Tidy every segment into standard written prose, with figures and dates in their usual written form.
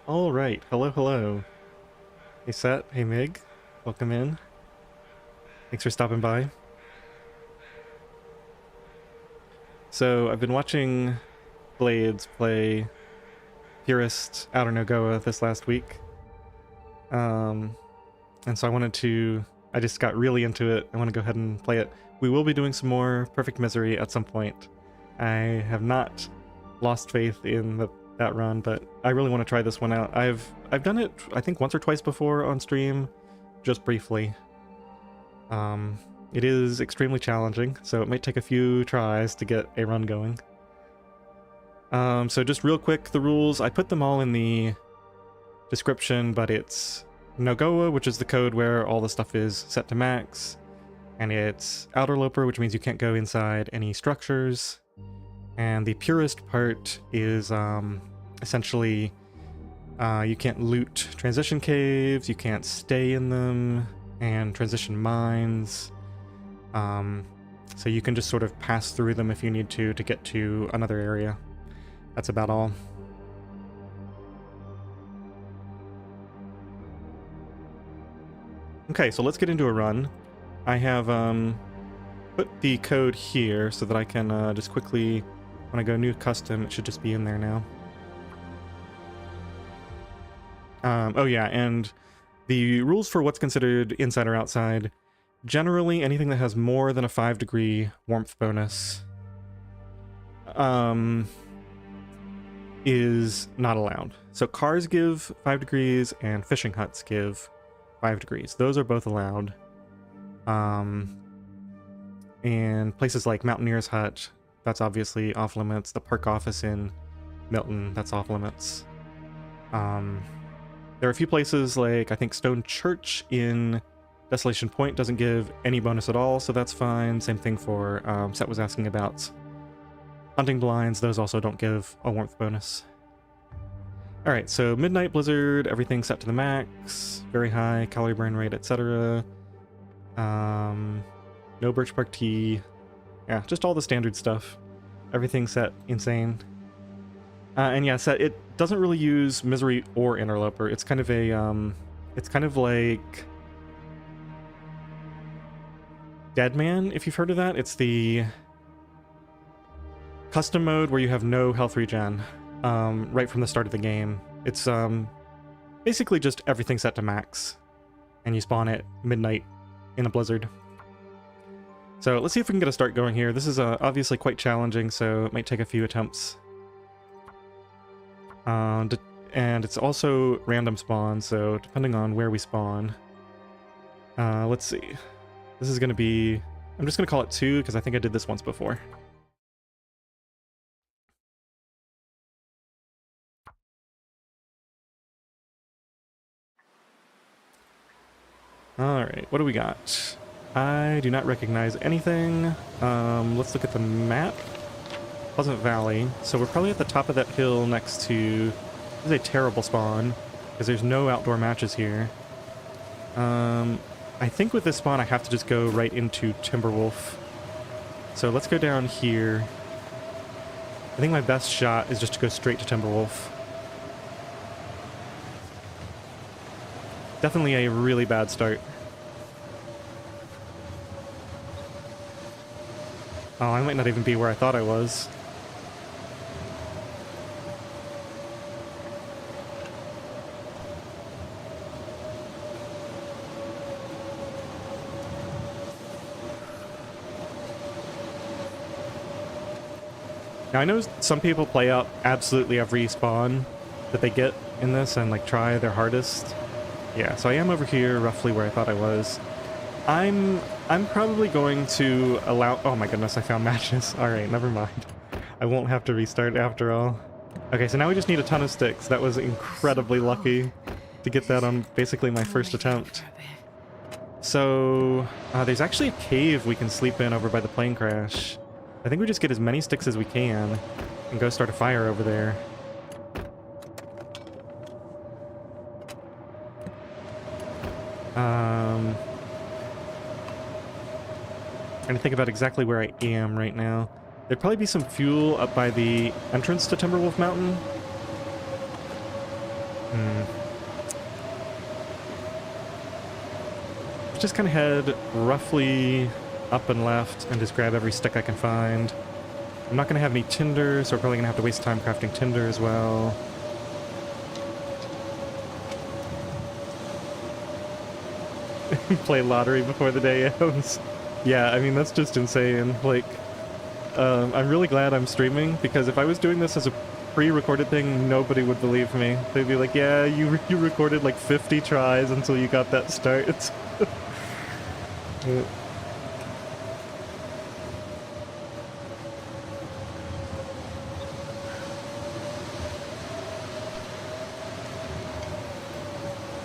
All right, hello, hello. Hey Set, hey Mig, welcome in. Thanks for stopping by. So I've been watching Blades play Purist OuterNOGOA this last week. And so I just got really into it. I want to go ahead and play it. We will be doing some more Perfect Misery at some point. I have not lost faith in that run, but I really want to try this one out. I've done it, I think, once or twice before on stream, just briefly. It is extremely challenging, so it might take a few tries to get a run going. So just real quick, the rules, I put them all in the description, but it's NOGOA, which is the code where all the stuff is set to max, and it's Outerloper, which means you can't go inside any structures, and the Purist part is essentially you can't loot transition caves, you can't stay in them, and transition mines. So you can just sort of pass through them if you need to get to another area. That's about all. Okay, so let's get into a run. I have put the code here so that I can just quickly, when I go new custom, it should just be in there now. Oh yeah, and the rules for what's considered inside or outside. Generally, anything that has more than a 5-degree warmth bonus is not allowed. So cars give 5 degrees and fishing huts give 5 degrees. Those are both allowed. And places like Mountaineer's hut, that's obviously off limits. The park office in Milton, that's off limits. There are a few places like, I think, Stone Church in Desolation Point doesn't give any bonus at all, so that's fine. Same thing for, Set was asking about hunting blinds. Those also don't give a warmth bonus. Alright, so Midnight Blizzard, everything set to the max, very high calorie burn rate, etc. No Birch Bark tea. Yeah, just all the standard stuff. Everything set insane. And yeah, Set, it doesn't really use Misery or Interloper. It's kind of a, it's kind of like Deadman, if you've heard of that. It's the custom mode where you have no health regen right from the start of the game. It's basically just everything set to max, and you spawn at midnight in a blizzard. So let's see if we can get a start going here. This is obviously quite challenging, so it might take a few attempts. And it's also random spawn, so depending on where we spawn. Let's see. This is going to be... I'm just going to call it 2, because I think I did this once before. Alright, what do we got? I do not recognize anything. Let's look at the map. Pleasant Valley. So we're probably at the top of that hill next to... This is a terrible spawn, because there's no outdoor matches here. I think with this spawn I have to just go right into Timberwolf. So let's go down here. I think my best shot is just to go straight to Timberwolf. Definitely a really bad start. Oh, I might not even be where I thought I was. Now I know some people play out absolutely every spawn that they get in this and like try their hardest. Yeah, so I am over here roughly where I thought I was. I'm probably going to allow... Oh my goodness, I found matches. Alright, never mind. I won't have to restart after all. Okay, so now we just need a ton of sticks. That was incredibly lucky to get that on basically my first attempt. So, there's actually a cave we can sleep in over by the plane crash. I think we just get as many sticks as we can and go start a fire over there. Trying to think about exactly where I am right now. There'd probably be some fuel up by the entrance to Timberwolf Mountain. Hmm. Just kind of head roughly up and left and just grab every stick I can find. I'm not going to have any tinder, so we're probably going to have to waste time crafting tinder as well. Play lottery before the day ends. Yeah, I mean, that's just insane. Like, I'm really glad I'm streaming, because if I was doing this as a pre-recorded thing, nobody would believe me. They'd be like, yeah, you recorded like 50 tries until you got that start.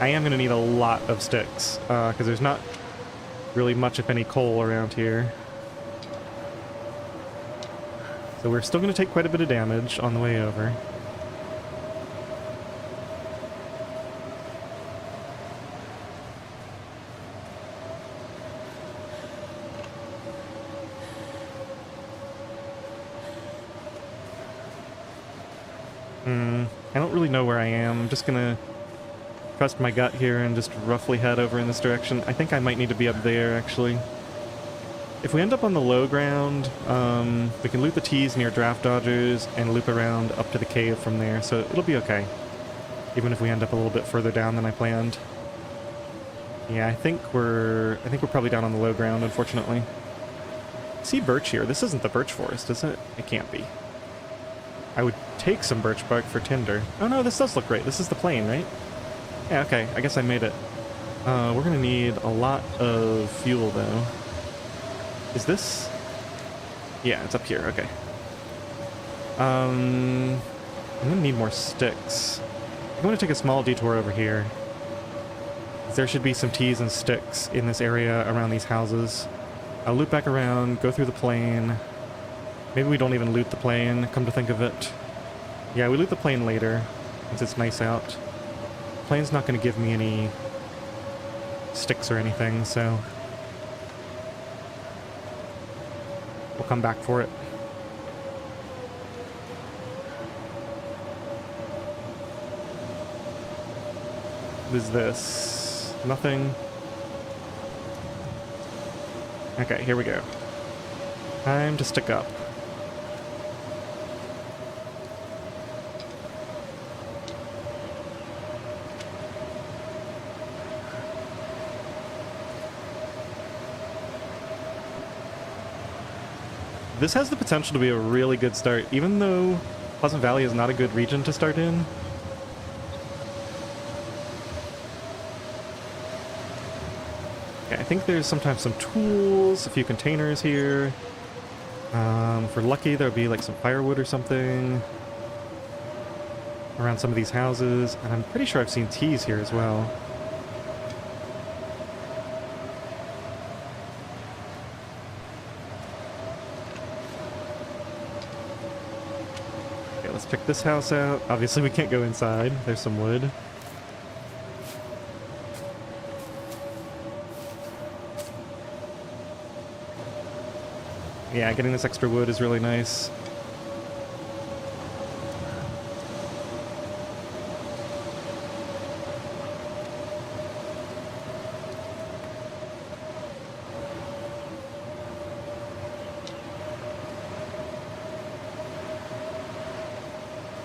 I am going to need a lot of sticks, because there's not really much, if any, coal around here. So we're still going to take quite a bit of damage on the way over. I don't really know where I am. I'm just going to trust my gut here and just roughly head over in this direction. I think I might need to be up there, actually. If we end up on the low ground, we can loot the T's near draft dodgers and loop around up to the cave from there, so it'll be okay. Even if we end up a little bit further down than I planned. Yeah, I think we're probably down on the low ground, unfortunately. I see birch here. This isn't the birch forest, is it? It can't be. I would take some birch bark for tinder. Oh no, this does look great. This is the plain, right? Yeah, okay. I guess I made it. We're gonna need a lot of fuel, though. Is this? Yeah, it's up here. Okay. I'm gonna need more sticks. I'm gonna take a small detour over here. There should be some T's and sticks in this area around these houses. I'll loop back around, go through the plain. Maybe we don't even loot the plain, come to think of it. Yeah, we loot the plain later, since it's nice out. The plain's not going to give me any sticks or anything, so we'll come back for it. What is this? Nothing? Okay, here we go. Time to stick up. This has the potential to be a really good start, even though Pleasant Valley is not a good region to start in. Okay, I think there's sometimes some tools, a few containers here. If we're lucky, there'll be like some firewood or something around some of these houses, and I'm pretty sure I've seen T's here as well. Let's check this house out. Obviously we can't go inside. There's some wood. Yeah, getting this extra wood is really nice.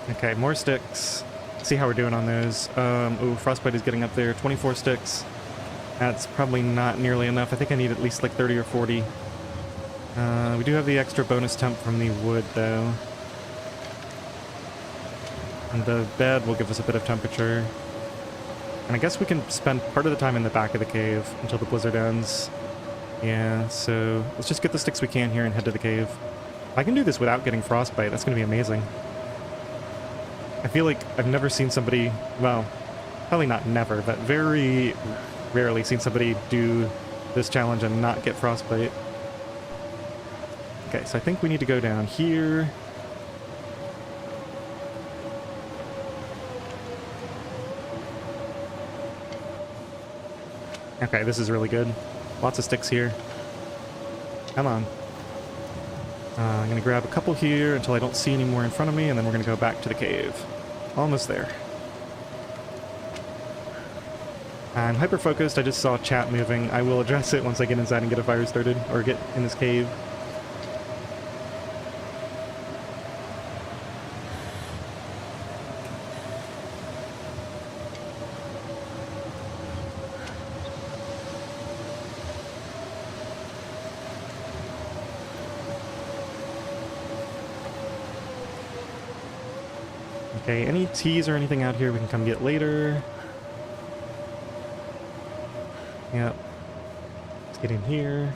Okay, more sticks. See how we're doing on those. Ooh, Frostbite is getting up there. 24 sticks. That's probably not nearly enough. I think I need at least like 30 or 40. We do have the extra bonus temp from the wood, though. And the bed will give us a bit of temperature. And I guess we can spend part of the time in the back of the cave until the blizzard ends. Yeah, so let's just get the sticks we can here and head to the cave. If I can do this without getting frostbite, that's going to be amazing. I feel like I've never seen somebody, well, probably not never, but very rarely seen somebody do this challenge and not get frostbite. Okay, so I think we need to go down here. Okay, this is really good. Lots of sticks here. Come on. I'm going to grab a couple here until I don't see any more in front of me, and then we're going to go back to the cave. Almost there. I'm hyper-focused. I just saw chat moving. I will address it once I get inside and get a fire started, or get in this cave. Okay, any teas or anything out here we can come get later. Yep. Let's get in here.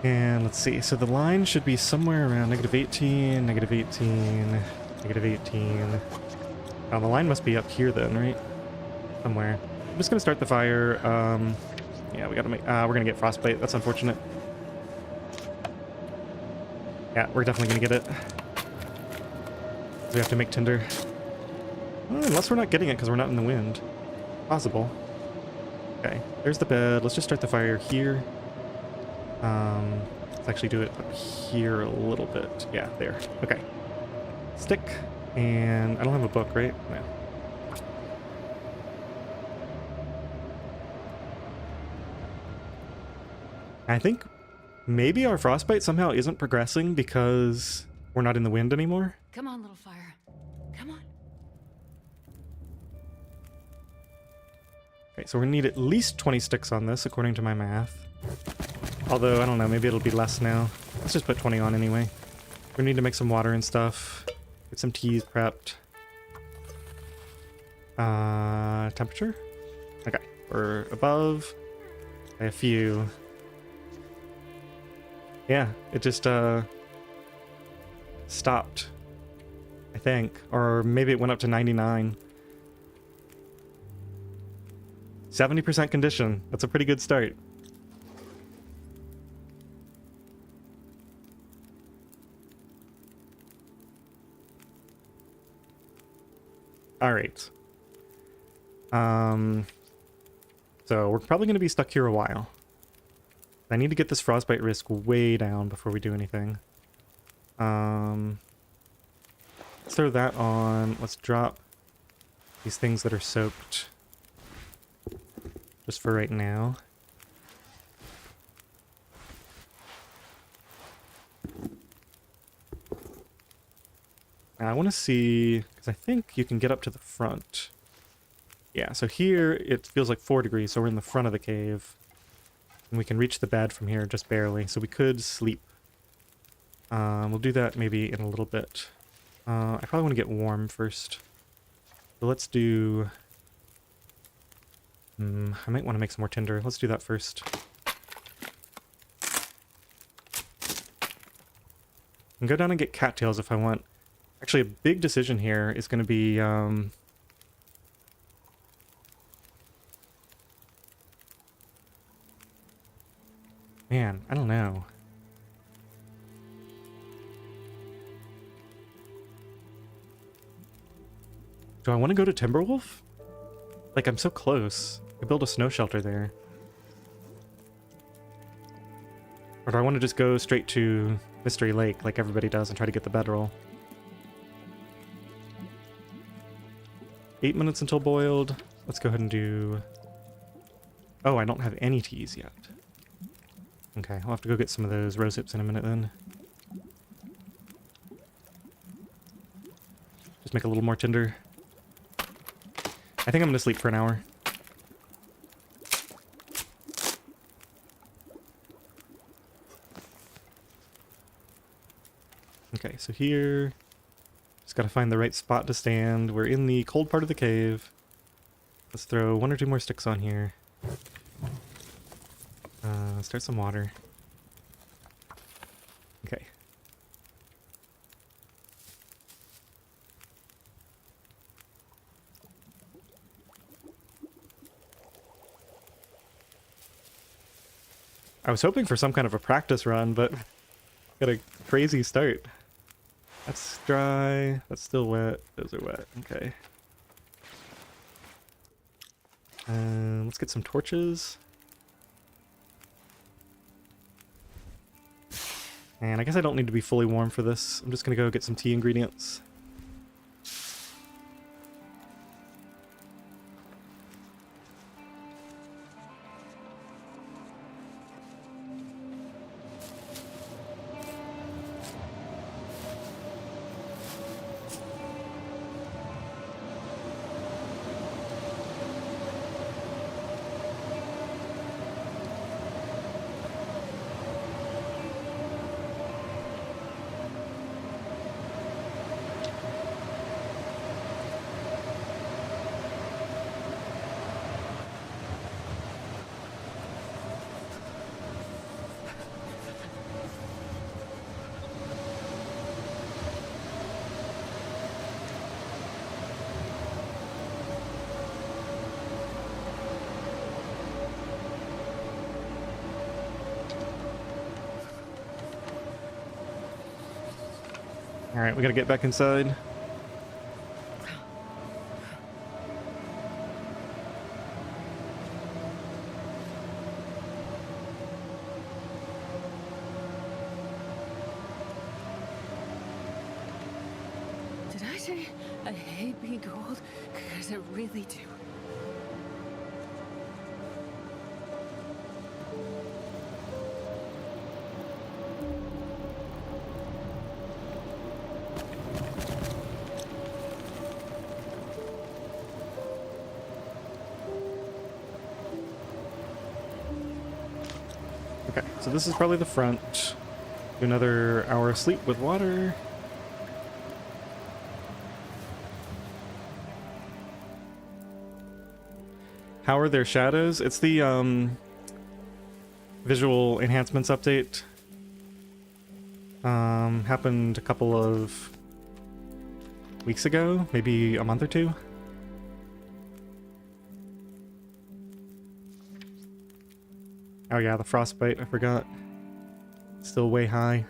And let's see. So the line should be somewhere around -18, -18, -18. Oh, the line must be up here then, right? Somewhere. I'm just gonna start the fire. Yeah, we gotta make. We're gonna get frostbite. That's unfortunate. Yeah, we're definitely gonna get it. We have to make tinder. Unless we're not getting it because we're not in the wind. Possible. Okay, there's the bed. Let's just start the fire here. Let's actually do it up here a little bit. Yeah, there. Okay. Stick. And I don't have a book, right? No. I think maybe our frostbite somehow isn't progressing because we're not in the wind anymore. Come on, little fire. Come on. Okay, so we're gonna need at least 20 sticks on this, according to my math. Although, I don't know, maybe it'll be less now. Let's just put 20 on anyway. We need to make some water and stuff. Get some teas prepped. Temperature? Okay, we're above by a few. Yeah, it just, stopped, I think. Or maybe it went up to 99. 70% condition. That's a pretty good start. Alright. So we're probably going to be stuck here a while. I need to get this frostbite risk way down before we do anything. Let's throw that on. Let's drop these things that are soaked. Just for right now. I want to see, because I think you can get up to the front. Yeah, so here it feels like 4 degrees, so we're in the front of the cave. And we can reach the bed from here just barely, so we could sleep. We'll do that maybe in a little bit. I probably want to get warm first. So let's do... I might want to make some more tinder. Let's do that first. I can go down and get cattails if I want. Actually, a big decision here is going to be... Man, I don't know. Do I want to go to Timberwolf? Like, I'm so close. I build a snow shelter there. Or do I want to just go straight to Mystery Lake like everybody does and try to get the bedroll? 8 minutes until boiled. Let's go ahead and do... Oh, I don't have any teas yet. Okay, I'll have to go get some of those rose hips in a minute then. Just make a little more tinder. I think I'm gonna sleep for an hour. Okay, so here... Just gotta find the right spot to stand. We're in the cold part of the cave. Let's throw 1 or 2 more sticks on here. Start some water. Okay. I was hoping for some kind of a practice run, but got a crazy start. That's dry. That's still wet. Those are wet. Okay. Let's get some torches. And I guess I don't need to be fully warm for this. I'm just gonna go get some tea ingredients. Alright, we gotta get back inside. Did I say I hate being cold? Because I really do. Okay, so this is probably the front. Do another hour of sleep with water. How are their shadows? It's the visual enhancements update. Happened a couple of weeks ago, maybe a month or two. Oh yeah, the frostbite, I forgot. Still way high.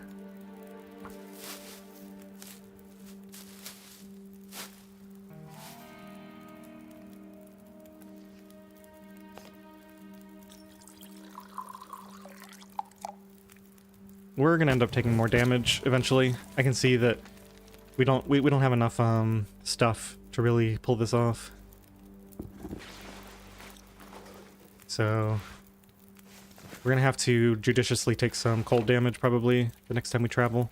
We're gonna end up taking more damage eventually. I can see that we don't have enough stuff to really pull this off. So we're gonna have to judiciously take some cold damage probably the next time we travel.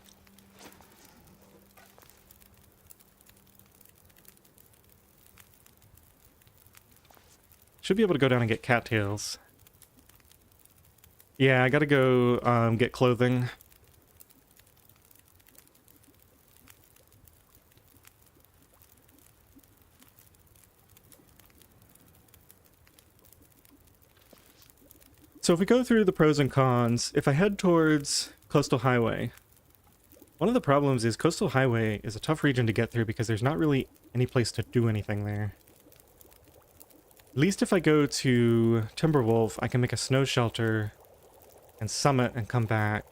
Should be able to go down and get cattails. Yeah, I gotta go get clothing. So if we go through the pros and cons, if I head towards Coastal Highway, one of the problems is Coastal Highway is a tough region to get through because there's not really any place to do anything there. At least if I go to Timberwolf, I can make a snow shelter and summit and come back.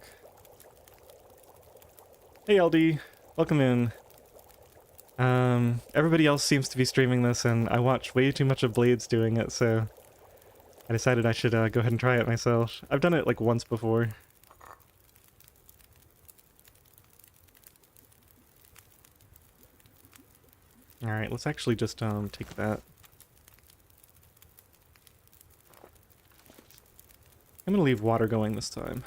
Hey LD, welcome in. Everybody else seems to be streaming this and I watch way too much of Blades doing it, so I decided I should go ahead and try it myself. I've done it like once before. Alright, let's actually just take that. I'm gonna leave water going this time.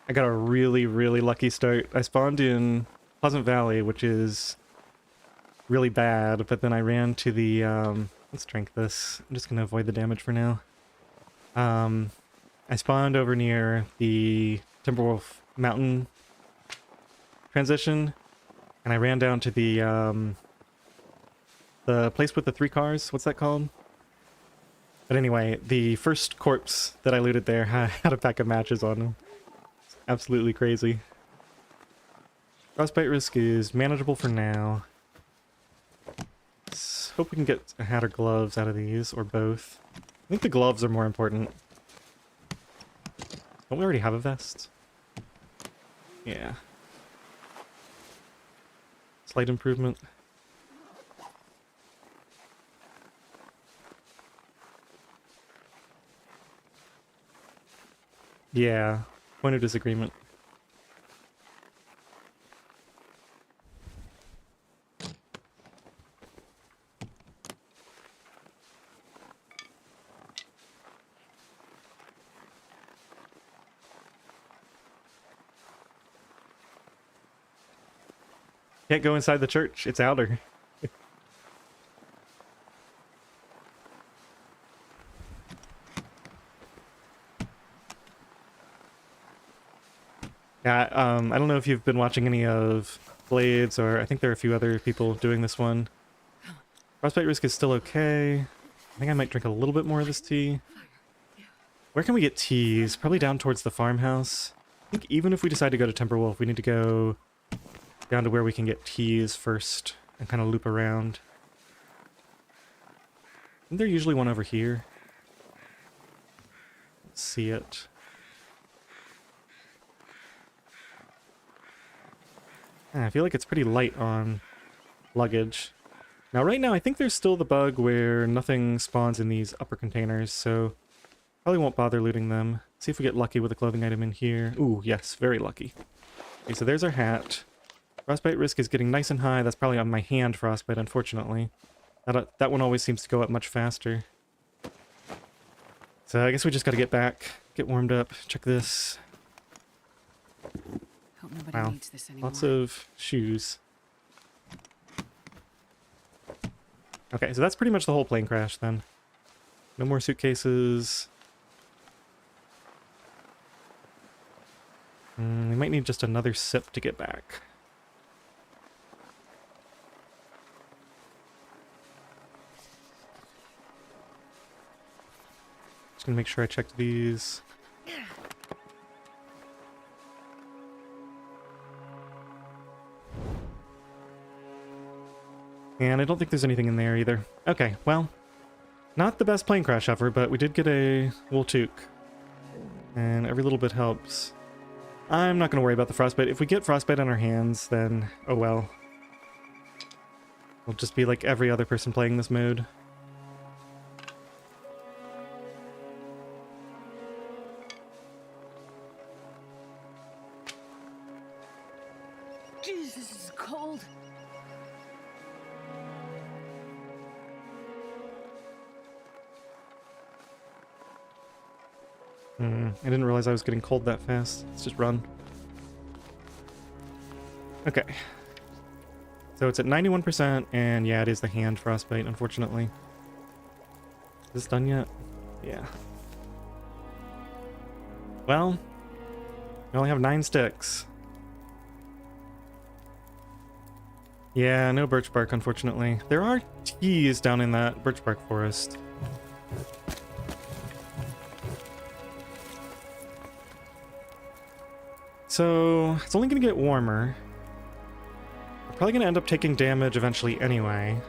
I got a really, really lucky start. I spawned in Pleasant Valley, which is really bad, but then I ran to the, let's drink this. I'm just gonna avoid the damage for now. I spawned over near the Timberwolf Mountain transition, and I ran down to the place with the 3 cars. What's that called? But anyway, the first corpse that I looted there had a pack of matches on him. Absolutely crazy. Frostbite risk is manageable for now. Let's hope we can get a hat or gloves out of these, or both. I think the gloves are more important. Don't we already have a vest? Yeah. Slight improvement. Yeah. Point of disagreement. Can't go inside the church. It's outer. Yeah, I don't know if you've been watching any of Blades, or I think there are a few other people doing this one. Frostbite risk is still okay. I think I might drink a little bit more of this tea. Where can we get teas? Probably down towards the farmhouse. I think even if we decide to go to Timberwolf, we need to go down to where we can get teas first and kind of loop around. Isn't there usually one over here? Let's see it. I feel like it's pretty light on luggage. Now right now I think there's still the bug where nothing spawns in these upper containers, so probably won't bother looting them. See if we get lucky with a clothing item in here. Ooh, yes, very lucky. Okay, so there's our hat. Frostbite risk is getting nice and high. That's probably on my hand frostbite, unfortunately. That one always seems to go up much faster. So I guess we just gotta get back, get warmed up, check this. Hope nobody needs this anymore. Lots of shoes. Okay, so that's pretty much the whole plane crash then. No more suitcases. We might need just another sip to get back. Just gonna make sure I checked these. And I don't think there's anything in there either. Okay, well, not the best plane crash ever, but we did get a wool toque. And every little bit helps. I'm not going to worry about the frostbite. If we get frostbite on our hands, then oh well. We'll just be like every other person playing this mode. Jeez, this is cold. I didn't realize I was getting cold that fast. Let's just run. Okay. So it's at 91%, and yeah, it is the hand frostbite, unfortunately. Is this done yet? Yeah. Well, we only have 9 sticks. Yeah, no birch bark, unfortunately. There are teas down in that birch bark forest. So, it's only going to get warmer. We're probably going to end up taking damage eventually anyway.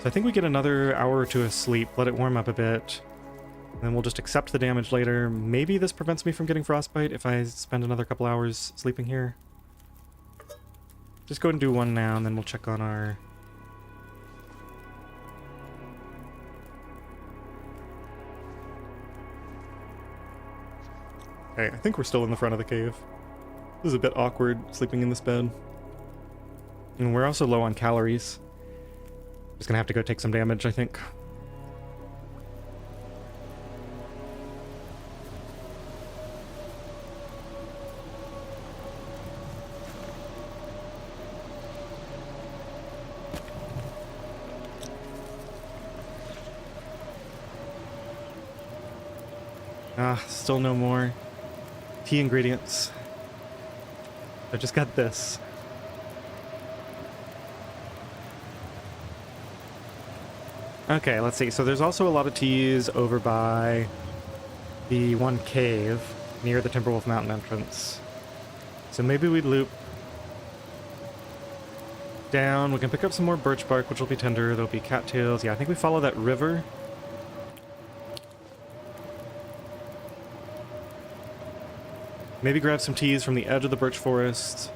So I think we get another hour or two of sleep, let it warm up a bit, and then we'll just accept the damage later. Maybe this prevents me from getting frostbite if I spend another couple hours sleeping here. Just go ahead and do one now, and then we'll check on our... Okay, I think we're still in the front of the cave. This is a bit awkward, sleeping in this bed. And we're also low on calories. Just gonna have to go take some damage, I think. Still no more tea ingredients. I just got this. Okay, let's see. So there's also a lot of teas over by the one cave near the Timberwolf Mountain entrance. So maybe we loop down. We can pick up some more birch bark, which will be tender. There'll be cattails. Yeah, I think we follow that river. Maybe grab some teas from the edge of the birch forest,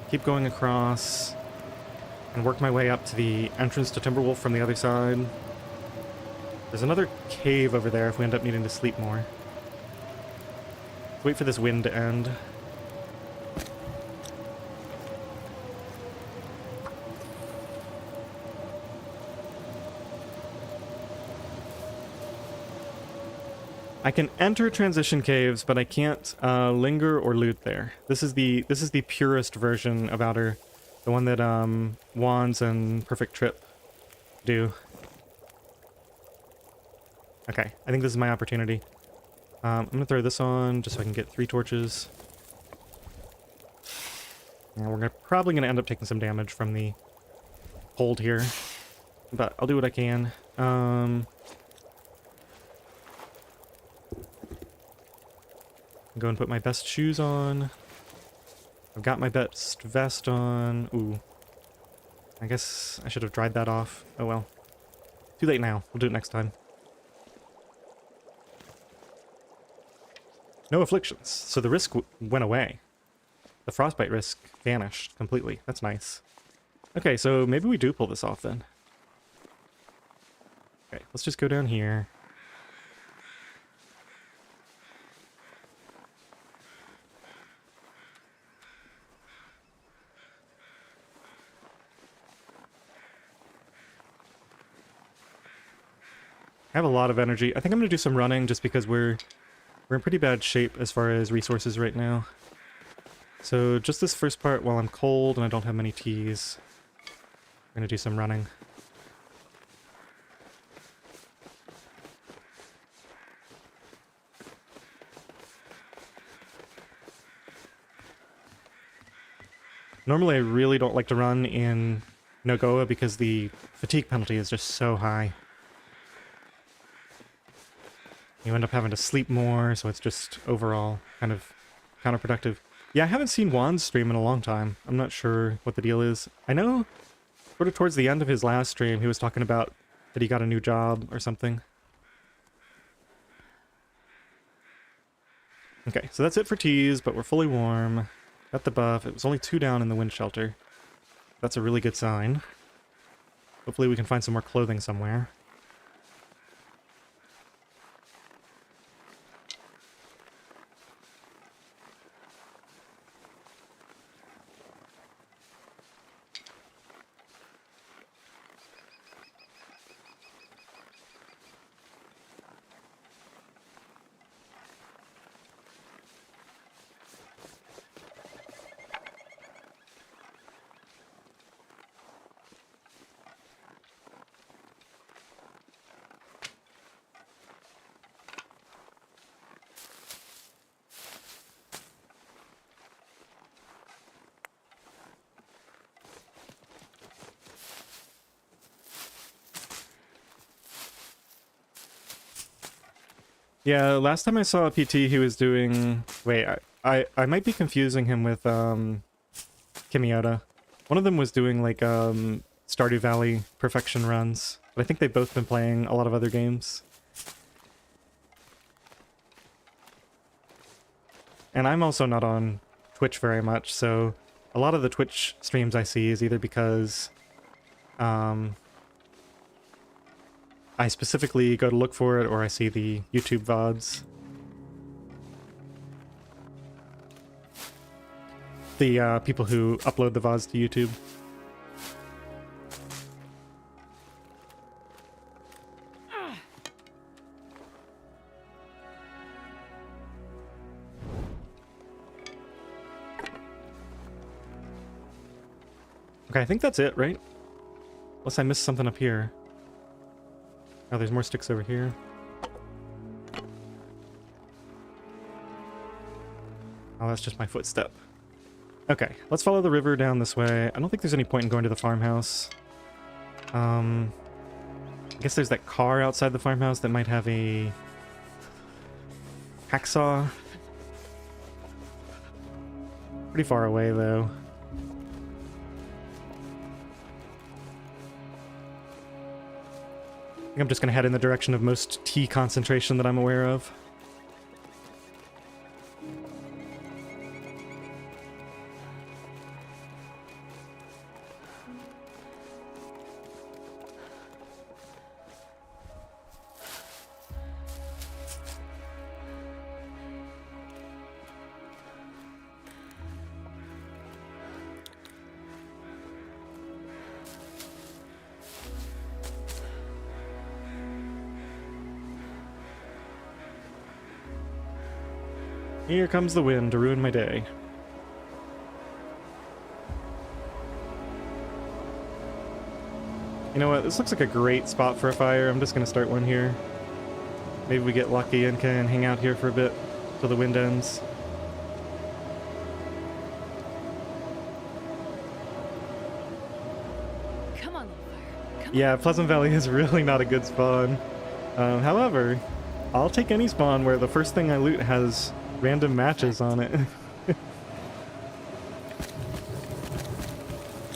keep going across, and work my way up to the entrance to Timberwolf from the other side. There's another cave over there if we end up needing to sleep more. Wait for this wind to end. I can enter transition caves, but I can't linger or loot there. This is the purest version of Outer, the one that Wands and Perfect Trip do. Okay, I think this is my opportunity. I'm gonna throw this on just so I can get 3 torches. And we're probably gonna end up taking some damage from the cold here, but I'll do what I can. Go and put my best shoes on. I've got my best vest on. Ooh. I guess I should have dried that off. Oh well. Too late now. We'll do it next time. No afflictions. So the risk went away. The frostbite risk vanished completely. That's nice. Okay, so maybe we do pull this off then. Okay, let's just go down here. I have a lot of energy. I think I'm going to do some running just because we're in pretty bad shape as far as resources right now. So just this first part while I'm cold and I don't have many teas, I'm going to do some running. Normally I really don't like to run in NOGOA because the fatigue penalty is just so high. You end up having to sleep more, so it's just overall kind of counterproductive. Yeah, I haven't seen Juan's stream in a long time. I'm not sure what the deal is. I know sort of towards the end of his last stream, he was talking about that he got a new job or something. Okay, so that's it for teas, but we're fully warm. Got the buff. It was only 2 down in the wind shelter. That's a really good sign. Hopefully we can find some more clothing somewhere. Yeah, last time I saw a PT, he was doing... Wait, I might be confusing him with Kimiota. One of them was doing like Stardew Valley perfection runs, but I think they've both been playing a lot of other games. And I'm also not on Twitch very much, so a lot of the Twitch streams I see is either because I specifically go to look for it, or I see the YouTube VODs. The people who upload the VODs to YouTube. Okay, I think that's it, right? Unless I missed something up here. Oh, there's more sticks over here. Oh, that's just my footstep. Okay, let's follow the river down this way. I don't think there's any point in going to the farmhouse. I guess there's that car outside the farmhouse that might have a hacksaw. Pretty far away, though. I think I'm just going to head in the direction of most tea concentration that I'm aware of. Here comes the wind to ruin my day. You know what? This looks like a great spot for a fire. I'm just going to start one here. Maybe we get lucky and can hang out here for a bit till the wind ends. Come on, little fire. Come Yeah, Pleasant Valley is really not a good spawn. However, I'll take any spawn where the first thing I loot has random matches on it.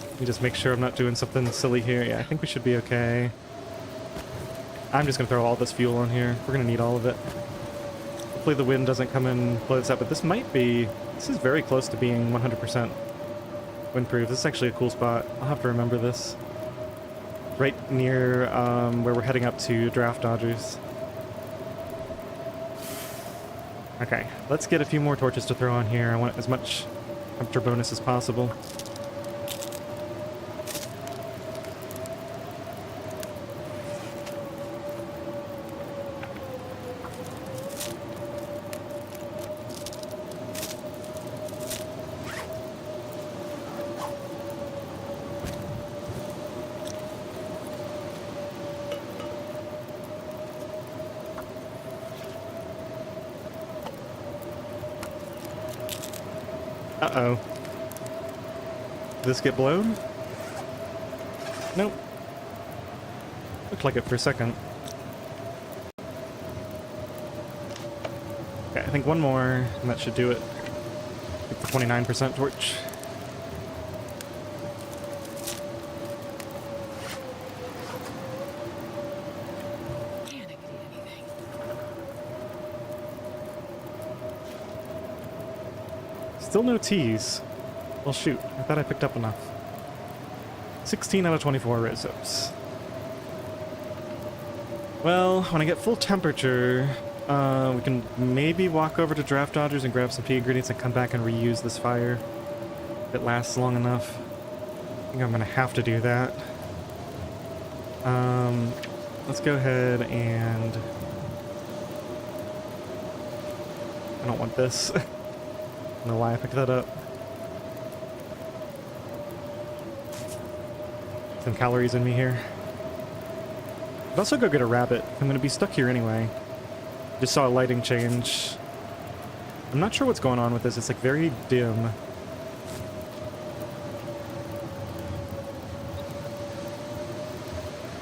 Let me just make sure I'm not doing something silly here. Yeah, I think we should be okay. I'm just gonna throw all this fuel on here. We're gonna need all of it. Hopefully the wind doesn't come and blow this up, but this might be... This is very close to being 100% windproof. This is actually a cool spot. I'll have to remember this. Right near where we're heading up to draft dodgers. Okay, let's get a few more torches to throw on here. I want as much temperature bonus as possible. Uh-oh. Did this get blown? Nope. Looked like it for a second. Okay, I think one more, and that should do it. Get the 29% torch. Man, I could eat anything. Still no teas. Well, shoot. I thought I picked up enough. 16 out of 24 red soaps. Well, when I get full temperature, we can maybe walk over to Draft Dodgers and grab some tea ingredients and come back and reuse this fire. If it lasts long enough. I think I'm gonna have to do that. Let's go ahead and... I don't want this. I don't know why I picked that up. Some calories in me here. I'd also go get a rabbit. I'm gonna be stuck here anyway. Just saw a lighting change. I'm not sure what's going on with this. It's like very dim.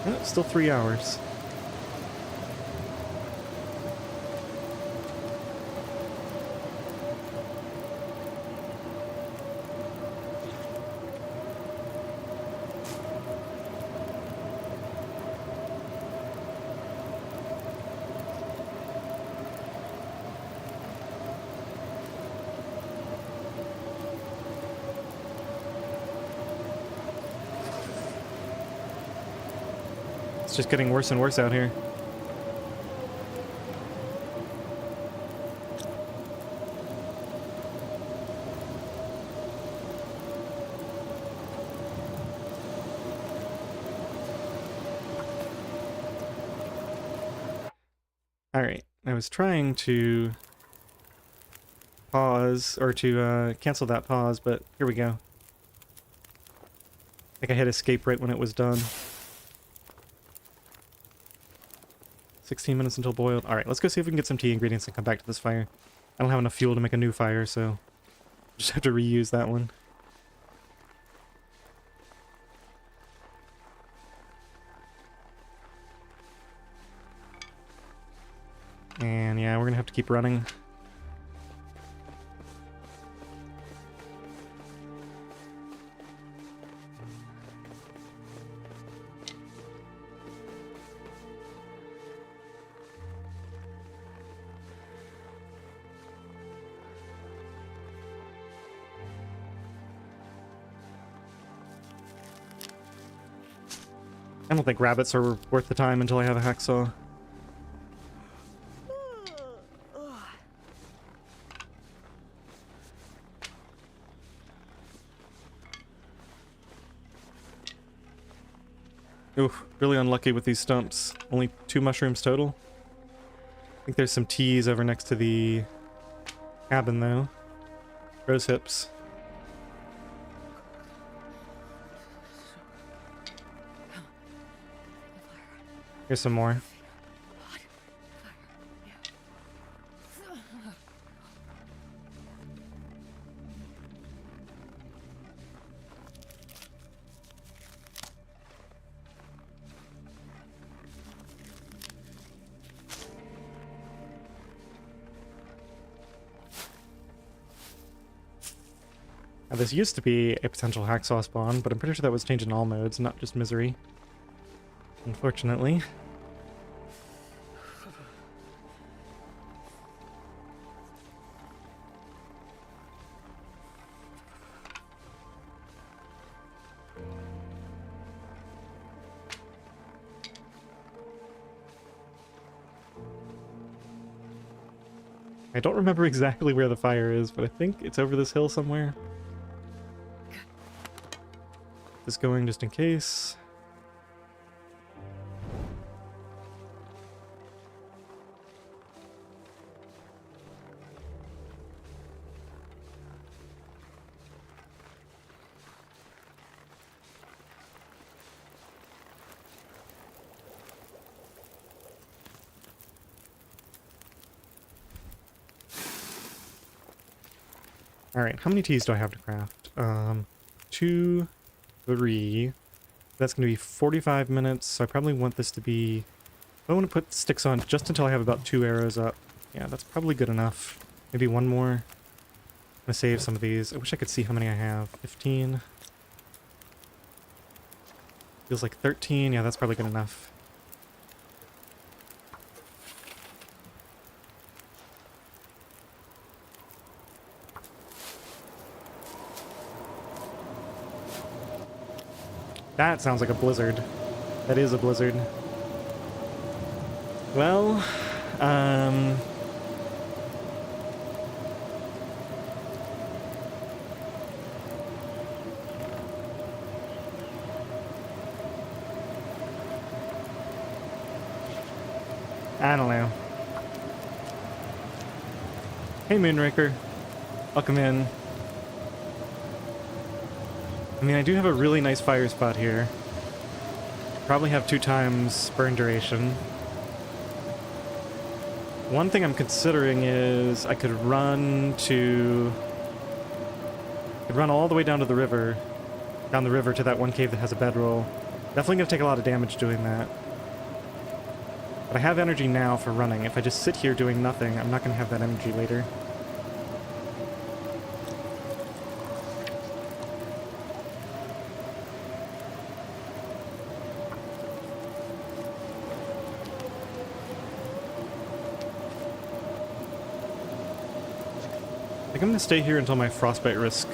Oh, still 3 hours. It's just getting worse and worse out here. Alright, I was trying to pause, or to cancel that pause, but here we go. I think I hit escape right when it was done. 16 minutes until boiled. Alright, let's go see if we can get some tea ingredients and come back to this fire. I don't have enough fuel to make a new fire, so just have to reuse that one. And yeah, we're gonna have to keep running. I don't think rabbits are worth the time until I have a hacksaw. Oof, really unlucky with these stumps. Only 2 mushrooms total. I think there's some teas over next to the cabin though. Rose hips. Here's some more. Now, this used to be a potential hacksaw spawn, but I'm pretty sure that was changed in all modes, not just misery. Unfortunately. I don't remember exactly where the fire is, but I think it's over this hill somewhere. Just going just in case. Alright, how many teas do I have to craft? 2, 3. That's going to be 45 minutes, so I probably want this to be... I want to put sticks on just until I have about 2 arrows up. Yeah, that's probably good enough. Maybe one more. I'm going to save some of these. I wish I could see how many I have. 15. Feels like 13. Yeah, that's probably good enough. That sounds like a blizzard. That is a blizzard. Well, I don't know. Hey, Moonraker. Welcome in. I mean, I do have a really nice fire spot here. Probably have 2 times burn duration. One thing I'm considering is I could run all the way down to the river. Down the river to that one cave that has a bedroll. Definitely gonna take a lot of damage doing that. But I have energy now for running. If I just sit here doing nothing, I'm not gonna have that energy later. I think I'm going to stay here until my frostbite risk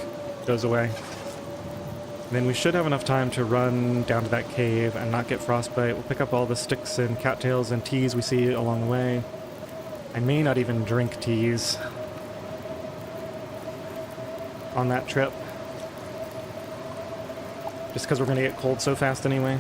goes away. And then we should have enough time to run down to that cave and not get frostbite. We'll pick up all the sticks and cattails and teas we see along the way. I may not even drink teas on that trip. Just because we're going to get cold so fast anyway.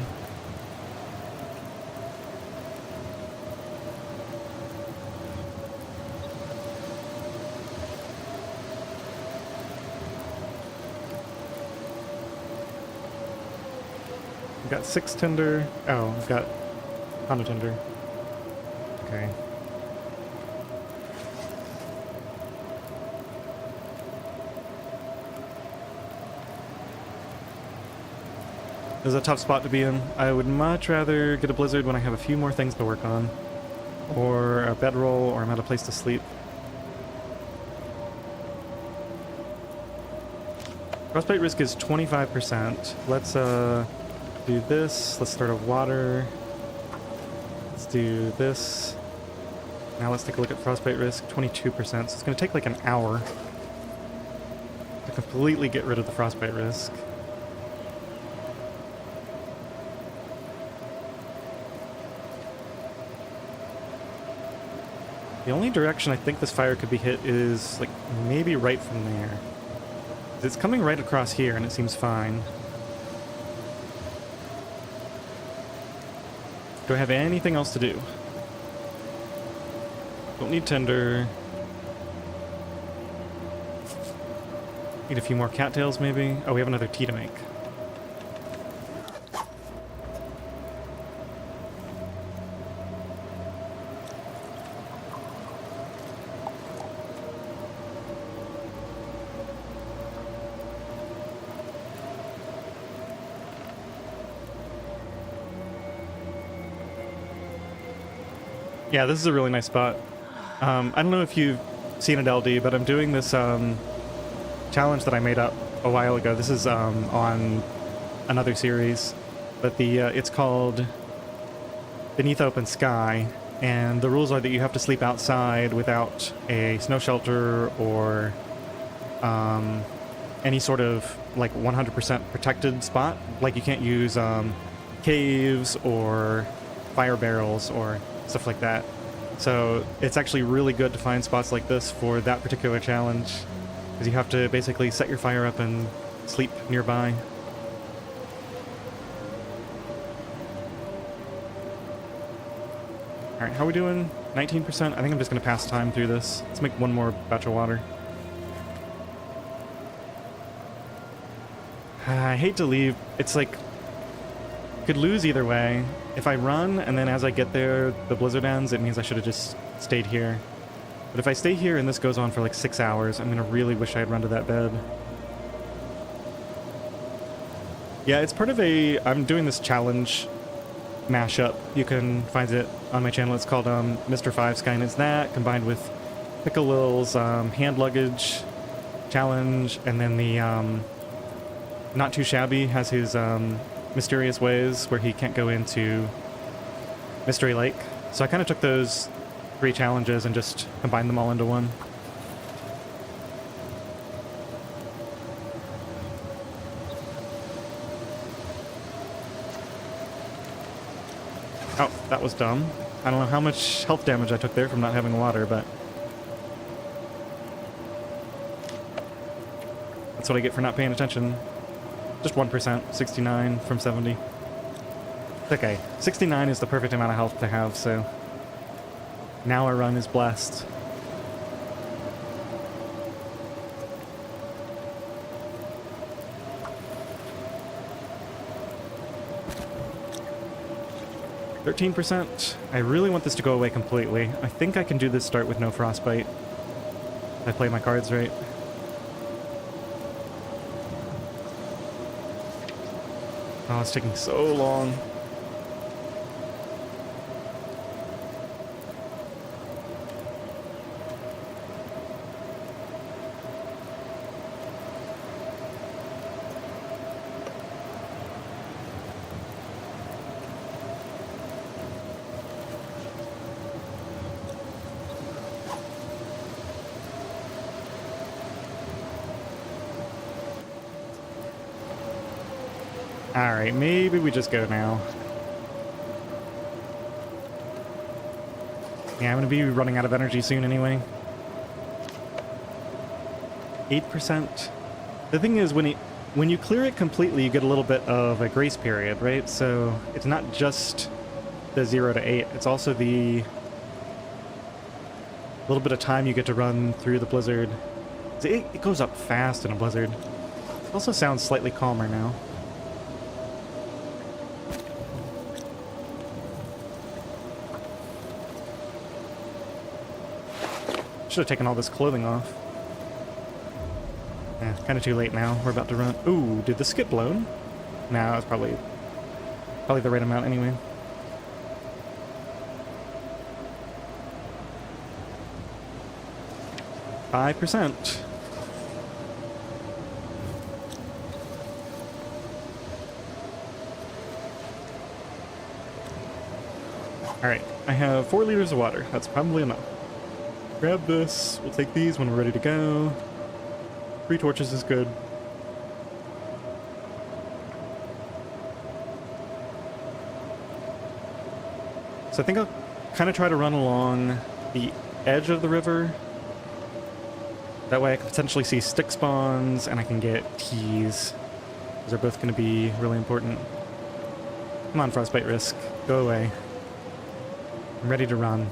I've got 6 tinder. Oh, I've got a ton of tinder. Okay. This is a tough spot to be in. I would much rather get a blizzard when I have a few more things to work on. Or a bedroll, or I'm at a place to sleep. Frostbite risk is 25%. Let's do this. Let's start a water. Let's do this. Now let's take a look at frostbite risk. 22%. So it's going to take like an hour to completely get rid of the frostbite risk. The only direction I think this fire could be hit is like maybe right from there. It's coming right across here and it seems fine. Do I have anything else to do? Don't need tinder. Need a few more cattails maybe. Oh, we have another tea to make. Yeah, this is a really nice spot. I don't know if you've seen it, LD, but I'm doing this challenge that I made up a while ago. This is on another series, but it's called Beneath Open Sky, and the rules are that you have to sleep outside without a snow shelter or any sort of like 100% protected spot. Like you can't use caves or fire barrels or stuff like that. So it's actually really good to find spots like this for that particular challenge, because you have to basically set your fire up and sleep nearby. Alright, how are we doing? 19%? I think I'm just going to pass time through this. Let's make one more batch of water. I hate to leave. It's like, could lose either way. If I run and then as I get there the blizzard ends, it means I should have just stayed here. But if I stay here and this goes on for like 6 hours, I'm gonna really wish I had run to that bed. Yeah, it's part of I'm doing this challenge mashup. You can find it on my channel. It's called Mr. Five Sky, and it's that combined with Pickle Lil's hand luggage challenge, and then the Not Too Shabby has his mysterious ways where he can't go into Mystery Lake. So I kind of took those 3 challenges and just combined them all into one. Oh, that was dumb. I don't know how much health damage I took there from not having water, but that's what I get for not paying attention. Just 1%, 69 from 70. It's okay. 69 is the perfect amount of health to have, so now our run is blessed. %. I really want this to go away completely. I think I can do this start with no frostbite. If I play my cards right. Oh, it's taking so long. Alright, maybe we just go now. Yeah, I'm gonna be running out of energy soon anyway. 8%. The thing is, when you clear it completely, you get a little bit of a grace period, right? So it's not just the 0 to 8, it's also the little bit of time you get to run through the blizzard. It goes up fast in a blizzard. It also sounds slightly calmer now. Should have taken all this clothing off. Yeah, kind of too late now. We're about to run. Ooh, did the skip blown? No, it's probably the right amount anyway. %. Alright, I have 4 liters of water. That's probably enough. Grab this. We'll take these when we're ready to go. 3 torches is good. So I think I'll kind of try to run along the edge of the river. That way I can potentially see stick spawns and I can get teas. Those are both going to be really important. Come on, Frostbite Risk. Go away. I'm ready to run.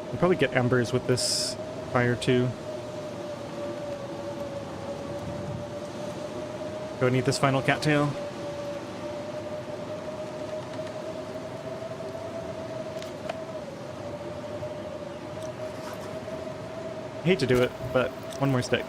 I'll probably get embers with this fire too. Go and eat this final cattail. I hate to do it, but one more stick.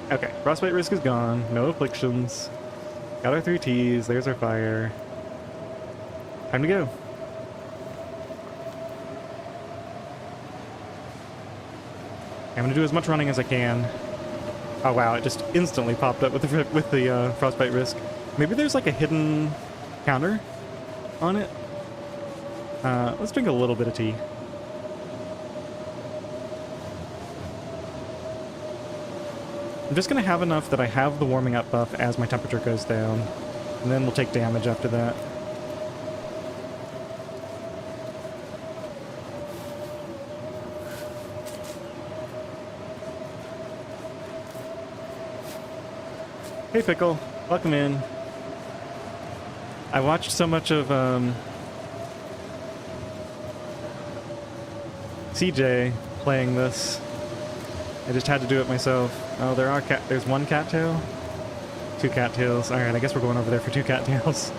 Okay, frostbite risk is gone. No afflictions. Got our 3 teas. There's our fire. Time to go. I'm gonna do as much running as I can. Oh wow, it just instantly popped up with the frostbite risk. Maybe there's like a hidden counter on it. Let's drink a little bit of tea. I'm just going to have enough that I have the warming up buff as my temperature goes down, and then we'll take damage after that. Hey Pickle, welcome in. I watched so much of CJ playing this. I just had to do it myself. Oh, there's one cattail? 2 cattails. Alright, I guess we're going over there for 2 cattails.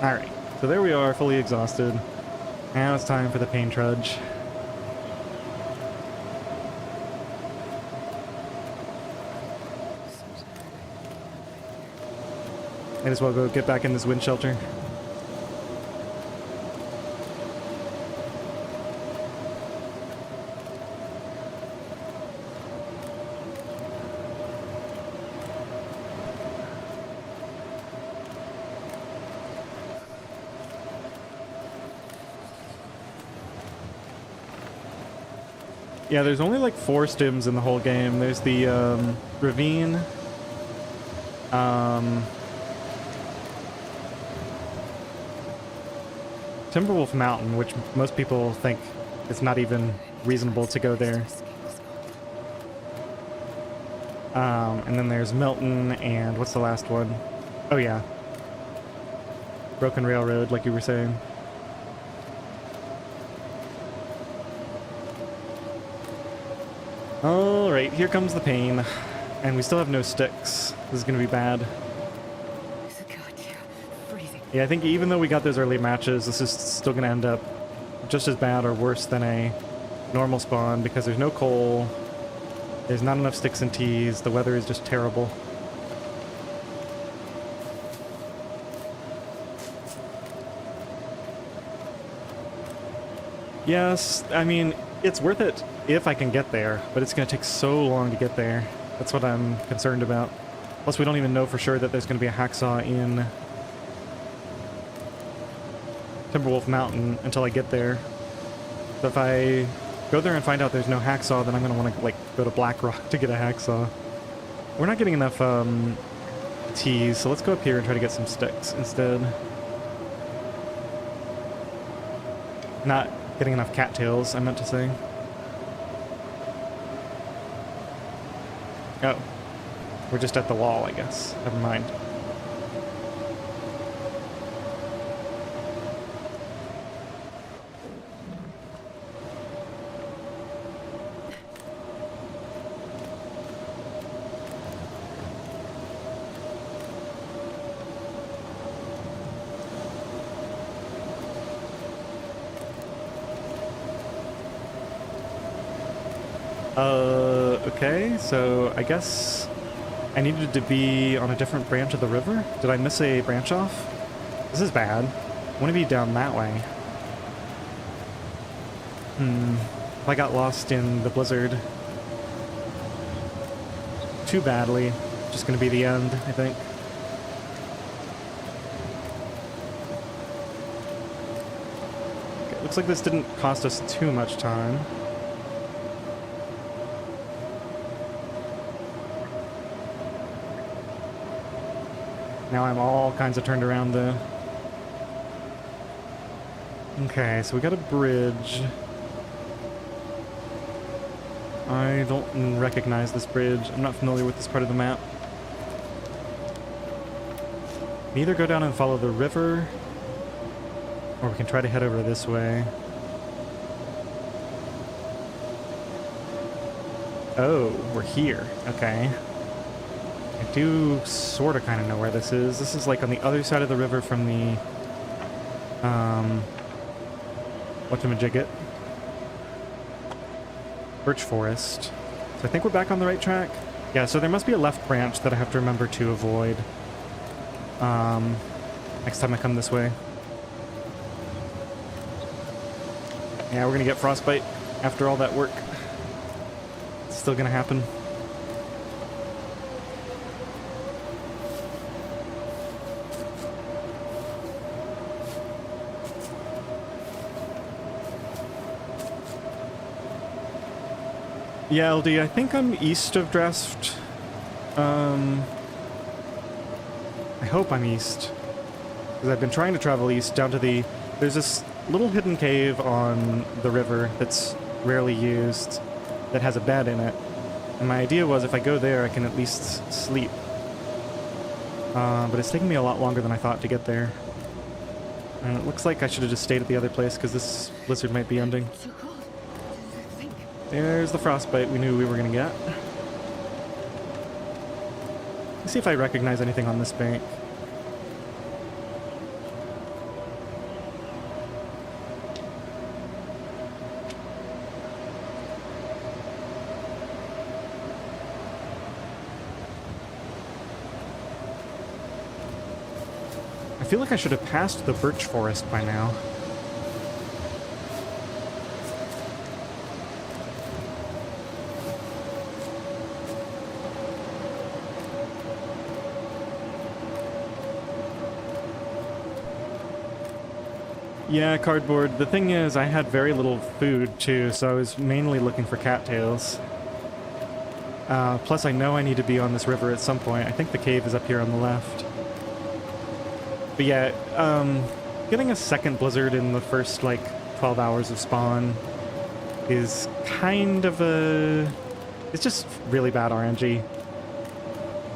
Alright, so there we are, fully exhausted. Now it's time for the pain trudge. Might as well go get back in this wind shelter. Yeah, there's only like 4 stims in the whole game. There's the ravine, Timberwolf Mountain, which most people think it's not even reasonable to go there. And then there's Milton, and what's the last one? Oh yeah, Broken Railroad, like you were saying. Alright, here comes the pain. And we still have no sticks. This is gonna be bad. Yeah, I think even though we got those early matches, this is still gonna end up just as bad or worse than a normal spawn because there's no coal, there's not enough sticks and teas, the weather is just terrible. Yes, I mean, it's worth it if I can get there, but it's going to take so long to get there. That's what I'm concerned about. Plus, we don't even know for sure that there's going to be a hacksaw in Timberwolf Mountain until I get there. So if I go there and find out there's no hacksaw, then I'm going to want to, like, go to Blackrock to get a hacksaw. We're not getting enough teas, so let's go up here and try to get some sticks instead. Not getting enough cattails, I meant to say. Oh. We're just at the wall, I guess. Never mind. Okay, so I guess I needed to be on a different branch of the river? Did I miss a branch off? This is bad. I want to be down that way. If I got lost in the blizzard too badly, just gonna be the end, I think. Okay, looks like this didn't cost us too much time. Now I'm all kinds of turned around though. Okay, so we got a bridge. I don't recognize this bridge. I'm not familiar with this part of the map. We can either go down and follow the river, or we can try to head over this way. Oh, we're here. Okay. I do sort of kind of know where this is. This is like on the other side of the river from the, whatchamajigget? Birch Forest. So I think we're back on the right track. Yeah, so there must be a left branch that I have to remember to avoid. Next time I come this way. Yeah, we're gonna get frostbite after all that work. It's still gonna happen. Yeah, LD, I think I'm east of Drast. I hope I'm east. Because I've been trying to travel east down to the... There's this little hidden cave on the river that's rarely used that has a bed in it. And my idea was if I go there, I can at least sleep. But it's taking me a lot longer than I thought to get there. And it looks like I should have just stayed at the other place because this blizzard might be ending. So cold. I think. There's the frostbite we knew we were going to get. Let's see if I recognize anything on this bank. I feel like I should have passed the birch forest by now. Yeah, cardboard. The thing is, I had very little food too, so I was mainly looking for cattails. Plus I know I need to be on this river at some point. I think the cave is up here on the left. But yeah, getting a second blizzard in the first, like, 12 hours of spawn is kind of a... It's just really bad RNG.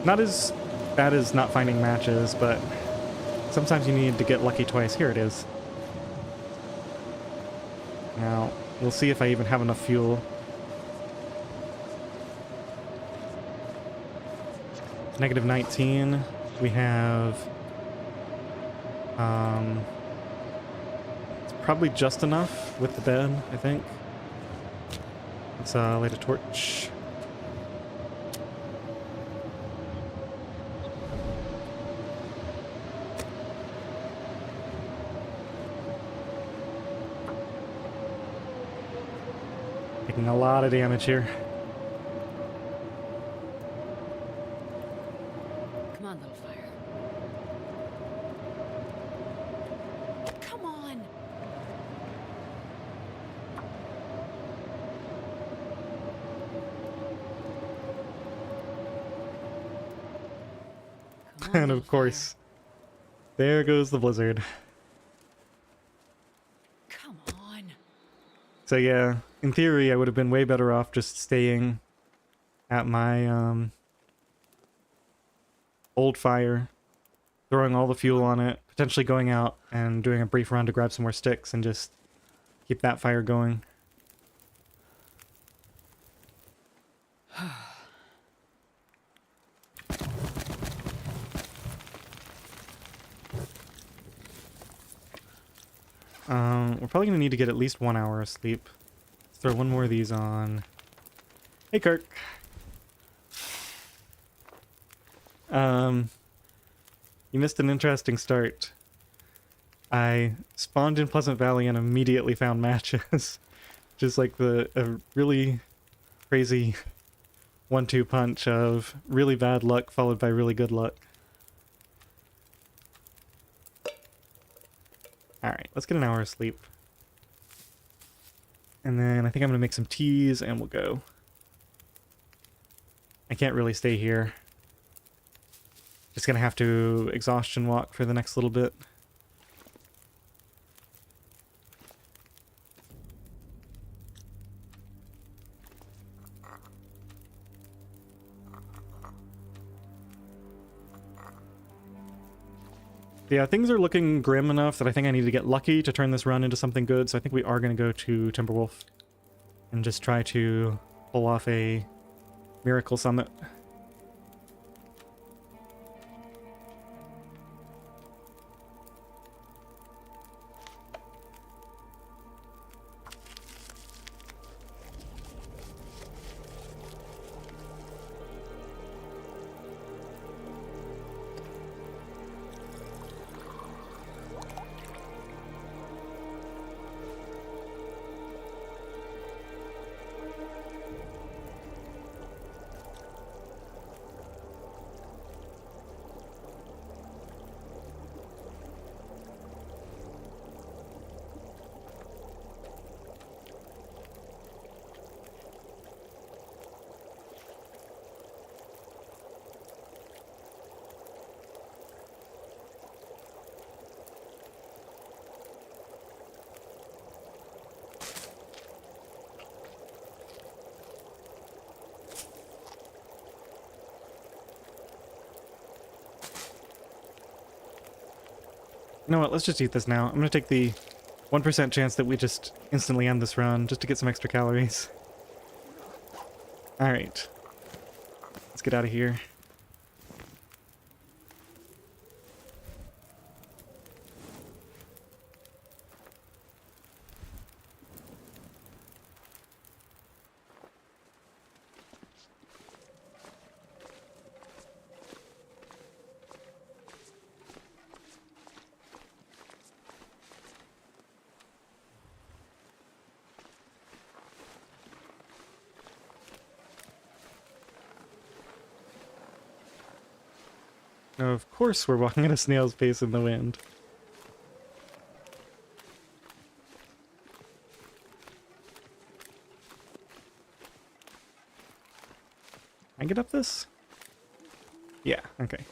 Not as bad as not finding matches, but sometimes you need to get lucky twice. Here it is. Now, we'll see if I even have enough fuel. Negative 19. We have... it's probably just enough with the bed, I think. Let's light a torch. Taking a lot of damage here. Come on, little fire. Come on. Come on, And little of course, there goes the blizzard. fire. Come on. So yeah, in theory, I would have been way better off just staying at my old fire, throwing all the fuel on it, potentially going out and doing a brief run to grab some more sticks and just keep that fire going. We're probably gonna need to get at least 1 hour of sleep. Let's throw one more of these on. Hey, Kirk. You missed an interesting start. I spawned in Pleasant Valley and immediately found matches. Just like a really crazy 1-2 punch of really bad luck followed by really good luck. Alright, let's get an hour of sleep. And then I think I'm going to make some teas and we'll go. I can't really stay here. Just going to have to exhaustion walk for the next little bit. Yeah, things are looking grim enough that I think I need to get lucky to turn this run into something good, so I think we are going to go to Timberwolf and just try to pull off a miracle summit. You know what, let's just eat this now. I'm gonna take the 1% chance that we just instantly end this run, just to get some extra calories. Alright. Let's get out of here. Of course we're walking at a snail's pace in the wind. Can I get up this? Yeah, okay.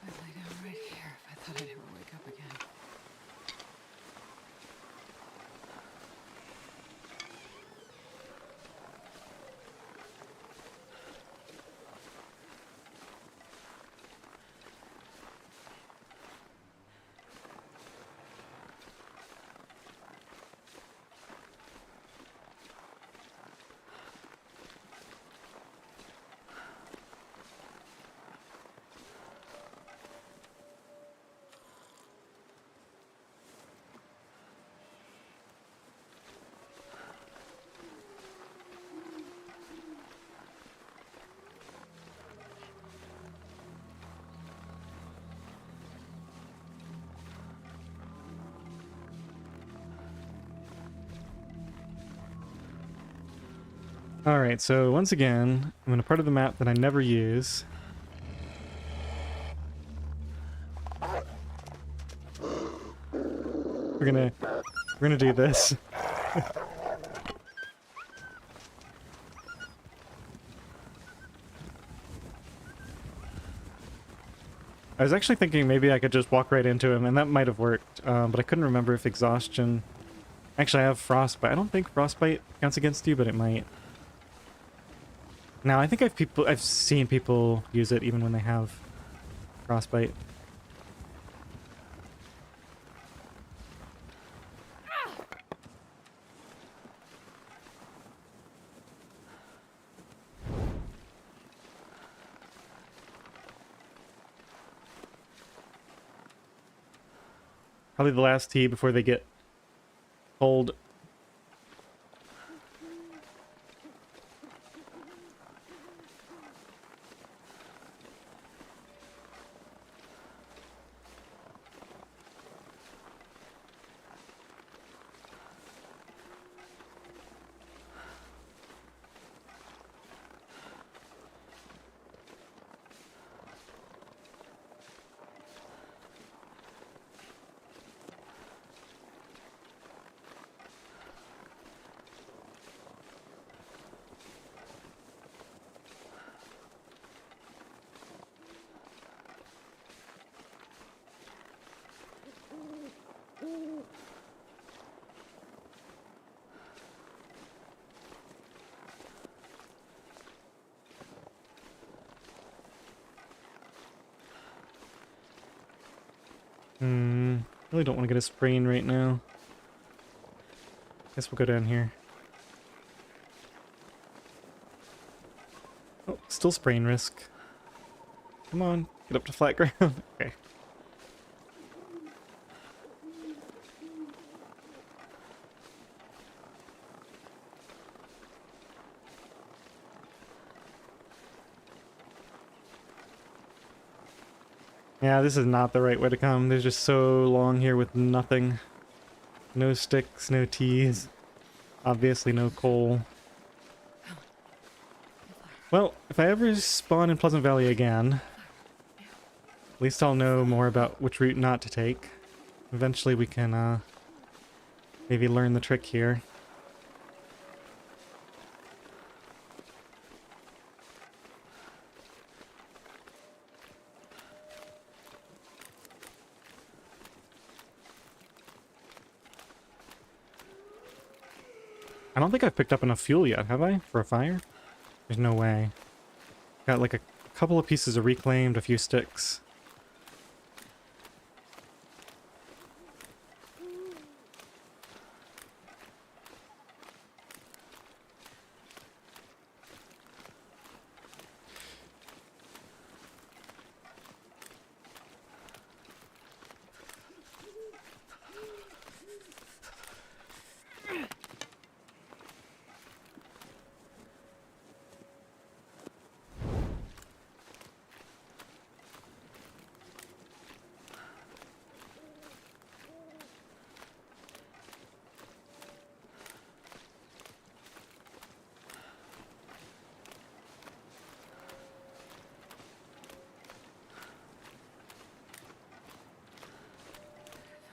I'd lay down right here if I thought I'd ever wake up again. Alright, so once again, I'm in a part of the map that I never use. We're gonna do this. I was actually thinking maybe I could just walk right into him, and that might have worked, but I couldn't remember if exhaustion... Actually, I have frostbite. I don't think frostbite counts against you, but it might. Now, I think I've seen people use it even when they have frostbite. Probably the last tea before they get cold. Really don't want to get a sprain right now. Guess we'll go down here. Oh, still sprain risk. Come on, get up to flat ground. Okay. Yeah, this is not the right way to come. There's just so long here with nothing. No sticks, no teas. Obviously no coal. Well, if I ever spawn in Pleasant Valley again, at least I'll know more about which route not to take. Eventually we can, maybe learn the trick here. I don't think I've picked up enough fuel yet, have I? For a fire? There's no way. Got like a couple of pieces of reclaimed, a few sticks.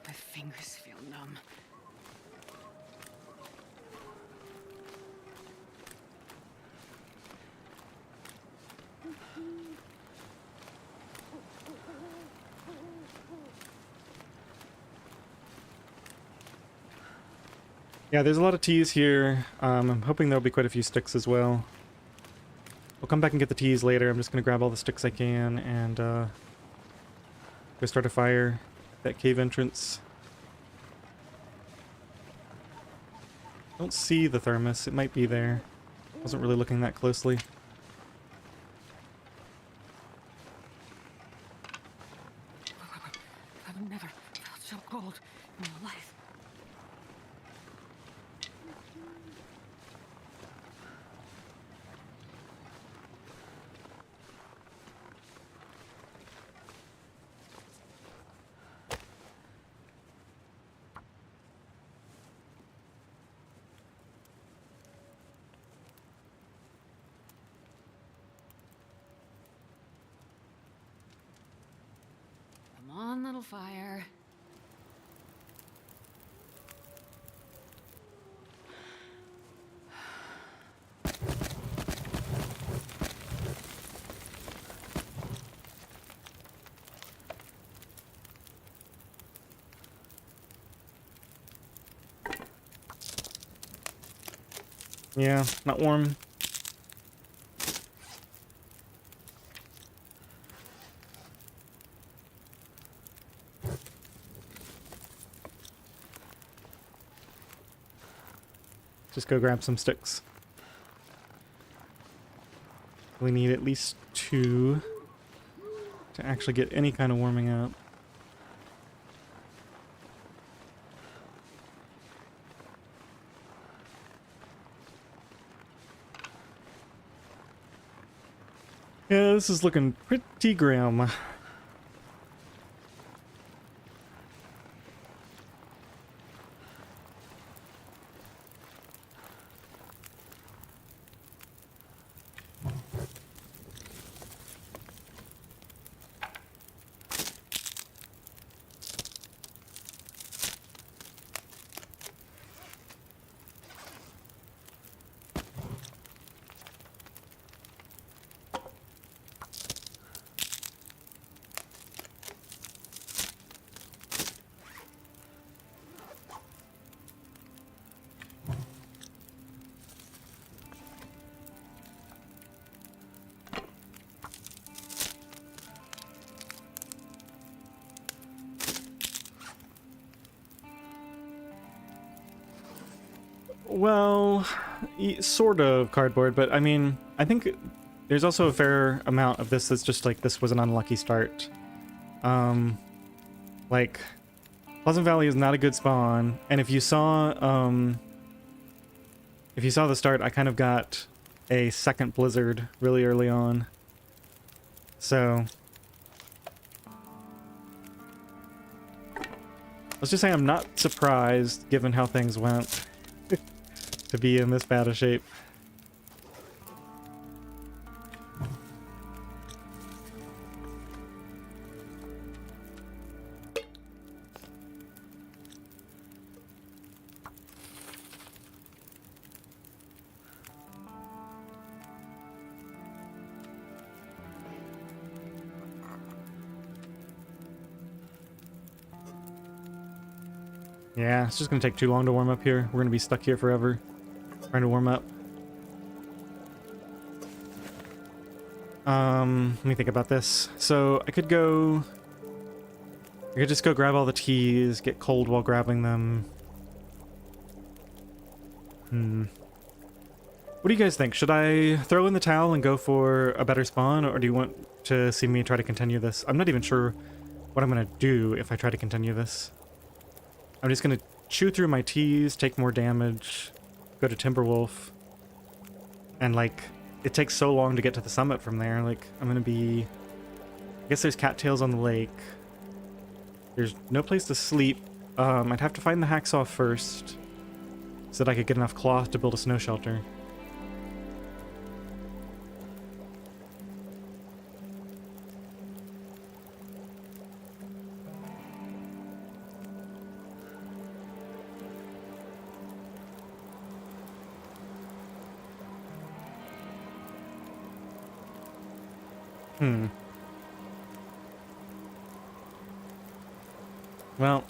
My fingers feel numb. Yeah, there's a lot of teas here. I'm hoping there'll be quite a few sticks as well. We'll come back and get the teas later. I'm just gonna grab all the sticks I can and go start a fire. That cave entrance. Don't see the thermos. It might be there. Wasn't really looking that closely. I've never felt so cold in my life. Come on, little fire. Yeah, not warm. Just go grab some sticks. We need at least 2 to actually get any kind of warming up. Yeah, this is looking pretty grim. Well, sort of cardboard, but I mean, I think there's also a fair amount of this that's just like this was an unlucky start. Like Pleasant Valley is not a good spawn, and if you saw the start, I kind of got a second blizzard really early on. So Let's just say I'm not surprised, given how things went, to be in this bad a shape. Yeah, it's just gonna take too long to warm up here. We're gonna be stuck here forever, trying to warm up. Let me think about this. So I could just go grab all the teas, get cold while grabbing them. What do you guys think? Should I throw in the towel and go for a better spawn, or do you want to see me try to continue this? I'm not even sure what I'm gonna do if I try to continue this. I'm just gonna chew through my teas, take more damage, go to Timberwolf, and like, it takes so long to get to the summit from there. Like, I'm gonna be... I guess there's cattails on the lake. There's no place to sleep. I'd have to find the hacksaw first, so that I could get enough cloth to build a snow shelter. Well,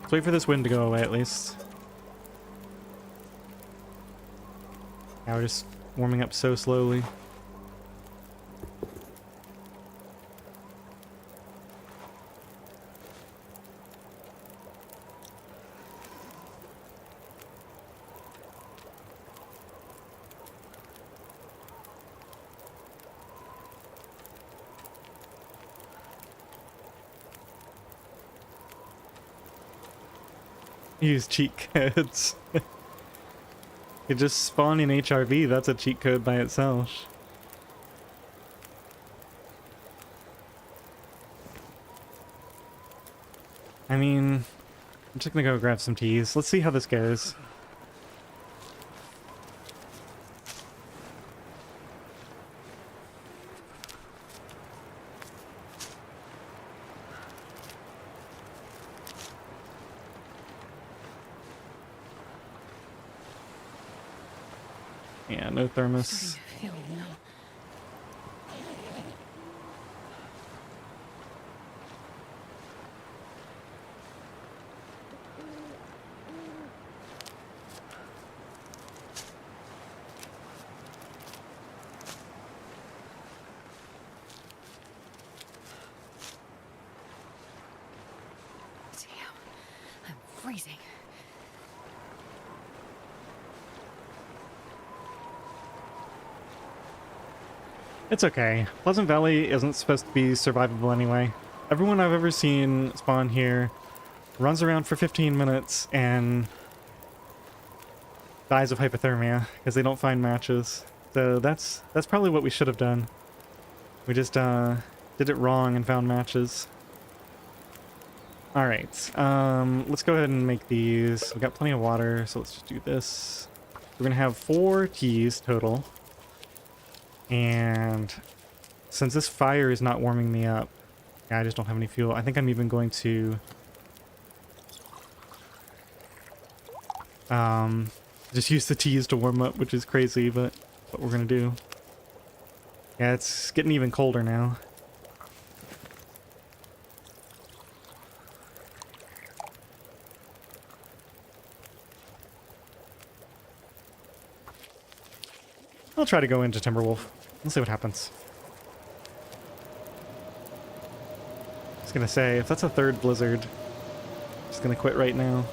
let's wait for this wind to go away at least. Yeah, we're just warming up so slowly. Use cheat codes. You just spawn in HRV, that's a cheat code by itself. I mean, I'm just gonna go grab some teas. Let's see how this goes. Yeah, no thermos. Damn, I'm freezing. It's okay. Pleasant Valley isn't supposed to be survivable anyway. Everyone I've ever seen spawn here runs around for 15 minutes and dies of hypothermia because they don't find matches. So that's probably what we should have done. We just did it wrong and found matches. Alright, let's go ahead and make these. We've got plenty of water, so let's just do this. We're gonna have 4 teas total. And since this fire is not warming me up, yeah, I just don't have any fuel. I think I'm even going to just use the teas to warm up, which is crazy, but that's what we're gonna do. Yeah, it's getting even colder now. I'll try to go into Timberwolf. We'll see what happens. I was gonna say, if that's a 3rd blizzard, I'm just gonna quit right now.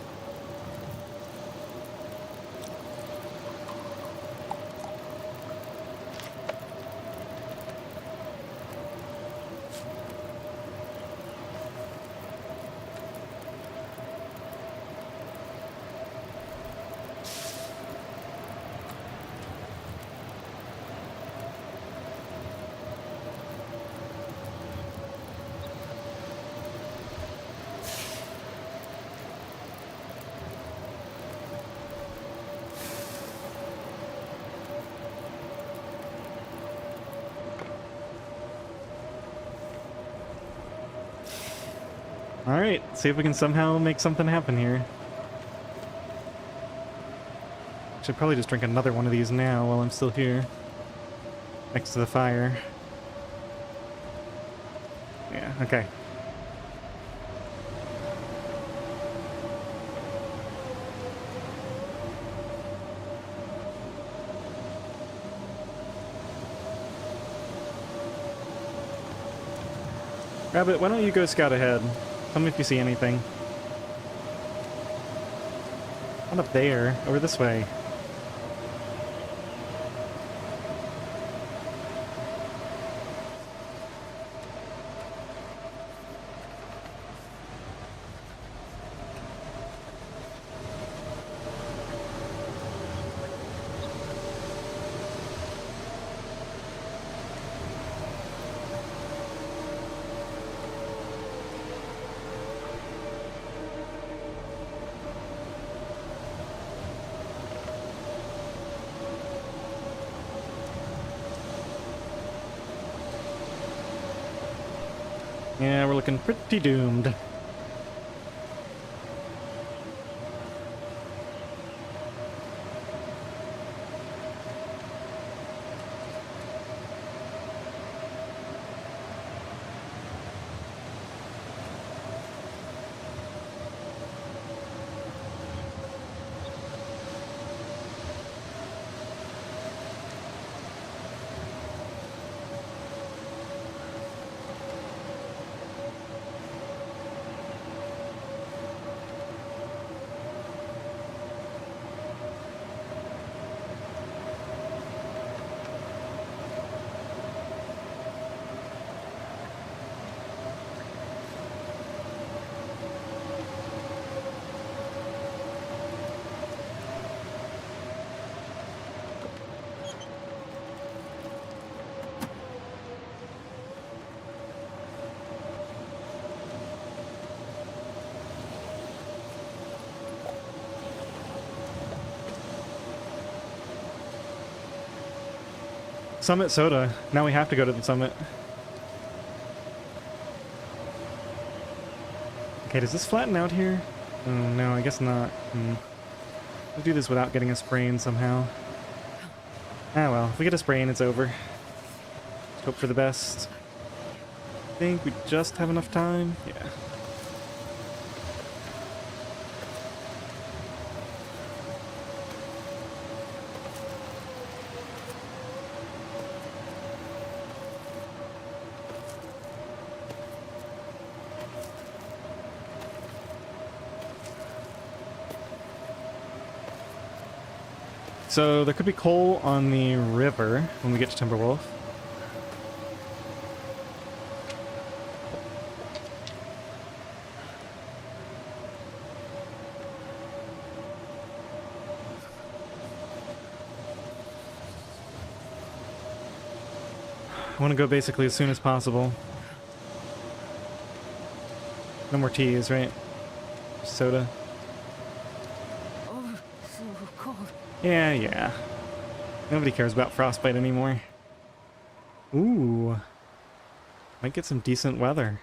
Alright, see if we can somehow make something happen here. Should probably just drink another one of these now while I'm still here. Next to the fire. Yeah, okay. Rabbit, why don't you go scout ahead? Tell me if you see anything. Not up there, over this way. Yeah, we're looking pretty doomed. Summit soda. Now we have to go to the summit. Okay, does this flatten out here? Oh, no, I guess not. We'll do this without getting a sprain somehow. Ah well, if we get a sprain, it's over. Just hope for the best. I think we just have enough time. Yeah. So there could be coal on the river when we get to Timberwolf. I want to go basically as soon as possible. No more teas, right? Soda. Oh, so cold. Yeah. Nobody cares about frostbite anymore. Ooh. Might get some decent weather.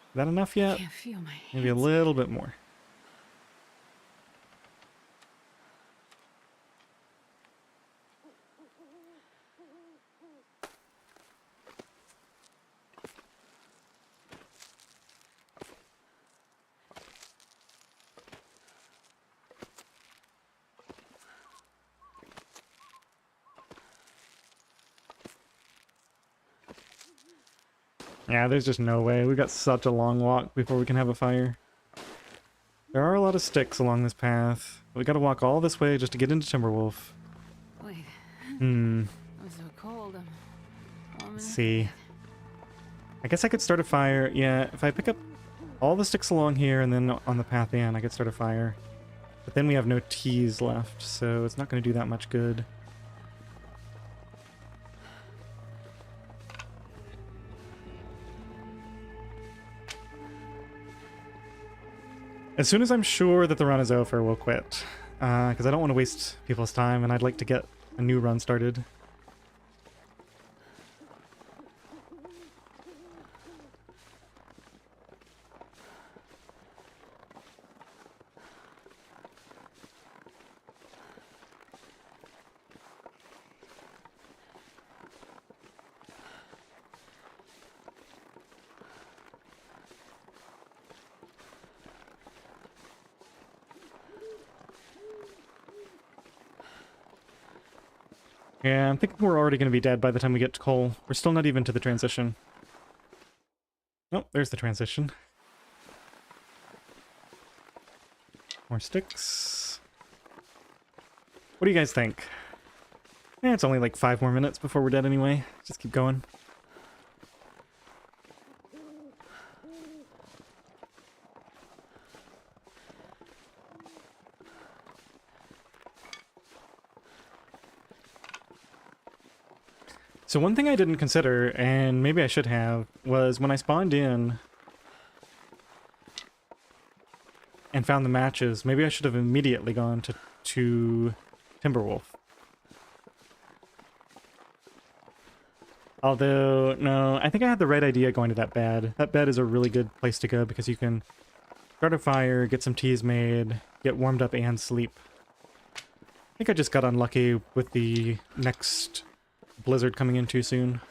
Is that enough yet? Can't feel my hands. Maybe a little bit more. Yeah, there's just no way. We've got such a long walk before we can have a fire. There are a lot of sticks along this path. We gotta walk all this way just to get into Timberwolf. Wait, Hmm. I'm so cold. Let's see. I guess I could start a fire. Yeah, if I pick up all the sticks along here and then on the path in, I could start a fire. But then we have no teas left, so it's not going to do that much good. As soon as I'm sure that the run is over, we'll quit. Because I don't want to waste people's time, and I'd like to get a new run started. Yeah, I'm thinking we're already going to be dead by the time we get to coal. We're still not even to the transition. Oh, there's the transition. More sticks. What do you guys think? Eh, it's only like 5 more minutes before we're dead anyway. Just keep going. So one thing I didn't consider, and maybe I should have, was when I spawned in and found the matches, maybe I should have immediately gone to Timberwolf. Although, no, I think I had the right idea going to that bed. That bed is a really good place to go because you can start a fire, get some teas made, get warmed up, and sleep. I think I just got unlucky with the next blizzard coming in too soon.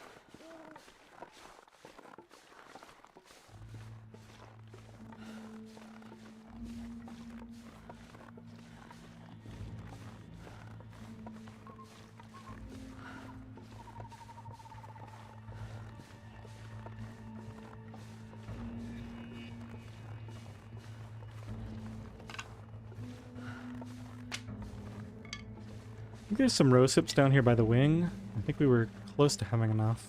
I think there's some rose hips down here by the wing. I think we were close to having enough.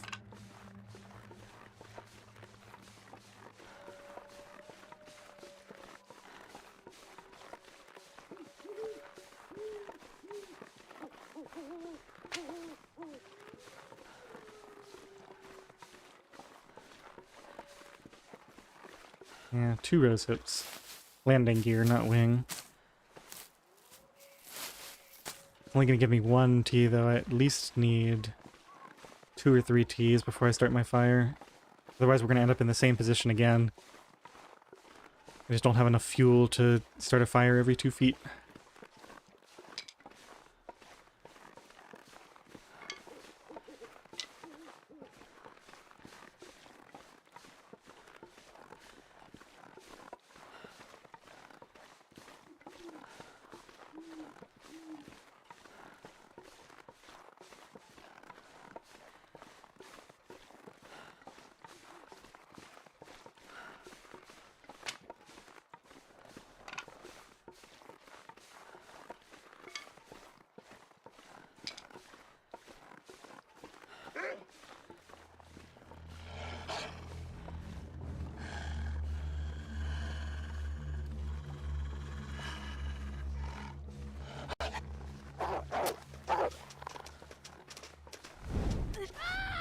Yeah, 2 rose hips. Landing gear, not wing. Only gonna give me 1 tea though. I at least need 2 or 3 teas before I start my fire. Otherwise we're gonna end up in the same position again. I just don't have enough fuel to start a fire every 2 feet.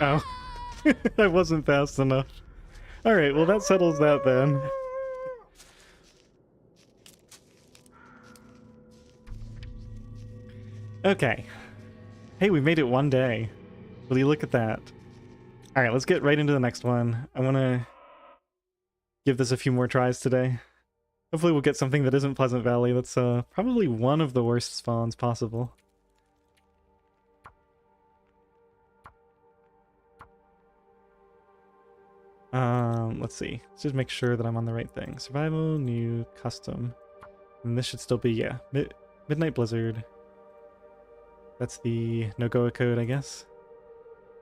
Oh, I wasn't fast enough. Alright, well that settles that then. Okay. Hey, we made it 1 day. Will you look at that? Alright, let's get right into the next one. I want to give this a few more tries today. Hopefully we'll get something that isn't Pleasant Valley. That's probably one of the worst spawns possible. Let's see. Let's just make sure that I'm on the right thing. Survival, new, custom. And this should still be, yeah, Midnight Blizzard. That's the NOGOA code, I guess.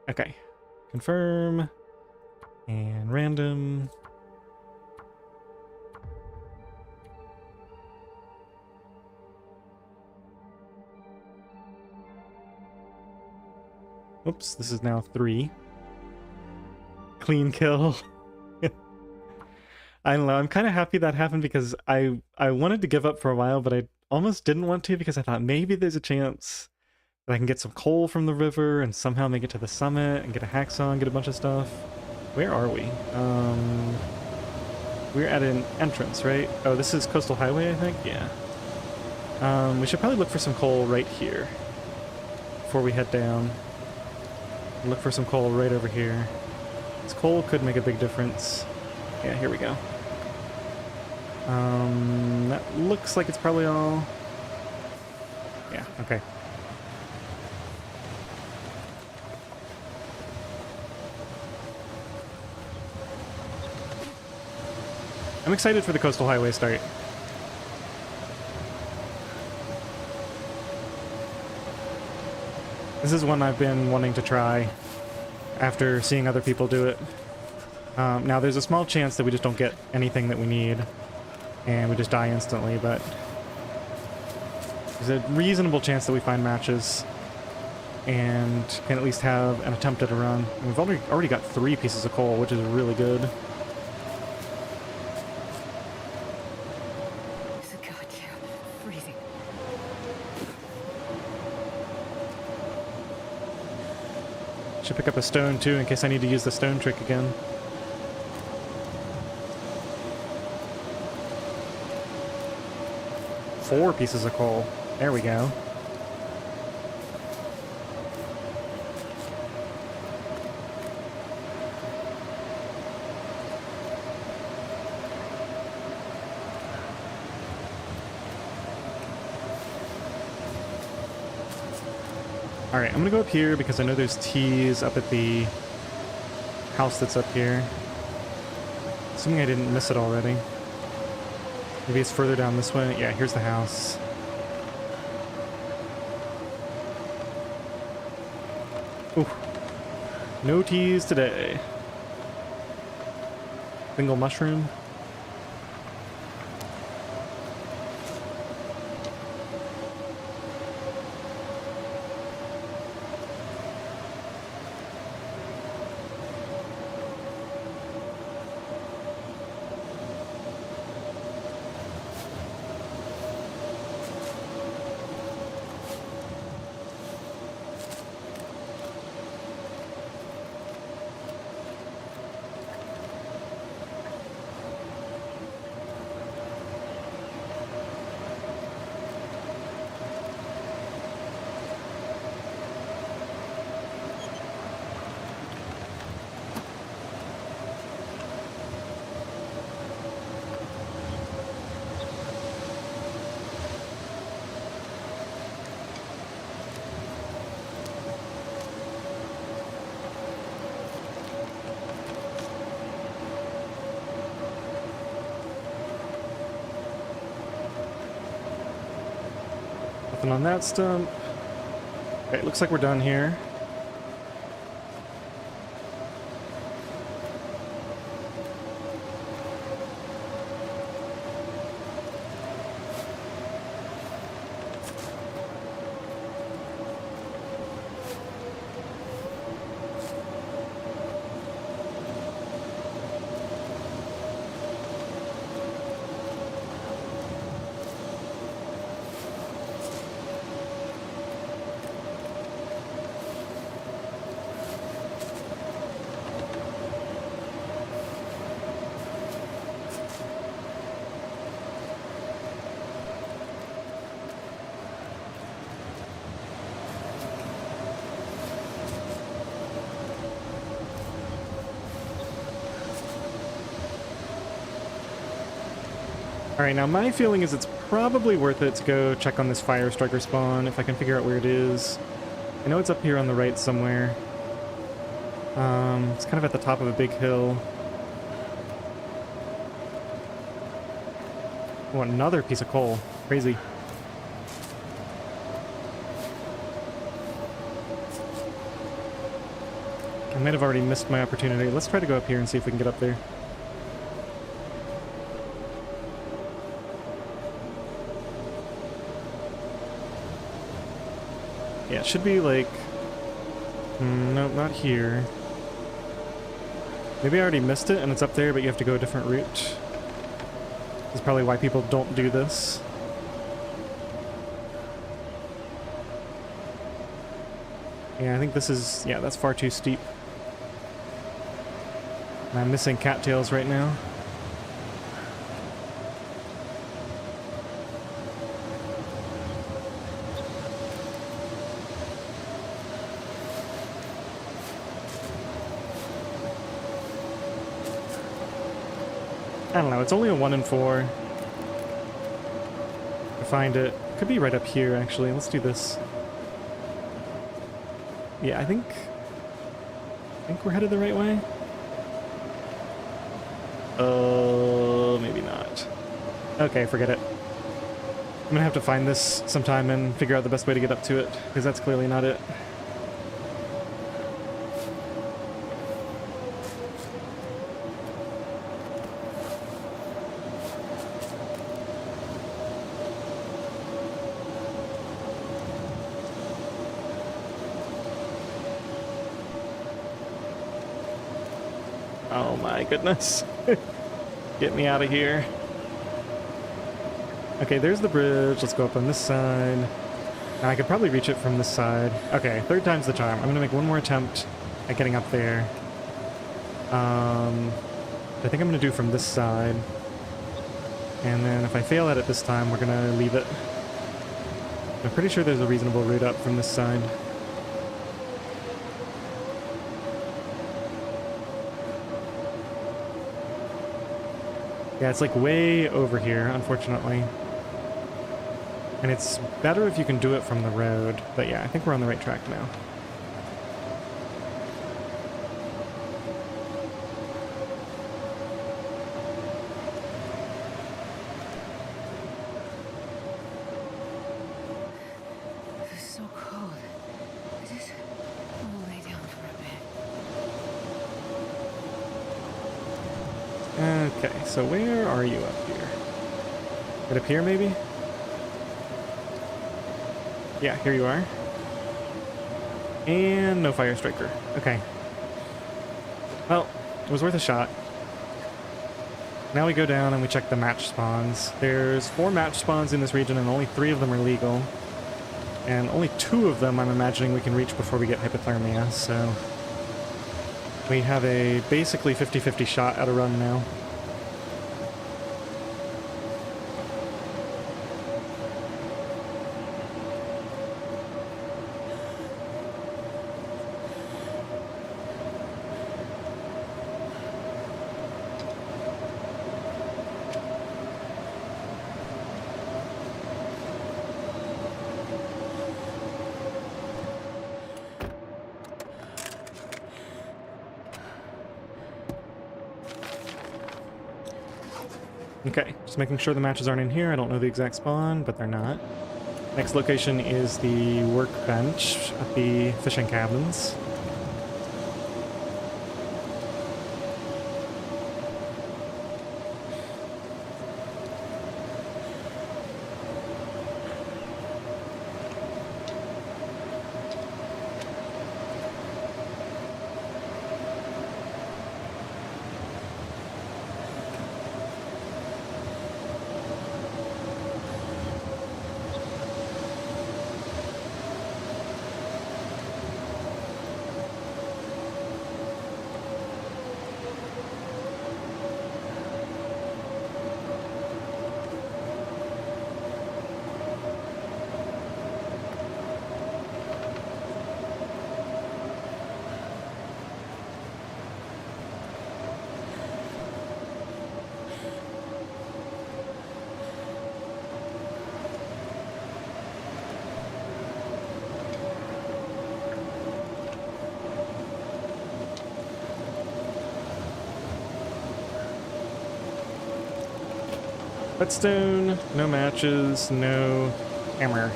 Okay. Confirm. And random. Oops, this is now 3. Clean kill. I don't know, I'm kind of happy that happened because I wanted to give up for a while, but I almost didn't want to because I thought maybe there's a chance that I can get some coal from the river and somehow make it to the summit and get a hacksaw and get a bunch of stuff. Where are we? We're at an entrance, right? Oh, this is Coastal Highway, I think? Yeah. We should probably look for some coal right here before we head down. Look for some coal right over here. This coal could make a big difference. Yeah, here we go. That looks like it's probably all... Yeah, okay. I'm excited for the Coastal Highway start. This is one I've been wanting to try after seeing other people do it. Now, there's a small chance that we just don't get anything that we need, and we just die instantly, but there's a reasonable chance that we find matches and can at least have an attempt at a run. And we've already got 3 pieces of coal, which is really good. God, yeah, freezing. Should pick up a stone too in case I need to use the stone trick again. Four pieces of coal. There we go. Alright, I'm gonna go up here because I know there's teas up at the house that's up here. Assuming I didn't miss it already. Maybe it's further down this way. Yeah, here's the house. Ooh. No teas today. Single mushroom. Nothing on that stump. Okay, looks like we're done here. Alright, now my feeling is it's probably worth it to go check on this fire striker spawn if I can figure out where it is. I know it's up here on the right somewhere. It's kind of at the top of a big hill. Oh, another piece of coal. Crazy. I might have already missed my opportunity. Let's try to go up here and see if we can get up there. Yeah, it should be like... nope, not here. Maybe I already missed it and it's up there, but you have to go a different route. That's probably why people don't do this. Yeah, I think this is... yeah, that's far too steep. And I'm missing cattails right now. I don't know, it's only a 1 in 4. To find it. Could be right up here, actually. Let's do this. Yeah, I think we're headed the right way. Maybe not. Okay, forget it. I'm gonna have to find this sometime and figure out the best way to get up to it, because that's clearly not it. Oh my goodness. Get me out of here. Okay, there's the bridge. Let's go up on this side. Now I could probably reach it from this side. Okay, third time's the charm. I'm gonna make one more attempt at getting up there. I think I'm gonna do from this side. And then if I fail at it this time, we're gonna leave it. I'm pretty sure there's a reasonable route up from this side. Yeah, it's like way over here, unfortunately. And it's better if you can do it from the road. But yeah, I think we're on the right track now. This is so cold. I just want to lay down for a bit. Okay, so where are you up here? Right up here, maybe? Yeah, here you are. And no fire striker. Okay. Well, it was worth a shot. Now we go down and we check the match spawns. There's 4 match spawns in this region and only 3 of them are legal. And only 2 of them I'm imagining we can reach before we get hypothermia, so... we have a basically 50-50 shot at a run now. Okay, just making sure the matches aren't in here. I don't know the exact spawn, but they're not. Next location is the workbench at the fishing cabins. Whetstone, no matches, no hammer.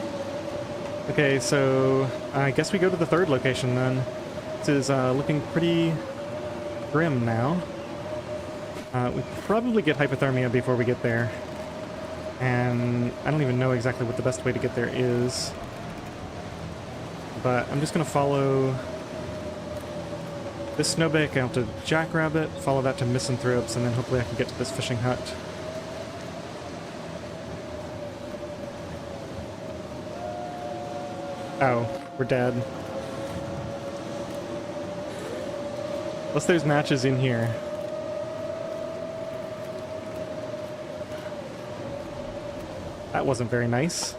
Okay, so I guess we go to the third location then. This is looking pretty grim now. We probably get hypothermia before we get there. And I don't even know exactly what the best way to get there is. But I'm just going to follow this snowbank out to Jackrabbit, follow that to Misanthropes, and then hopefully I can get to this fishing hut. Oh, we're dead. Unless there's matches in here. That wasn't very nice.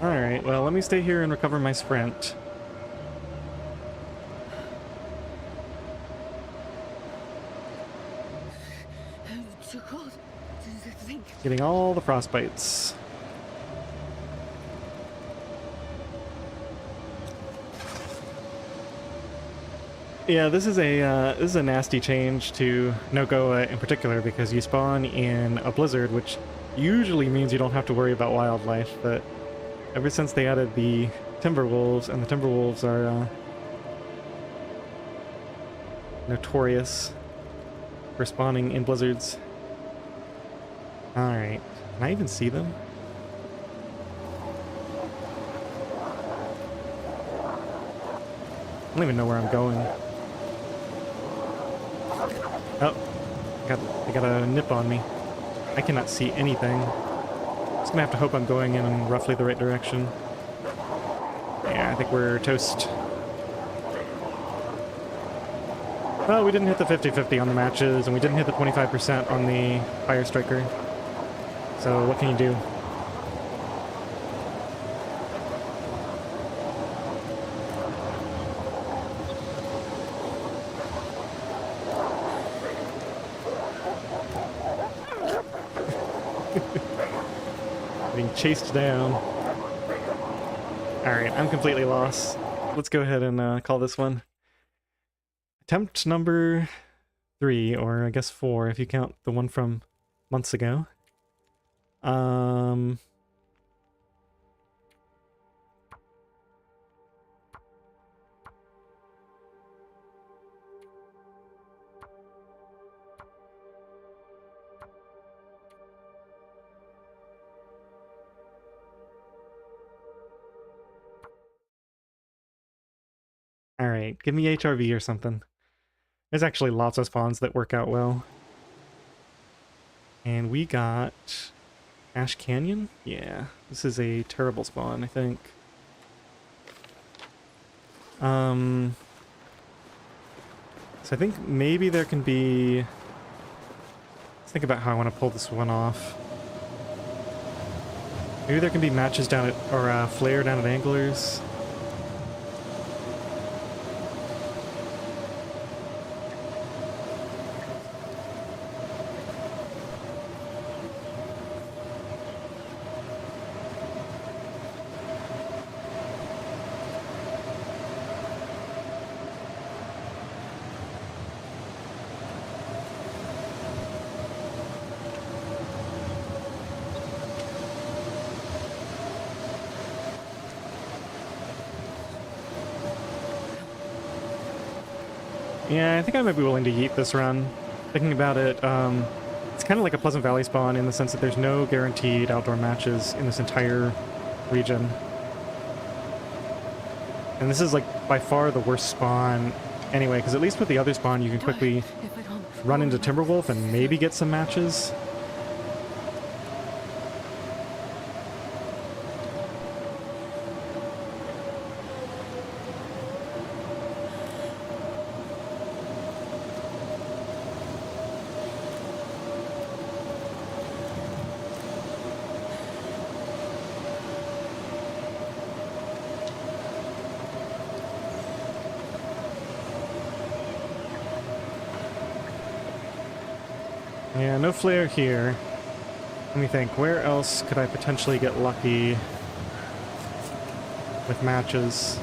Alright, well, let me stay here and recover my sprint. I'm too cold to think. Getting all the frostbites. Yeah, this is a nasty change to NOGOA in particular because you spawn in a blizzard, which usually means you don't have to worry about wildlife, but ever since they added the Timberwolves, and the Timberwolves are notorious for spawning in blizzards. Alright. Can I even see them? I don't even know where I'm going. Oh. I got a nip on me. I cannot see anything. Just gonna have to hope I'm going in roughly the right direction. Yeah, I think we're toast. Well, we didn't hit the 50-50 on the matches, and we didn't hit the 25% on the Fire Striker. So what can you do? Being chased down. Alright, I'm completely lost. Let's go ahead and call this one attempt number 3, or I guess 4 if you count the one from months ago. Alright, give me HRV or something. There's actually lots of spawns that work out well. And we got Ash Canyon? Yeah, this is a terrible spawn, I think. So I think maybe there can be... Let's think about how I want to pull this one off. Maybe there can be matches down at, or flare down at Anglers. Yeah, I think I might be willing to yeet this run. Thinking about it, it's kind of like a Pleasant Valley spawn in the sense that there's no guaranteed outdoor matches in this entire region. And this is like by far the worst spawn anyway, because at least with the other spawn you can quickly run into Timberwolf and maybe get some matches. Yeah, no flare here. Let me think, where else could I potentially get lucky with matches?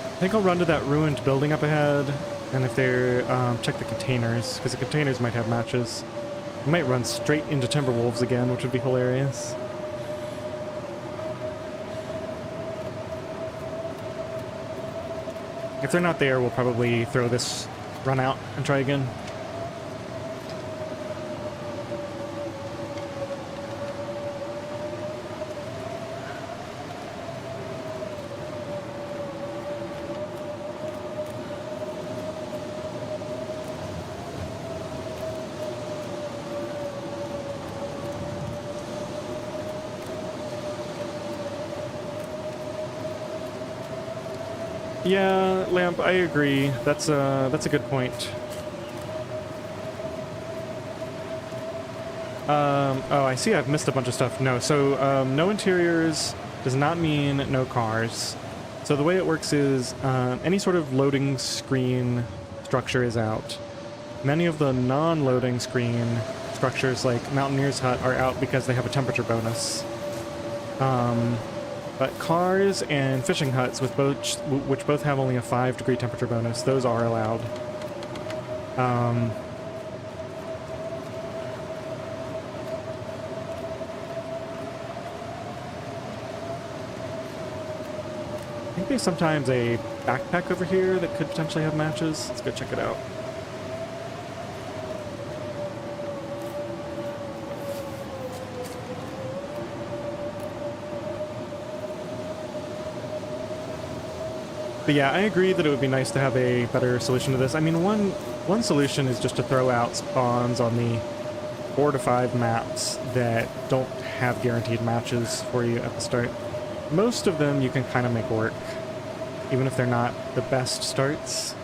I think I'll run to that ruined building up ahead, and if they're, check the containers, because the containers might have matches. I might run straight into Timberwolves again, which would be hilarious. If they're not there, we'll probably throw this run out and try again. Yeah, Lamp, I agree. That's a good point. Oh, I see I've missed a bunch of stuff. No, so no interiors does not mean no cars. So the way it works is any sort of loading screen structure is out. Many of the non-loading screen structures like Mountaineer's hut are out because they have a temperature bonus. But cars and fishing huts, with which both have only a 5-degree temperature bonus, those are allowed. I think be sometimes a backpack over here that could potentially have matches. Let's go check it out. But yeah, I agree that it would be nice to have a better solution to this. I mean, one solution is just to throw out spawns on the 4 to 5 maps that don't have guaranteed matches for you at the start. Most of them you can kind of make work, even if they're not the best starts.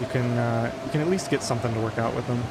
You can at least get something to work out with them.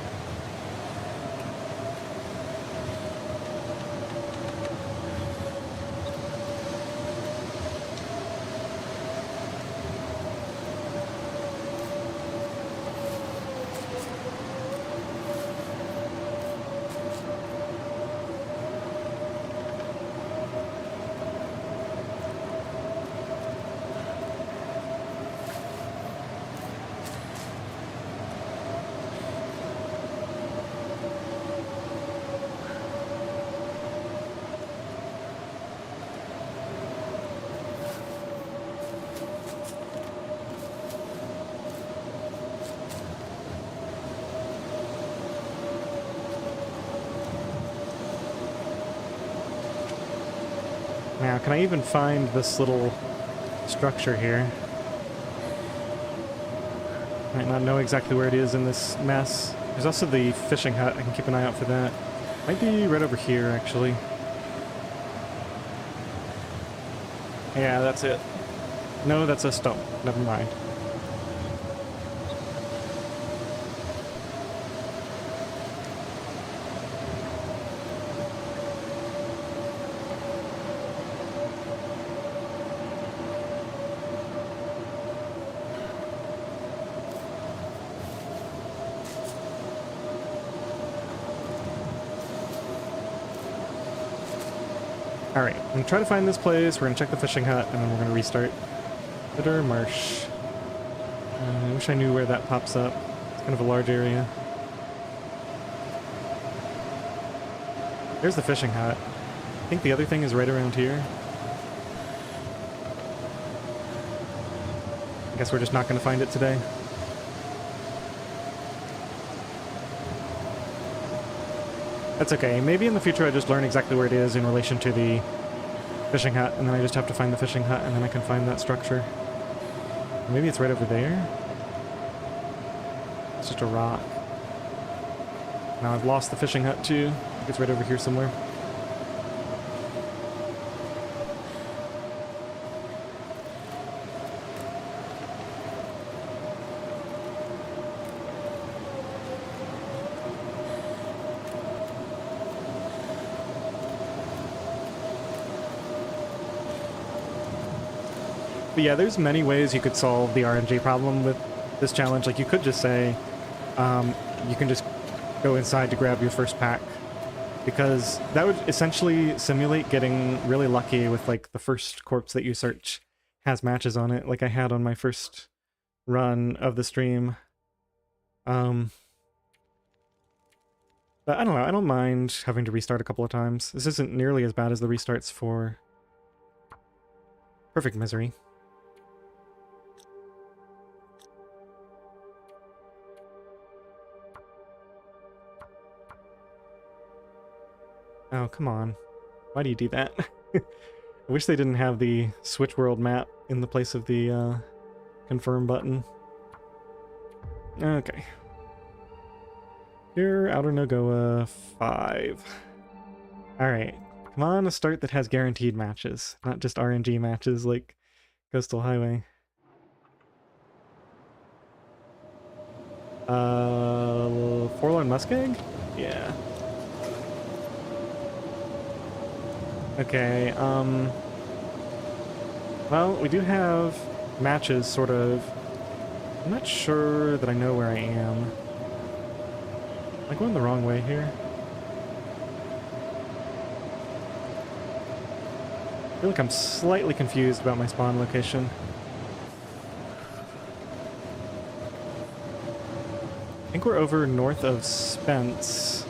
Now, can I even find this little structure here? Might not know exactly where it is in this mess. There's also the fishing hut. I can keep an eye out for that. Might be right over here, actually. Yeah, that's it. No, that's a stone. Never mind. Alright, I'm gonna try to find this place, we're gonna check the fishing hut, and then we're gonna restart. Bitter Marsh. I wish I knew where that pops up. It's kind of a large area. There's the fishing hut. I think the other thing is right around here. I guess we're just not gonna find it today. That's okay. Maybe in the future I just learn exactly where it is in relation to the fishing hut, and then I just have to find the fishing hut, and then I can find that structure. Maybe it's right over there? It's just a rock. Now I've lost the fishing hut too. I think it's right over here somewhere. But yeah, there's many ways you could solve the RNG problem with this challenge. Like, you could just say, you can just go inside to grab your first pack, because that would essentially simulate getting really lucky with, like, the first corpse that you search has matches on it, like I had on my first run of the stream. But I don't know, I don't mind having to restart a couple of times. This isn't nearly as bad as the restarts for Perfect Misery. Oh, come on. Why do you do that? I wish they didn't have the Switch World map in the place of the confirm button. Okay. Here, Outer NOGOA 5. Alright. Come on, a start that has guaranteed matches, not just RNG matches like Coastal Highway. Forlorn Muskeg? Yeah. Okay, well, we do have matches, sort of. I'm not sure that I know where I am. Am I going the wrong way here? I feel like I'm slightly confused about my spawn location. I think we're over north of Spence.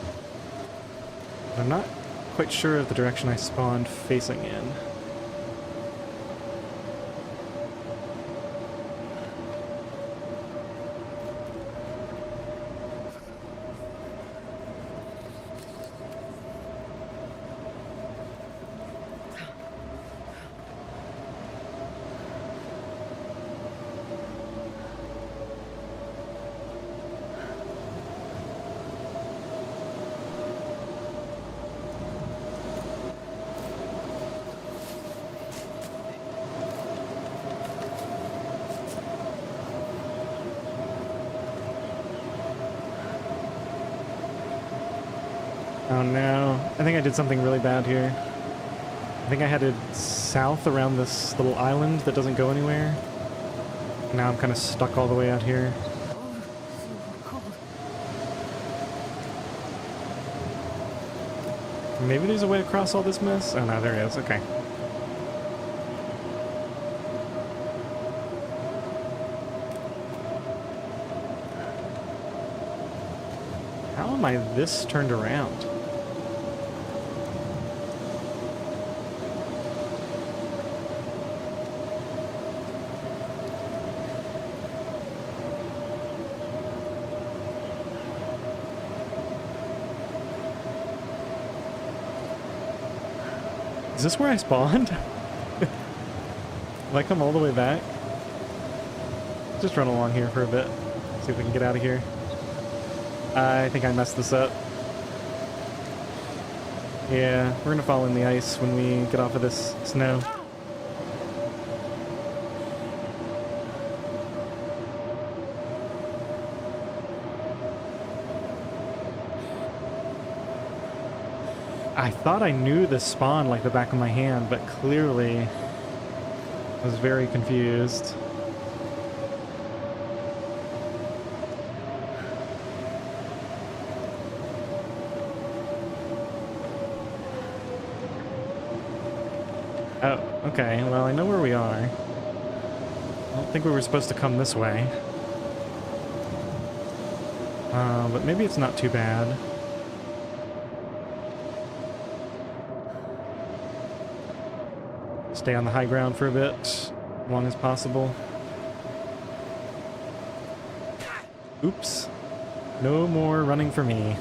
I'm not quite sure of the direction I spawned facing in. Oh no, I think I did something really bad here. I think I headed south around this little island that doesn't go anywhere. Now I'm kind of stuck all the way out here. Oh, so cold. Maybe there's a way across all this mess? Oh no, there is, okay. How am I this turned around? Is this where I spawned? Have I come all the way back? Just run along here for a bit. See if we can get out of here. I think I messed this up. Yeah, we're gonna fall in the ice when we get off of this snow. I thought I knew this spawn like the back of my hand, but clearly I was very confused. Oh, okay, well I know where we are. I don't think we were supposed to come this way. But maybe it's not too bad. Stay on the high ground for a bit, as long as possible. Oops. No more running for me.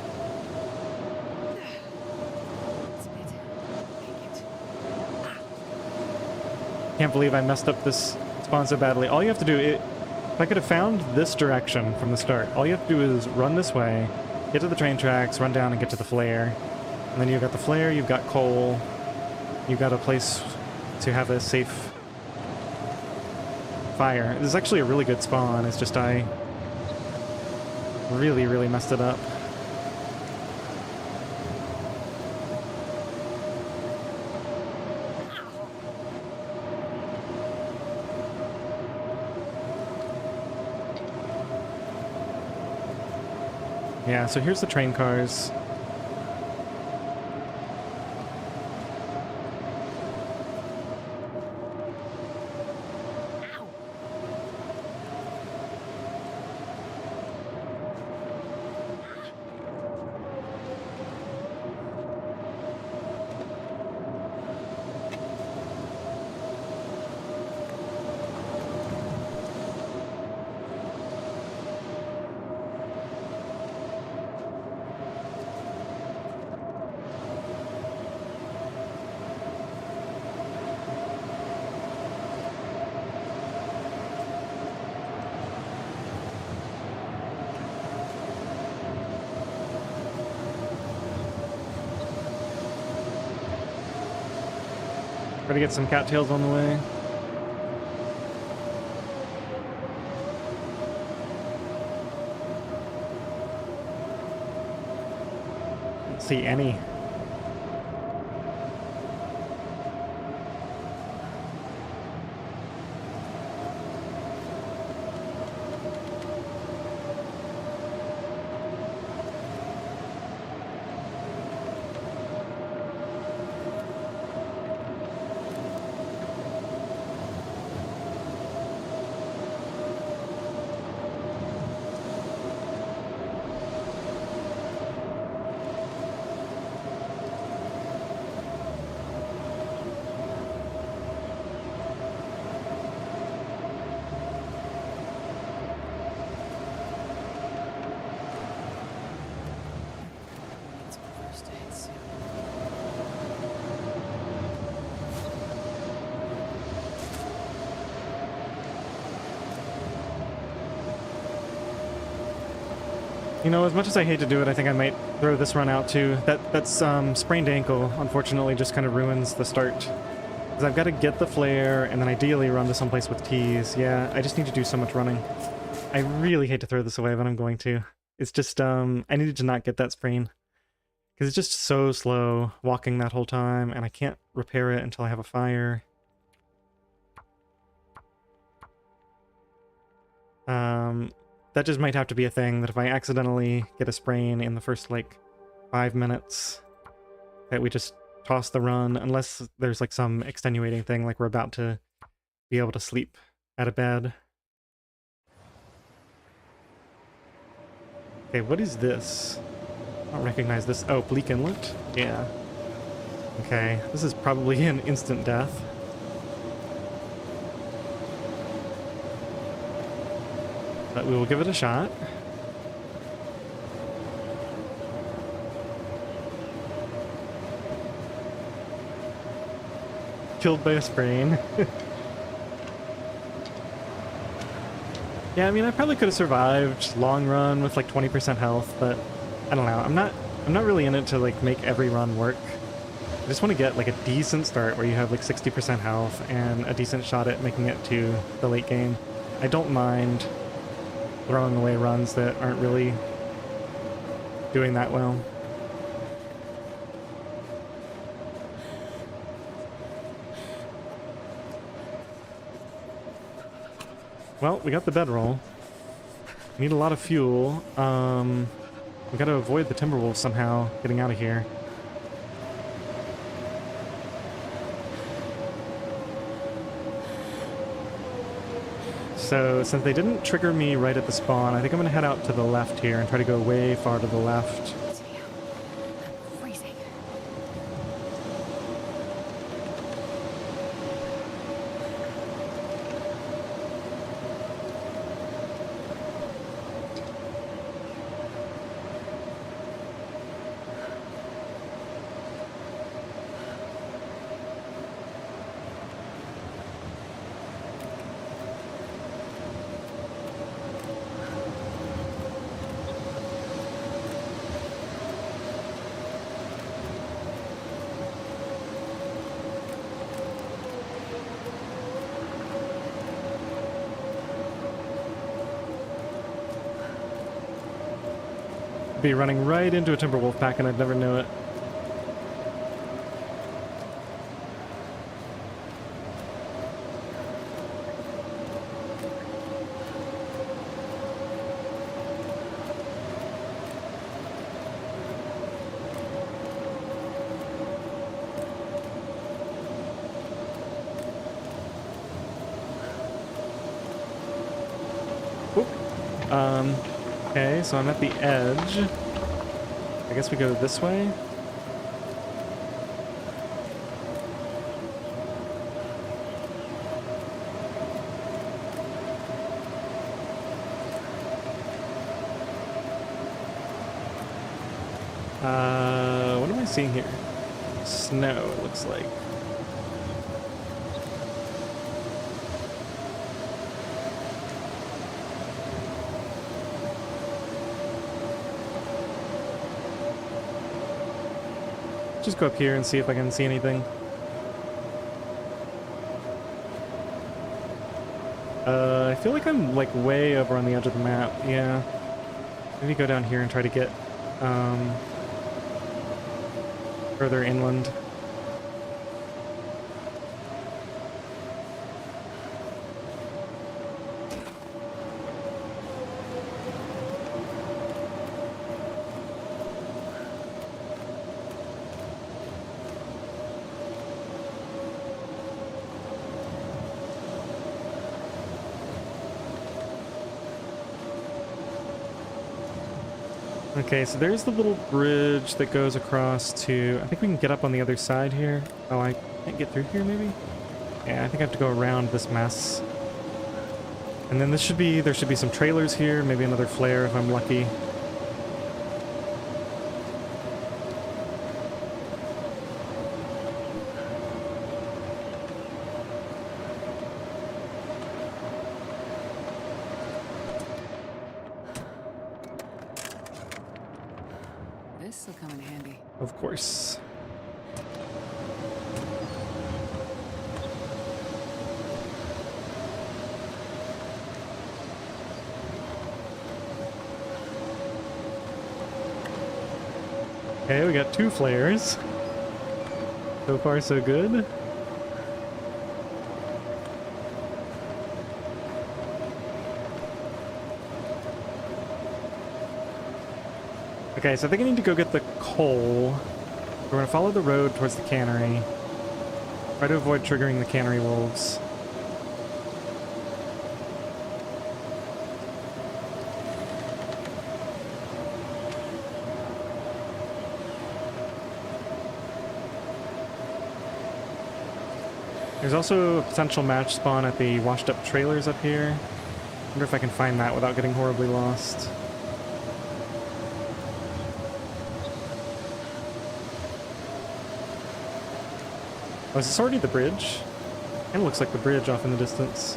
Can't believe I messed up this spawn so badly. All you have to do, if I could have found this direction from the start, all you have to do is run this way, get to the train tracks, run down and get to the flare. And then you've got the flare, you've got coal, you've got a place to have a safe fire. This is actually a really good spawn, it's just I really, really messed it up. Yeah, so here's the train cars. Try to get some cattails on the way. Don't see any. You know, as much as I hate to do it, I think I might throw this run out too. That's sprained ankle, unfortunately, just kind of ruins the start. Because I've got to get the flare, and then ideally run to someplace with tees. Yeah, I just need to do so much running. I really hate to throw this away, but I'm going to. It's just, I needed to not get that sprain. Because it's just so slow walking that whole time, and I can't repair it until I have a fire. That just might have to be a thing, that if I accidentally get a sprain in the first, like, 5 minutes, that we just toss the run, unless there's, like, some extenuating thing, like we're about to be able to sleep at a bed. Okay, what is this? I don't recognize this. Oh, Bleak Inlet? Yeah. Okay, this is probably an instant death. But we will give it a shot. Killed by a sprain. Yeah, I mean, I probably could have survived long run with like 20% health, but I don't know. I'm not really in it to like make every run work. I just want to get like a decent start where you have like 60% health and a decent shot at making it to the late game. I don't mind throwing away runs that aren't really doing that well. Well, we got the bedroll. We need a lot of fuel. We gotta avoid the Timberwolves somehow getting out of here. So, since they didn't trigger me right at the spawn, I think I'm gonna head out to the left here and try to go way far to the left. I'm freezing. Be running right into a Timberwolf pack and I'd never know it. Oop. Okay, so I'm at the edge. I guess we go this way. What am I seeing here? Snow, it looks like. Just go up here and see if I can see anything. I feel like I'm like way over on the edge of the map. Yeah. Maybe go down here and try to get further inland. Okay, so there's the little bridge that goes across to... I think we can get up on the other side here. Oh, I can't get through here, maybe? Yeah, I think I have to go around this mess. And then there should be some trailers here, maybe another flare if I'm lucky. This'll come in handy. Of course. Okay, we got 2 flares. So far, so good. Okay, so I think I need to go get the coal. We're going to follow the road towards the cannery. Try to avoid triggering the cannery wolves. There's also a potential match spawn at the washed up trailers up here. Wonder if I can find that without getting horribly lost. Oh, is this already the bridge? Kinda looks like the bridge off in the distance.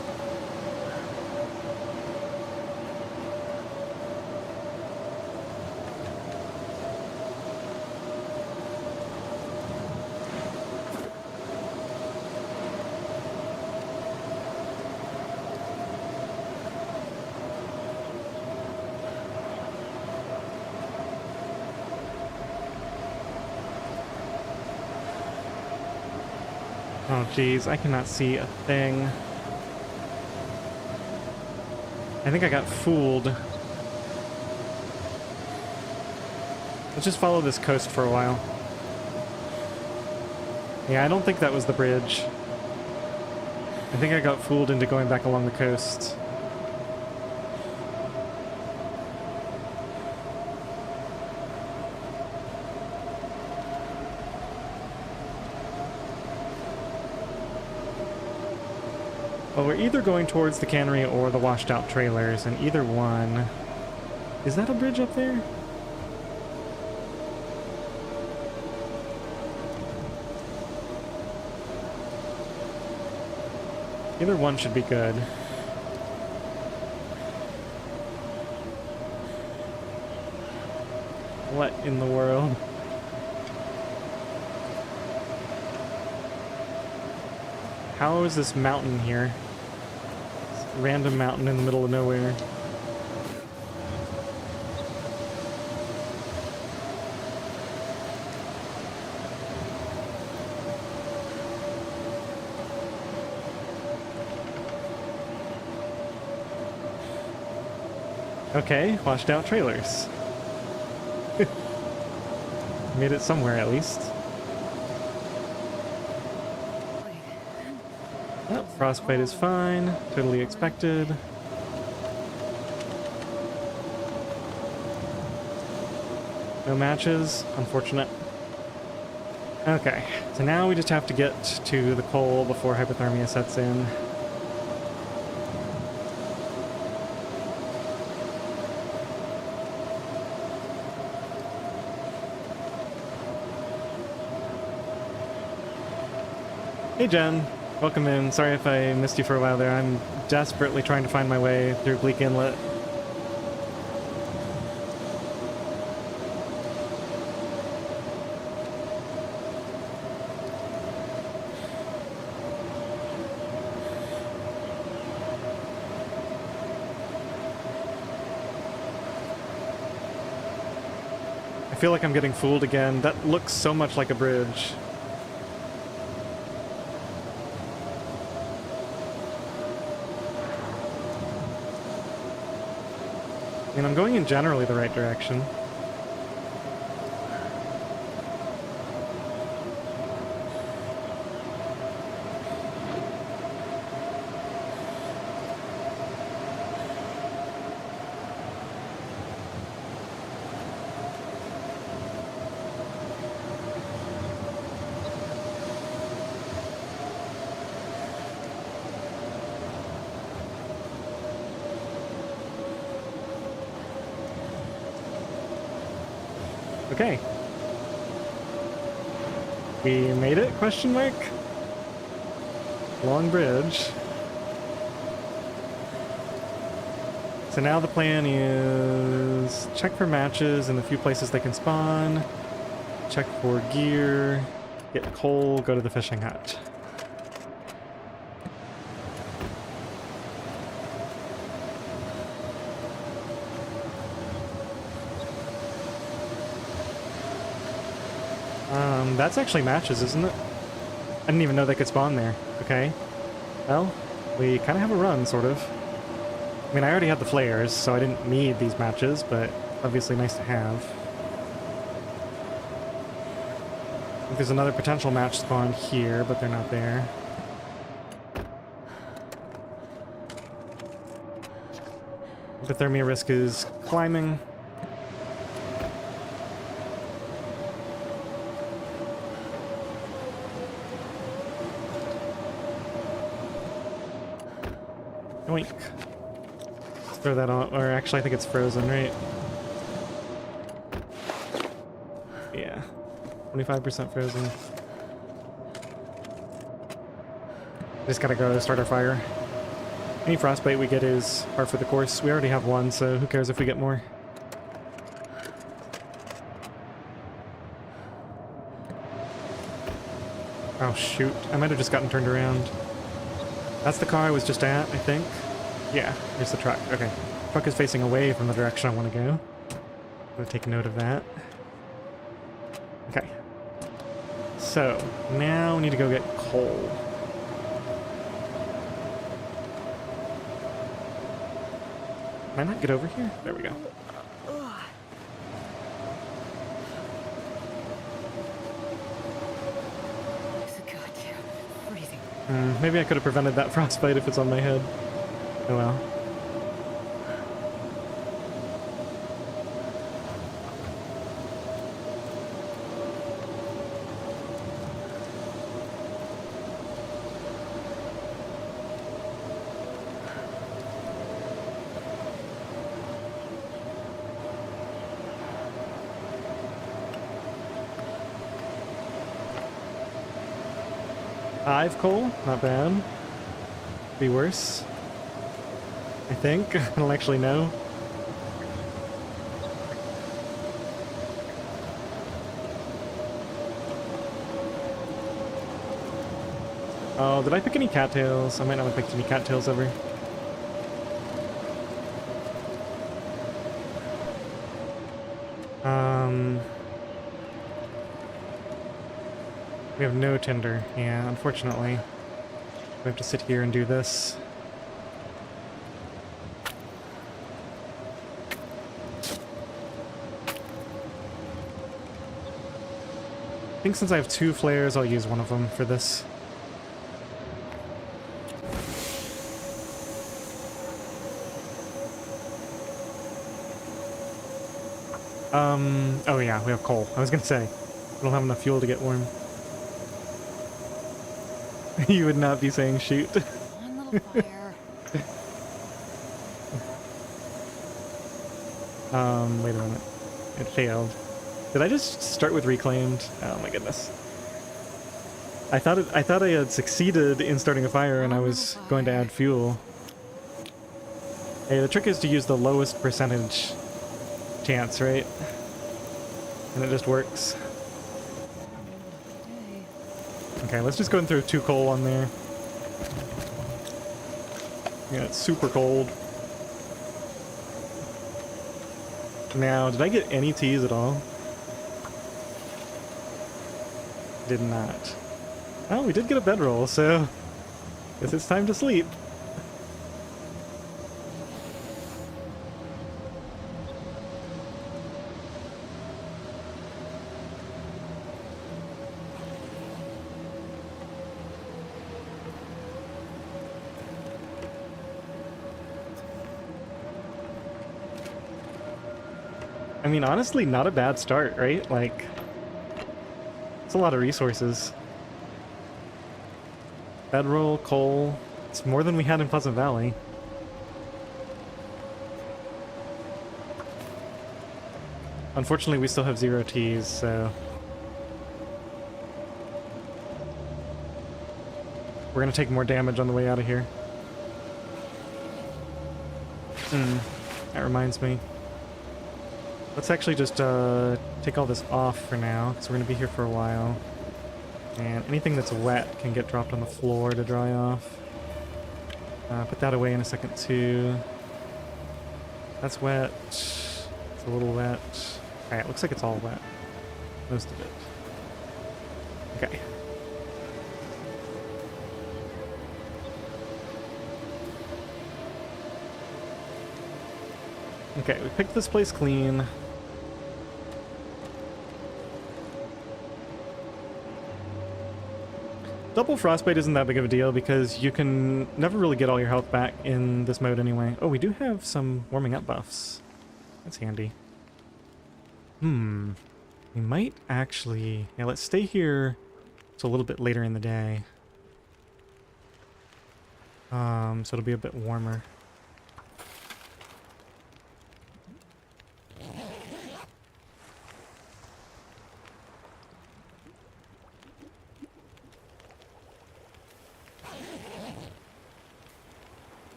Oh geez, I cannot see a thing. I think I got fooled. Let's just follow this coast for a while. Yeah, I don't think that was the bridge. I think I got fooled into going back along the coast. Well, we're either going towards the cannery or the washed out trailers, and either one... Is that a bridge up there? Either one should be good. What in the world? How is this mountain here? This random mountain in the middle of nowhere. Okay, washed out trailers. Made it somewhere at least. Oh, frostbite is fine. Totally expected. No matches. Unfortunate. Okay, so now we just have to get to the coal before hypothermia sets in. Hey Jen, welcome in. Sorry if I missed you for a while there. I'm desperately trying to find my way through Bleak Inlet. I feel like I'm getting fooled again. That looks so much like a bridge. I mean, I'm going in generally the right direction. Okay. We made it? Question mark? Long bridge. So now the plan is check for matches in the few places they can spawn, check for gear, get coal, go to the fishing hut. That's actually matches, isn't it? I didn't even know they could spawn there. Okay. Well, we kind of have a run, sort of. I mean, I already had the flares, so I didn't need these matches, but obviously nice to have. I think there's another potential match spawn here, but they're not there. Hypothermia risk is climbing. Oink. Let's throw that on, or actually I think it's frozen, right? Yeah. 25% frozen. Just gotta go start our fire. Any frostbite we get is par for the course. We already have one, so who cares if we get more? Oh shoot, I might have just gotten turned around. That's the car I was just at, I think. Yeah, here's the truck. Okay. Truck is facing away from the direction I want to go. I'm gonna take note of that. Okay. So, now we need to go get coal. Can I not get over here? There we go. Maybe I could have prevented that frostbite if it's on my head. Oh well. Five coal? Not bad. Be worse. I think. I don't actually know. Oh, did I pick any cattails? I might not have picked any cattails ever. We have no tinder. Yeah, unfortunately. We have to sit here and do this. I think since I have two flares, I'll use one of them for this. Oh yeah, we have coal. I was gonna say, we don't have enough fuel to get warm. You would not be saying shoot. One little fire. Wait a minute. It failed. Did I just start with reclaimed? Oh my goodness. I thought I had succeeded in starting a fire and I was going to add fuel. Hey, the trick is to use the lowest percentage chance, right? And it just works. Okay, let's just go and throw 2 coal on there. Yeah, it's super cold. Now, did I get any teas at all? Did not. Oh, we did get a bedroll, so guess it's time to sleep. I mean, honestly, not a bad start, right? Like, it's a lot of resources. Bedroll, coal. It's more than we had in Pleasant Valley. Unfortunately, we still have 0 teas, so we're gonna take more damage on the way out of here. That reminds me. Let's actually just take all this off for now, because we're going to be here for a while. And anything that's wet can get dropped on the floor to dry off. Put that away in a second too. That's wet. It's a little wet. Alright, looks like it's all wet. Most of it. Okay, we picked this place clean. Double frostbite isn't that big of a deal because you can never really get all your health back in this mode anyway. Oh, we do have some warming up buffs. That's handy. We might actually... Yeah, let's stay here till a little bit later in the day. So it'll be a bit warmer.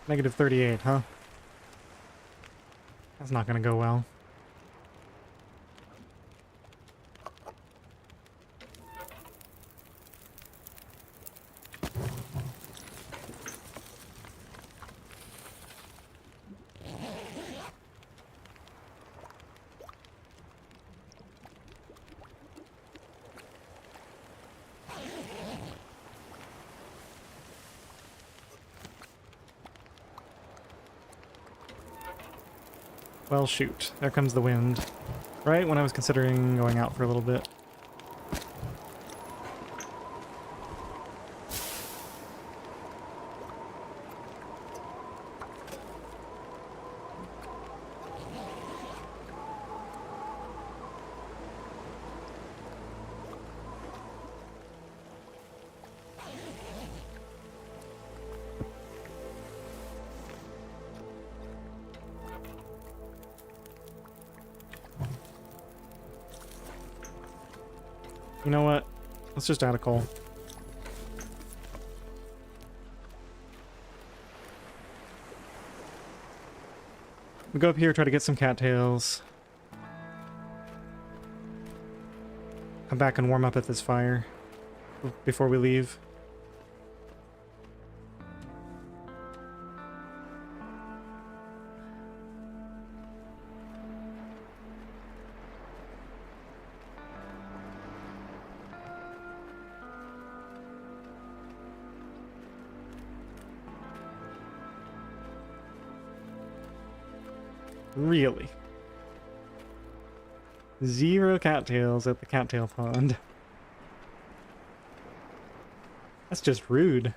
Negative 38, huh? That's not gonna go well. Well, shoot. There comes the wind. Right when I was considering going out for a little bit. You know what? Let's just add a coal. We go up here, try to get some cattails. Come back and warm up at this fire before we leave. Really? 0 cattails at the cattail pond. That's just rude.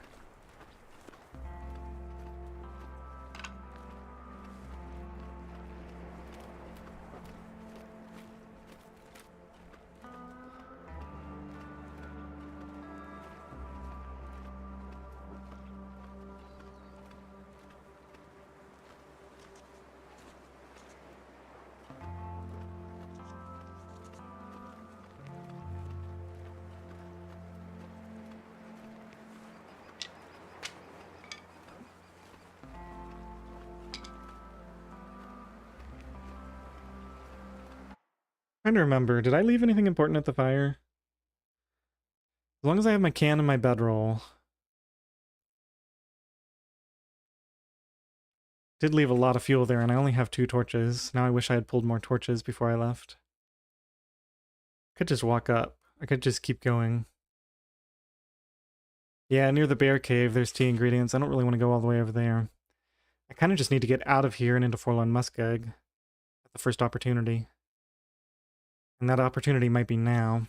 Trying to remember, did I leave anything important at the fire? As long as I have my can and my bedroll. Did leave a lot of fuel there, and I only have 2 torches. Now I wish I had pulled more torches before I left. Could just walk up. I could just keep going. Yeah, near the bear cave, there's tea ingredients. I don't really want to go all the way over there. I kind of just need to get out of here and into Forlorn Muskeg at the first opportunity. And that opportunity might be now.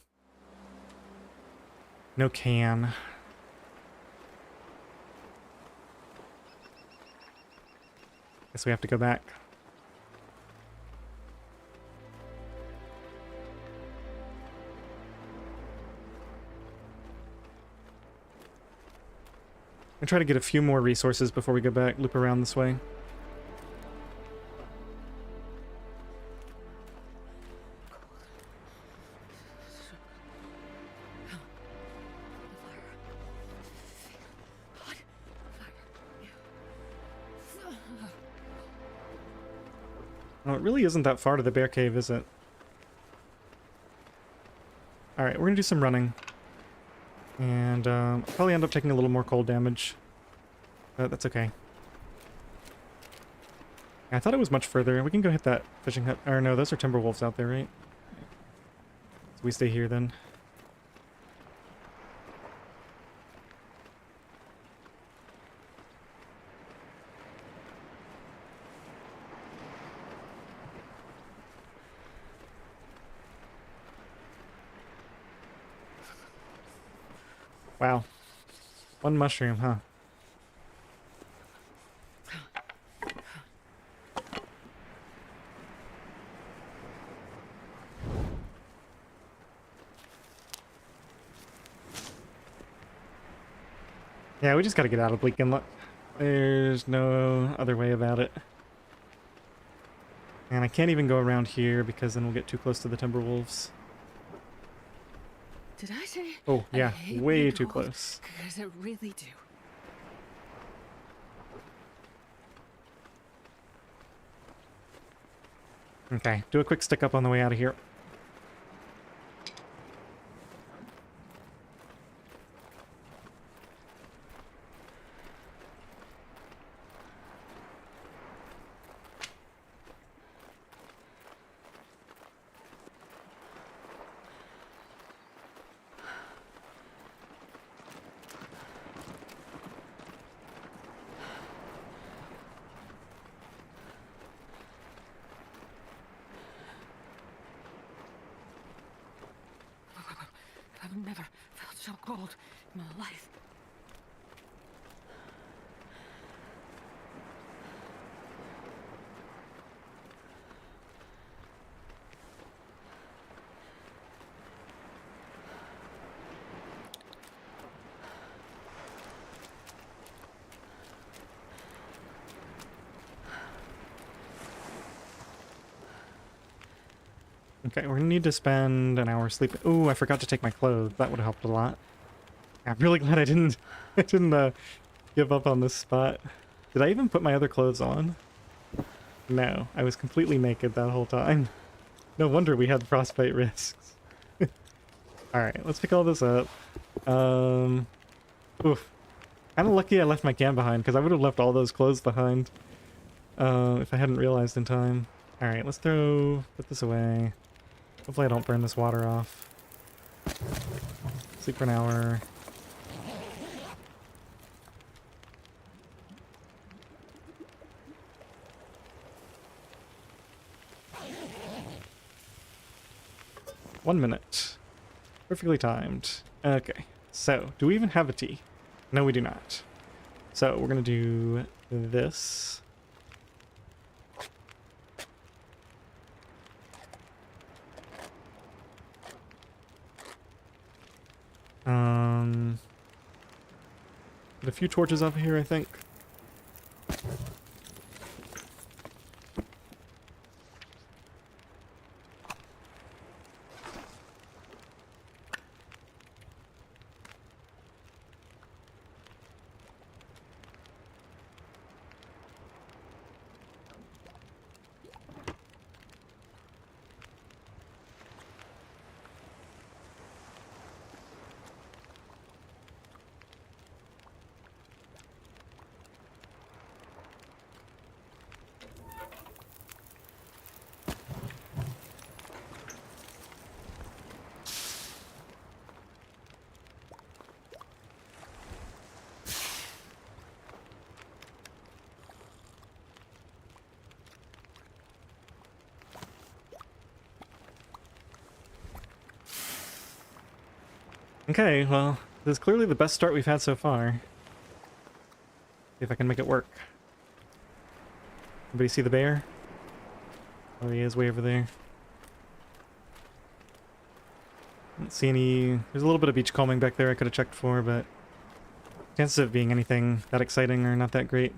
No can. Guess we have to go back. And try to get a few more resources before we go back, loop around this way. Oh, it really isn't that far to the bear cave, is it? Alright, we're gonna do some running. And I'll probably end up taking a little more cold damage. But that's okay. I thought it was much further. We can go hit that fishing hut. Or no, those are timber wolves out there, right? So we stay here then. Wow. One mushroom, huh? Yeah, we just gotta get out of Bleak Inlet. There's no other way about it. And I can't even go around here because then we'll get too close to the Timberwolves. Did I say? Oh, I yeah, hate way being too cold? close. Because I really do. Okay, do a quick stick up on the way out of here. I've never felt so cold in my life. Okay, we're gonna need to spend an hour sleeping. Ooh, I forgot to take my clothes. That would have helped a lot. I'm really glad I didn't give up on this spot. Did I even put my other clothes on? No, I was completely naked that whole time. No wonder we had frostbite risks. Alright, let's pick all this up. Oof. Kinda lucky I left my cam behind, because I would have left all those clothes behind. If I hadn't realized in time. Alright, let's put this away. Hopefully I don't burn this water off. Sleep for an hour. One minute. Perfectly timed. Okay, so do we even have a tea? No, we do not. So we're gonna do this. Put a few torches up here, I think. Okay, well, this is clearly the best start we've had so far. See if I can make it work. Anybody see the bear? Oh, he is way over there. Don't see any... There's a little bit of beachcombing back there I could have checked for, but... chances of being anything that exciting are not that great.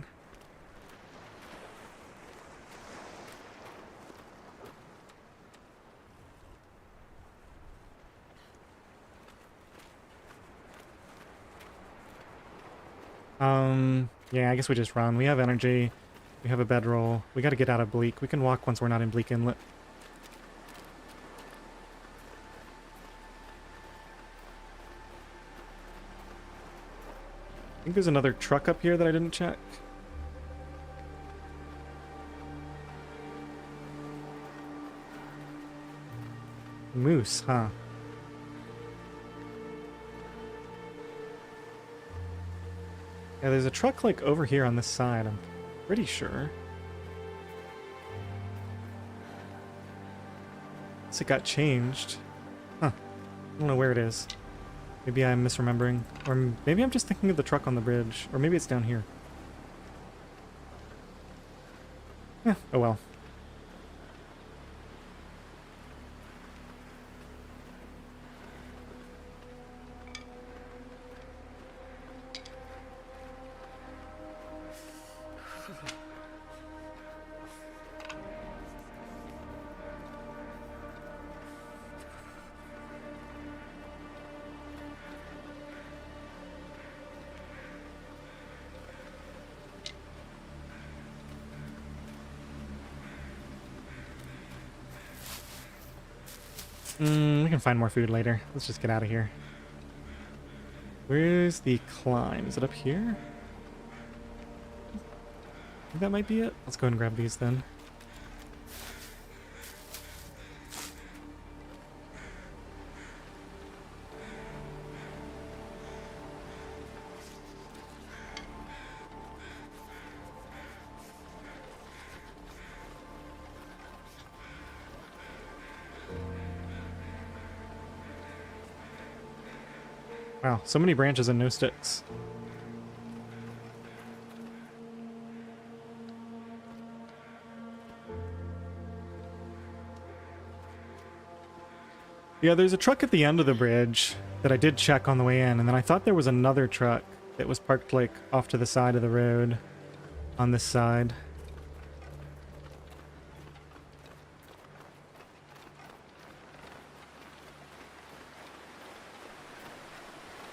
Yeah, I guess we just run. We have energy. We have a bedroll. We gotta get out of Bleak. We can walk once we're not in Bleak Inlet. I think there's another truck up here that I didn't check. Moose, huh? Yeah, there's a truck like over here on this side, I'm pretty sure. It got changed. Huh. I don't know where it is. Maybe I'm misremembering. Or maybe I'm just thinking of the truck on the bridge. Or maybe it's down here. Yeah, oh well. We can find more food later. Let's just get out of here. Where's the climb? Is it up here? I think that might be it. Let's go and grab these then. Wow, so many branches and no sticks. Yeah, there's a truck at the end of the bridge that I did check on the way in, and then I thought there was another truck that was parked like off to the side of the road on this side.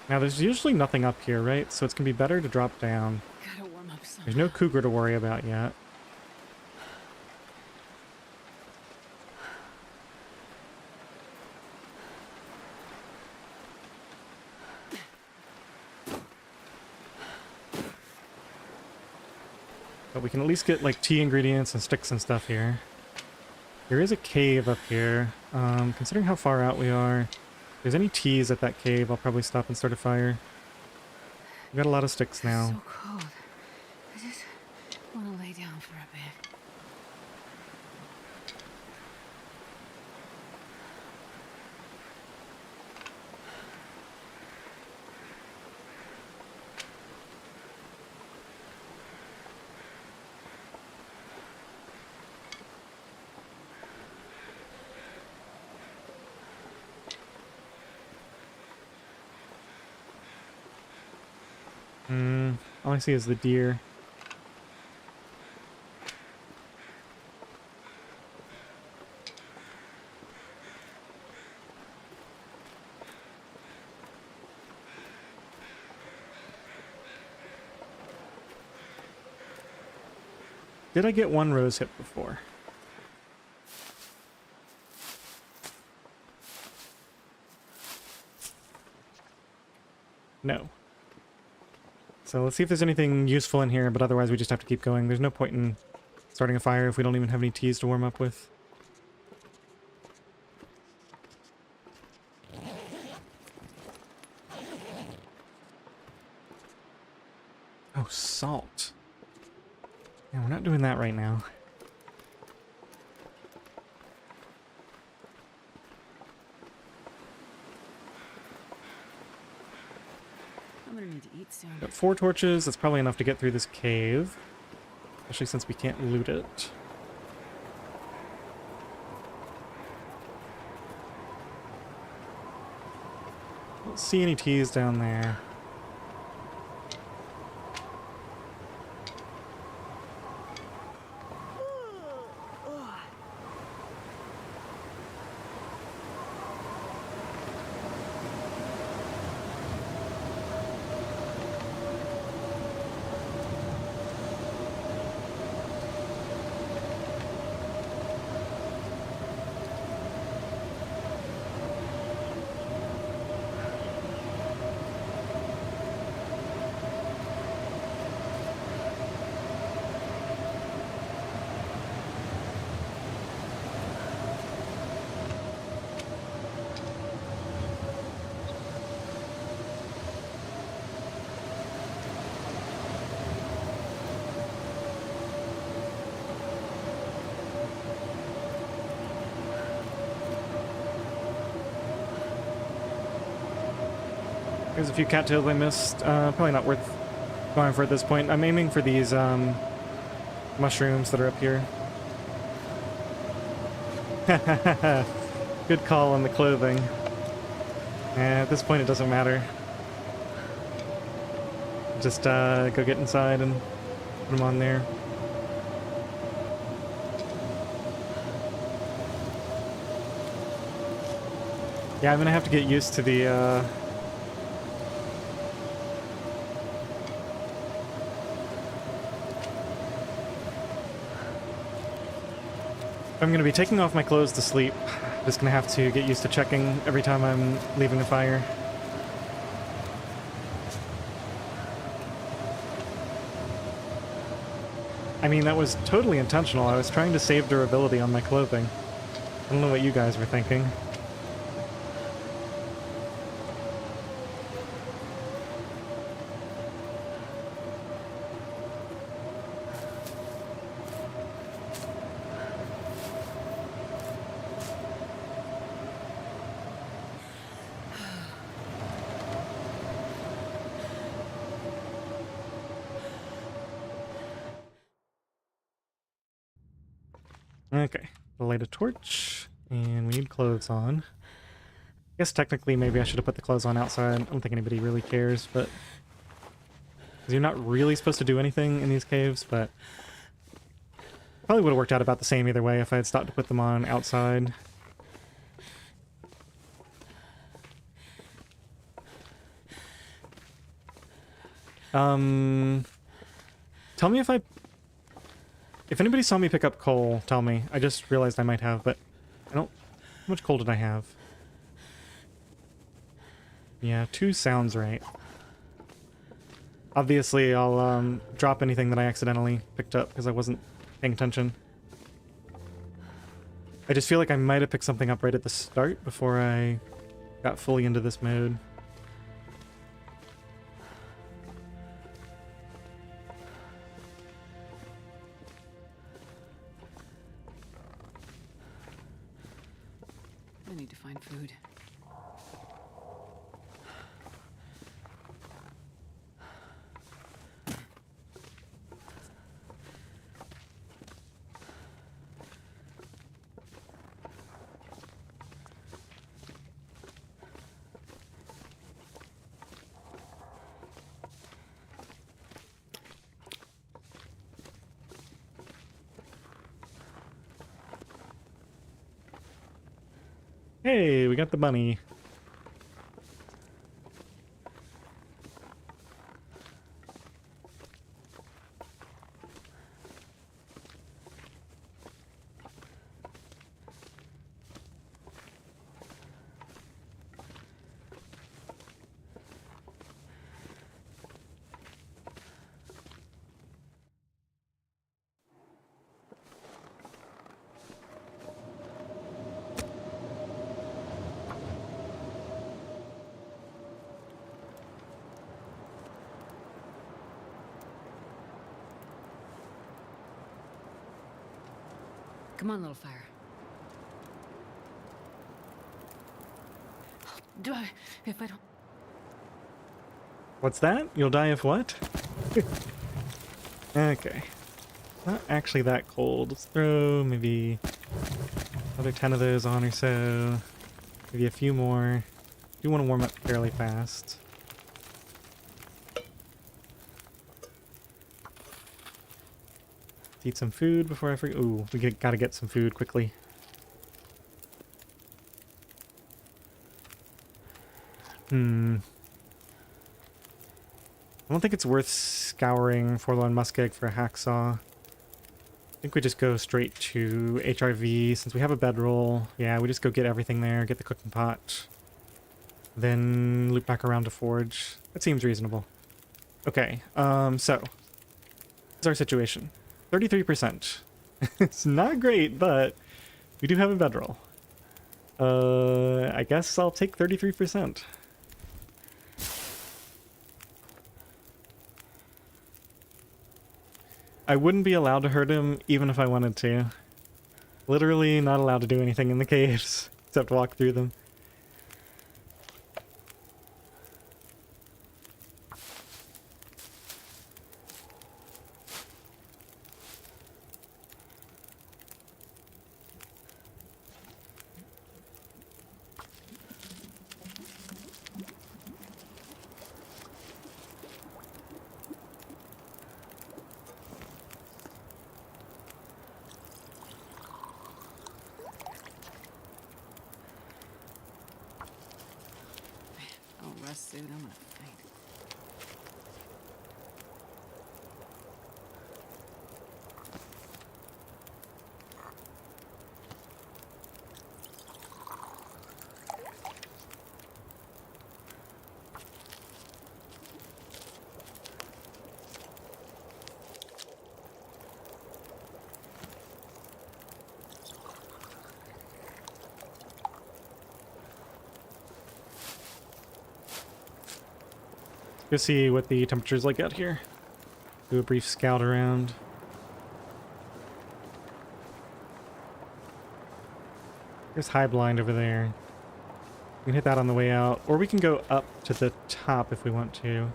Now, there's usually nothing up here, right? So it's going to be better to drop down. Gotta warm up some. There's no cougar to worry about yet. But we can at least get, like, tea ingredients and sticks and stuff here. There is a cave up here. Considering how far out we are, if there's any teas at that cave, I'll probably stop and start a fire. We've got a lot of sticks now. So cold. I just want to lay down for a bit. All I see is the deer. Did I get one rose hip before? No. So let's see if there's anything useful in here, but otherwise we just have to keep going. There's no point in starting a fire if we don't even have any teas to warm up with. Oh, salt. Yeah, we're not doing that right now. I'm gonna need to eat soon. Got 4 torches. That's probably enough to get through this cave. Especially since we can't loot it. Don't see any teas down there. There's a few cattails I missed. Probably not worth going for at this point. I'm aiming for these mushrooms that are up here. Good call on the clothing. At this point it doesn't matter. Just go get inside and put them on there. Yeah, I'm gonna have to get used to the I'm going to be taking off my clothes to sleep. Just going to have to get used to checking every time I'm leaving a fire. I mean, that was totally intentional. I was trying to save durability on my clothing. I don't know what you guys were thinking. Okay, we'll light a torch, and we need clothes on. I guess technically maybe I should have put the clothes on outside. I don't think anybody really cares, but... because you're not really supposed to do anything in these caves, but... probably would have worked out about the same either way if I had stopped to put them on outside. Tell me if anybody saw me pick up coal, tell me. I just realized I might have, but I don't... how much coal did I have? Yeah, 2 sounds right. Obviously, I'll drop anything that I accidentally picked up because I wasn't paying attention. I just feel like I might have picked something up right at the start before I got fully into this mode. I need to find food. Hey, we got the bunny. Come on, little fire. I'll die if I don't... What's that? You'll die if what? Okay. Not actually that cold. Let's throw maybe another 10 of those on or so. Maybe a few more. Do want to warm up fairly fast. Eat some food before I forget. Ooh, gotta get some food quickly. I don't think it's worth scouring Forlorn Muskeg for a hacksaw. I think we just go straight to HRV since we have a bedroll. Yeah, we just go get everything there, get the cooking pot, then loop back around to forge. That seems reasonable. Okay, so what's our situation? 33%. It's not great, but we do have a bedroll. I guess I'll take 33%. I wouldn't be allowed to hurt him even if I wanted to. Literally not allowed to do anything in the caves except walk through them. rust suit. I'm gonna faint. Go see what the temperature's like out here. Do a brief scout around. There's high blind over there. We can hit that on the way out, or we can go up to the top if we want to.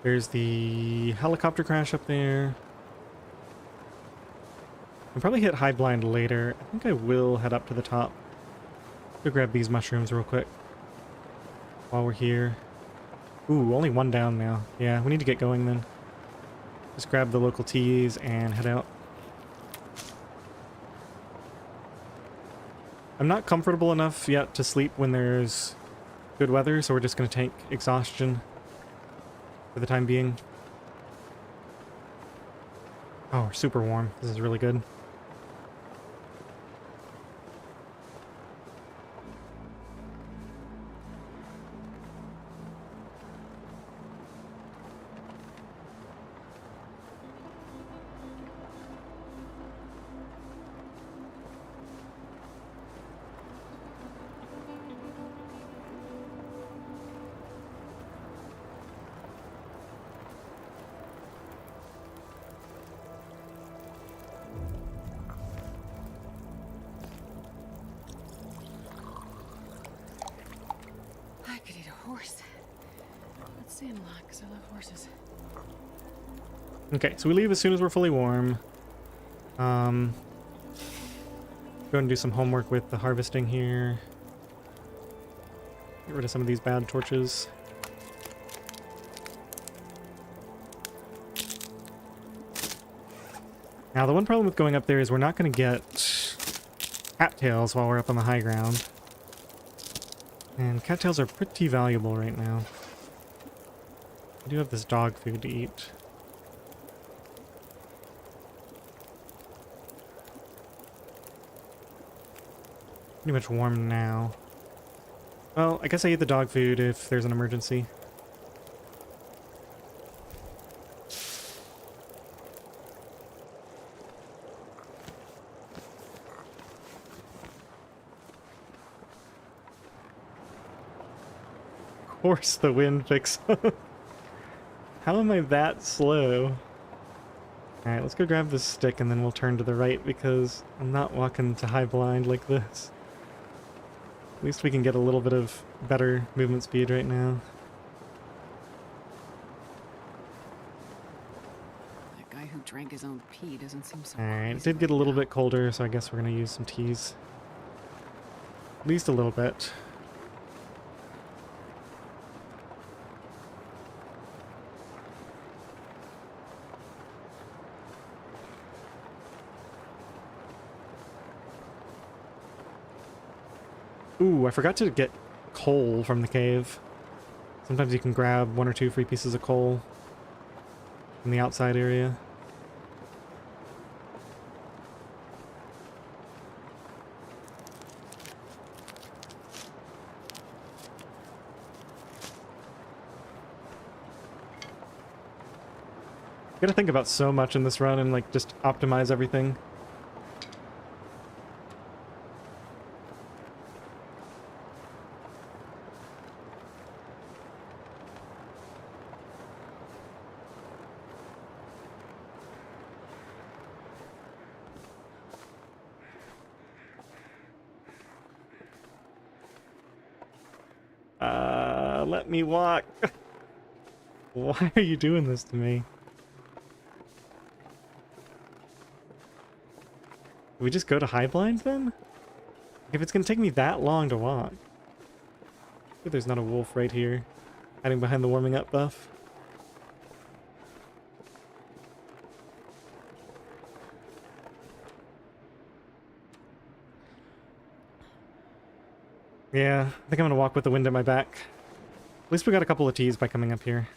There's the helicopter crash up there. I'll probably hit high blind later. I think I will head up to the top. Go grab these mushrooms real quick while we're here. Ooh, only one down now. Yeah, we need to get going then. Just grab the local teas and head out. I'm not comfortable enough yet to sleep when there's good weather, so we're just going to take exhaustion for the time being. Oh, we're super warm. This is really good. I could eat a horse. Let's see him a lot, because I love horses. Okay, so we leave as soon as we're fully warm. Go and do some homework with the harvesting here. Get rid of some of these bad torches. Now, the one problem with going up there is we're not going to get cattails while we're up on the high ground. And cattails are pretty valuable right now. I do have this dog food to eat. Pretty much warm now. Well, I guess I eat the dog food if there's an emergency. Of course the wind picks up. How am I that slow? Alright, let's go grab this stick and then we'll turn to the right because I'm not walking to high blind like this. At least we can get a little bit of better movement speed right now. That guy who drank his own pee doesn't seem so Alright, it crazy did get a right little now. bit colder, so I guess we're going to use some teas. At least a little bit. Ooh, I forgot to get coal from the cave. Sometimes you can grab 1 or 2 free pieces of coal in the outside area. You gotta think about so much in this run and like just optimize everything. Let me walk. Why are you doing this to me? Do we just go to high blinds then? If it's gonna take me that long to walk. But there's not a wolf right here, hiding behind the warming up buff. Yeah, I think I'm gonna walk with the wind at my back. At least we got a couple of teas by coming up here.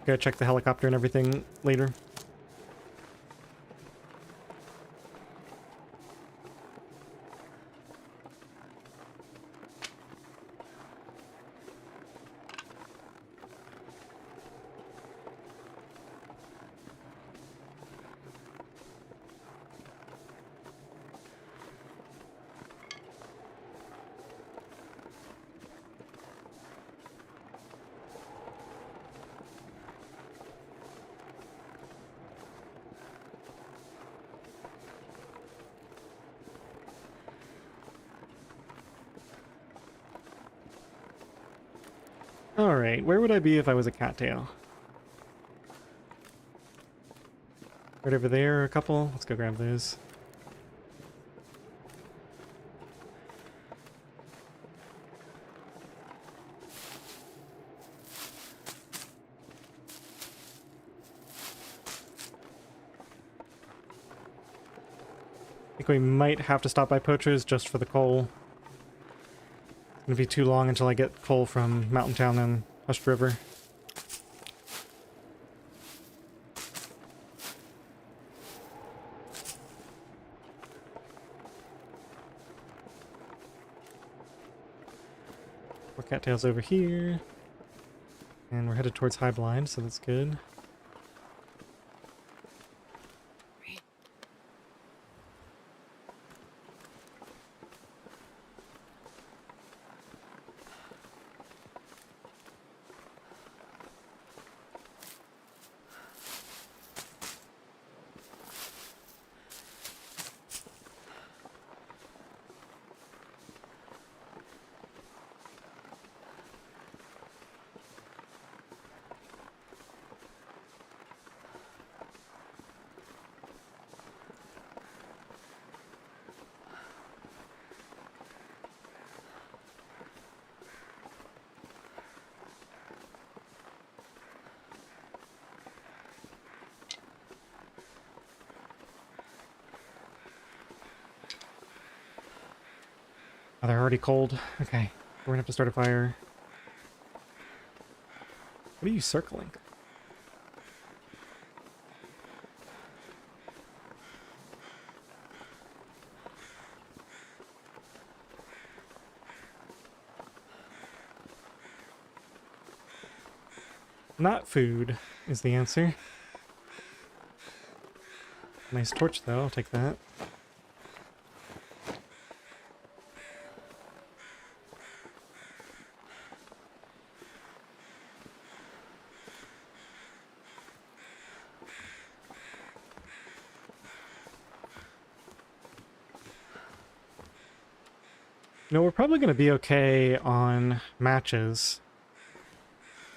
Go check the helicopter and everything later. Alright, where would I be if I was a cattail? Right over there, a couple. Let's go grab those. I think we might have to stop by Poacher's just for the coal. It's gonna be too long until I get coal from Mountain Town and Hushed River. More cattails over here. And we're headed towards High Blind, so that's good. Oh, they're already cold. Okay, we're gonna have to start a fire. What are you circling? Not food is the answer. Nice torch though, I'll take that. No, we're probably going to be okay on matches.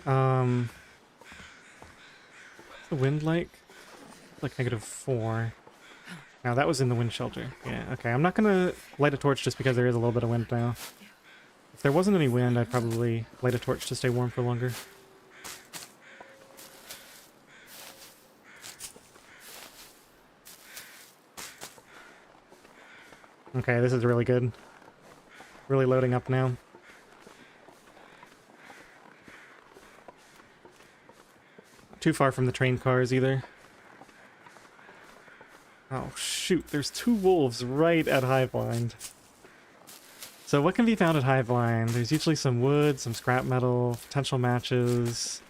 What's the wind like? Like -4. Now that was in the wind shelter. Yeah, okay. I'm not going to light a torch just because there is a little bit of wind now. If there wasn't any wind, I'd probably light a torch to stay warm for longer. Okay, this is really good. Really loading up now. Not too far from the train cars either. Oh shoot, there's 2 wolves right at High Blind. So what can be found at High Blind? There's usually some wood, some scrap metal, potential matches.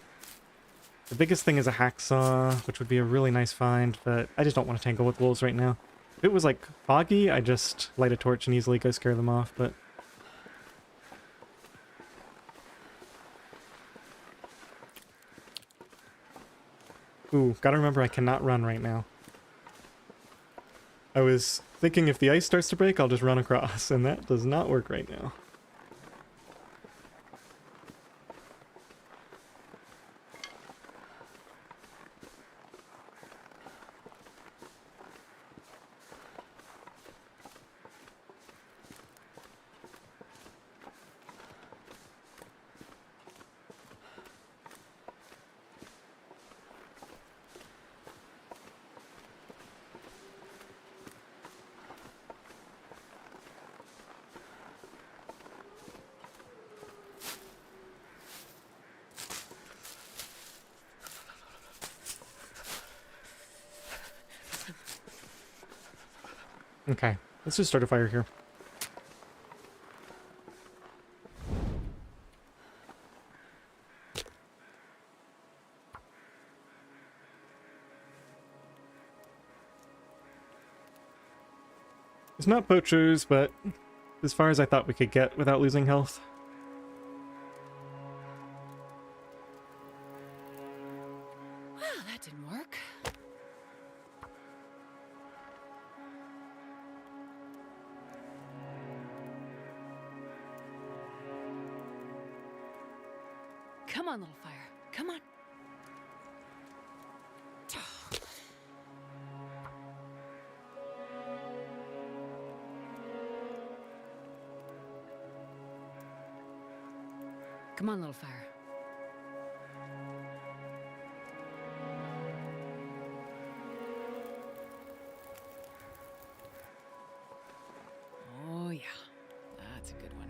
The biggest thing is a hacksaw, which would be a really nice find, but I just don't want to tangle with wolves right now. If it was like foggy, I'd just light a torch and easily go scare them off, but... Ooh, gotta remember I cannot run right now. I was thinking if the ice starts to break, I'll just run across, and that does not work right now. Okay, let's just start a fire here. It's not poachers, but as far as I thought we could get without losing health. Well, that didn't work. Come on, little fire. Come on. Come on, little fire. Oh, yeah. That's a good one.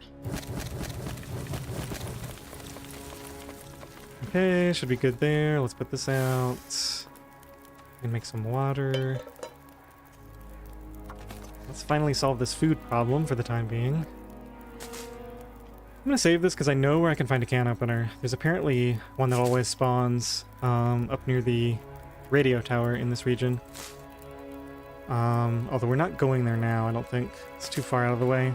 Okay, should be good there. Let's put this out. And make some water. Let's finally solve this food problem for the time being. I'm gonna save this because I know where I can find a can opener. There's apparently one that always spawns up near the radio tower in this region. Although we're not going there now, I don't think. It's too far out of the way.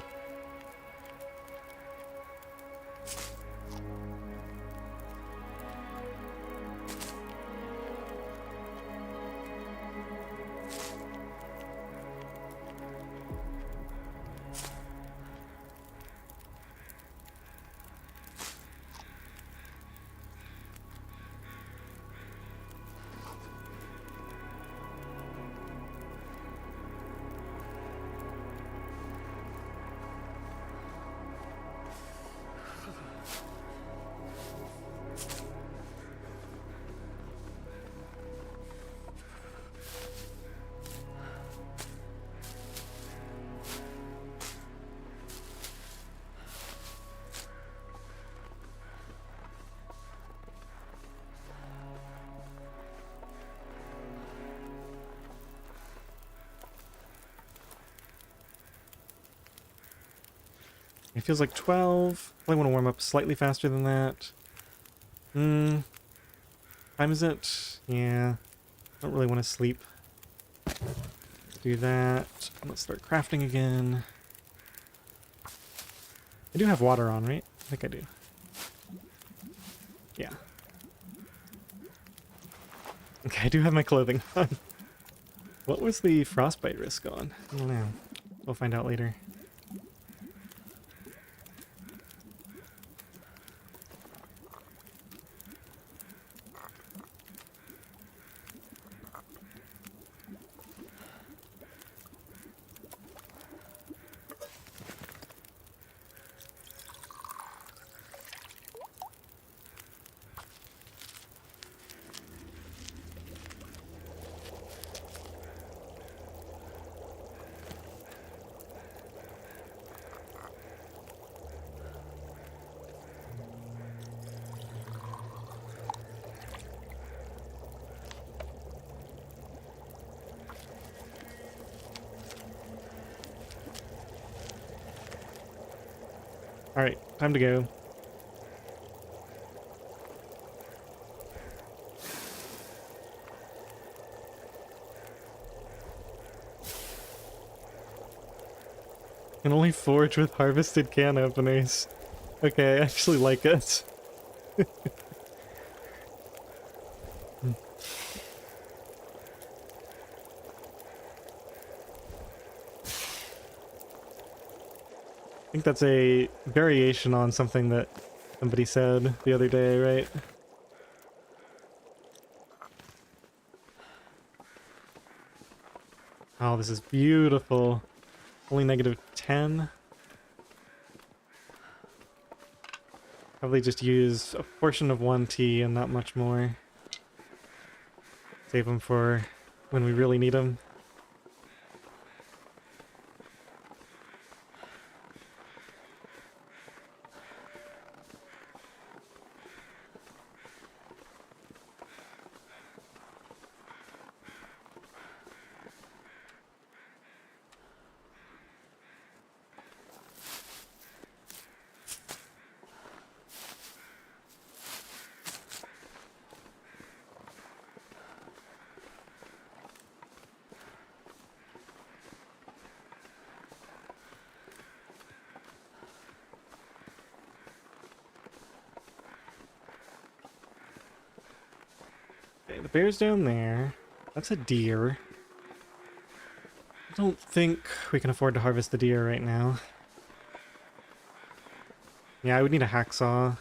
It feels like 12. I want to warm up slightly faster than that. Time is it? Yeah. Don't really want to sleep. Do that. Let's start crafting again. I do have water on, right? I think I do. Yeah. Okay, I do have my clothing on. What was the frostbite risk on? I don't know. We'll find out later. Alright, time to go. Can only forge with harvested can openers. Okay, I actually like it. I think that's a variation on something that somebody said the other day, right? Oh, this is beautiful. Only -10. Probably just use a portion of 1 tea and not much more. Save them for when we really need them. Okay, the bear's down there. That's a deer. I don't think we can afford to harvest the deer right now. Yeah, I would need a hacksaw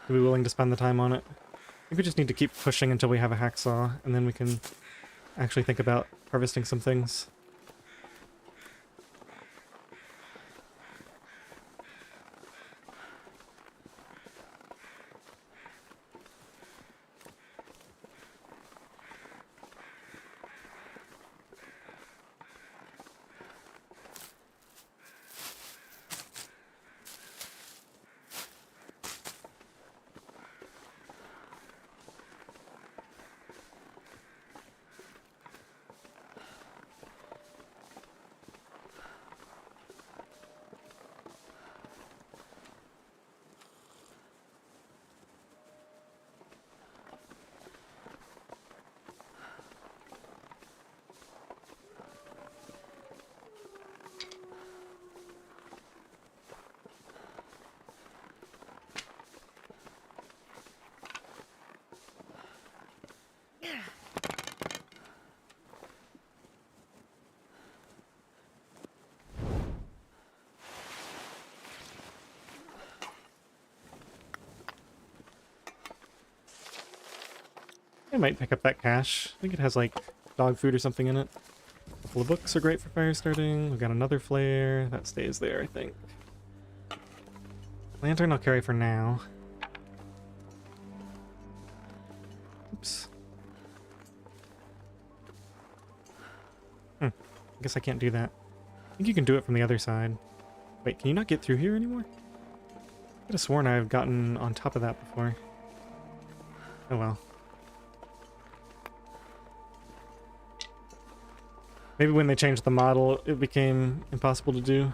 to be willing to spend the time on it. I think we just need to keep pushing until we have a hacksaw, and then we can actually think about harvesting some things. I might pick up that cache. I think it has like dog food or something in it. A couple of books are great for fire starting. We've got another flare. That stays there, I think. Lantern I'll carry for now. Oops. I guess I can't do that. I think you can do it from the other side. Wait, can you not get through here anymore? I could have sworn I've gotten on top of that before. Oh well. Maybe when they changed the model, it became impossible to do.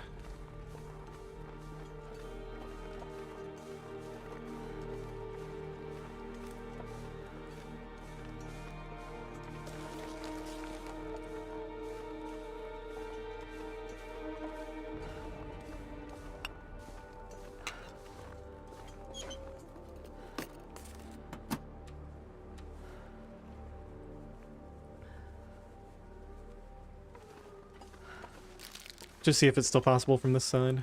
Just see if it's still possible from this side.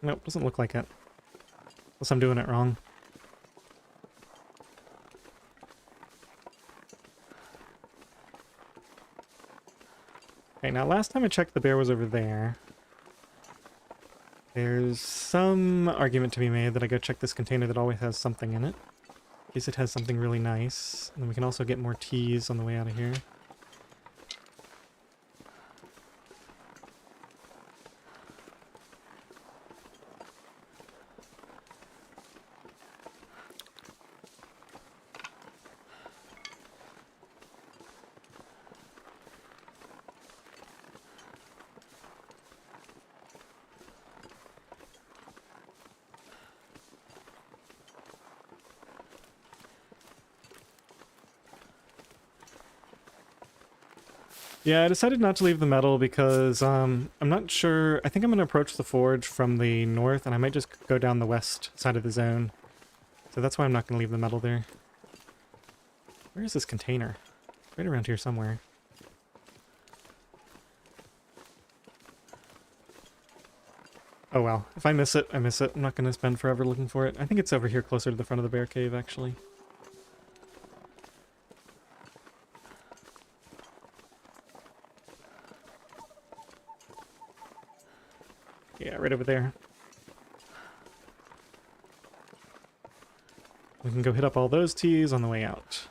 Nope, doesn't look like it. Unless I'm doing it wrong. Okay, now last time I checked, the bear was over there. There's some argument to be made that I go check this container that always has something in it. In case it has something really nice. And then we can also get more teas on the way out of here. Yeah, I decided not to leave the metal because I'm not sure. I think I'm going to approach the forge from the north, and I might just go down the west side of the zone. So that's why I'm not going to leave the metal there. Where is this container? Right around here somewhere. Oh well, if I miss it, I miss it. I'm not going to spend forever looking for it. I think it's over here closer to the front of the bear cave, actually. Yeah, right over there. We can go hit up all those teas on the way out.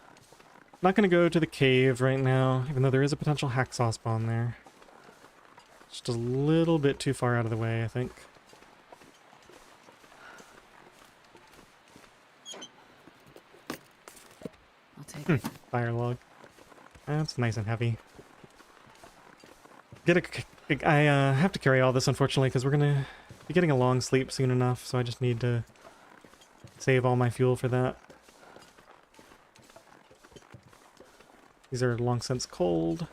Not going to go to the cave right now, even though there is a potential hacksaw spawn there. Just a little bit too far out of the way, I think. I'll take it. Fire log. That's nice and heavy. I have to carry all this, unfortunately, because we're going to be getting a long sleep soon enough, so I just need to save all my fuel for that. These are long since cold.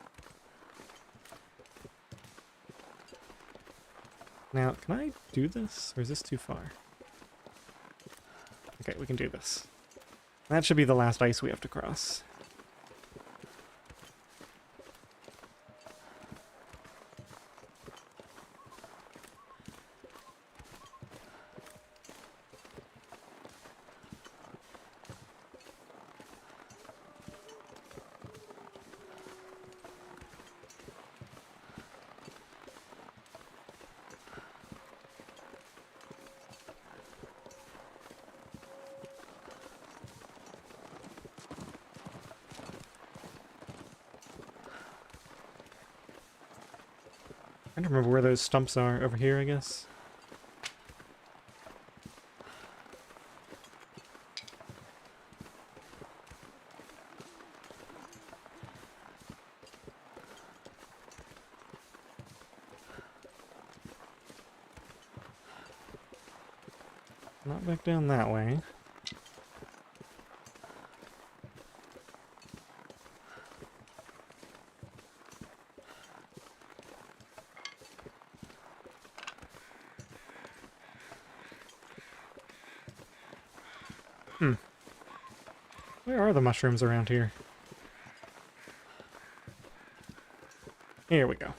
Now, can I do this, or is this too far? Okay, we can do this. That should be the last ice we have to cross. I don't remember where those stumps are. Over here, I guess. Not back down that way. Where are the mushrooms around here? Here we go.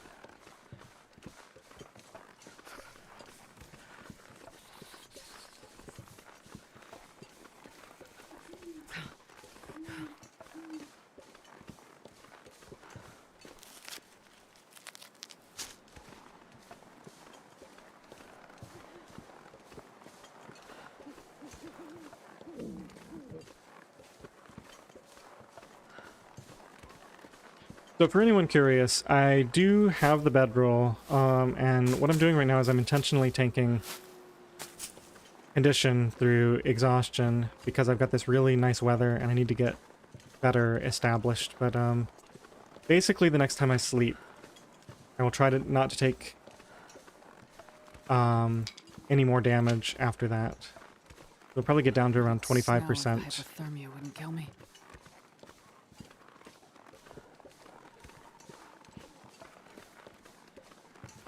So for anyone curious, I do have the bedroll, and what I'm doing right now is I'm intentionally tanking condition through exhaustion because I've got this really nice weather and I need to get better established. But basically the next time I sleep, I will try to not to take any more damage after that. We'll probably get down to around 25%. Hypothermia wouldn't kill me.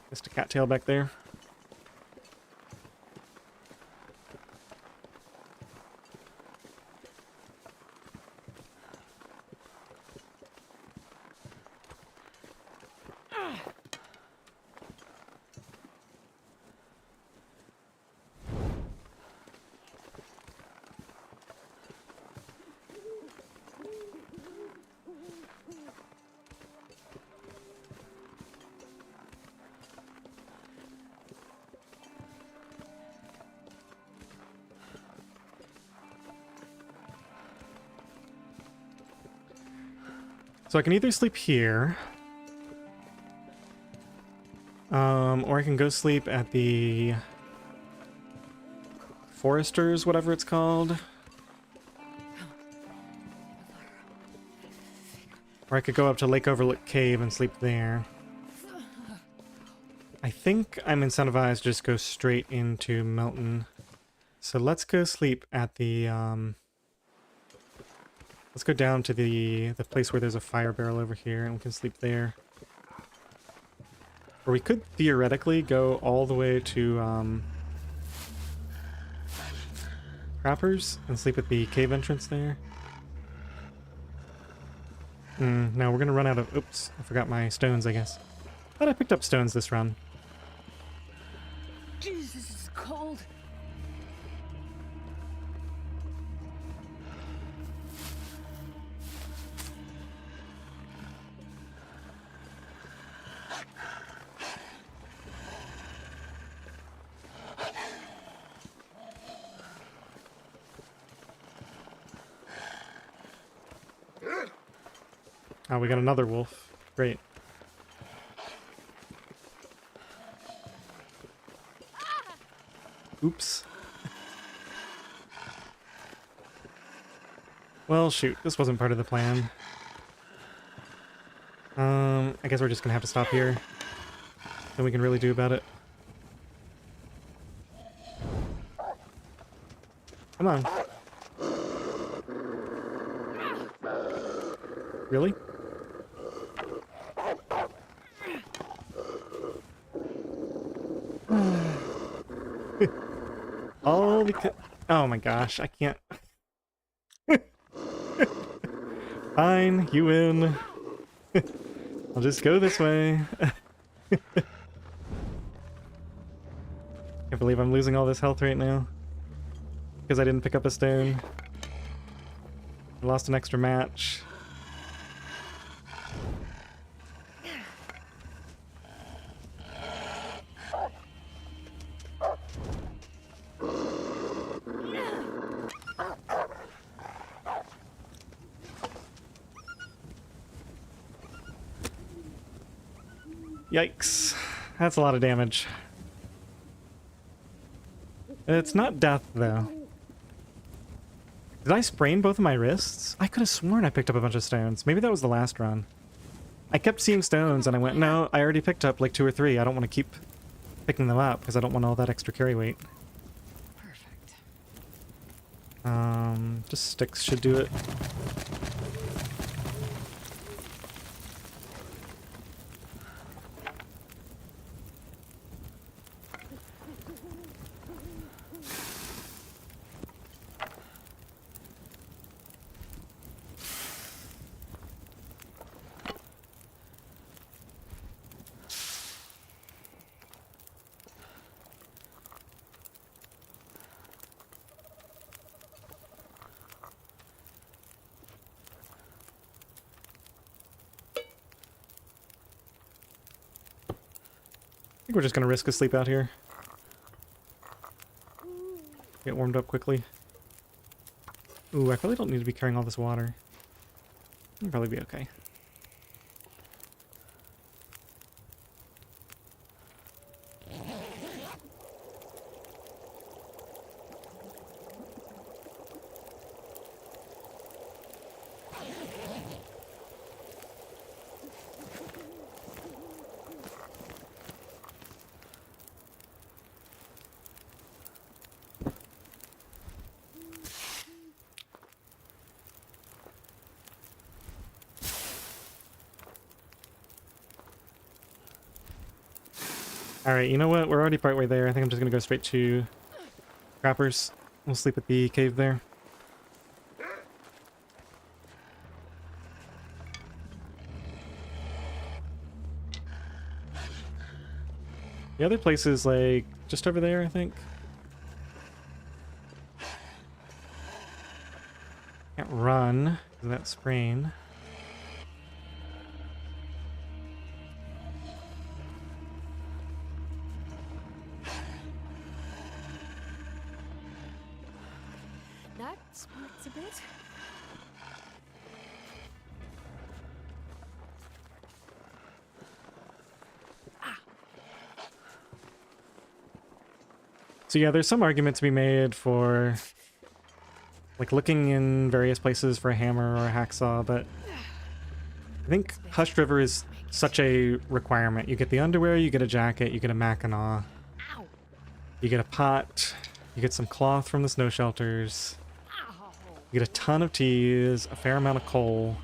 Just a cattail back there. So I can either sleep here, or I can go sleep at the Foresters, whatever it's called. Or I could go up to Lake Overlook Cave and sleep there. I think I'm incentivized to just go straight into Mountain. So let's go sleep at the, let's go down to the place where there's a fire barrel over here, and we can sleep there. Or we could theoretically go all the way to Crappers and sleep at the cave entrance there. No, we're gonna run out of... Oops, I forgot my stones, I guess. Thought I picked up stones this run. Jesus, it's cold. Oh, we got another wolf. Great. Oops. Well, shoot. This wasn't part of the plan. I guess we're just gonna have to stop here. Then we can really do about it. Come on. Really? All because... Oh my gosh, I can't... Fine, you win. I'll just go this way. Can't believe I'm losing all this health right now. Because I didn't pick up a stone. I lost an extra match. Yikes. That's a lot of damage. It's not death, though. Did I sprain both of my wrists? I could have sworn I picked up a bunch of stones. Maybe that was the last run. I kept seeing stones and I went, no, I already picked up like 2 or 3. I don't want to keep picking them up because I don't want all that extra carry weight. Perfect. Just sticks should do it. I think we're just gonna risk a sleep out here. Get warmed up quickly. Ooh, I probably don't need to be carrying all this water. I'll probably be okay. Alright, you know what? We're already partway there. I think I'm just gonna go straight to Trappers. We'll sleep at the cave there. The other place is like just over there, I think. Can't run because of that sprain. That smarts a bit. So yeah, there's some argument to be made for like looking in various places for a hammer or a hacksaw, but I think Hushed River is such a requirement. You get the underwear, you get a jacket, you get a Mackinaw, Ow. you get a pot, you get some cloth from the snow shelters, Ow. you get a ton of teas, a fair amount of coal.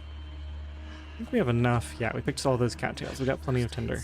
I think we have enough. Yeah, we picked all those cattails. We got plenty of tinder.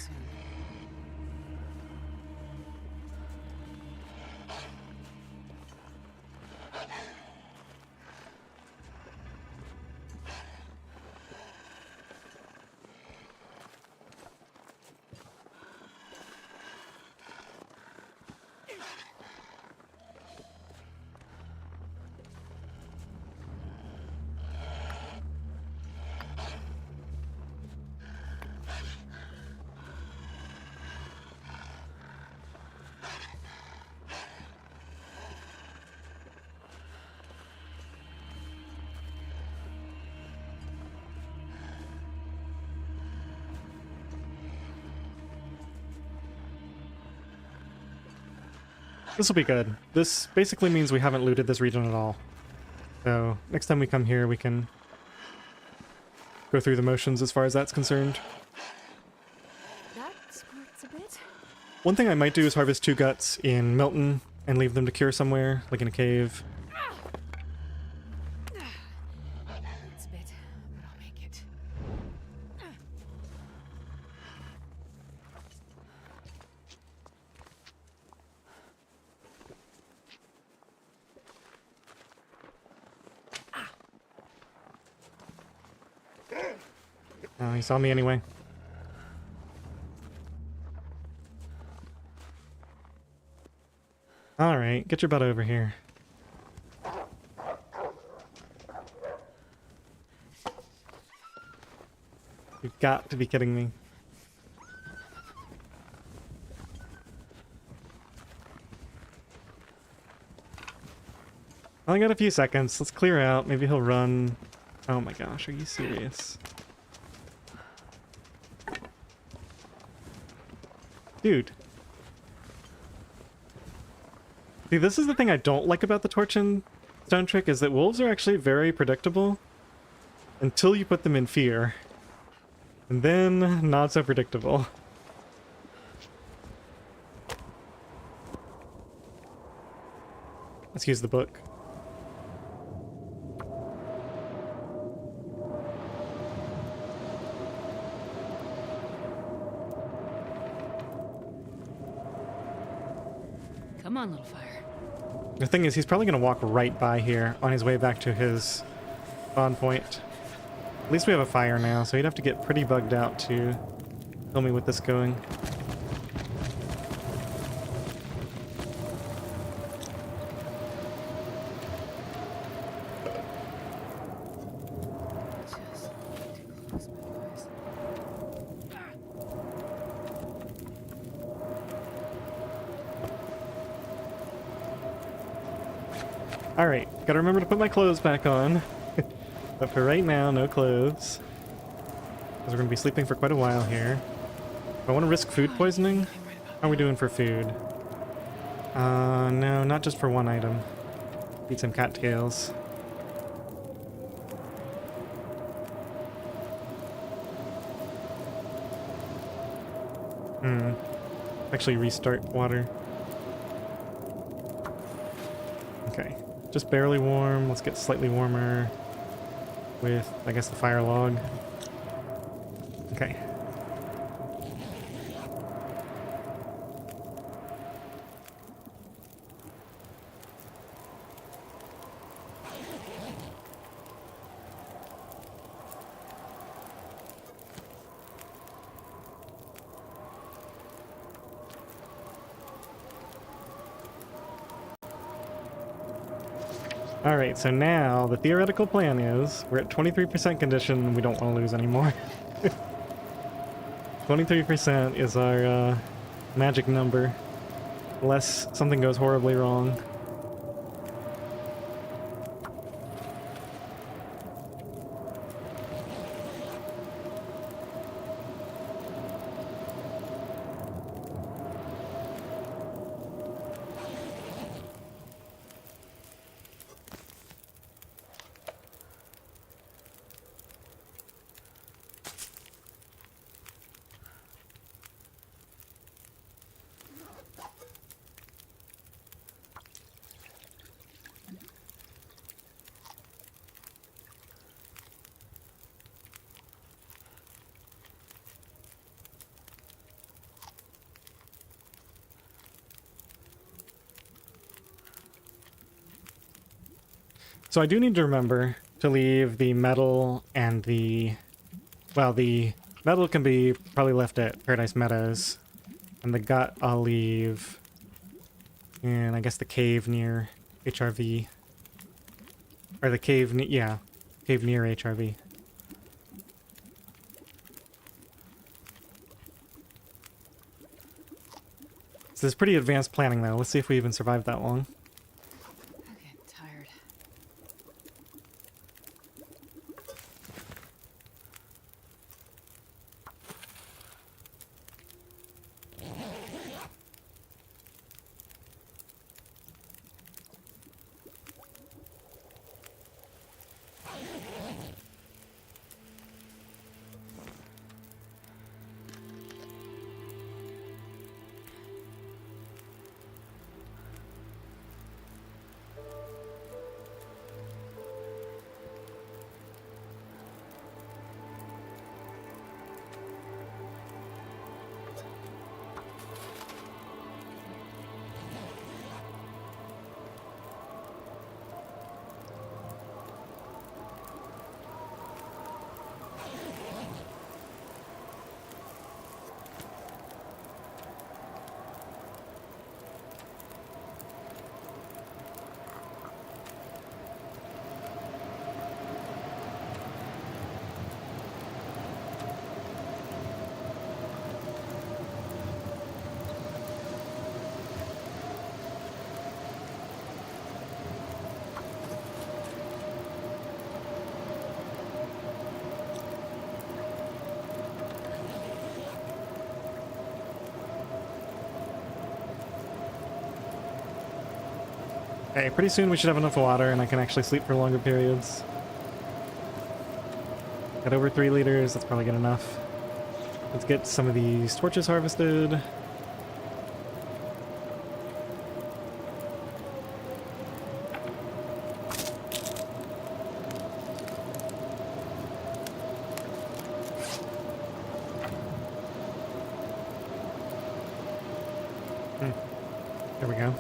This will be good. This basically means we haven't looted this region at all. So next time we come here, we can go through the motions as far as that's concerned. That smarts a bit. One thing I might do is harvest 2 guts in Milton and leave them to cure somewhere, like in a cave. It's a bit, but I'll make it. Oh, he saw me anyway. Alright, get your butt over here. You've got to be kidding me. I only got a few seconds. Let's clear out. Maybe he'll run. Oh my gosh, are you serious? Dude. See, this is the thing I don't like about the torch and stone trick, is that wolves are actually very predictable until you put them in fear. And then, not so predictable. Let's use the book. Come on, little fire. The thing is, he's probably going to walk right by here on his way back to his spawn point. At least we have a fire now, so he'd have to get pretty bugged out to kill me with this going. Just need to close my eyes. Alright, gotta remember to put my clothes back on. But for right now, no clothes. Because we're gonna be sleeping for quite a while here. Do I want to risk food poisoning? How are we doing for food? No, not just for one item. Eat some cattails. Actually restart water. Okay. Just barely warm. Let's get slightly warmer with, I guess, the fire log. Okay. Alright, so now the theoretical plan is we're at 23% condition, we don't want to lose anymore. 23% is our magic number, unless something goes horribly wrong. So I do need to remember to leave the metal and the... Well, the metal can be probably left at Paradise Meadows. And the gut I'll leave in, I guess, the cave near HRV. Or the cave, yeah, cave near HRV. So this is pretty advanced planning, though. Let's see if we even survive that long. I'm getting tired. Hey, pretty soon we should have enough water and I can actually sleep for longer periods. Got over 3 liters, that's probably good enough. Let's get some of these torches harvested. There we go.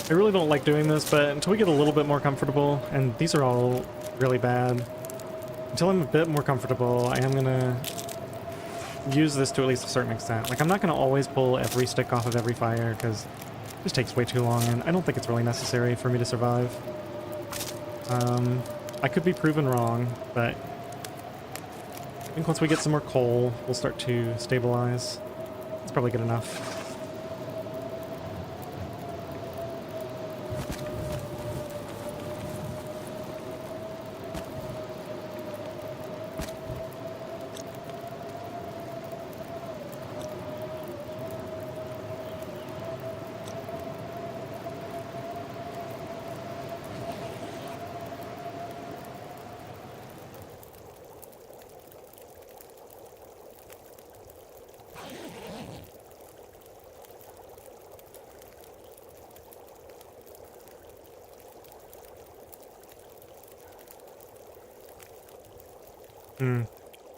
I really don't like doing this, but until we get a little bit more comfortable, and these are all really bad, until I'm a bit more comfortable, I am gonna use this to at least a certain extent. Like, I'm not gonna always pull every stick off of every fire, because it just takes way too long, and I don't think it's really necessary for me to survive. I could be proven wrong, but I think once we get some more coal, we'll start to stabilize. It's probably good enough.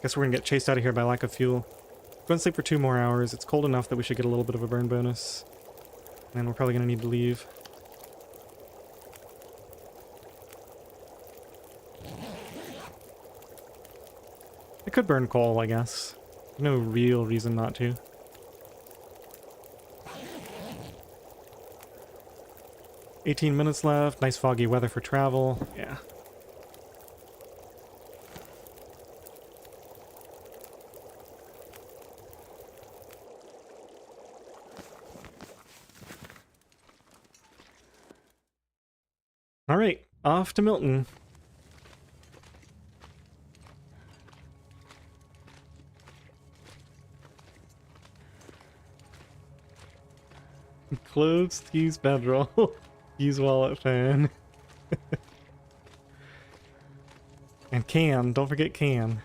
Guess we're gonna get chased out of here by lack of fuel. Go and sleep for 2 more hours. It's cold enough that we should get a little bit of a burn bonus. And we're probably gonna need to leave. I could burn coal, I guess. No real reason not to. "18 minutes left. Nice foggy weather for travel." Yeah. All right, off to Milton. Clothes, use bedroll, use wallet fan. And can, don't forget can.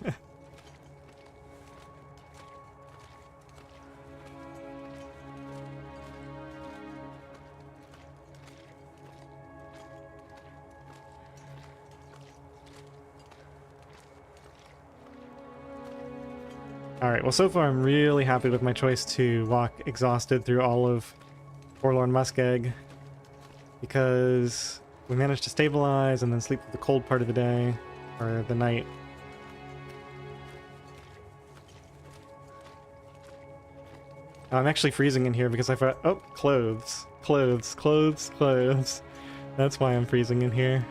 Alright, well so far I'm really happy with my choice to walk exhausted through all of Forlorn Muskeg, because we managed to stabilize and then sleep through the cold part of the day, or the night. I'm actually freezing in here because I thought, oh, clothes, clothes, clothes, clothes. That's why I'm freezing in here.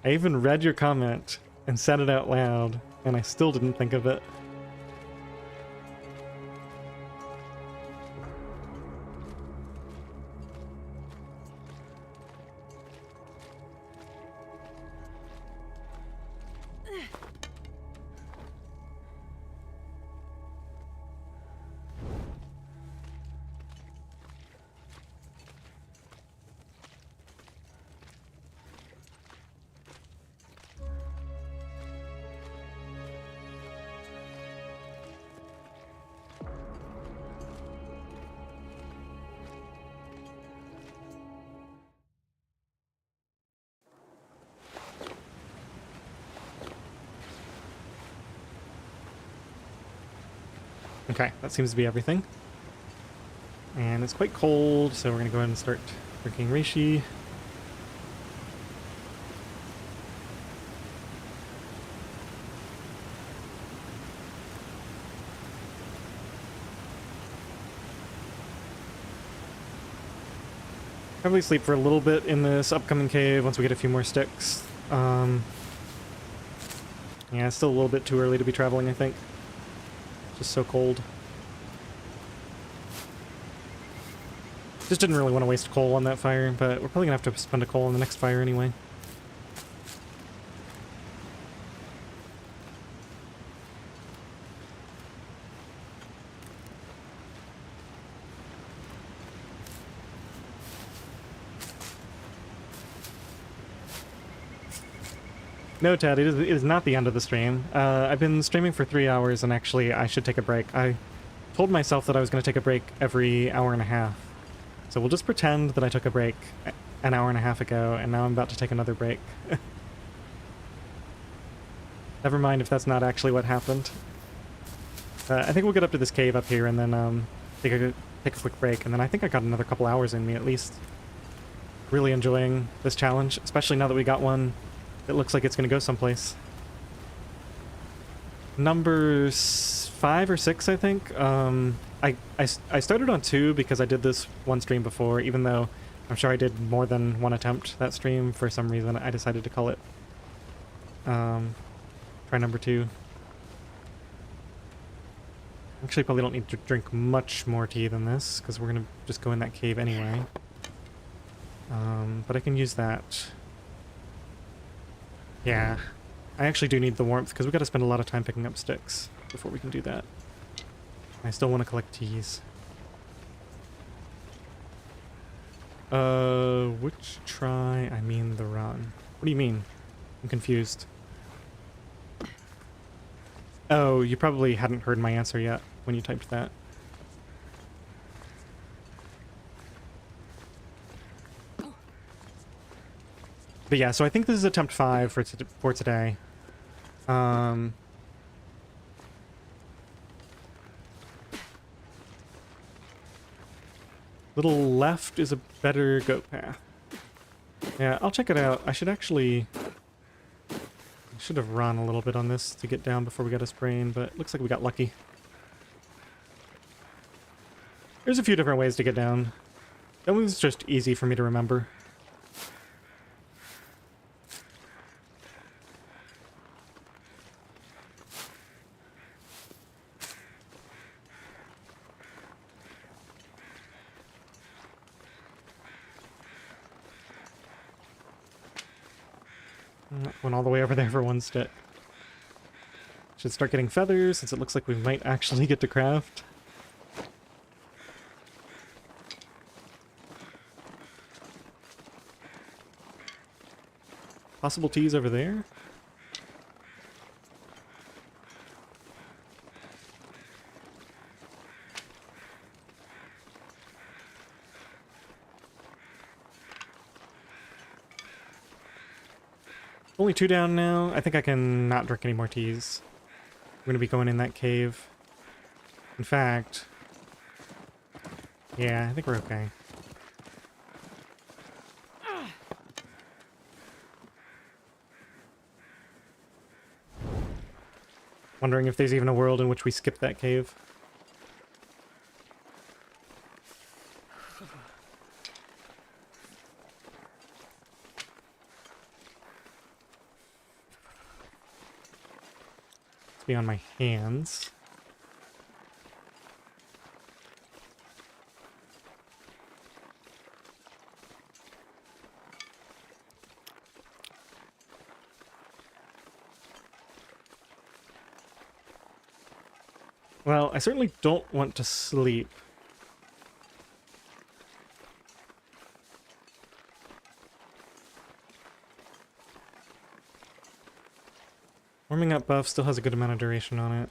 I even read your comment and said it out loud, and I still didn't think of it. Okay, that seems to be everything. And it's quite cold, so we're going to go ahead and start drinking reishi. Probably sleep for a little bit in this upcoming cave once we get a few more sticks. Yeah, it's still a little bit too early to be traveling, I think. Just so cold. Just didn't really want to waste coal on that fire, but we're probably gonna have to spend a coal on the next fire anyway. No, Ted, it is not the end of the stream. I've been streaming for 3 hours, and actually I should take a break. I told myself that I was going to take a break every hour and a half. So we'll just pretend that I took a break an hour and a half ago, and now I'm about to take another break. Never mind if that's not actually what happened. I think we'll get up to this cave up here, and then take a quick break, and then I think I got another couple hours in me at least. Really enjoying this challenge, especially now that we got one. It looks like it's going to go someplace. Number 5 or 6, I think. I started on 2 because I did this one stream before, even though I'm sure I did more than one attempt that stream. For some reason, I decided to call it try number 2. Actually, probably don't need to drink much more tea than this, because we're going to just go in that cave anyway. But I can use that. Yeah, I actually do need the warmth because we got to spend a lot of time picking up sticks before we can do that. I still want to collect teas. Which try? I mean the run. What do you mean? I'm confused. Oh, you probably hadn't heard my answer yet when you typed that. But yeah, so I think this is attempt 5 for today. Little left is a better goat path. Yeah, I'll check it out. I should have run a little bit on this to get down before we got a sprain, but it looks like we got lucky. There's a few different ways to get down. That one's just easy for me to remember. Went all the way over there for one stick. Should start getting feathers, since it looks like we might actually get to craft. Possible teas over there? Only 2 down now. I think I can not drink any more teas. We're gonna be going in that cave. In fact... yeah, I think we're okay. Wondering if there's even a world in which we skip that cave. Be on my hands. Well, I certainly don't want to sleep. Warming up buff still has a good amount of duration on it.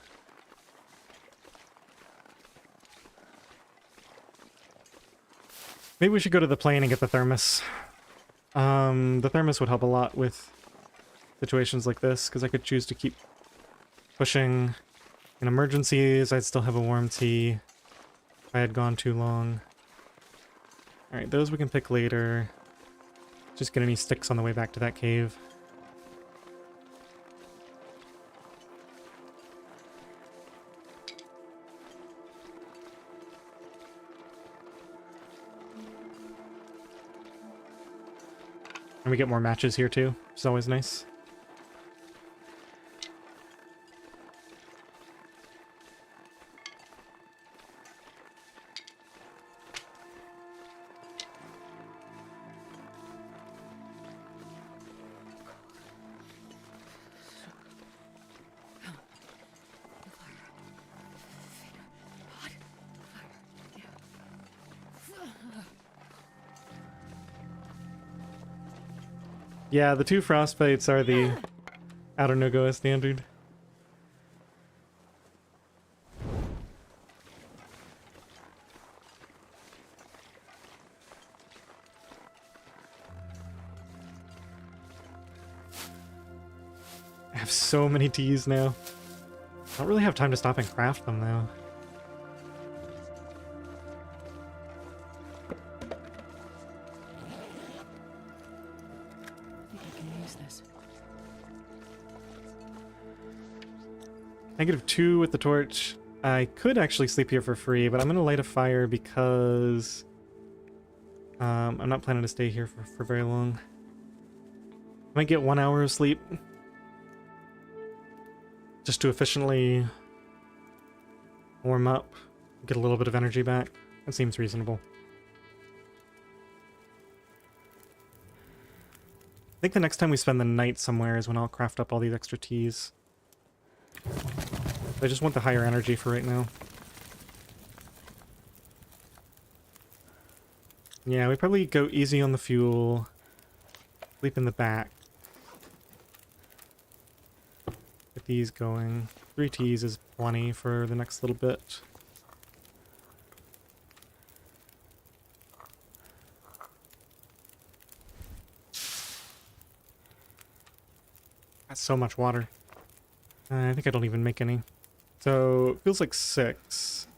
Maybe we should go to the plane and get the thermos. The thermos would help a lot with situations like this, because I could choose to keep pushing. In emergencies, I'd still have a warm tea if I had gone too long. Alright, those we can pick later. Just get any sticks on the way back to that cave. And we get more matches here too, which is always nice. Yeah, the 2 frostbites are the OuterNOGOA standard. I have so many teas now. I don't really have time to stop and craft them though. -2 with the torch. I could actually sleep here for free, but I'm going to light a fire because I'm not planning to stay here for very long. I might get 1 hour of sleep just to efficiently warm up, get a little bit of energy back. That seems reasonable. I think the next time we spend the night somewhere is when I'll craft up all these extra teas. I just want the higher energy for right now. Yeah, we probably go easy on the fuel. Sleep in the back. Get these going. 3 teas is plenty for the next little bit. That's so much water. I think I don't even make any. So, it feels like 6.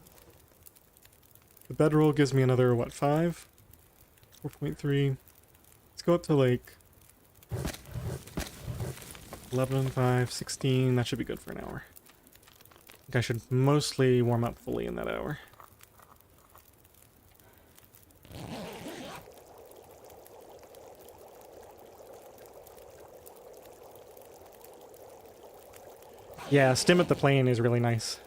The bedroll gives me another, what, 5? 4.3. Let's go up to like 11, 5, 16. That should be good for an hour. I think I should mostly warm up fully in that hour. Yeah, stim at the plane is really nice.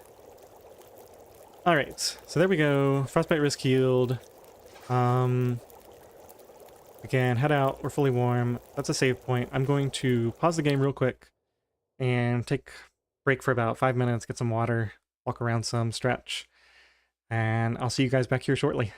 Alright, so there we go. Frostbite risk healed. We can head out. We're fully warm. That's a save point. I'm going to pause the game real quick and take a break for about 5 minutes, get some water, walk around some, stretch, and I'll see you guys back here shortly.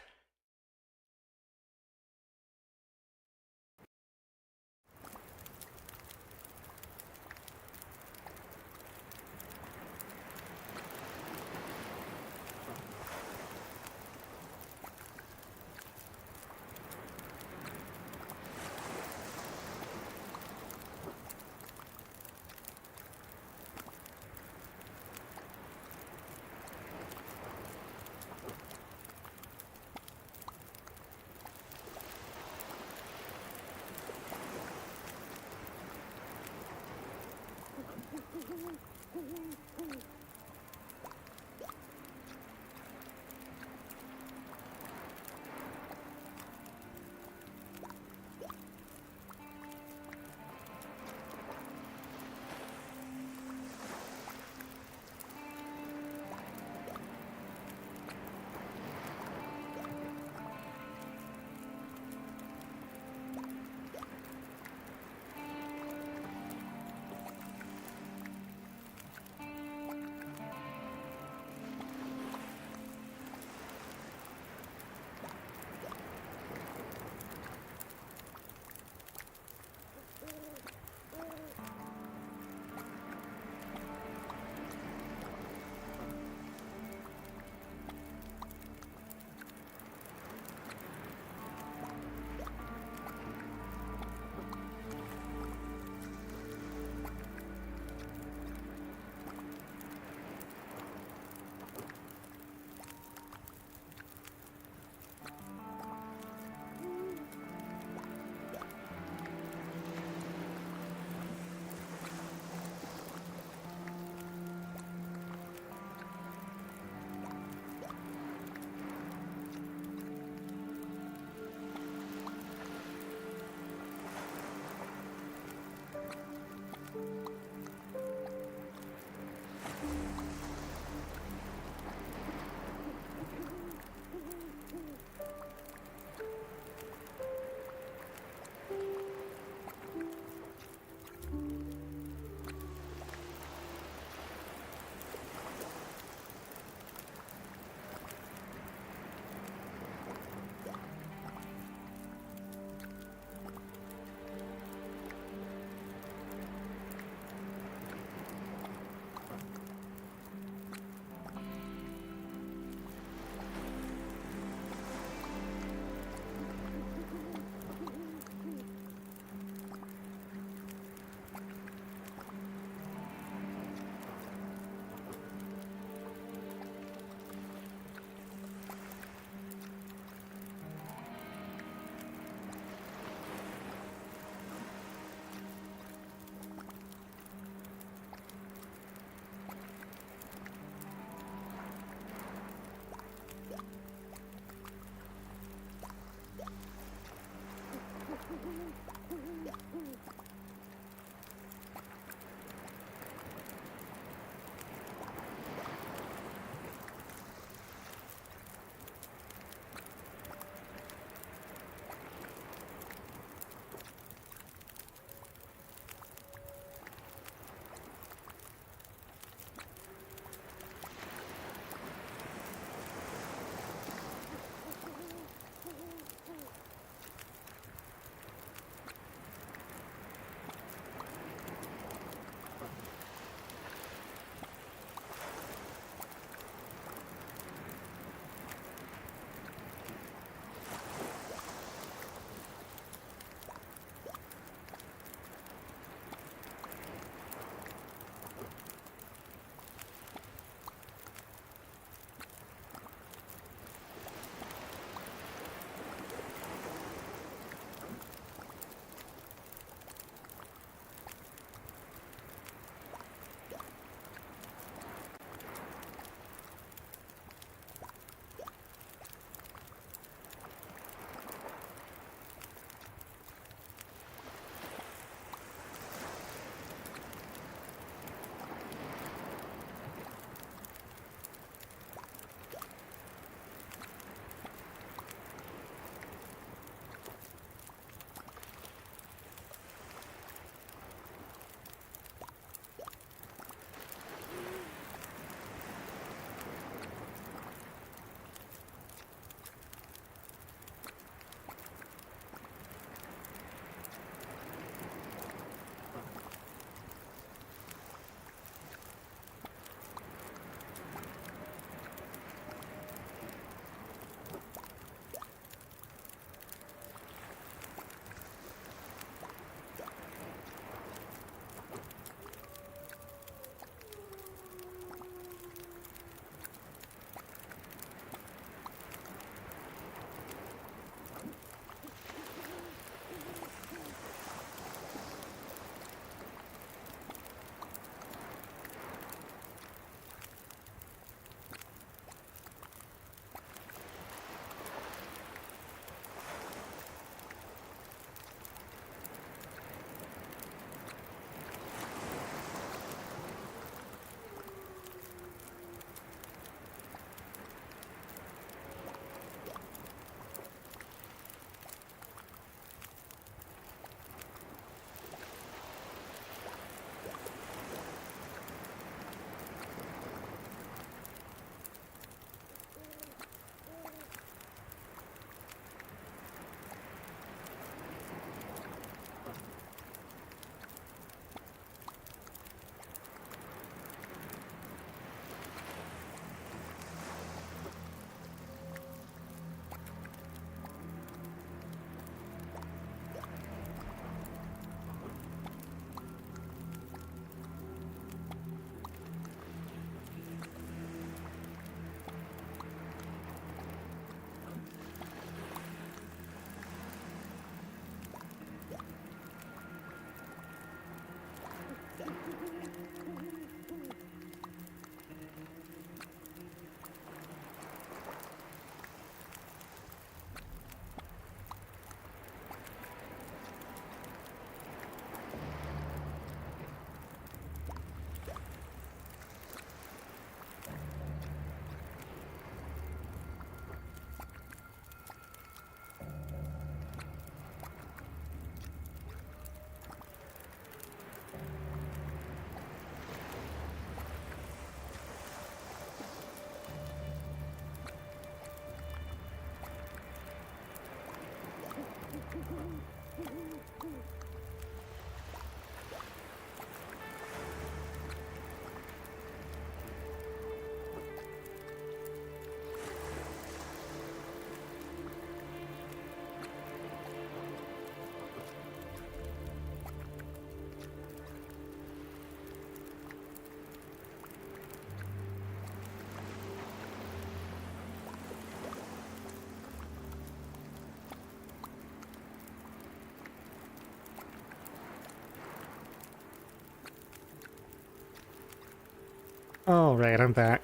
Alright, I'm back.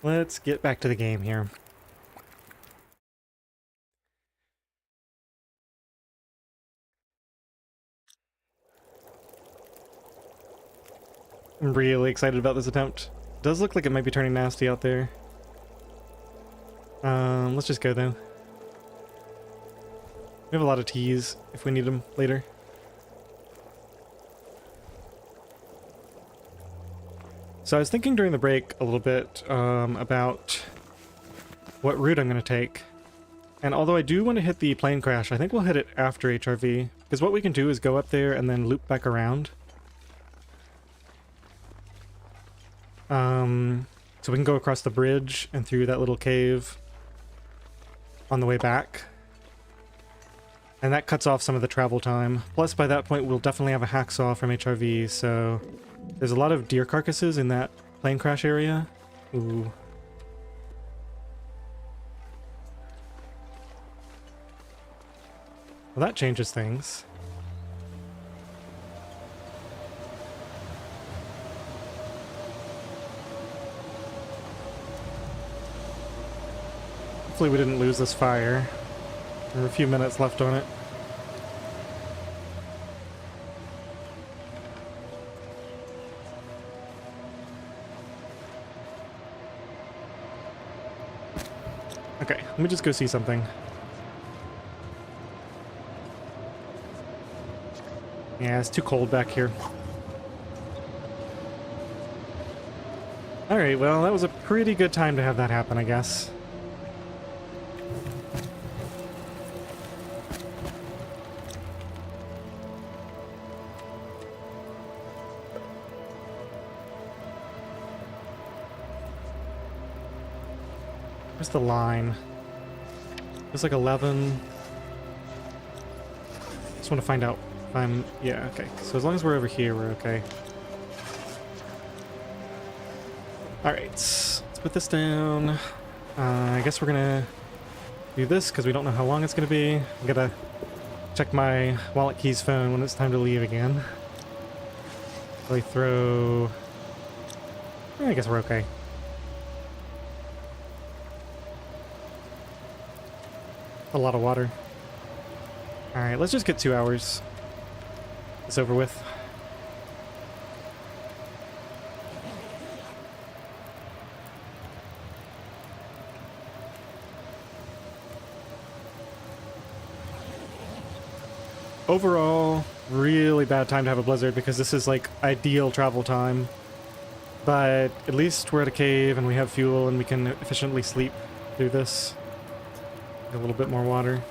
Let's get back to the game here. I'm really excited about this attempt. It does look like it might be turning nasty out there. Let's just go though. We have a lot of teas if we need them later. So I was thinking during the break a little bit about what route I'm going to take. And although I do want to hit the plane crash, I think we'll hit it after HRV. Because what we can do is go up there and then loop back around. So we can go across the bridge and through that little cave on the way back. And that cuts off some of the travel time. Plus, by that point, we'll definitely have a hacksaw from HRV, so... There's a lot of deer carcasses in that plane crash area. Ooh. Well, that changes things. Hopefully we didn't lose this fire. There are a few minutes left on it. Okay, let me just go see something. Yeah, it's too cold back here. Alright, well, that was a pretty good time to have that happen, I guess. Where's the line? It's like 11. Just want to find out if I'm... Yeah, okay. So as long as we're over here, we're okay. Alright, let's put this down. I guess we're gonna do this because we don't know how long it's gonna be. I gotta check my wallet keys phone when it's time to leave again. Really throw... I guess we're okay. A lot of water. Alright, let's just get 2 hours. It's over with. Overall, really bad time to have a blizzard because this is like ideal travel time. But at least we're at a cave and we have fuel and we can efficiently sleep through this. A little bit more water.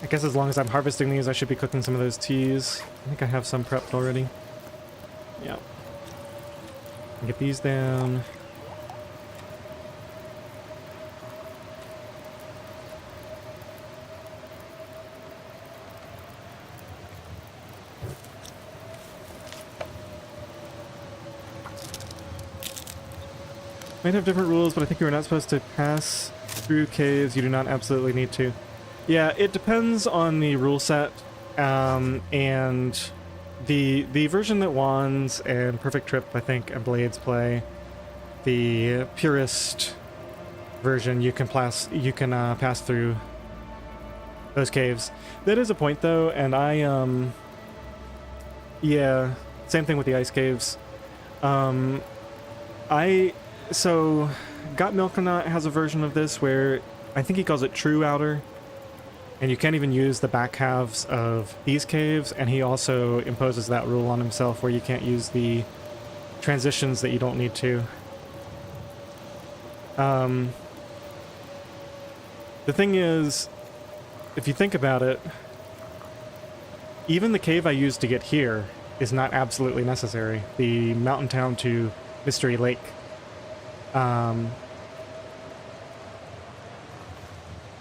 I guess as long as I'm harvesting these, I should be cooking some of those teas. I think I have some prepped already. Yeah. Get these down. Might have different rules, but I think you are not supposed to pass through caves. You do not absolutely need to. Yeah, it depends on the rule set, and the version that Wands and Perfect Trip, I think, and Blades play, the Purist version, you can pass through those caves. That is a point though, and yeah, same thing with the ice caves. So Got Milknut has a version of this where I think he calls it True Outer. And you can't even use the back halves of these caves, and he also imposes that rule on himself where you can't use the transitions that you don't need to. The thing is, if you think about it, even the cave I used to get here is not absolutely necessary. The mountain town to Mystery Lake,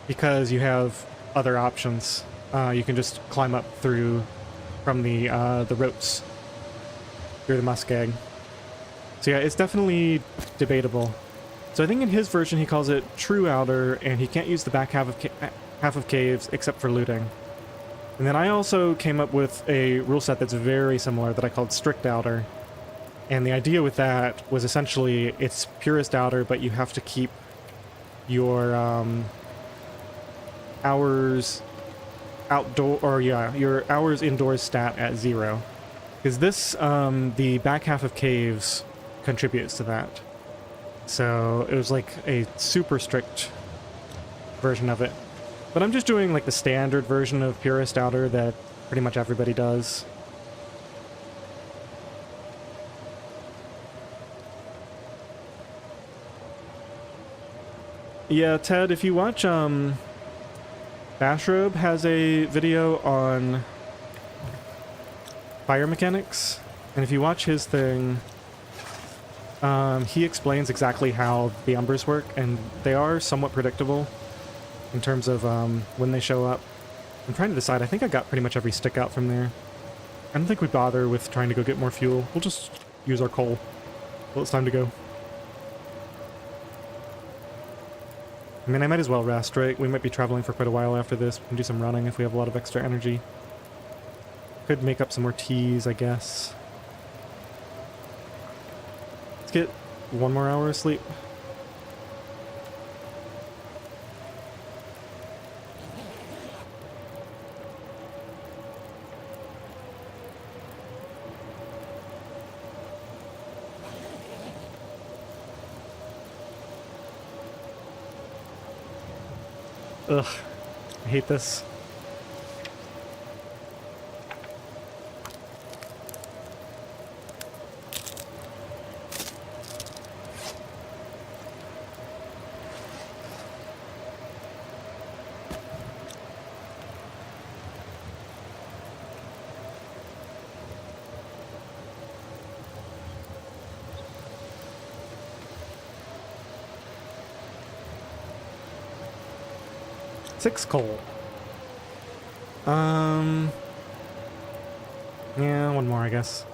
because you have other options. You can just climb up through from the ropes through the muskeg. So yeah, it's definitely debatable. So I think in his version he calls it True Outer, and he can't use the back half of caves except for looting. And then I also came up with a rule set that's very similar that I called Strict Outer. And the idea with that was essentially it's Purist Outer, but you have to keep your hours outdoor, or yeah, your hours indoors stat at 0. Because this, the back half of caves contributes to that. So it was like a super strict version of it. But I'm just doing like the standard version of Purist Outer that pretty much everybody does. Yeah, Ted, if you watch, Bashrobe has a video on fire mechanics, and if you watch his thing, he explains exactly how the Umbers work, and they are somewhat predictable in terms of when they show up. I'm trying to decide. I think I got pretty much every stick out from there. I don't think we bother with trying to go get more fuel. We'll just use our coal. Well, it's time to go. I mean, I might as well rest, right? We might be traveling for quite a while after this. We can do some running if we have a lot of extra energy. Could make up some more teas, I guess. Let's get 1 more hour of sleep. Ugh, I hate this. Six coal. Yeah, 1 more, I guess.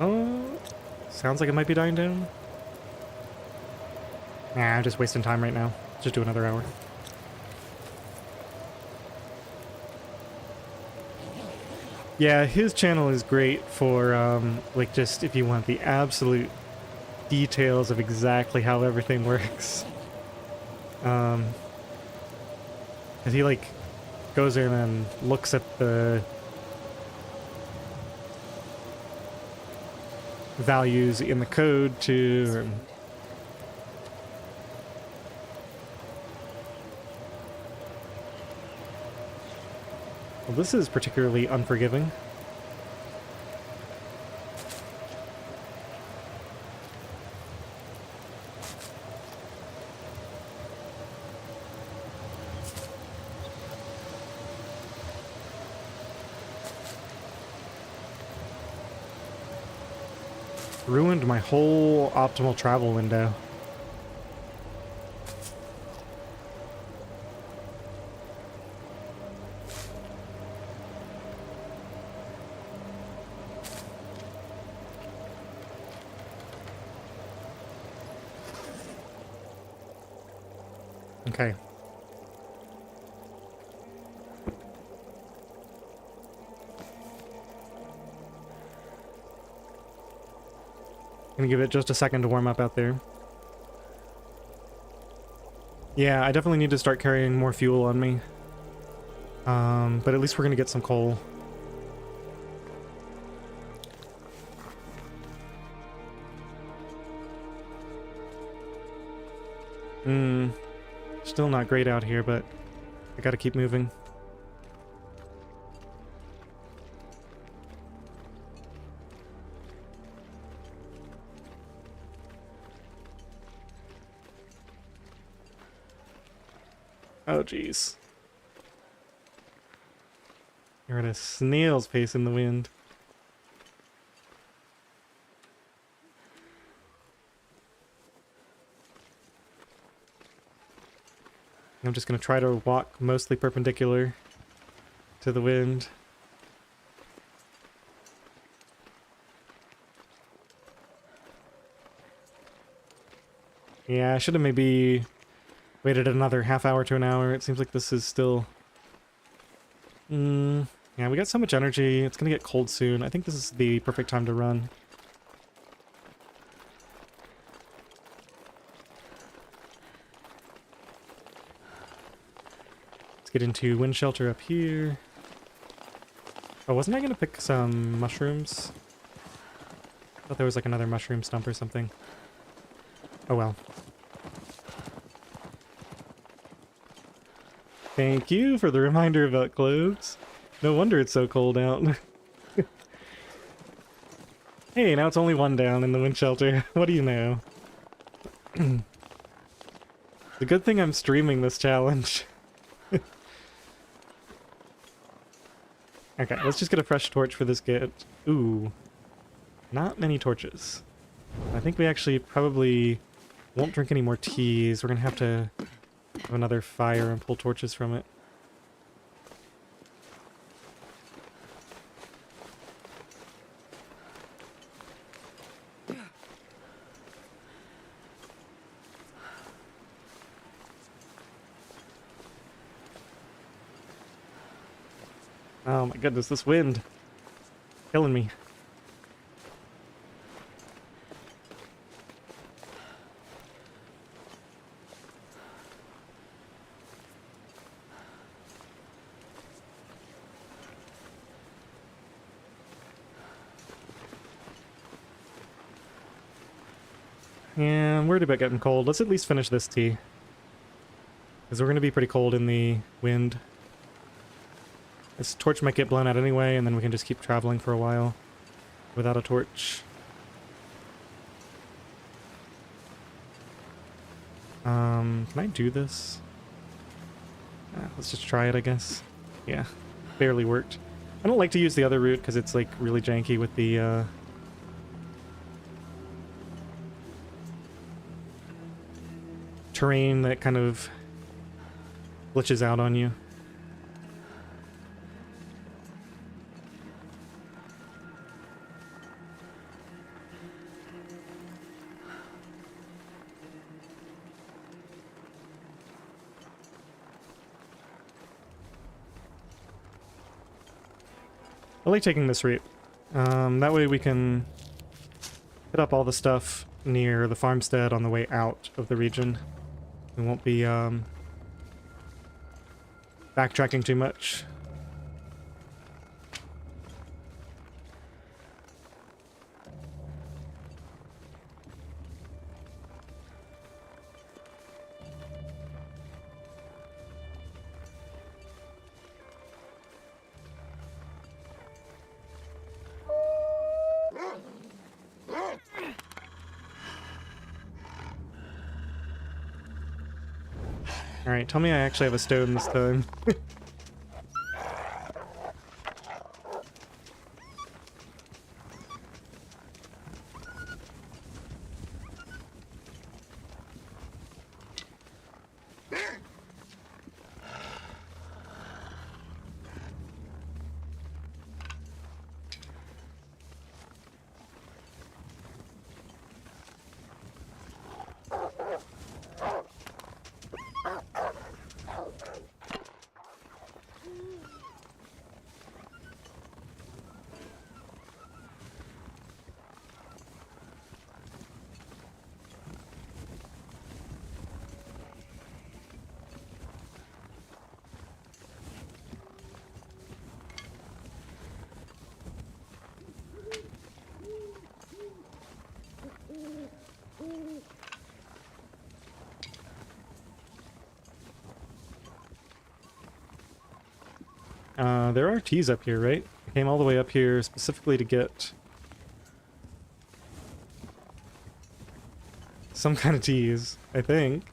Oh, sounds like it might be dying down. Nah, I'm just wasting time right now. Just do another hour. Yeah, his channel is great for, like, just if you want the absolute details of exactly how everything works. Cause he like goes in and looks at the values in the code too. And well, this is particularly unforgiving. Ruined my whole optimal travel window. Okay. Gonna give it just a second to warm up out there. Yeah, I definitely need to start carrying more fuel on me. But at least we're gonna get some coal. Still not great out here, but I gotta keep moving. Oh, jeez. You're at a snail's pace in the wind. I'm just going to try to walk mostly perpendicular to the wind. Yeah, I should have maybe waited another half hour to an hour. It seems like this is still... Yeah, we got so much energy. It's going to get cold soon. I think this is the perfect time to run. Let's get into wind shelter up here. Oh, wasn't I going to pick some mushrooms? I thought there was like another mushroom stump or something. Oh well. Thank you for the reminder about clothes. No wonder it's so cold out. Hey, now it's only one down in the wind shelter. What do you know? The good thing I'm streaming this challenge. Okay, let's just get a fresh torch for this get. Ooh. Not many torches. I think we actually probably won't drink any more teas. We're gonna have to have another fire and pull torches from it. Oh my goodness, this wind. Killing me. Yeah, I'm worried about getting cold. Let's at least finish this tea. Because we're going to be pretty cold in the wind. This torch might get blown out anyway, and then we can just keep traveling for a while without a torch. Can I do this? Let's just try it, I guess. Yeah, barely worked. I don't like to use the other route because it's like really janky with the terrain that kind of glitches out on you. I like taking this route. That way we can hit up all the stuff near the farmstead on the way out of the region. We won't be backtracking too much. Alright, tell me I actually have a stone this time. There are teas up here, right? I came all the way up here specifically to get some kind of teas, I think.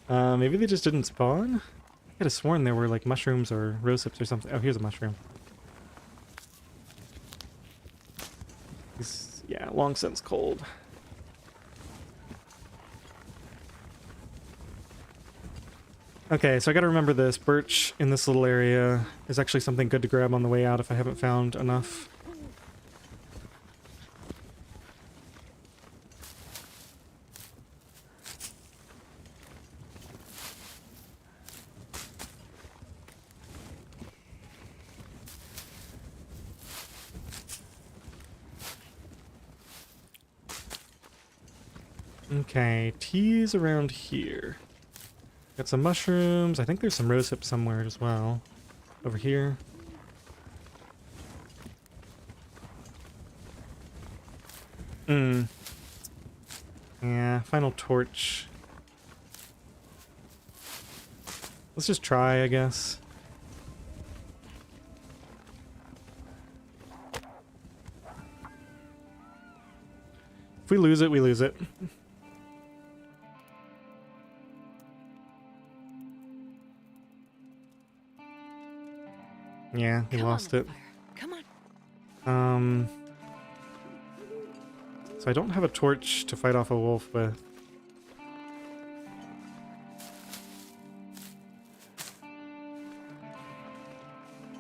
Maybe they just didn't spawn? I could have sworn there were like mushrooms or rose hips or something. Oh, here's a mushroom. He's, yeah, long since cold. Okay, so I gotta remember this. Birch in this little area is actually something good to grab on the way out if I haven't found enough. Okay, tea's around here. Got some mushrooms. I think there's some rose hips somewhere as well. Over here. Yeah, final torch. Let's just try, I guess. If we lose it, we lose it. Yeah, we lost it. Come on. So I don't have a torch to fight off a wolf with.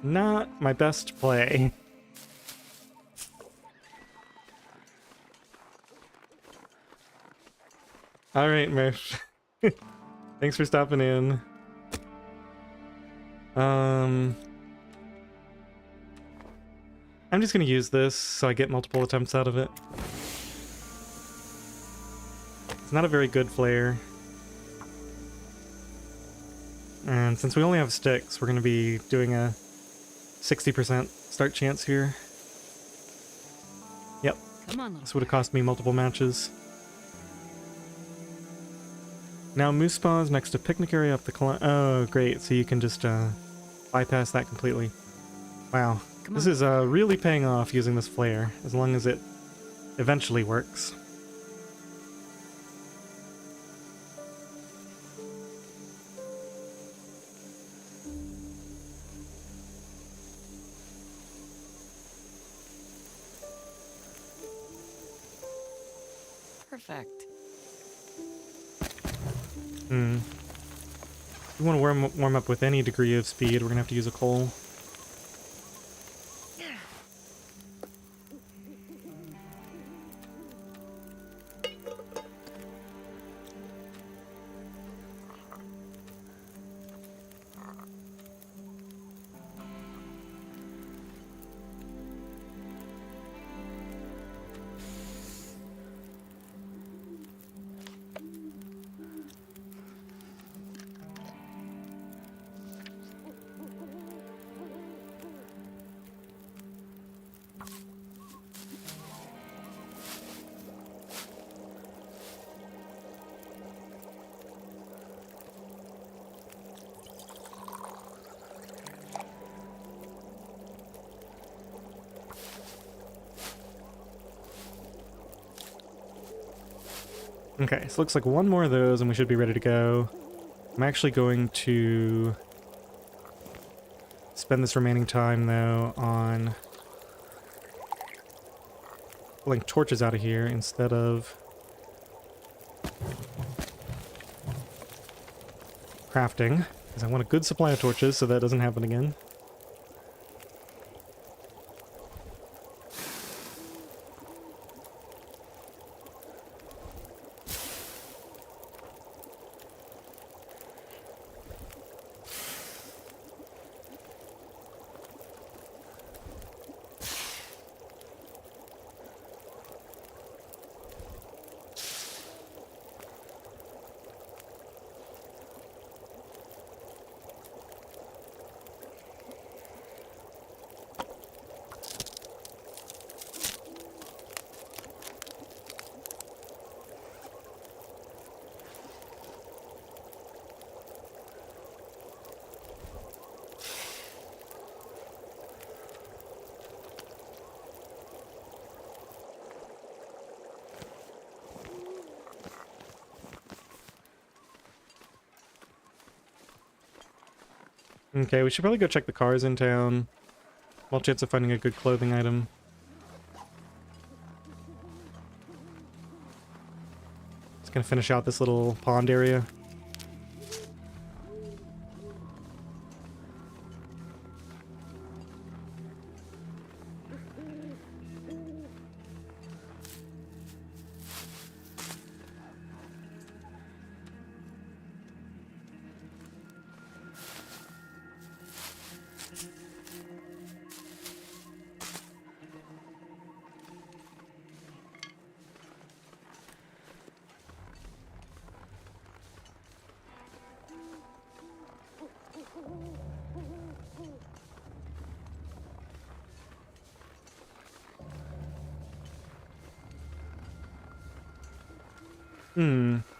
Not my best play. Alright, Murph. Thanks for stopping in. I'm just gonna use this so I get multiple attempts out of it. It's not a very good flare. And since we only have sticks, we're gonna be doing a 60% start chance here. Yep. Come on, This would have cost me multiple matches. Now moose spawns next to picnic area up the oh, great. So you can just bypass that completely. Wow. This is really paying off using this flare, as long as it eventually works. Perfect. If we want to warm up with any degree of speed, we're going to have to use a coal. Okay, so looks like one more of those and we should be ready to go. I'm actually going to spend this remaining time, though, on pulling torches out of here instead of crafting, because I want a good supply of torches so that doesn't happen again. Okay, we should probably go check the cars in town. Small chance of finding a good clothing item. Just gonna finish out this little pond area.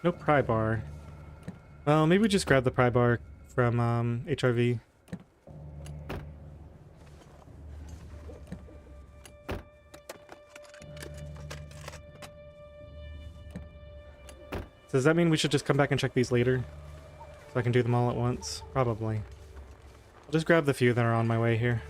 No pry bar. Well, maybe we just grab the pry bar from HRV. Does that mean we should just come back and check these later? So I can do them all at once? Probably. I'll just grab the few that are on my way here.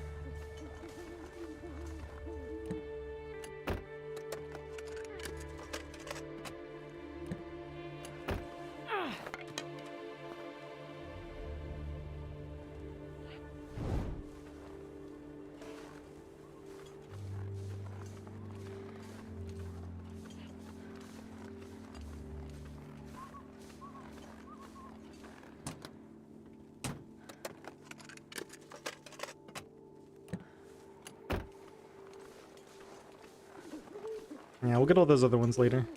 Yeah, we'll get all those other ones later.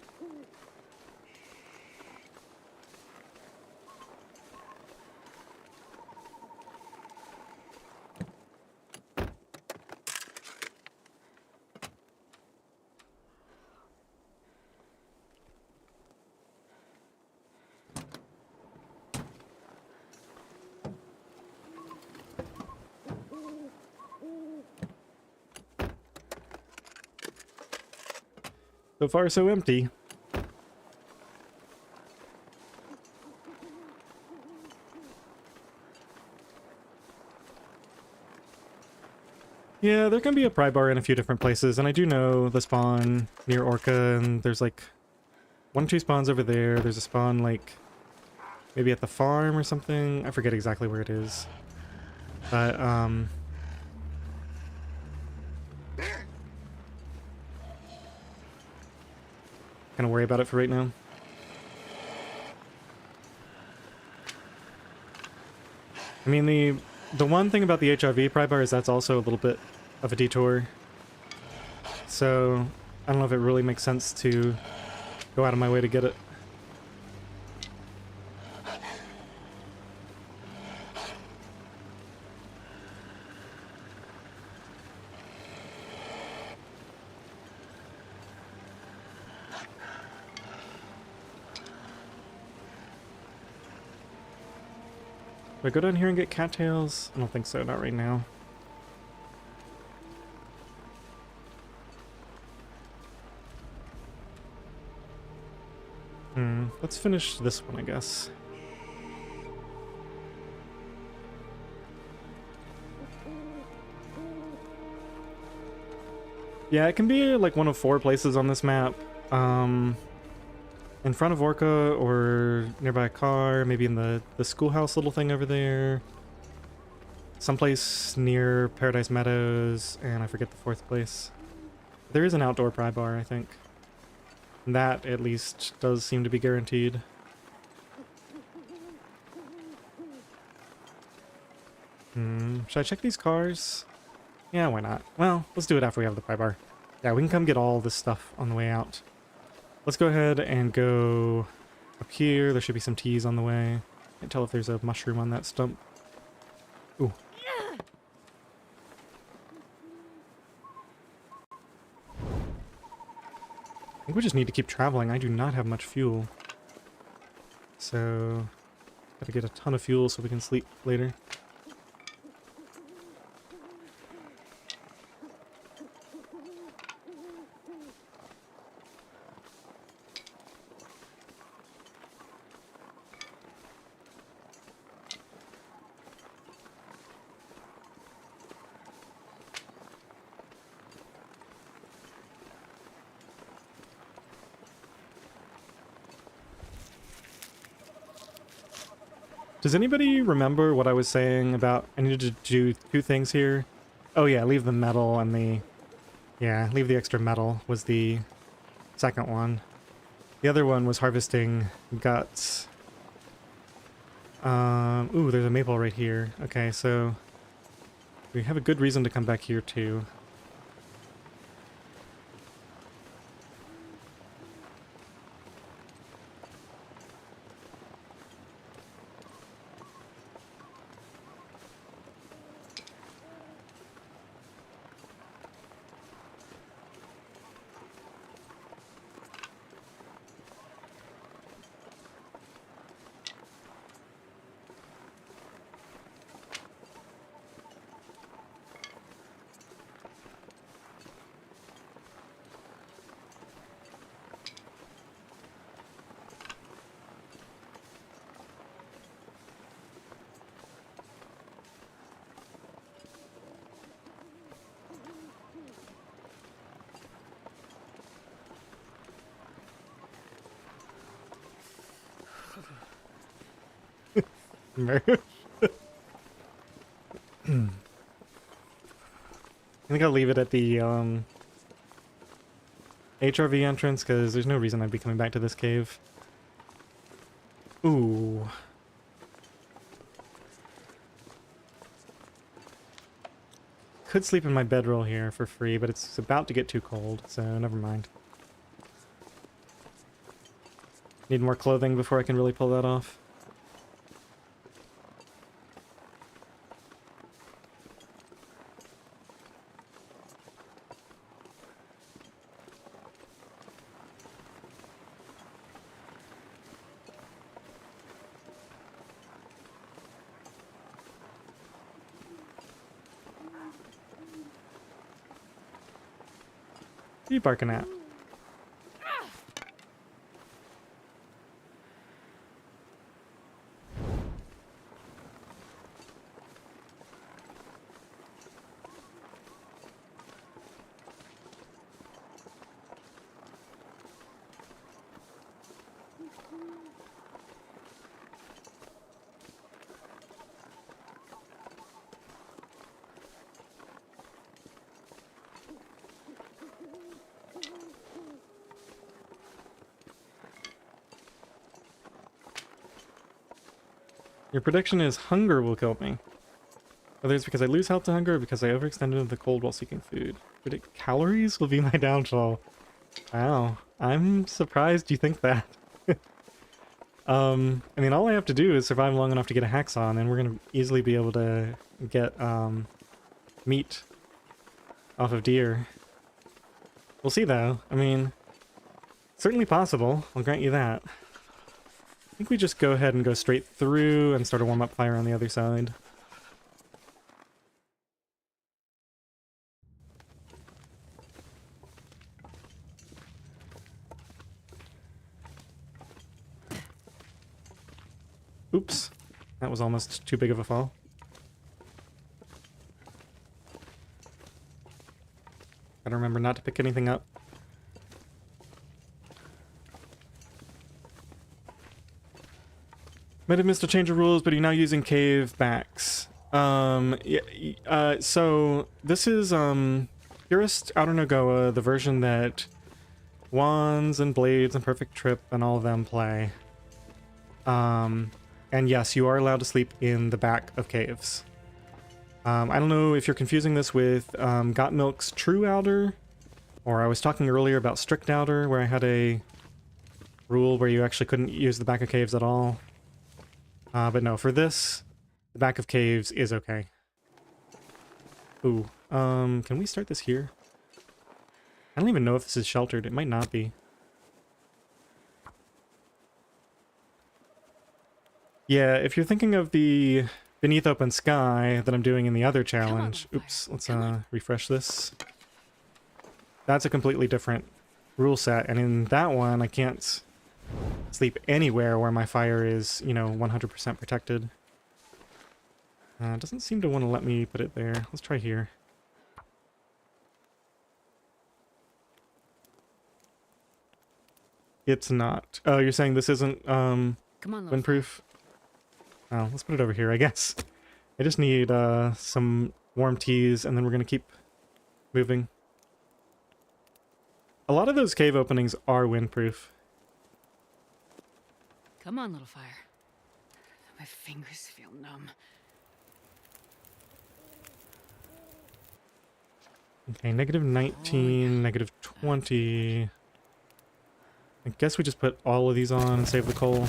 So far, so empty. Yeah, there can be a pry bar in a few different places, and I do know the spawn near Orca, and there's like 1 or 2 spawns over there. There's a spawn like maybe at the farm or something. I forget exactly where it is. But gonna worry about it for right now. I mean, the one thing about the HRV pry bar is that's also a little bit of a detour. So I don't know if it really makes sense to go out of my way to get it. Do I go down here and get cattails? I don't think so, not right now. Let's finish this one, I guess. Yeah, it can be like one of 4 places on this map. In front of Orca or nearby a car, maybe in the schoolhouse little thing over there. Someplace near Paradise Meadows, and I forget the 4th place. There is an outdoor pry bar, I think. And that, at least, does seem to be guaranteed. Should I check these cars? Yeah, why not? Well, let's do it after we have the pry bar. Yeah, we can come get all this stuff on the way out. Let's go ahead and go up here. There should be some teas on the way. Can't tell if there's a mushroom on that stump. Ooh. I think we just need to keep traveling. I do not have much fuel. So, gotta get a ton of fuel so we can sleep later. Does anybody remember what I was saying about I needed to do two things here? Oh yeah, leave the metal and the... Yeah, leave the extra metal was the second one. The other one was harvesting guts. Ooh, there's a maple right here. Okay, so we have a good reason to come back here too. I think I'll leave it at the HRV entrance because there's no reason I'd be coming back to this cave. Ooh. Could sleep in my bedroll here for free, but it's about to get too cold, so never mind. Need more clothing before I can really pull that off. What are you barking at? Your prediction is hunger will kill me. Whether it's because I lose health to hunger or because I overextended into the cold while seeking food. Predict calories will be my downfall. Wow, I'm surprised you think that. I mean, all I have to do is survive long enough to get a hacksaw, and we're gonna easily be able to get meat off of deer. We'll see though. I mean, certainly possible, I'll grant you that. I think we just go ahead and go straight through and start a warm-up fire on the other side. Oops, that was almost too big of a fall. Gotta remember not to pick anything up. Might have missed a change of rules, but you're now using cave backs. So this is Purist OuterNOGOA, the version that Wands and Blades and Perfect Trip and all of them play. And yes, you are allowed to sleep in the back of caves. I don't know if you're confusing this with Got Milk's True Outer, or I was talking earlier about Strict Outer, where I had a rule where you actually couldn't use the back of caves at all. But no, for this, the back of caves is okay. Ooh, can we start this here? I don't even know if this is sheltered. It might not be. Yeah, if you're thinking of the Beneath Open Sky that I'm doing in the other challenge... Oops, let's refresh this. That's a completely different rule set, and in that one I can't sleep anywhere where my fire is, you know, 100% protected. It doesn't seem to want to let me put it there. Let's try here. It's not. Oh, you're saying this isn't Come on, windproof? Oh, let's put it over here, I guess. I just need some warm teas, and then we're going to keep moving. A lot of those cave openings are windproof. Come on, little fire. My fingers feel numb. Okay, -19, -20. I guess we just put all of these on and save the coal.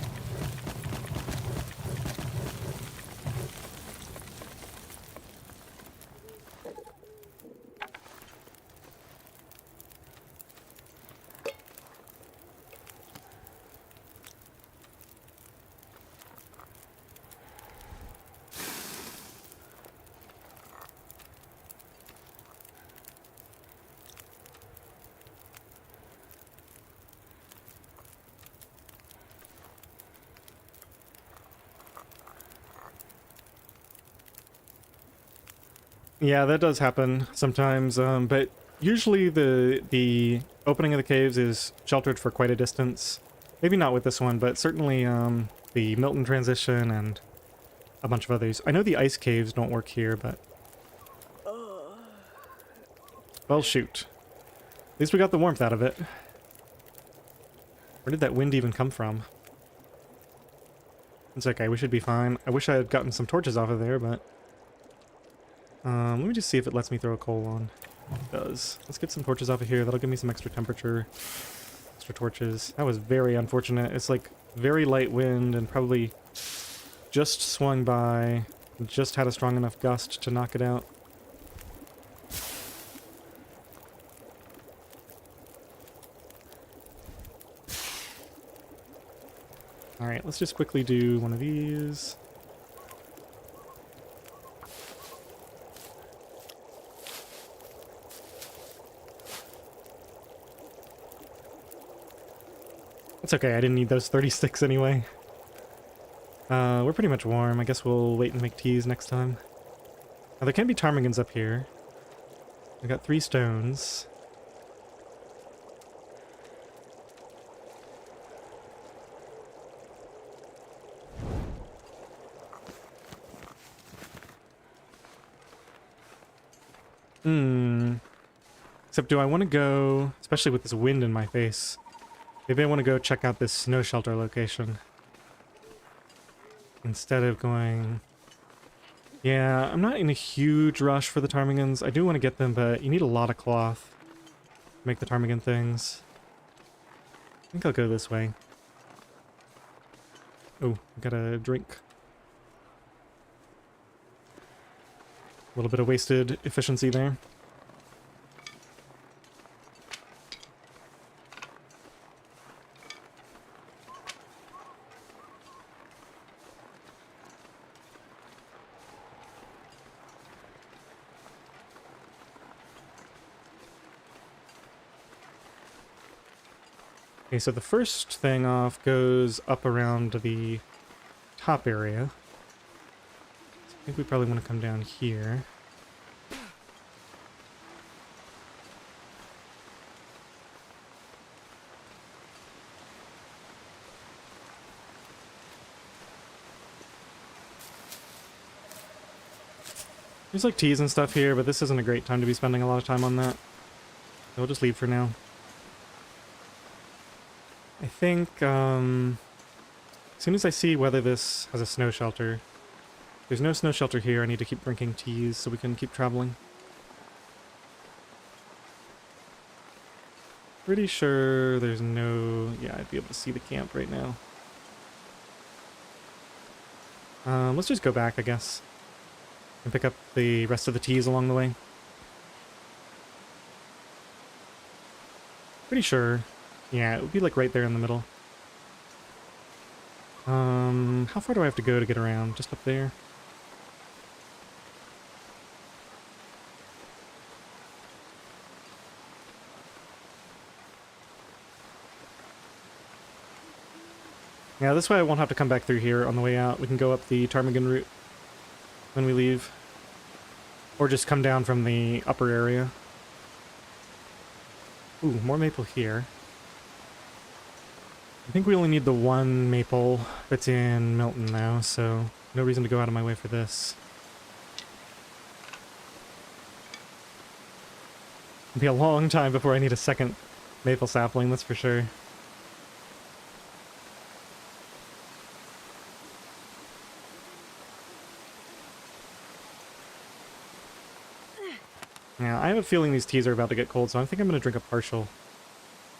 Yeah, that does happen sometimes, but usually the opening of the caves is sheltered for quite a distance. Maybe not with this one, but certainly the Milton transition and a bunch of others. I know the ice caves don't work here, but... Well, shoot. At least we got the warmth out of it. Where did that wind even come from? It's okay, we should be fine. I wish I had gotten some torches off of there, but... let me just see if it lets me throw a coal on. It does. Let's get some torches off of here. That'll give me some extra temperature. Extra torches. That was very unfortunate. It's like very light wind and probably just swung by. Just had a strong enough gust to knock it out. Alright, let's just quickly do one of these. It's okay, I didn't need those 36 anyway. We're pretty much warm. I guess we'll wait and make teas next time. Now, there can be ptarmigans up here. I got 3 stones. Except do I want to go, especially with this wind in my face, maybe I want to go check out this snow shelter location. Instead of going... Yeah, I'm not in a huge rush for the ptarmigans. I do want to get them, but you need a lot of cloth to make the ptarmigan things. I think I'll go this way. Oh, got a drink. A little bit of wasted efficiency there. Okay, so the first thing off goes up around the top area. So I think we probably want to come down here. There's like teas and stuff here, but this isn't a great time to be spending a lot of time on that. So we'll just leave for now. I think, as soon as I see whether this has a snow shelter. There's no snow shelter here. I need to keep drinking teas so we can keep traveling. Pretty sure there's no... Yeah, I'd be able to see the camp right now. Let's just go back, I guess. And pick up the rest of the teas along the way. Pretty sure... Yeah, it would be like right there in the middle. How far do I have to go to get around? Just up there? Yeah, this way I won't have to come back through here on the way out. We can go up the ptarmigan route when we leave. Or just come down from the upper area. Ooh, more maple here. I think we only need the one maple that's in Milton now, so No reason to go out of my way for this. It'll be a long time before I need a second maple sapling, that's for sure. Yeah, I have a feeling these teas are about to get cold, so I think I'm going to drink a partial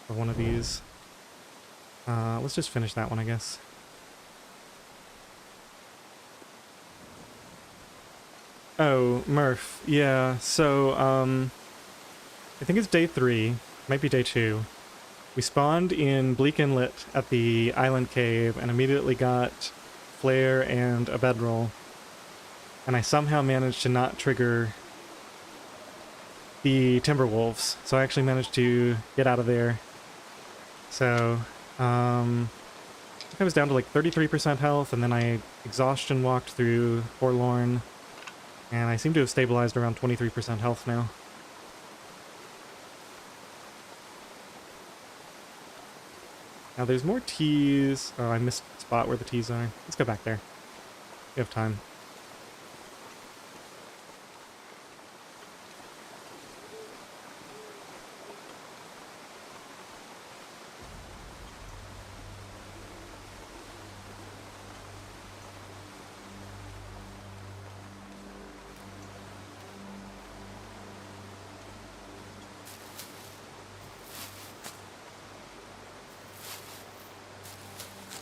of one of these. Let's just finish that one, I guess. Oh, Murph. Yeah, so, I think it's day 3. Might be day 2. We spawned in Bleak Inlet at the island cave and immediately got flare and a bedroll. And I somehow managed to not trigger the Timberwolves, so I actually managed to get out of there. So, I think I was down to like 33% health, and then I exhaustion walked through Forlorn, and I seem to have stabilized around 23% health now. Now there's more teas. Oh, I missed the spot where the teas are. Let's go back there. We have time.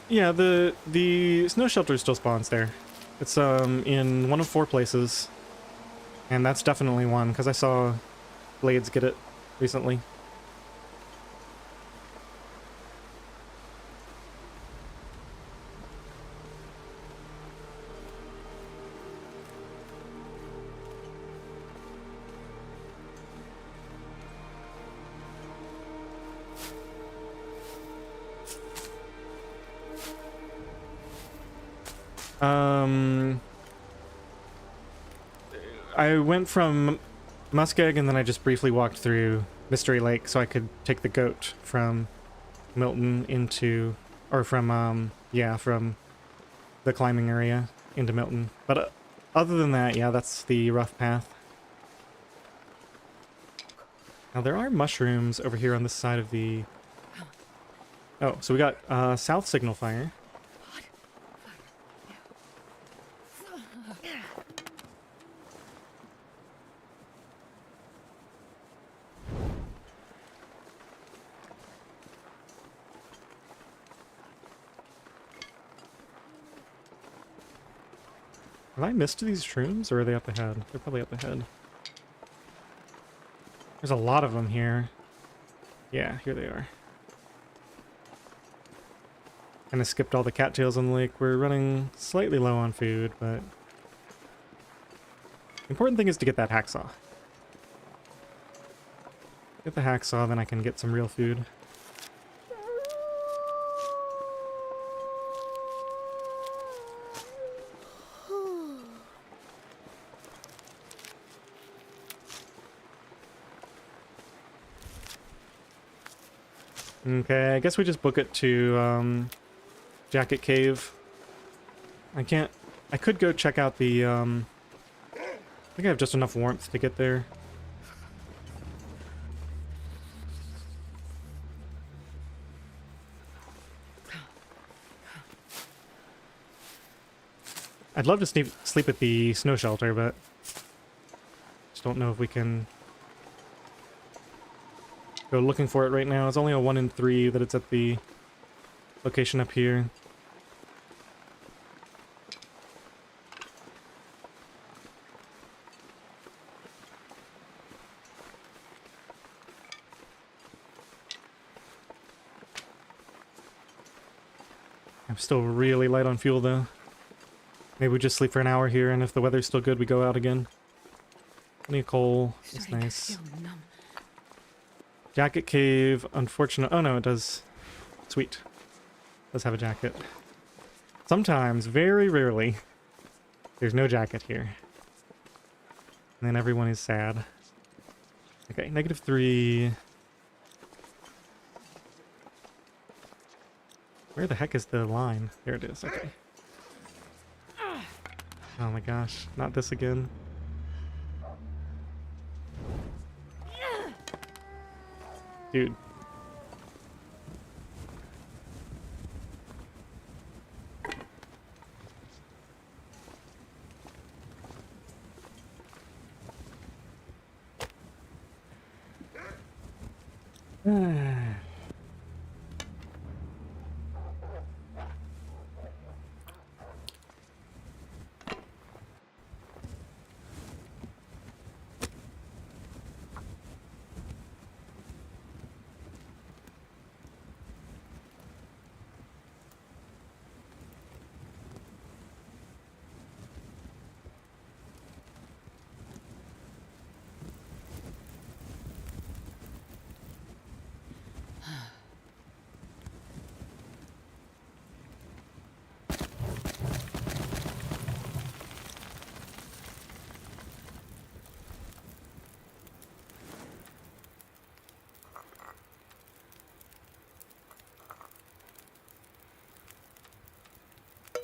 Yeah, the snow shelter still spawns there. It's in one of 4 places, and that's definitely one because I saw Blades get it recently. I went from Muskeg and then I just briefly walked through Mystery Lake so I could take the goat from Milton into, or from, yeah, from the climbing area into Milton. But other than that, yeah, that's the rough path. Now there are mushrooms over here on this side of the... Oh, so we got South Signal Fire. Have I missed these shrooms, or are they up ahead? They're probably up ahead. There's a lot of them here. Yeah, here they are. Kinda skipped all the cattails on the lake. We're running slightly low on food, but... the important thing is to get that hacksaw. Get the hacksaw, then I can get some real food. Okay, I guess we just book it to Jacket Cave. I could go check out the I think I have just enough warmth to get there. I'd love to sleep at the snow shelter, but just don't know if we can go looking for it right now. It's only a 1 in 3 that it's at the location up here. I'm still really light on fuel though. Maybe we just sleep for an hour here, and if the weather's still good, we go out again. Plenty of coal. That's nice. Jacket Cave, unfortunate. Oh no, it does. Sweet. It does have a jacket. Sometimes, very rarely, there's no jacket here. And then everyone is sad. Okay, -3. Where the heck is the line? There it is, okay. Oh my gosh, not this again. Dude.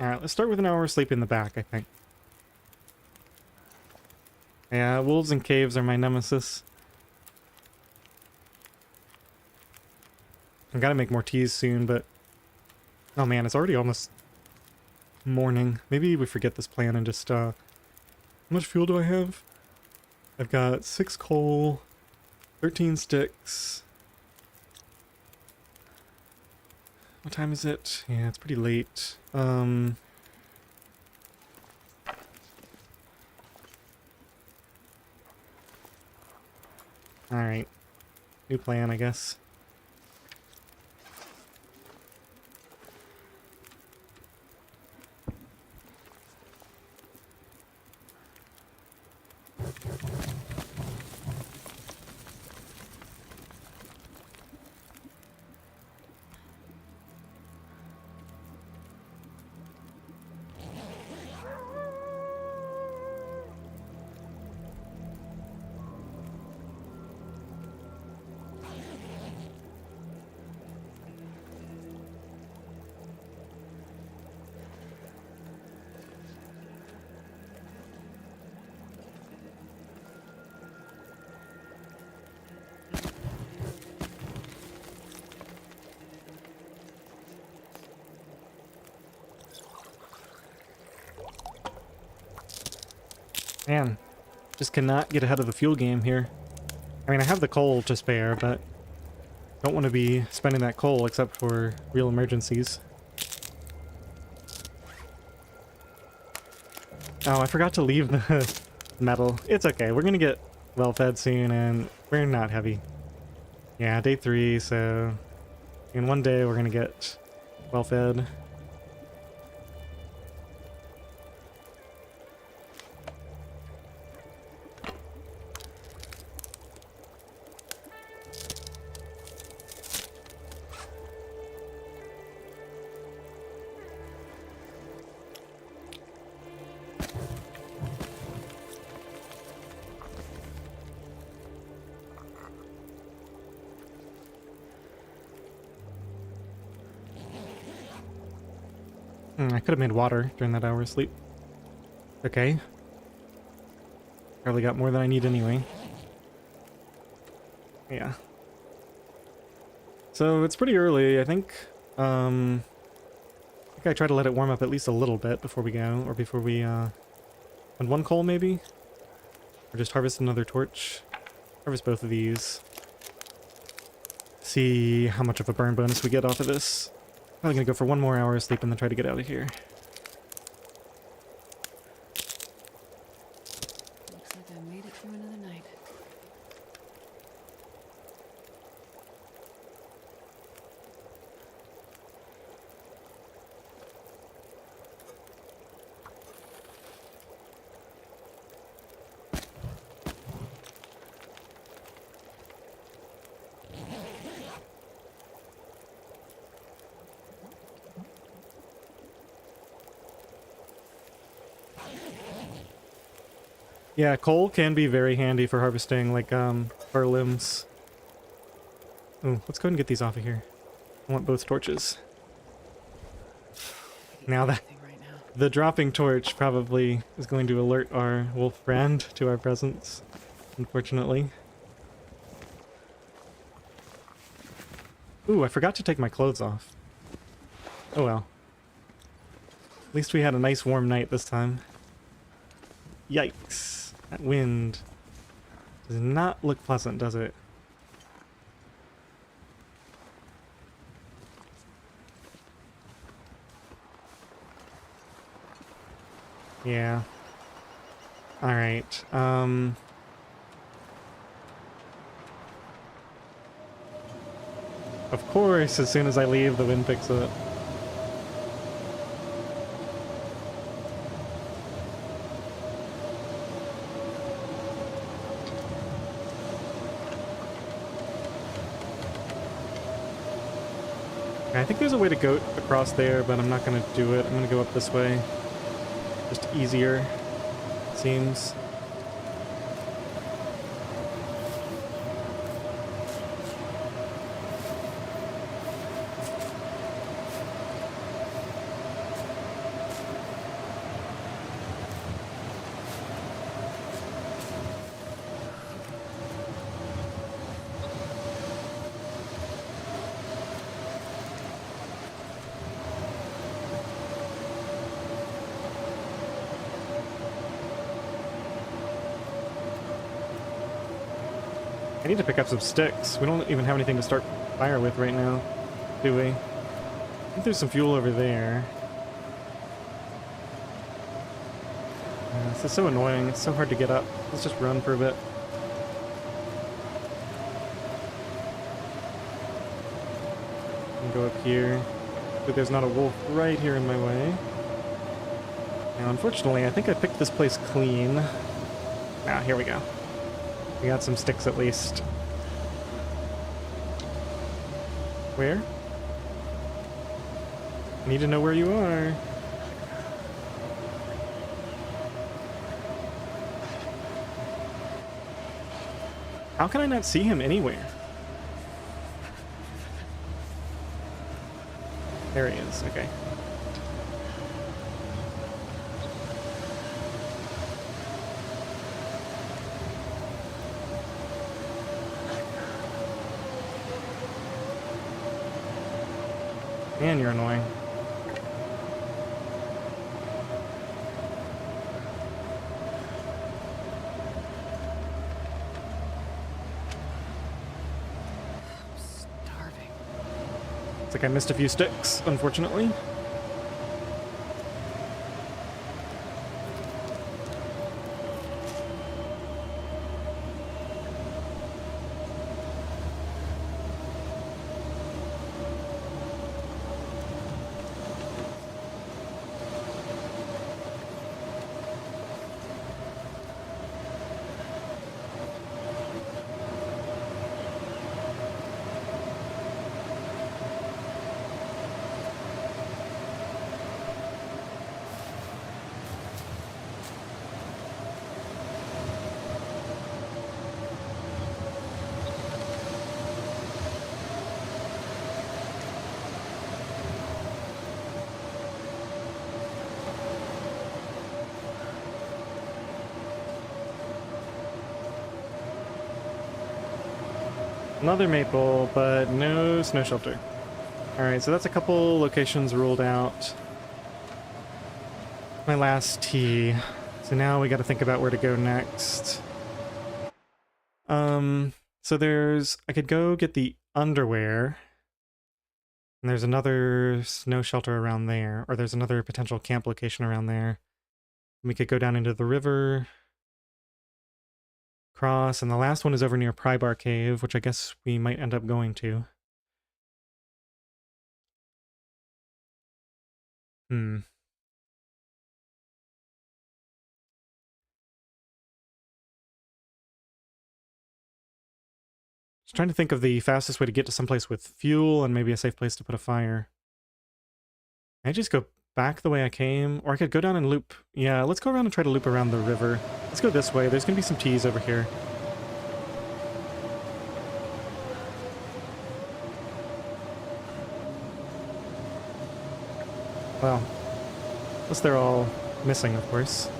Alright, let's start with an hour of sleep in the back, I think. Yeah, wolves and caves are my nemesis. I gotta make more teas soon, but... Oh man, it's already almost morning. Maybe we forget this plan and just, How much fuel do I have? I've got 6 coal, 13 sticks. What time is it? Yeah, it's pretty late. Alright. New plan, I guess. Man, just cannot get ahead of the fuel game here. I mean, I have the coal to spare, but don't want to be spending that coal except for real emergencies. Oh, I forgot to leave the metal. It's okay, we're gonna get well fed soon, and we're not heavy. Yeah, day 3, so in one day we're gonna get well fed. I could have made water during that hour of sleep. Okay. Probably got more than I need anyway. Yeah. So it's pretty early, I think. I think I try to let it warm up at least a little bit before we go, or before we, and 1 coal maybe? Or just harvest another torch. Harvest both of these. See how much of a burn bonus we get off of this. Probably gonna go for 1 more hour of sleep and then try to get out of here. Looks like I made it through another night. Yeah, coal can be very handy for harvesting, like, fir limbs. Oh, let's go ahead and get these off of here. I want both torches. Now that... Right now. The dropping torch probably is going to alert our wolf friend to our presence, unfortunately. Ooh, I forgot to take my clothes off. Oh well. At least we had a nice warm night this time. Yikes. That wind does not look pleasant, does it? Yeah. Alright, of course, as soon as I leave, the wind picks up. I think there's a way to go across there, but I'm not going to do it. I'm going to go up this way. Just easier, it seems. I need to pick up some sticks. We don't even have anything to start fire with right now, do we? I think there's some fuel over there. This is so annoying. It's so hard to get up. Let's just run for a bit. And go up here. But there's not a wolf right here in my way. Now, unfortunately, I think I picked this place clean. Now, here we go. We got some sticks at least. Where? I need to know where you are. How can I not see him anywhere? There he is, okay. Man, you're annoying. I'm starving. It's like I missed a few sticks, unfortunately. Another maple, but no snow shelter. Alright, so that's a couple locations ruled out. My last tee. So now we gotta think about where to go next. So I could go get the underwear. And there's another snow shelter around there, or there's another potential camp location around there. We could go down into the river. Cross, and the last one is over near Prybar Cave, which I guess we might end up going to. Just trying to think of the fastest way to get to someplace with fuel and maybe a safe place to put a fire. Can I just go back the way I came? Or I could go down and loop. Yeah, let's go around and try to loop around the river. Let's go this way. There's going to be some tees over here. Well, Unless they're all missing, of course.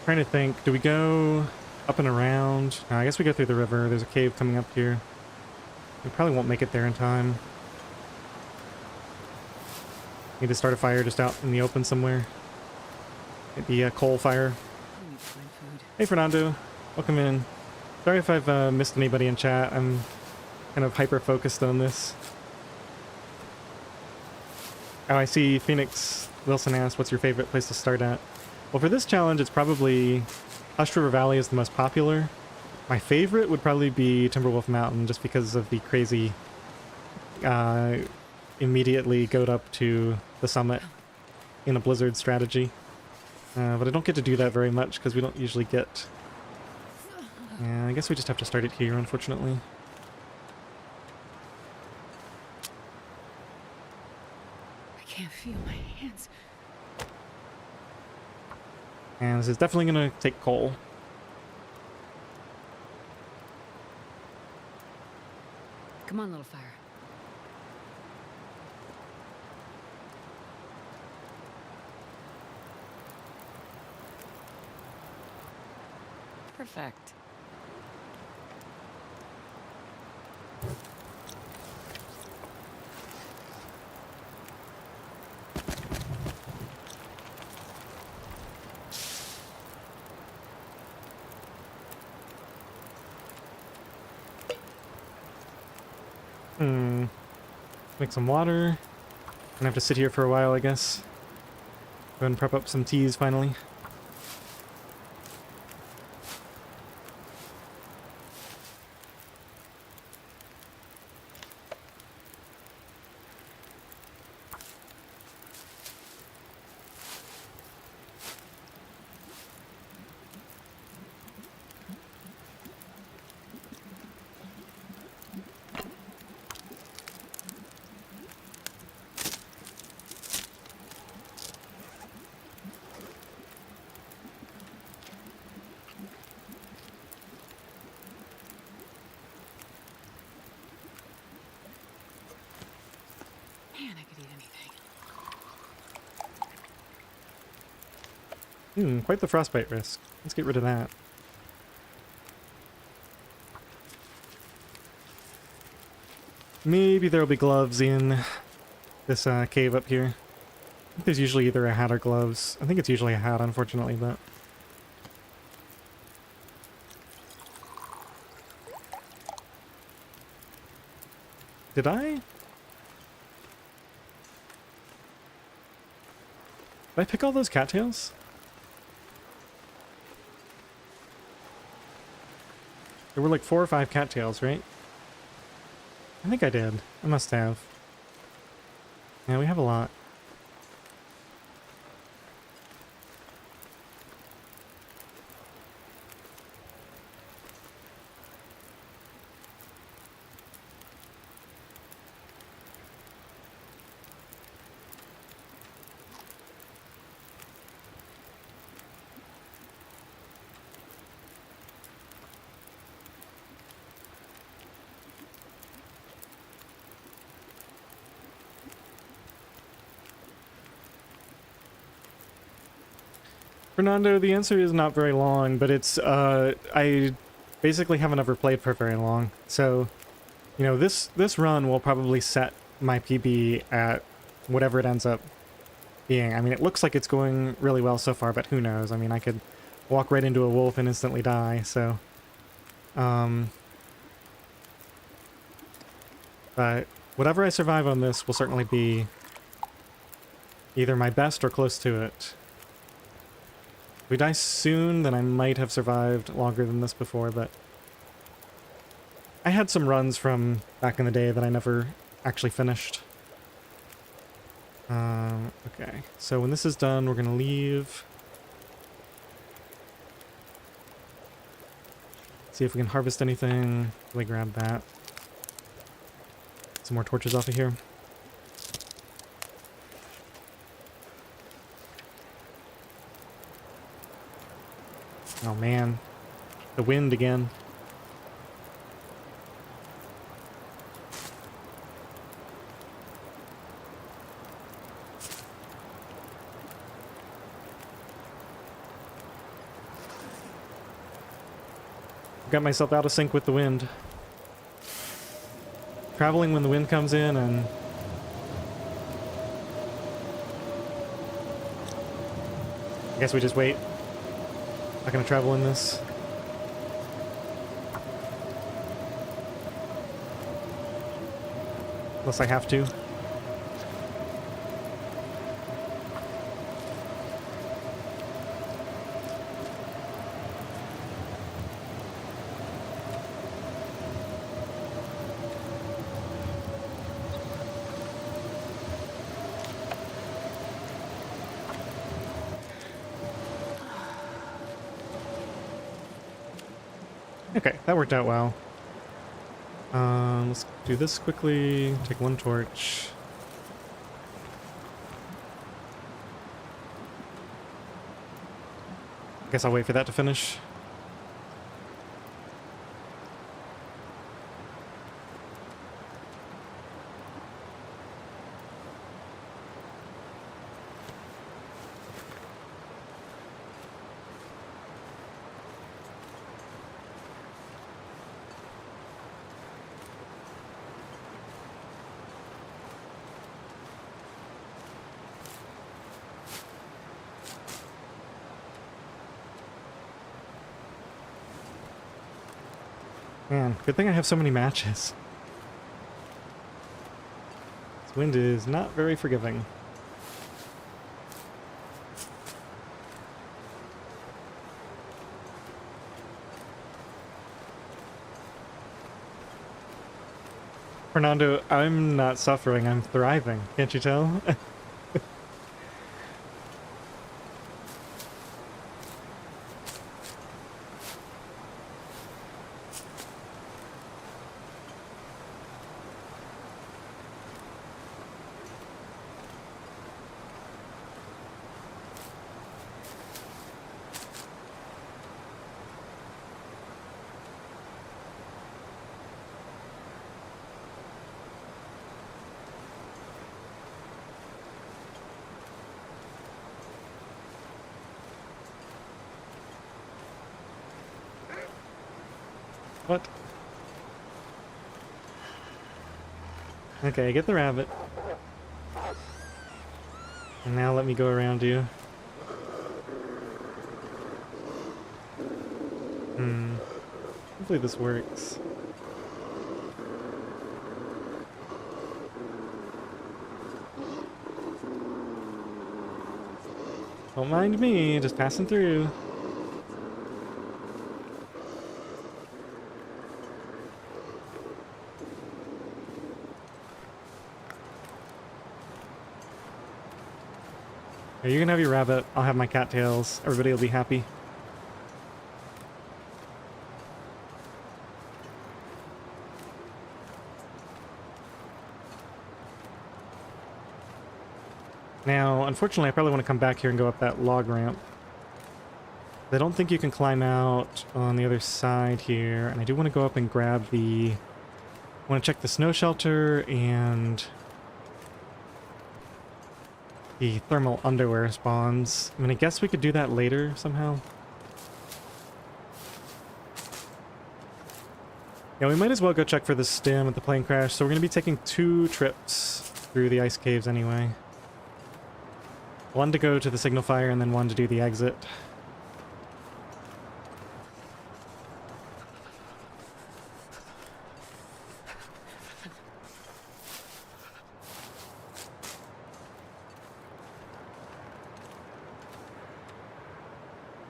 Trying to think, do we go up and around? I guess we go through the river. There's a cave coming up here. We probably won't make it there in time. Need to start a fire just out in the open somewhere. Maybe a coal fire. I need to find food. Hey Fernando, welcome in. Sorry if I've missed anybody in chat. I'm kind of hyper-focused on this. Oh, I see Phoenix Wilson asked, what's your favorite place to start at? Well, for this challenge, it's probably Hushed River Valley is the most popular. My favorite would probably be Timberwolf Mountain, just because of the crazy immediately goat up to the summit in a blizzard strategy. But I don't get to do that very much because we don't usually get... Yeah, I guess we just have to start it here, unfortunately. I can't feel my hands. And this is definitely going to take coal. Come on, little fire. Perfect. Make some water. Gonna have to sit here for a while, I guess. Go ahead and prep up some teas finally. Man, I could eat anything. Quite the frostbite risk. Let's get rid of that. Maybe there'll be gloves in this cave up here. I think there's usually either a hat or gloves. I think it's usually a hat, unfortunately, but... Did I pick all those cattails? There were like 4 or 5 cattails, right? I think I did. I must have. Yeah, we have a lot. Fernando, the answer is not very long, but it's, I basically haven't ever played for very long. So, you know, this run will probably set my PB at whatever it ends up being. I mean, it looks like it's going really well so far, but who knows? I mean, I could walk right into a wolf and instantly die, so... But whatever I survive on this will certainly be either my best or close to it. If we die soon, then I might have survived longer than this before, but... I had some runs from back in the day that I never actually finished. Okay, so when this is done, we're gonna leave See if we can harvest anything. Really grab that. Some more torches off of here. Oh man, the wind again. Got myself out of sync with the wind. Traveling when the wind comes in and... I guess we just wait. Not gonna travel in this. Unless I have to. Okay, that worked out well. Let's do this quickly. Take one torch. Guess I'll wait for that to finish. Man, good thing I have so many matches. This wind is not very forgiving. Fernando, I'm not suffering, I'm thriving. Can't you tell? What? Okay, get the rabbit. And now let me go around you. Hopefully this works. Don't mind me, just passing through. You can have your rabbit, I'll have my cattails. Everybody will be happy. Now, unfortunately, I probably want to come back here and go up that log ramp. I don't think you can climb out on the other side here, and I do want to go up and grab the... I want to check the snow shelter and... the thermal underwear spawns. I mean, I guess we could do that later somehow. Yeah, we might as well go check for the stem at the plane crash. So we're going to be taking 2 trips through the ice caves anyway. One to go to the signal fire and then one to do the exit.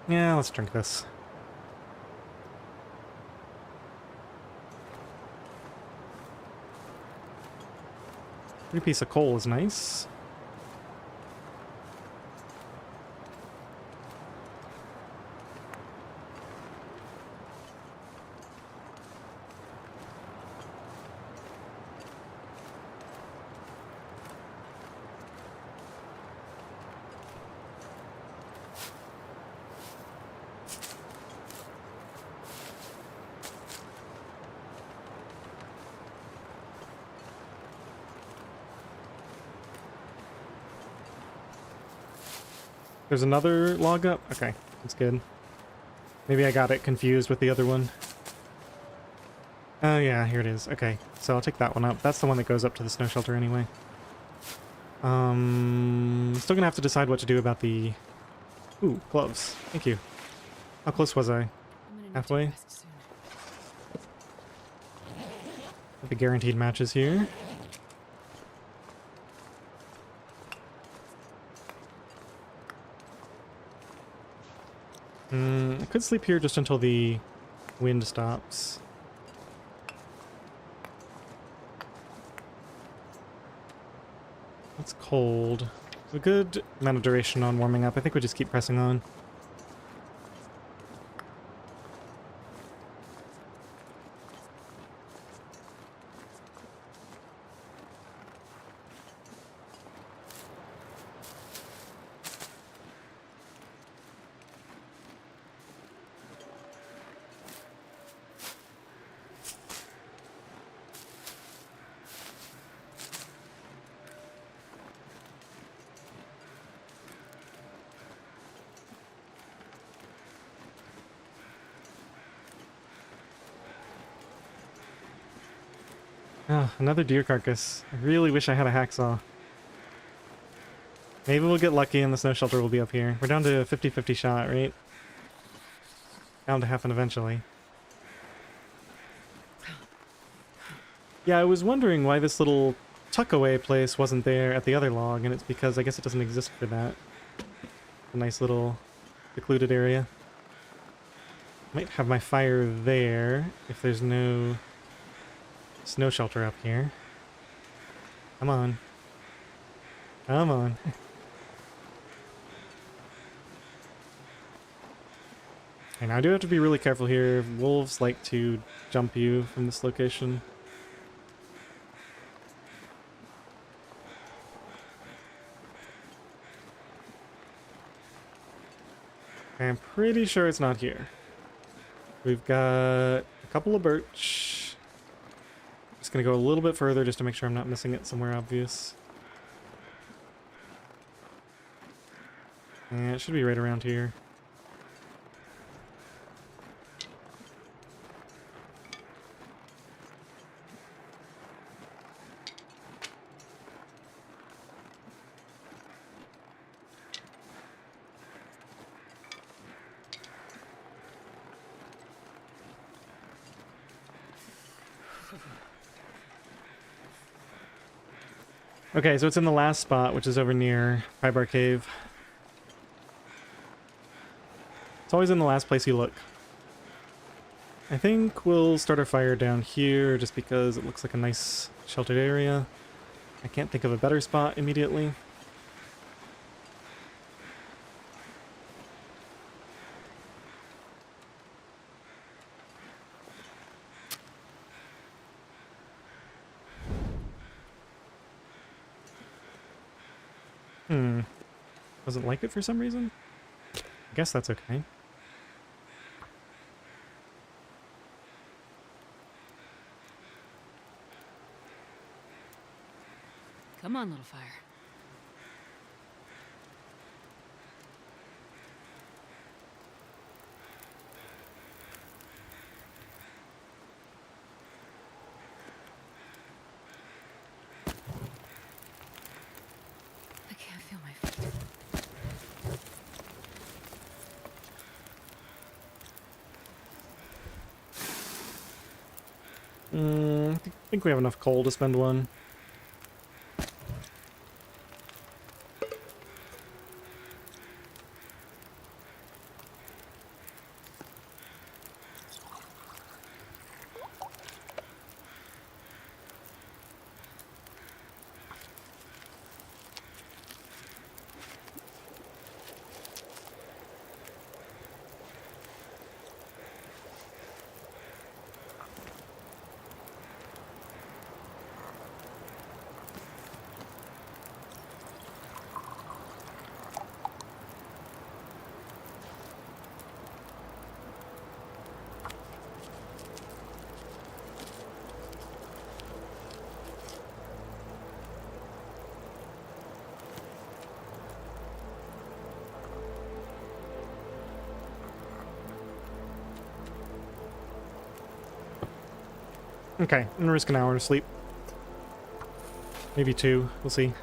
Yeah, let's drink this. New piece of coal is nice. There's another log up? Okay, that's good. Maybe I got it confused with the other one. Oh yeah, here it is. Okay, so I'll take that one up. That's the one that goes up to the snow shelter anyway. Still gonna have to decide what to do about the... Ooh, gloves. Thank you. How close was I? I'm gonna need to Halfway? rest soon. The guaranteed matches here. I could sleep here just until the wind stops. It's cold. A good amount of duration on warming up. I think we just keep pressing on. Oh, another deer carcass. I really wish I had a hacksaw. Maybe we'll get lucky and the snow shelter will be up here. We're down to a 50-50 shot, right? Bound to happen eventually. Yeah, I was wondering why this little tuck-away place wasn't there at the other log, and it's because I guess it doesn't exist for that. A nice little secluded area. Might have my fire there if there's no snow shelter up here. Come on. Come on. And I do have to be really careful here. Wolves like to jump you from this location. I'm pretty sure it's not here. We've got a couple of birch. Just gonna go a little bit further just to make sure I'm not missing it somewhere obvious. Yeah, it should be right around here. Okay, so it's in the last spot, which is over near Pie Bar Cave. It's always in the last place you look. I think we'll start our fire down here just because it looks like a nice sheltered area. I can't think of a better spot immediately. Doesn't like it for some reason? I guess that's okay. Come on, little fire. I can't feel my feet. I think we have enough coal to spend one. Okay, I'm gonna risk an hour of sleep. Maybe 2, we'll see.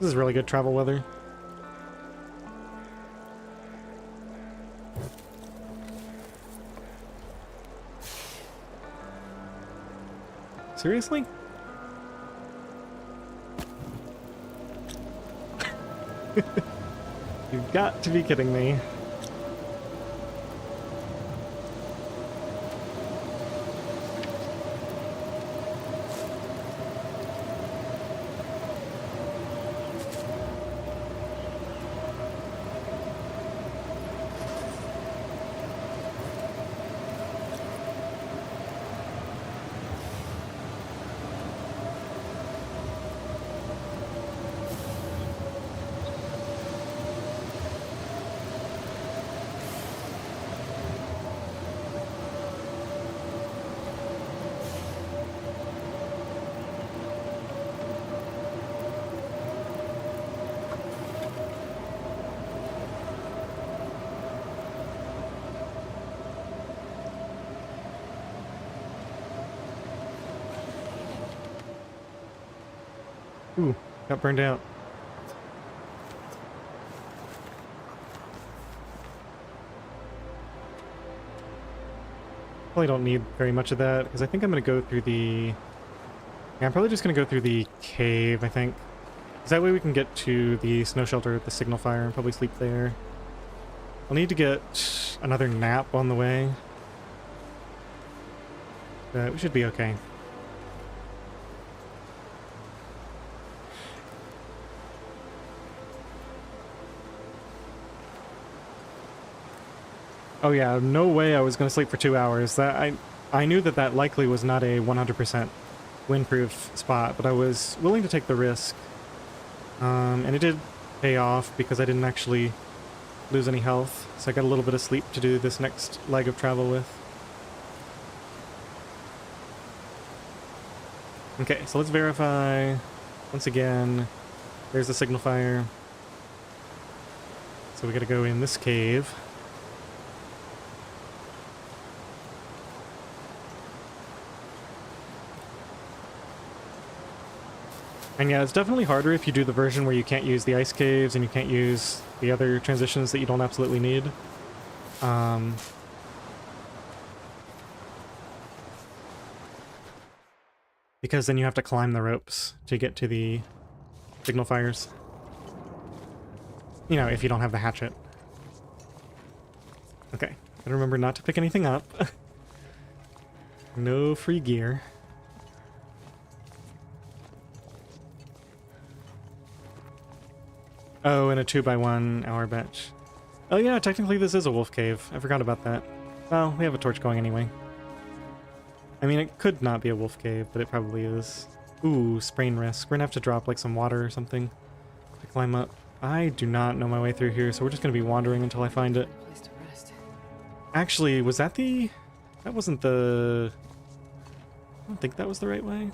This is really good travel weather. Seriously? You've got to be kidding me. Ooh, got burned out. Probably don't need very much of that, because I think I'm going to go through the... Yeah, I'm probably just going to go through the cave, I think. Because that way we can get to the snow shelter at the signal fire and probably sleep there. I'll need to get another nap on the way. But we should be okay. Oh yeah, no way I was going to sleep for 2 hours. I knew that that likely was not a 100% windproof spot, but I was willing to take the risk. And it did pay off because I didn't actually lose any health, so I got a little bit of sleep to do this next leg of travel with. Okay, so let's verify once again. There's the signal fire. So we gotta go in this cave. And yeah, it's definitely harder if you do the version where you can't use the ice caves and you can't use the other transitions that you don't absolutely need. Because then you have to climb the ropes to get to the signal fires. You know, if you don't have the hatchet. Okay, gotta remember not to pick anything up. No free gear. Oh, and a 2x1 hour batch. Oh yeah, technically this is a wolf cave. I forgot about that. Well, we have a torch going anyway. I mean, it could not be a wolf cave, but it probably is. Ooh, sprain risk. We're gonna have to drop like some water or something to climb up. I do not know my way through here, so we're just gonna be wandering until I find it. Place to rest. Actually, was that the... That wasn't the... I don't think that was the right way.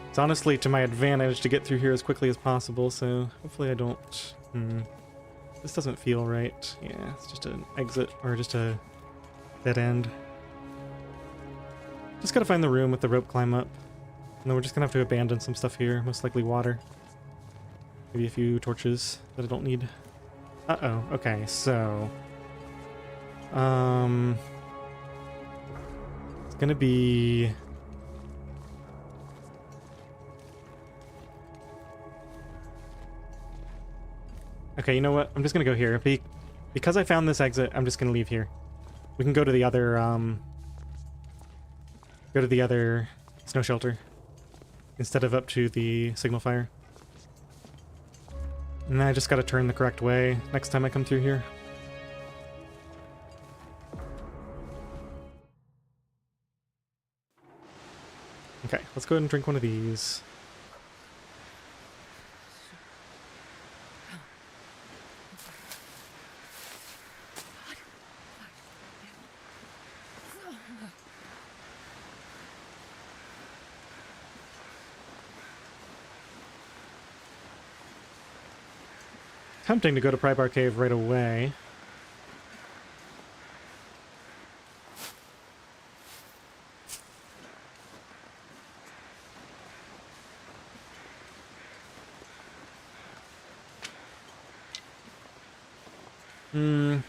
It's honestly to my advantage to get through here as quickly as possible, so hopefully I don't... This doesn't feel right. Yeah, it's just an exit, or just a dead end. Just gotta find the room with the rope climb up. And then we're just gonna have to abandon some stuff here, most likely water. Maybe a few torches that I don't need. Uh-oh, okay, so... It's gonna be... Okay, you know what? I'm just gonna go here. Because I found this exit, I'm just gonna leave here. We can go to the other, snow shelter. Instead of up to the signal fire. And then I just gotta turn the correct way next time I come through here. Okay, let's go ahead and drink one of these. tempting to go to Pry Bar Cave right away.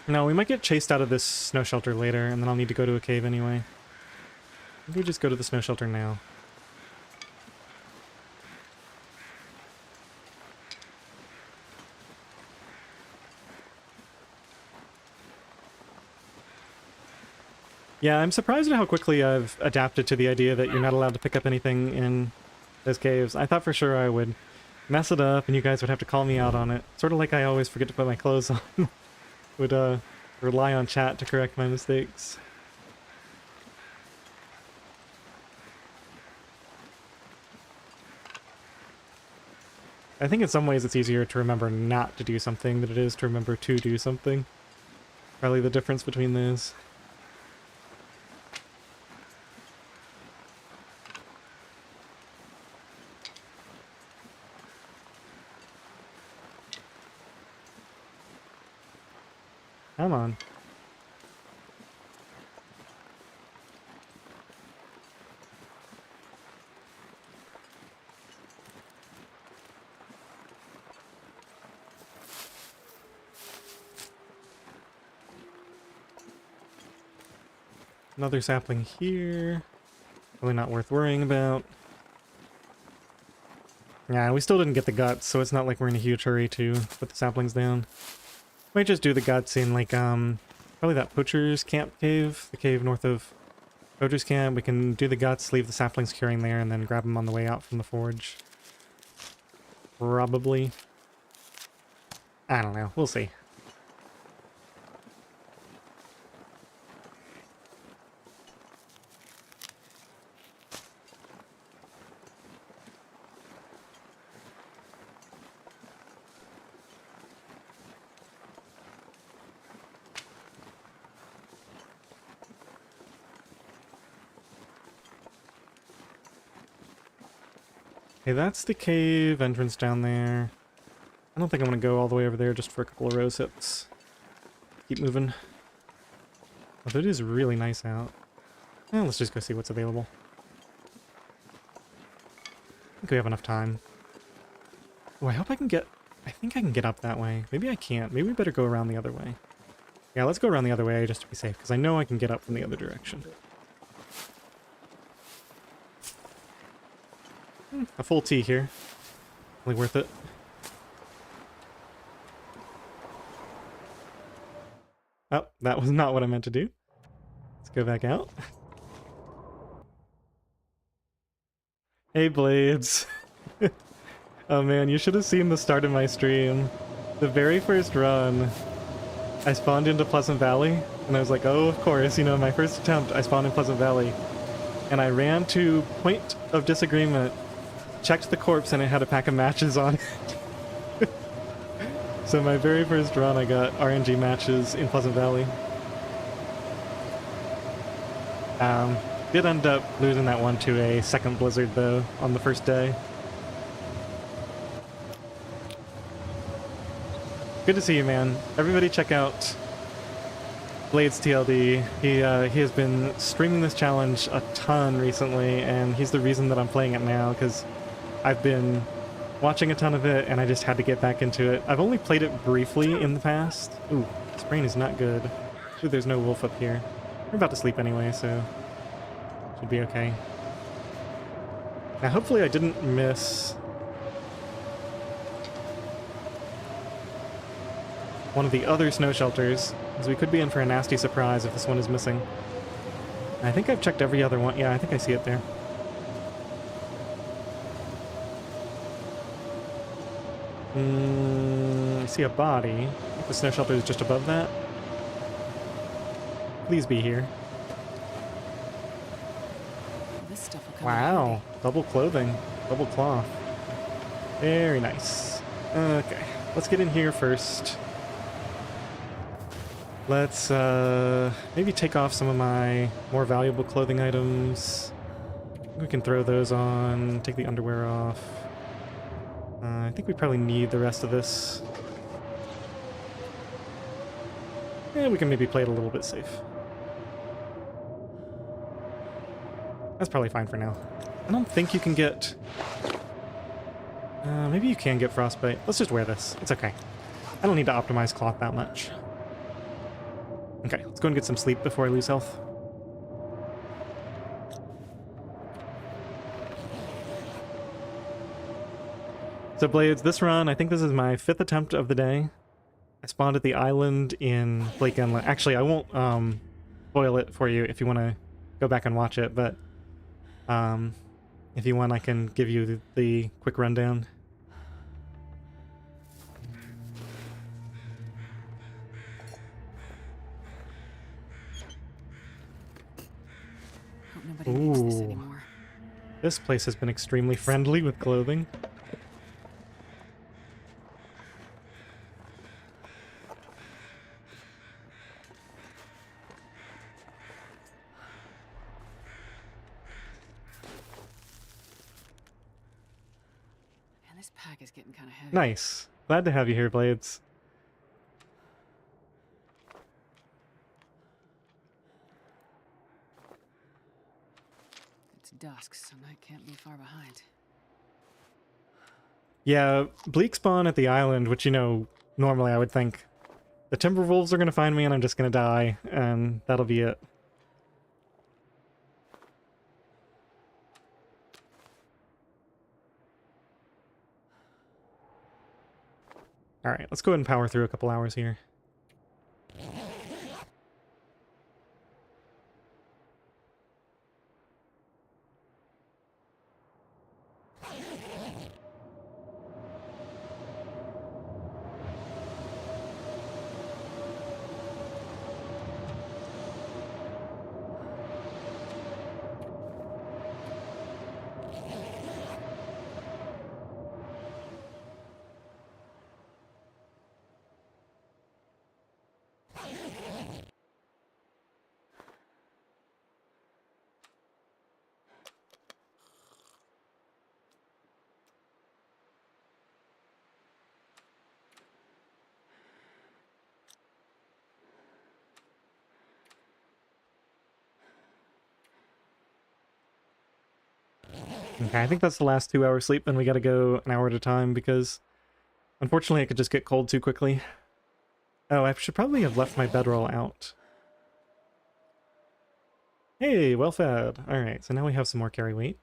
No, we might get chased out of this snow shelter later, and then I'll need to go to a cave anyway. Maybe we just go to the snow shelter now. Yeah, I'm surprised at how quickly I've adapted to the idea that you're not allowed to pick up anything in those caves. I thought for sure I would mess it up and you guys would have to call me out on it. Sort of like I always forget to put my clothes on. Would rely on chat to correct my mistakes. I think in some ways it's easier to remember not to do something than it is to remember to do something. Probably the difference between those. Come on. Another sapling here. Really not worth worrying about. Yeah, we still didn't get the guts, so it's not like we're in a huge hurry to put the saplings down. Might just do the guts in, like, probably that Poacher's Camp cave, the cave north of Poacher's Camp. We can do the guts, leave the saplings curing there, and then grab them on the way out from the forge. Probably. I don't know. We'll see. Okay, that's the cave entrance down there. I don't think I'm going to go all the way over there just for a couple of rose hips. Keep moving. Although it is really nice out. Let's just go see what's available. I think we have enough time. Oh, I hope I can get... I think I can get up that way. Maybe I can't. Maybe we better go around the other way. Yeah, let's go around the other way just to be safe, because I know I can get up from the other direction. A full tea here. Really worth it. Oh, that was not what I meant to do. Let's go back out. Hey, Blades. Oh man, you should have seen the start of my stream. The very first run, I spawned into Pleasant Valley, and I was like, oh, of course, you know, my first attempt, I spawned in Pleasant Valley. And I ran to Point of Disagreement, checked the corpse, and it had a pack of matches on it. So my very first run, I got RNG matches in Pleasant Valley. Did end up losing that one to a second blizzard, though, on the first day. Good to see you, man. Everybody check out Blades TLD. He has been streaming this challenge a ton recently, and he's the reason that I'm playing it now, because I've been watching a ton of it, and I just had to get back into it. I've only played it briefly in the past. Ooh, this brain is not good. Ooh, there's no wolf up here. We're about to sleep anyway, so should be okay. Now, hopefully I didn't miss one of the other snow shelters, because we could be in for a nasty surprise if this one is missing. I think I've checked every other one. Yeah, I think I see it there. I see a body. I think the snow shelter is just above that. Please be here. This stuff will come Wow, double clothing, double cloth. Very nice. Okay, let's get in here first. Let's maybe take off some of my more valuable clothing items. We can throw those on, take the underwear off. I think we probably need the rest of this. we can maybe play it a little bit safe. That's probably fine for now. I don't think you can get... maybe you can get frostbite. Let's just wear this. It's okay. I don't need to optimize cloth that much. Okay, let's go and get some sleep before I lose health. So Blades, this run, I think this is my 5th attempt of the day. I spawned at the island in Blake Inlet. Actually, I won't spoil it for you if you want to go back and watch it, but if you want, I can give you the quick rundown. Hope nobody needs this anymore. This place has been extremely friendly with clothing. This pack is getting kind of heavy. Nice. Glad to have you here, Blades. It's dusk, so night can't be far behind. Yeah, bleak spawn at the island, which, you know, normally I would think the Timberwolves are going to find me and I'm just going to die, and that'll be it. Alright, let's go ahead and power through a couple hours here. Okay, I think that's the last 2 hours sleep, and we gotta go an hour at a time because unfortunately it could just get cold too quickly. Oh, I should probably have left my bedroll out. Hey, well fed. Alright, so now we have some more carry weight.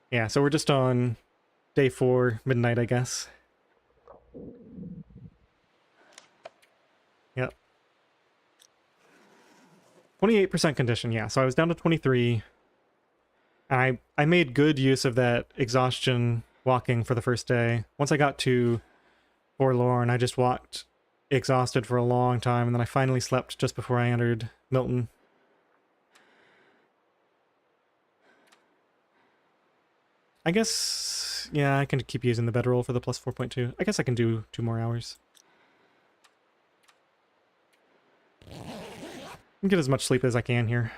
Yeah, so we're just on day 4, midnight, I guess. Yep. 28% condition, yeah, so I was down to 23. I made good use of that exhaustion walking for the first day. Once I got to Forlorn, I just walked exhausted for a long time, and then I finally slept just before I entered Milton. I guess, yeah, I can keep using the bedroll for the plus 4.2. I guess I can do 2 more hours. And get as much sleep as I can here.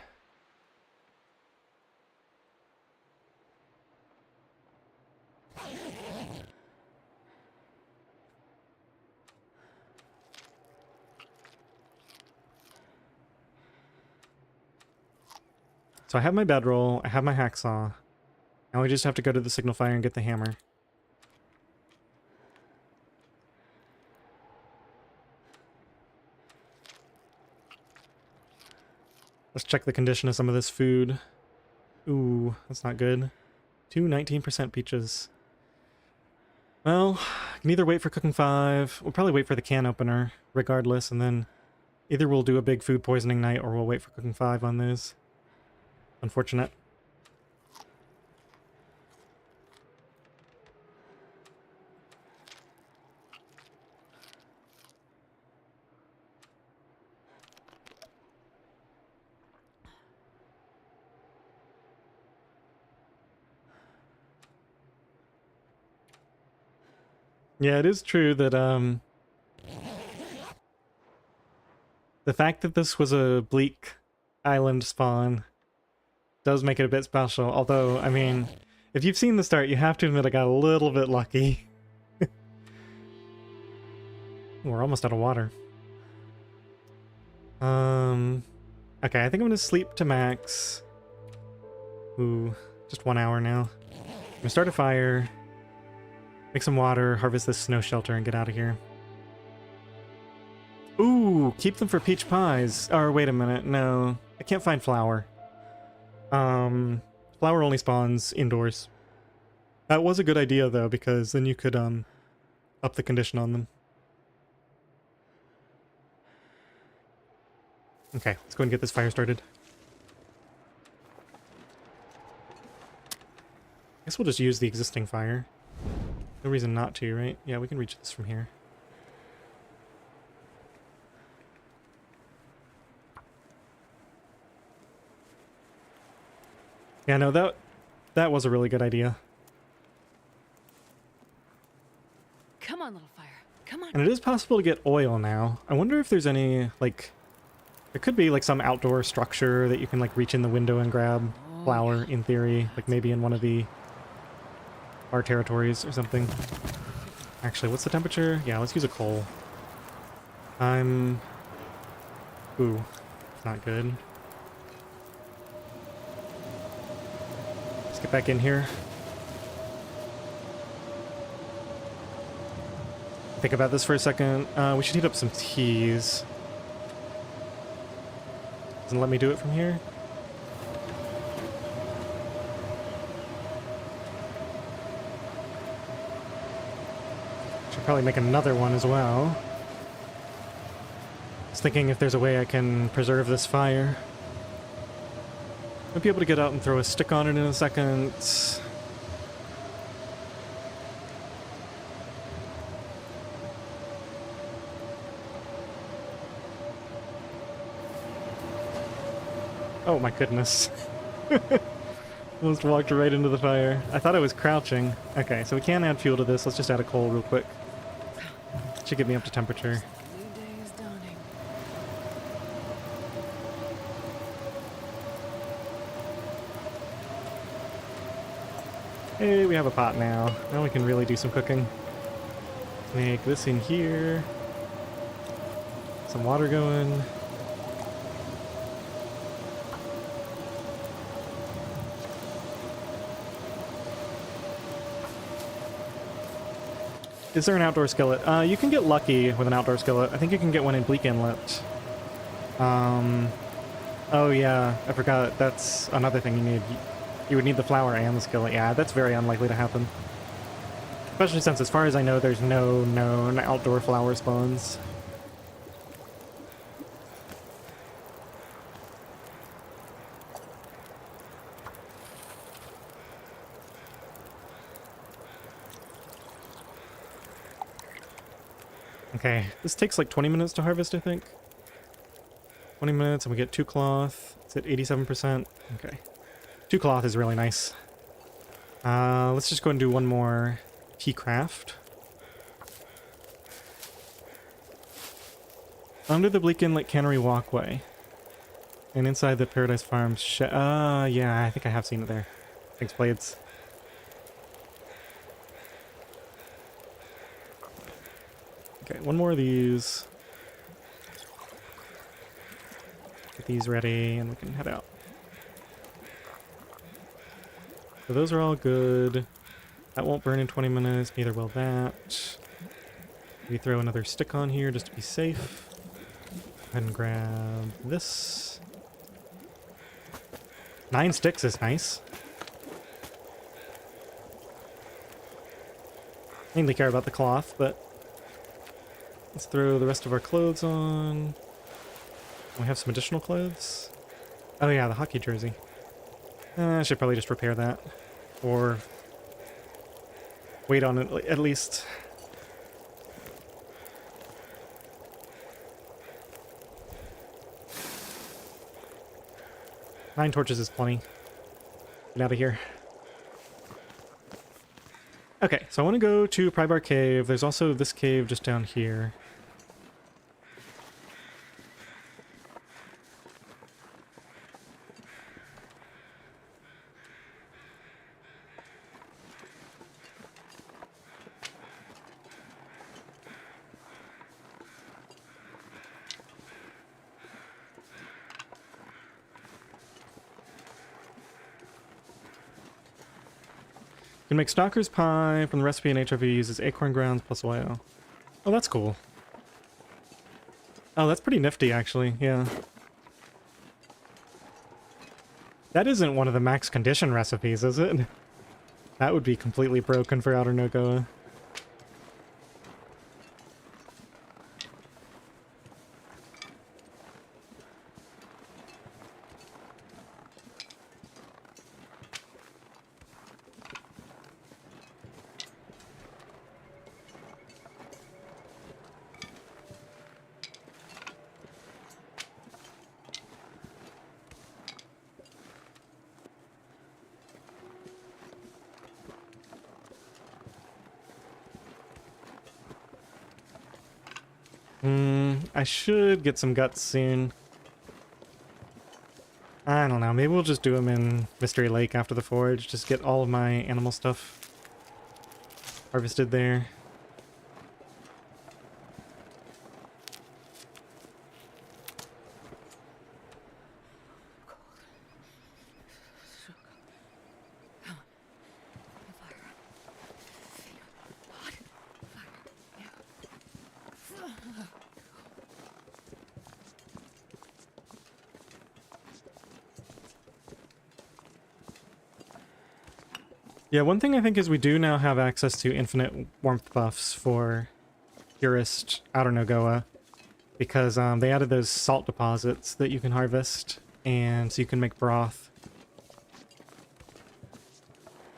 So I have my bedroll, I have my hacksaw. Now we just have to go to the signal fire and get the hammer. Let's check the condition of some of this food. Ooh, that's not good. 19% peaches. Well, I can either wait for cooking 5, we'll probably wait for the can opener, regardless, and then either we'll do a big food poisoning night or we'll wait for cooking 5 on those. Unfortunate. Yeah, it is true that the fact that this was a bleak island spawn does make it a bit special, although, I mean, if you've seen the start, you have to admit I got a little bit lucky. We're almost out of water. Okay, I think I'm gonna sleep to max. Ooh, just 1 hour now. I'm gonna start a fire, make some water, harvest this snow shelter, and get out of here. Ooh, keep them for peach pies. Or wait a minute, no. I can't find flour. Flour only spawns indoors. That was a good idea though, because then you could up the condition on them. Okay, let's go and get this fire started. I guess we'll just use the existing fire. No reason not to, right? Yeah, we can reach this from here. Yeah, no, that was a really good idea. Come on, little fire. Come on. And it is possible to get oil now. I wonder if there's any, like... There could be, like, some outdoor structure that you can, like, reach in the window and grab flour, in theory. Like, maybe in one of the... our territories or something. Actually, what's the temperature? Yeah, let's use a coal. Ooh, not good. Let's get back in here. Think about this for a second. We should heat up some teas. Doesn't let me do it from here. Should probably make another one as well. I was thinking if there's a way I can preserve this fire. I'll be able to get out and throw a stick on it in a second. Oh my goodness. Almost walked right into the fire. I thought I was crouching. Okay, so we can add fuel to this. Let's just add a coal real quick. Should get me up to temperature. New day is dawning. Hey, we have a pot now. Now we can really do some cooking. Make this in here. Some water going. Is there an outdoor skillet? You can get lucky with an outdoor skillet. I think you can get one in Bleak Inlet. Oh yeah, I forgot. That's another thing you need. You would need the flour and the skillet. Yeah, that's very unlikely to happen. Especially since, as far as I know, there's no known outdoor flour spawns. Okay, this takes like 20 minutes to harvest, I think. 20 minutes and we get 2 cloth. It's at 87%. Okay. 2 cloth is really nice. Let's just go and do one more tea craft. Under the Bleak Inlet Cannery Walkway. And inside the Paradise Farms shed. Yeah, I think I have seen it there. Thanks, Blades. Okay, one more of these. Get these ready and we can head out. So those are all good. That won't burn in 20 minutes, neither will that. We throw another stick on here just to be safe. Go ahead and grab this. 9 sticks is nice. Mainly care about the cloth, but let's throw the rest of our clothes on. We have some additional clothes. Oh yeah, the hockey jersey. I should probably just repair that. Or wait on it at least. Nine torches is plenty. Get out of here. Okay, so I want to go to Prybar Cave. There's also this cave just down here. You can make Stalker's Pie from the recipe, and HRV uses acorn grounds plus oil. Oh, that's cool. Oh, that's pretty nifty, actually, yeah. That isn't one of the max condition recipes, is it? That would be completely broken for Outer NOGOA. I should get some guts soon. I don't know, maybe we'll just do them in Mystery Lake after the forge. Just get all of my animal stuff harvested there. Yeah, one thing I think is we do now have access to infinite warmth buffs for Purist OuterNOGOA, because they added those salt deposits that you can harvest, and so you can make broth.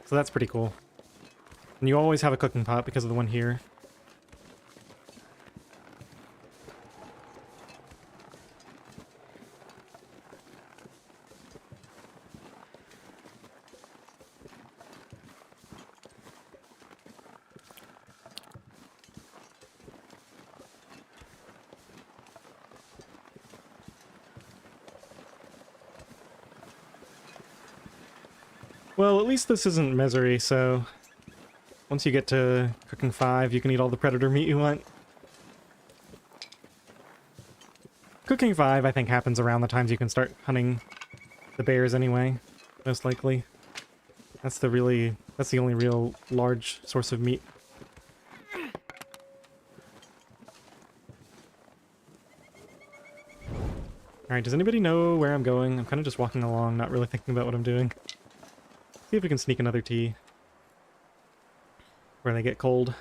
So that's pretty cool. And you always have a cooking pot because of the one here. Well, at least this isn't misery, so once you get to cooking 5, you can eat all the predator meat you want. Cooking 5, I think, happens around the times you can start hunting the bears anyway, most likely. That's the only real large source of meat. Alright, does anybody know where I'm going? I'm kind of just walking along, not really thinking about what I'm doing. See if we can sneak another tea where they get cold.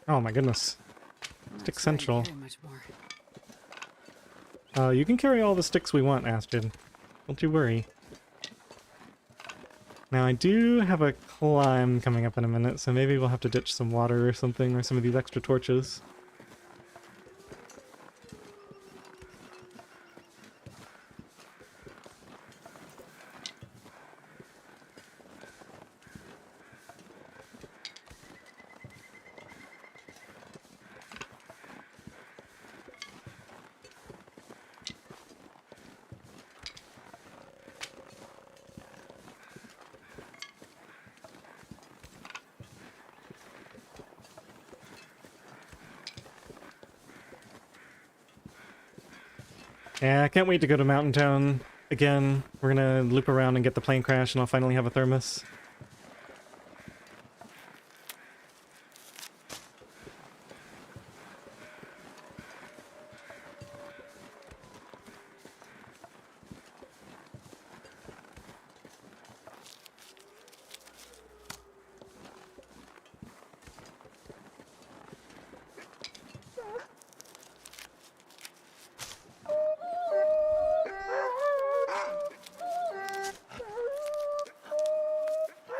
Oh my goodness. Stick Central. You can carry all the sticks we want, Astrid. Don't you worry. Now, I do have a climb coming up in a minute, so maybe we'll have to ditch some water or something, or some of these extra torches. Yeah, I can't wait to go to Mountain Town again. We're gonna loop around and get the plane crash, and I'll finally have a thermos.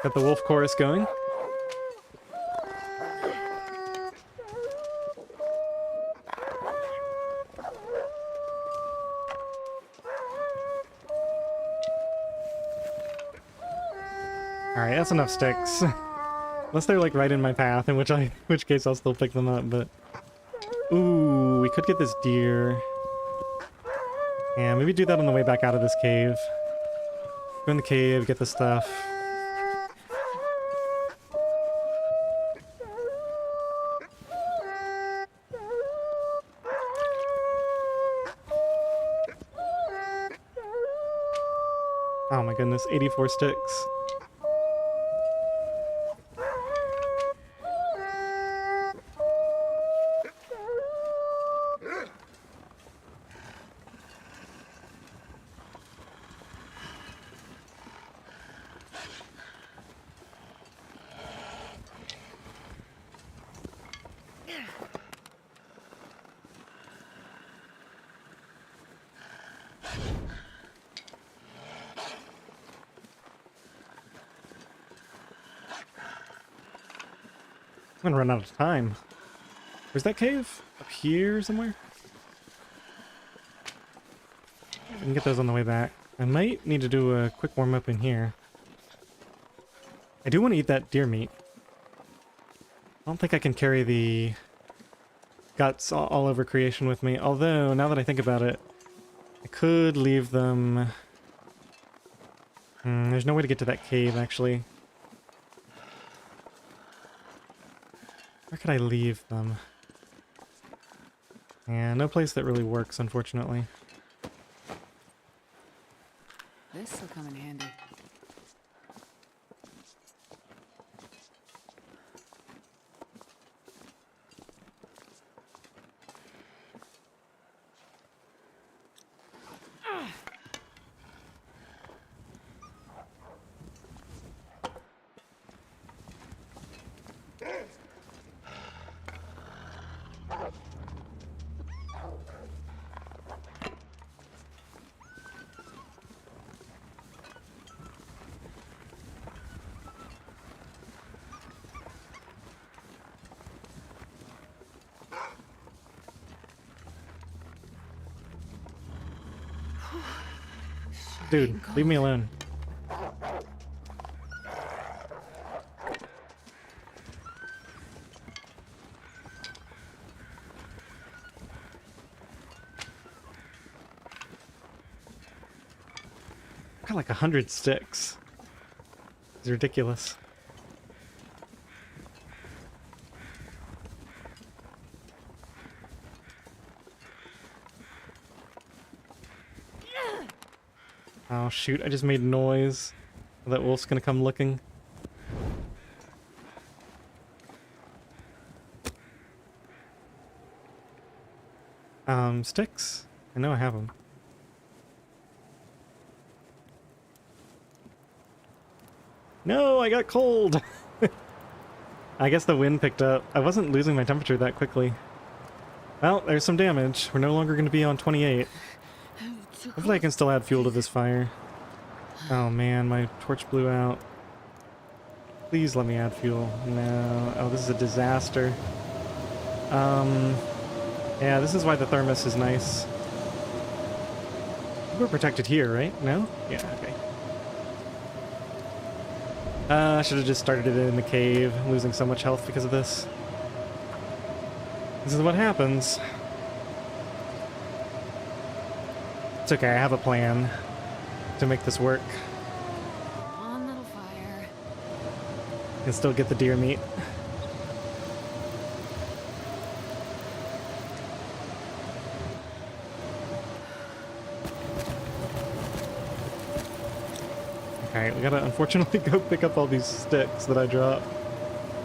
Got the wolf chorus going. Alright, that's enough sticks. Unless they're like right in my path, in which case I'll still pick them up, but... Ooh, we could get this deer. Yeah, maybe do that on the way back out of this cave. Go in the cave, get the stuff. Oh my goodness, 84 sticks. I'm gonna run out of time. Where's that cave? Up here somewhere? I can get those on the way back. I might need to do a quick warm up in here. I do want to eat that deer meat. I don't think I can carry the guts all over creation with me. Although, now that I think about it, I could leave them... there's no way to get to that cave, actually. Where could I leave them? Yeah, no place that really works, unfortunately. This'll come in handy. Dude, leave me alone. Got like 100 sticks. It's ridiculous. Oh shoot, I just made noise. That wolf's gonna come looking. Sticks? I know I have them. No, I got cold! I guess the wind picked up. I wasn't losing my temperature that quickly. Well, there's some damage. We're no longer going to be on 28. Hopefully I can still add fuel to this fire. Oh man, my torch blew out. Please let me add fuel. No. Oh, this is a disaster. Yeah, this is why the thermos is nice. We're protected here, right? No? Yeah, okay. I should have just started it in the cave, losing so much health because of this. This is what happens. It's okay, I have a plan to make this work. Come on, little fire. And still get the deer meat. Alright, we gotta unfortunately go pick up all these sticks that I dropped,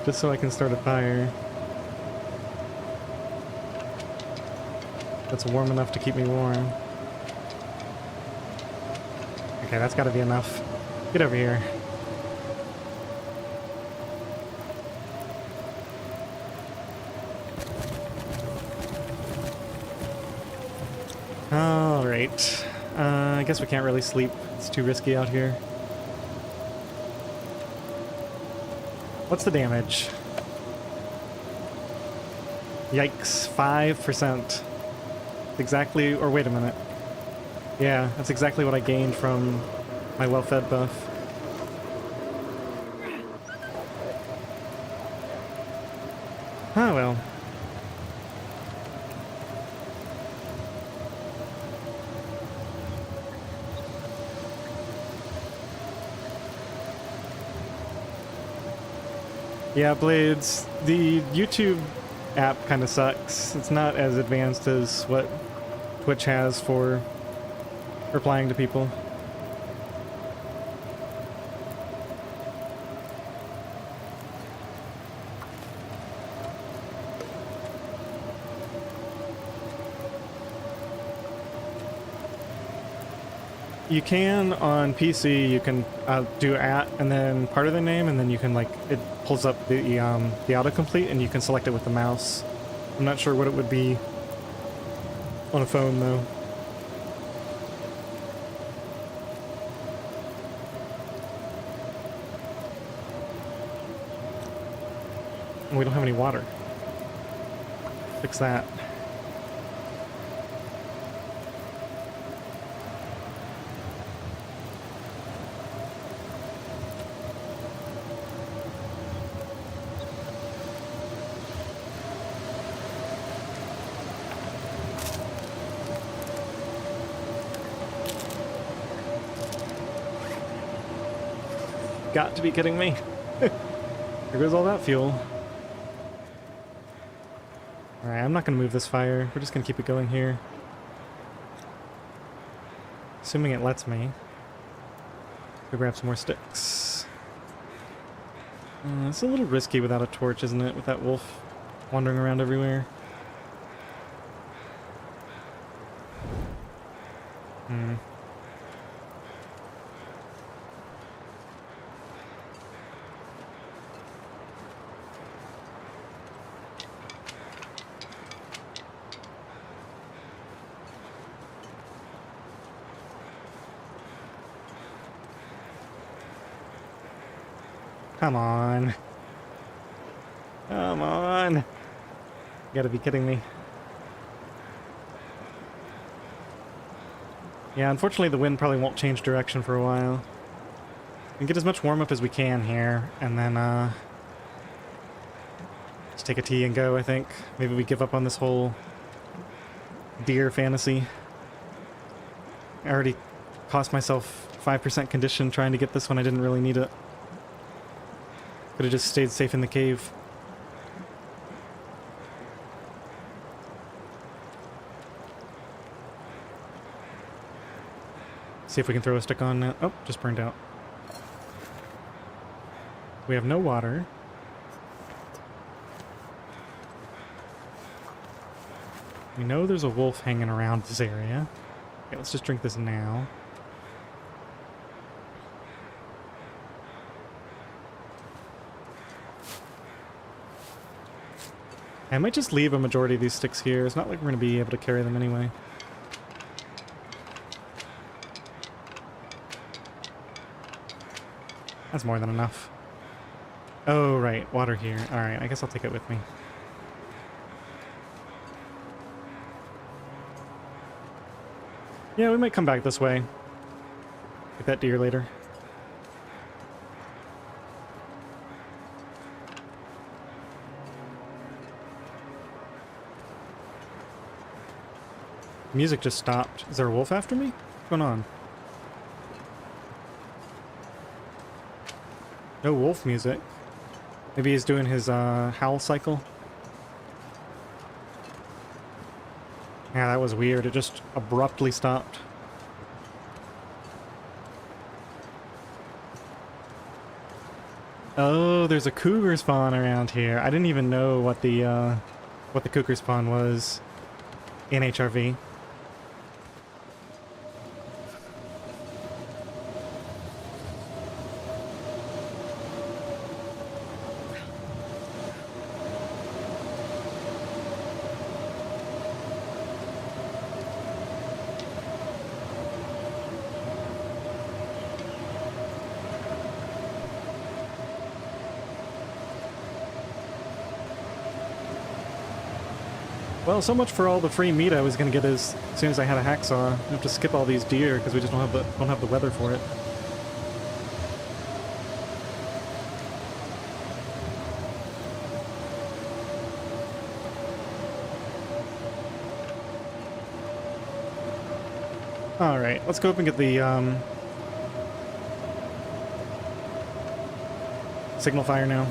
just so I can start a fire. That's warm enough to keep me warm. Okay, that's gotta be enough. Get over here. Alright. I guess we can't really sleep. It's too risky out here. What's the damage? Yikes, 5%. Exactly, or wait a minute. Yeah, that's exactly what I gained from my well-fed buff. Oh well. Yeah, Blades, the YouTube app kind of sucks. It's not as advanced as what Twitch has for replying to people. You can on PC. You can do @ and then part of the name, and then you can like it pulls up the autocomplete, and you can select it with the mouse. I'm not sure what it would be on a phone though. We don't have any water. Fix that. Got to be kidding me. There goes all that fuel. Alright, I'm not going to move this fire. We're just going to keep it going here. Assuming it lets me. Go grab some more sticks. It's a little risky without a torch, isn't it? With that wolf wandering around everywhere. Come on. Come on. You gotta be kidding me. Yeah, unfortunately the wind probably won't change direction for a while. We can get as much warm up as we can here, and then just take a tea and go, I think. Maybe we give up on this whole deer fantasy. I already cost myself 5% condition trying to get this one. I didn't really need it. Could have just stayed safe in the cave. See if we can throw a stick on now. Oh, just burned out. We have no water. We know there's a wolf hanging around this area. Okay, let's just drink this now. I might just leave a majority of these sticks here. It's not like we're going to be able to carry them anyway. That's more than enough. Oh, right. Water here. Alright, I guess I'll take it with me. Yeah, we might come back this way. Get that deer later. Music just stopped. Is there a wolf after me? What's going on? No wolf music. Maybe he's doing his howl cycle. Yeah, that was weird. It just abruptly stopped. Oh, there's a cougar spawn around here. I didn't even know what the cougar spawn was in HRV. Well, so much for all the free meat I was going to get as soon as I had a hacksaw. I have to skip all these deer because we just don't have the weather for it. All right, let's go up and get the signal fire now.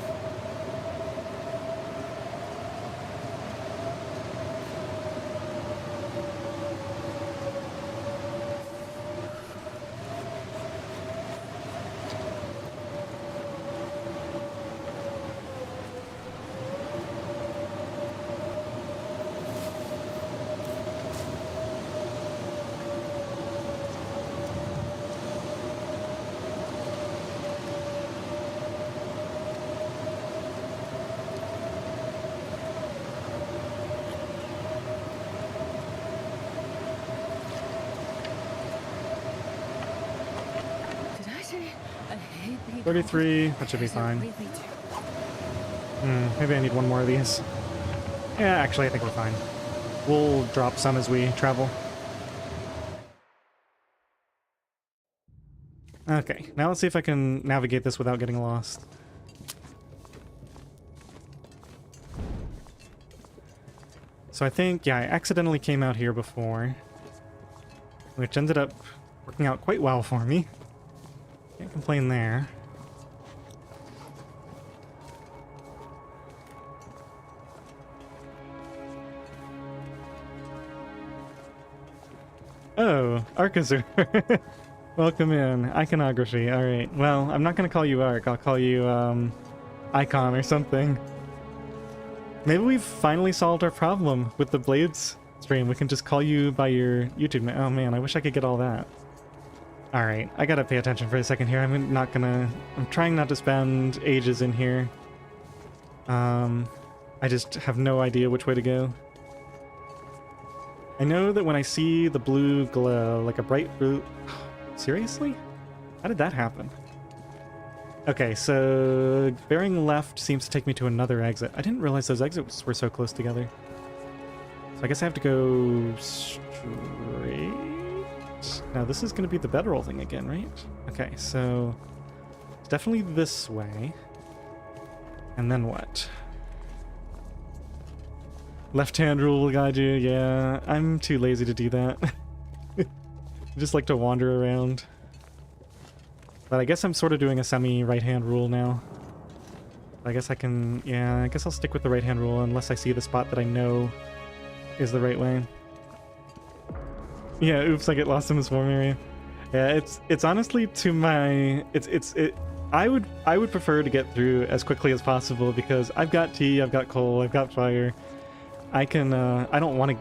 33, that should be Is it fine. really Maybe I need one more of these. Yeah, actually, I think we're fine. We'll drop some as we travel. Okay, now let's see if I can navigate this without getting lost. So I think, yeah, I accidentally came out here before, which ended up working out quite well for me. Can't complain there. Oh, Archazur. Welcome in. Iconography. Alright. Well, I'm not going to call you Arc. I'll call you, Icon or something. Maybe we've finally solved our problem with the Blades stream. We can just call you by your YouTube name. Oh man, I wish I could get all that. Alright, I gotta pay attention for a second here. I'm trying not to spend ages in here. I just have no idea which way to go. I know that when I see the blue glow, like a bright blue... Seriously? How did that happen? Okay, so bearing left seems to take me to another exit. I didn't realize those exits were so close together. So I guess I have to go straight? Now this is going to be the bedroll thing again, right? Okay, so it's definitely this way. And then what? Left-hand rule will guide you. Yeah, I'm too lazy to do that. I just like to wander around. But I guess I'm sort of doing a semi-right-hand rule now. I guess I can... Yeah, I guess I'll stick with the right-hand rule unless I see the spot that I know is the right way. Yeah, oops, I get lost in this warm area. Yeah, it's honestly to my... I would prefer to get through as quickly as possible because I've got tea, I've got coal, I've got fire. I don't want to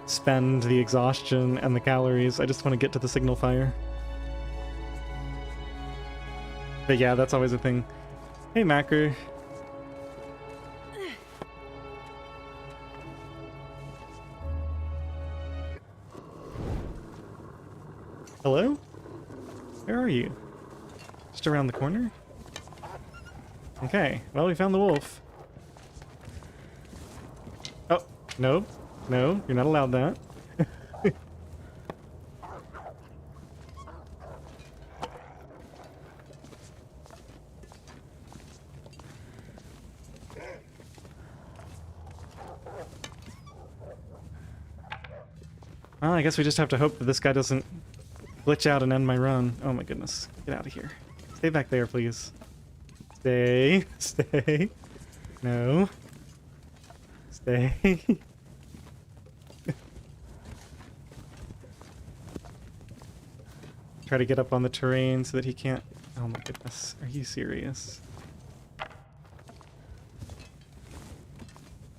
spend the exhaustion and the calories. I just want to get to the signal fire. But yeah, that's always a thing. Hey, Macker. Hello? Where are you? Just around the corner? Okay, well, we found the wolf. Oh, no. No, you're not allowed that. Well, I guess we just have to hope that this guy doesn't glitch out and end my run. Oh my goodness. Get out of here. Stay back there, please. Stay. Stay. No. Stay. Try to get up on the terrain so that he can't... Oh my goodness. Are you serious?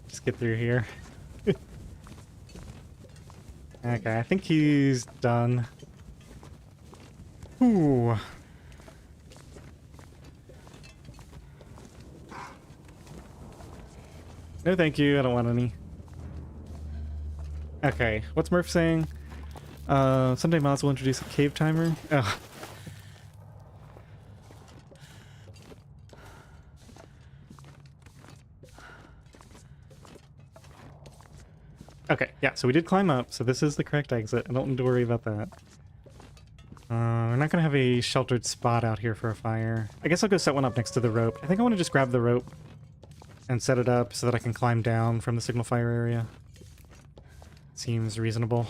Just get through here. Okay, I think he's done. Ooh. No thank you, I don't want any. Okay, what's Murph saying? Someday mods will introduce a cave timer. Oh. Okay, yeah, so we did climb up, so this is the correct exit. I don't need to worry about that. We're not gonna have a sheltered spot out here for a fire. I guess I'll go set one up next to the rope. I think I want to just grab the rope and set it up so that I can climb down from the signal fire area. Seems reasonable.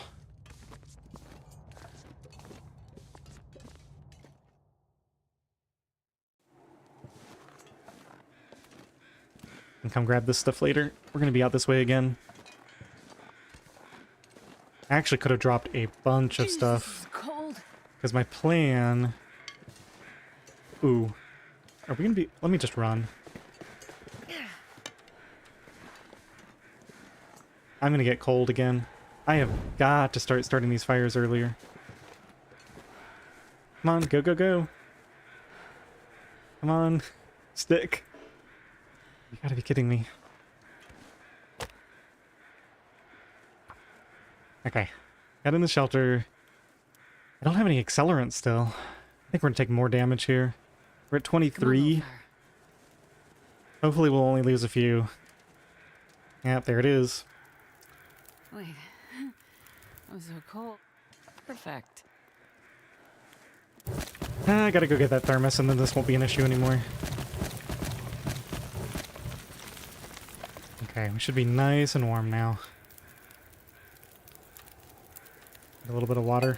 And come grab this stuff later. We're gonna be out this way again. I actually could have dropped a bunch of stuff. Because my plan... Ooh. Are we gonna be... Let me just run. I'm gonna get cold again. I have got to start starting these fires earlier. Come on, go, go, go. Come on. Stick. You gotta be kidding me. Okay. Got in the shelter. I don't have any accelerant still. I think we're gonna take more damage here. We're at Come on, 23. Outer. Hopefully we'll only lose a few. Yep, there it is. Wait. I'm so cold. Perfect. I gotta go get that thermos and then this won't be an issue anymore. Okay, we should be nice and warm now. A little bit of water.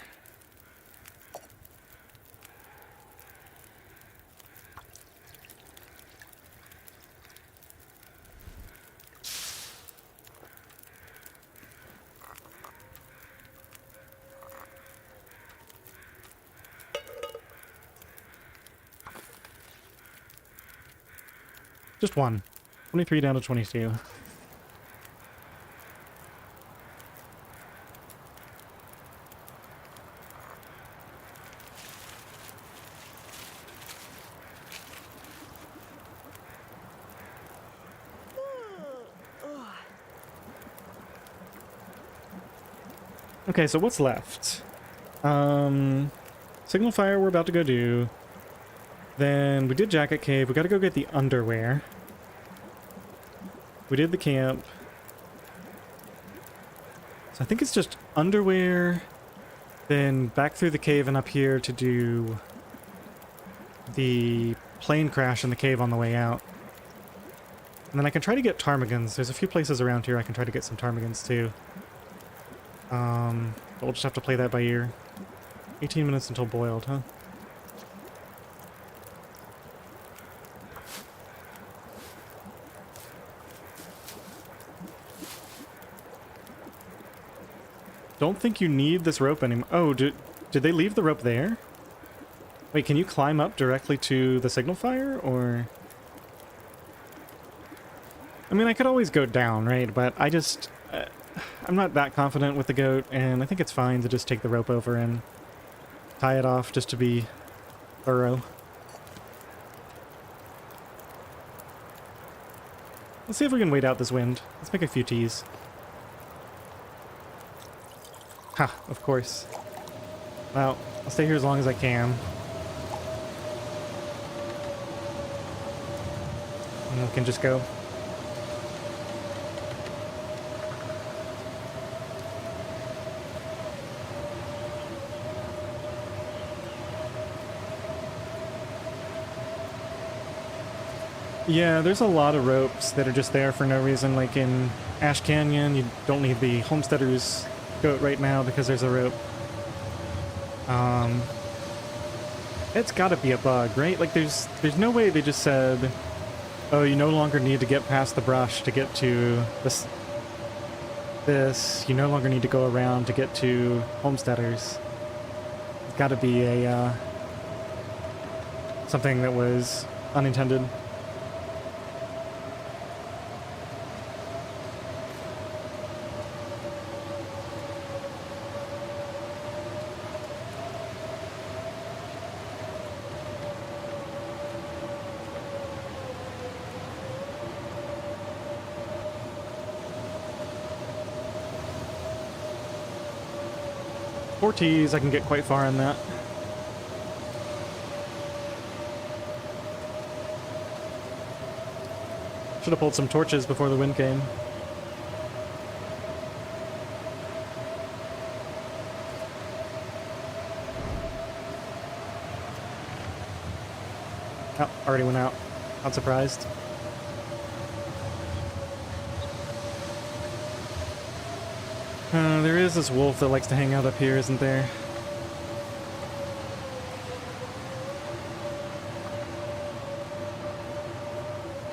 Just one. 23 down to 22. Okay, so what's left? Signal fire we're about to go do. Then we did Jacket Cave. We gotta go get the underwear. We did the camp. So I think it's just underwear, then back through the cave and up here to do the plane crash in the cave on the way out. And then I can try to get ptarmigans. There's a few places around here I can try to get some ptarmigans too. But we'll just have to play that by ear. 18 minutes until boiled, huh? Don't think you need this rope anymore. Oh, did they leave the rope there? Wait, can you climb up directly to the signal fire, or... I mean, I could always go down, right? But I just... I'm not that confident with the goat, and I think it's fine to just take the rope over and tie it off just to be thorough. Let's see if we can wait out this wind. Let's make a few teas. Ha, of course. Well, I'll stay here as long as I can. And we can just go. Yeah, there's a lot of ropes that are just there for no reason. Like in Ash Canyon, you don't need the Homesteader's goat right now because there's a rope. It's gotta be a bug, right? Like there's no way they just said, oh, you no longer need to get past the brush to get to this. You no longer need to go around to get to Homesteaders. It's gotta be a something that was unintended. Four teas, I can get quite far in that. Should have pulled some torches before the wind came. Oh, already went out. Not surprised. There is this wolf that likes to hang out up here, isn't there?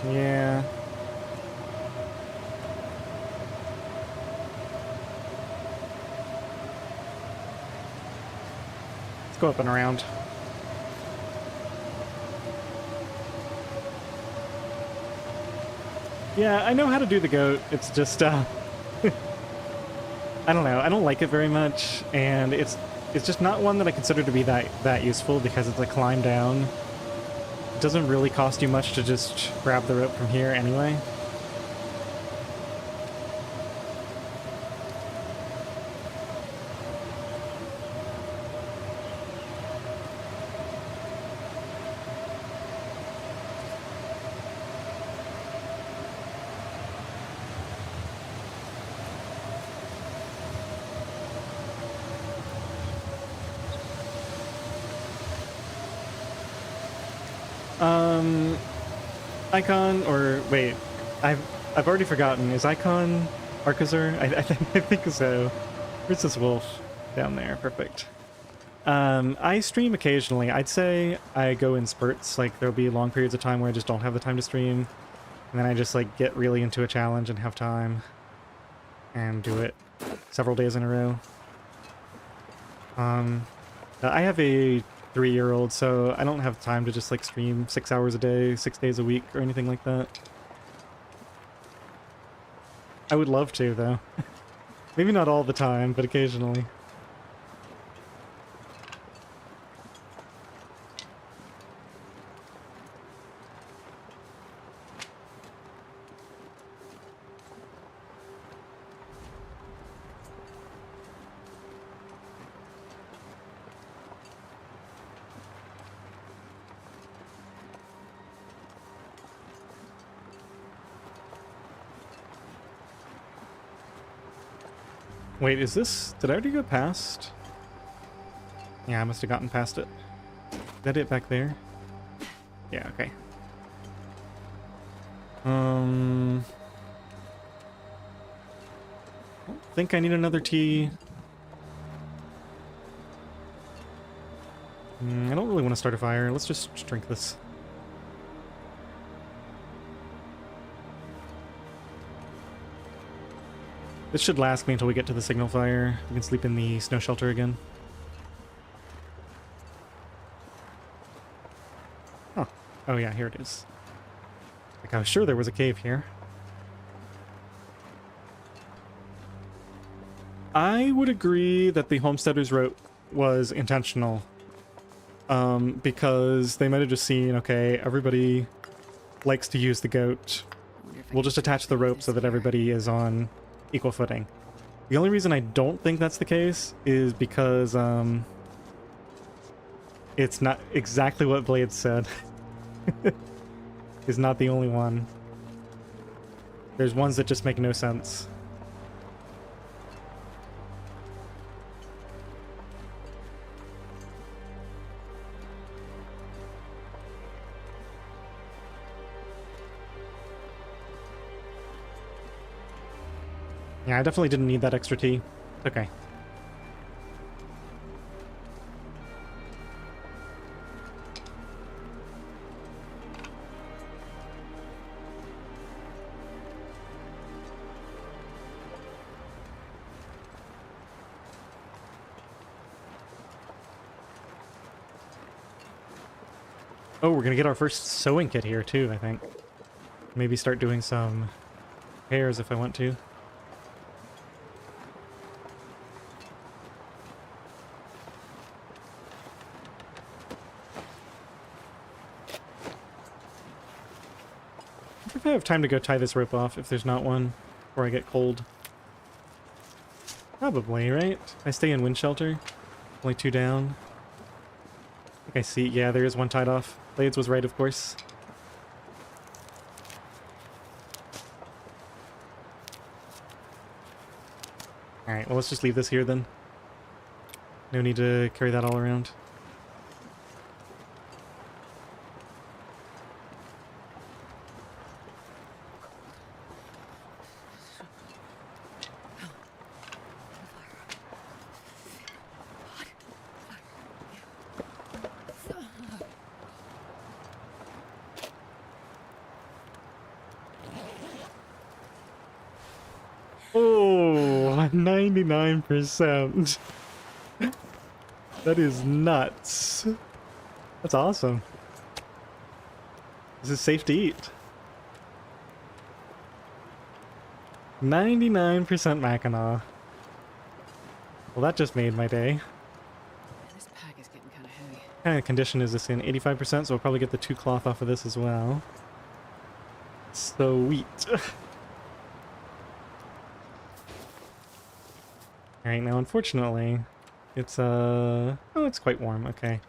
Yeah. Let's go up and around. Yeah, I know how to do the goat. It's just, I don't know. I don't like it very much, and it's just not one that I consider to be that useful because it's a climb down. It doesn't really cost you much to just grab the rope from here anyway. Icon, or wait, I've already forgotten. Is Icon Arcazor? I think so. Where's this wolf? Down there. Perfect. I stream occasionally. I'd say I go in spurts. Like, there'll be long periods of time where I just don't have the time to stream. And then I just, like, get really into a challenge and have time. And do it several days in a row. I have a 3-year-old, so I don't have time to just, like, stream 6 hours a day, 6 days a week, or anything like that. I would love to, though. Maybe not all the time, but occasionally. Wait, is this... Did I already go past? Yeah, I must have gotten past it. Is that it back there? Yeah, okay. I don't think I need another tea. I don't really want to start a fire. Let's just drink this. This should last me until we get to the signal fire. We can sleep in the snow shelter again. Huh. Oh yeah, here it is. Like, I was sure there was a cave here. I would agree that the homesteader's route was intentional. Because they might have just seen, okay, everybody likes to use the goat. We'll just attach the rope so that everybody is on equal footing. The only reason I don't think that's the case is because it's not exactly what Blade said. Is not the only one. There's ones that just make no sense. Yeah, I definitely didn't need that extra tea. Okay. Oh, we're gonna get our first sewing kit here too, I think. Maybe start doing some repairs if I want to. If I have time to go tie this rope off, if there's not one, before I get cold. Probably, right? I stay in wind shelter. Only 2 down. I think I see. Yeah, there is one tied off. Blades was right, of course. Alright, well, let's just leave this here then. No need to carry that all around. Oh, 99%. That is nuts. That's awesome. This is safe to eat. 99% Mackinac. Well, that just made my day. This pack is getting kind of heavy. What kind of condition is this in? 85%, so we'll probably get the 2 cloth off of this as well. Sweet. Alright, now unfortunately, it's oh, it's quite warm, okay.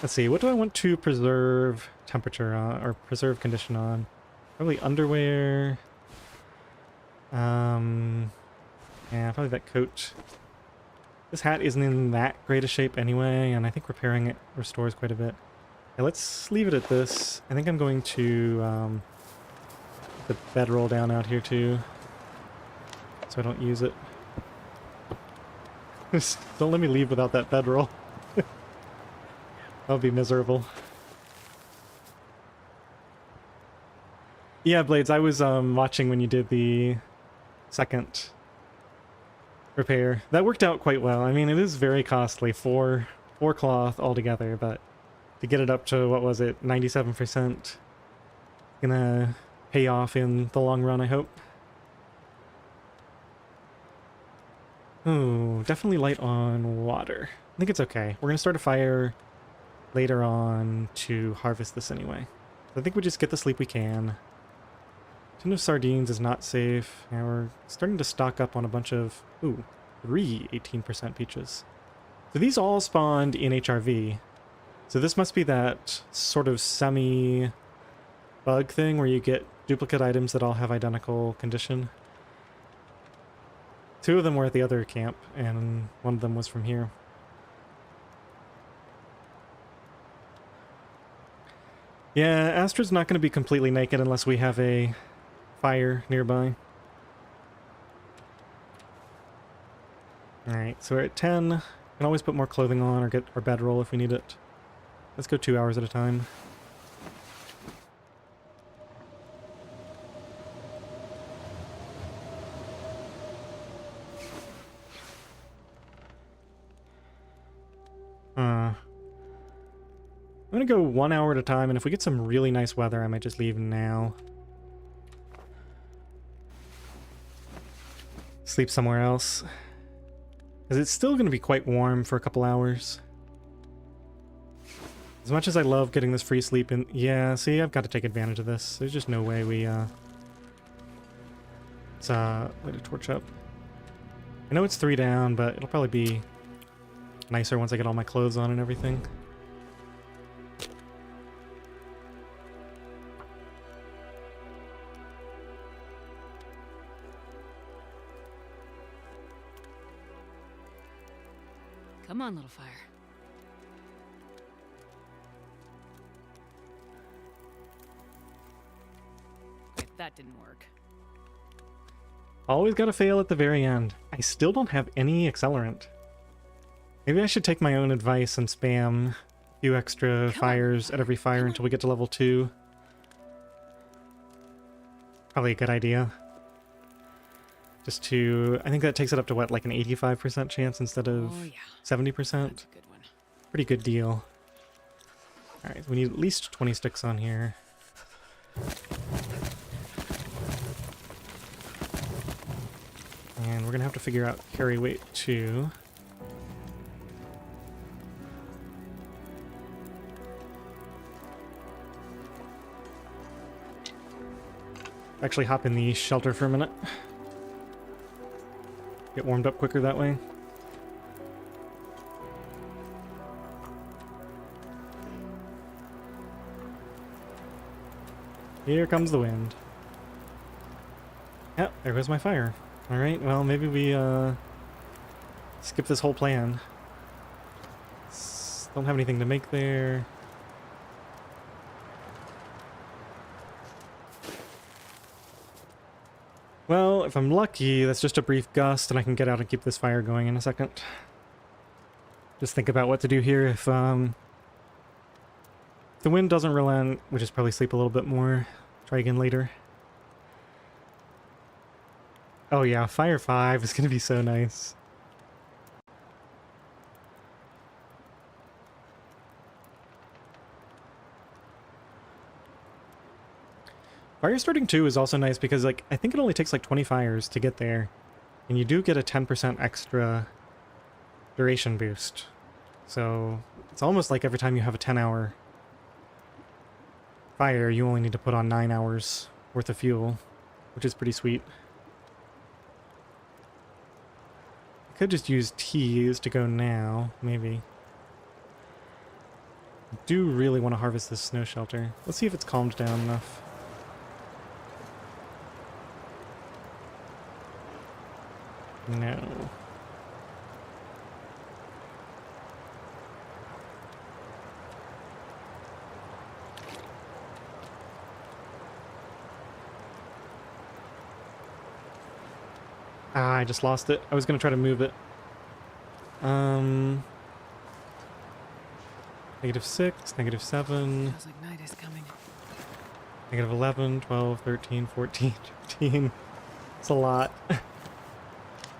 Let's see, what do I want to preserve temperature on, or preserve condition on? Probably underwear. Yeah, probably that coat. This hat isn't in that great a shape anyway, and I think repairing it restores quite a bit. Okay, let's leave it at this. I think I'm going to put the bedroll down out here too, so I don't use it. Just don't let me leave without that bedroll. That would be miserable. Yeah, Blades, I was watching when you did the second repair. That worked out quite well. I mean, it is very costly for cloth altogether, but to get it up to, what was it, 97%, gonna pay off in the long run, I hope. Oh, definitely light on water. I think it's okay. We're gonna start a fire later on to harvest this anyway. I think we just get the sleep we can. Tin of sardines is not safe. Yeah, we're starting to stock up on a bunch of... Ooh, 3 18% peaches. So these all spawned in HRV. So this must be that sort of semi-bug thing where you get duplicate items that all have identical condition. 2 of them were at the other camp, and 1 of them was from here. Yeah, Astra's not going to be completely naked unless we have a fire nearby. Alright, so we're at 10. We can always put more clothing on or get our bedroll if we need it. Let's go 2 hours at a time. I'm gonna go 1 hour at a time, and if we get some really nice weather, I might just leave now. Sleep somewhere else. Because it's still gonna be quite warm for a couple hours. As much as I love getting this free sleep in... Yeah, see, I've got to take advantage of this. There's just no way we, Let's, light a torch up. I know it's 3 down, but it'll probably be nicer once I get all my clothes on and everything. Come on, little fire. Okay, that didn't work. Always gotta fail at the very end. I still don't have any accelerant. Maybe I should take my own advice and spam a few extra fires at every fire until we get to level 2. Probably a good idea. Just to... I think that takes it up to, what, like an 85% chance instead of 70%? That's a good one. Pretty good deal. Alright, we need at least 20 sticks on here. And we're gonna have to figure out carry weight too. Actually hop in the shelter for a minute. Get warmed up quicker that way. Here comes the wind. Yep, there goes my fire. Alright, well, maybe we, skip this whole plan. Don't have anything to make there. Well, if I'm lucky, that's just a brief gust and I can get out and keep this fire going in a second. Just think about what to do here if the wind doesn't relent. We just probably sleep a little bit more. Try again later. Oh yeah, Fire 5 is going to be so nice. Fire starting 2 is also nice because, like, I think it only takes like 20 fires to get there. And you do get a 10% extra duration boost. So it's almost like every time you have a 10-hour fire, you only need to put on 9 hours worth of fuel, which is pretty sweet. I could just use teas to go now, maybe. I do really want to harvest this snow shelter. Let's see if it's calmed down enough. No. Ah, I just lost it. I was gonna try to move it. -6, -7, Feels like night is coming. -11, 12, 13, 14, 15. It's a lot.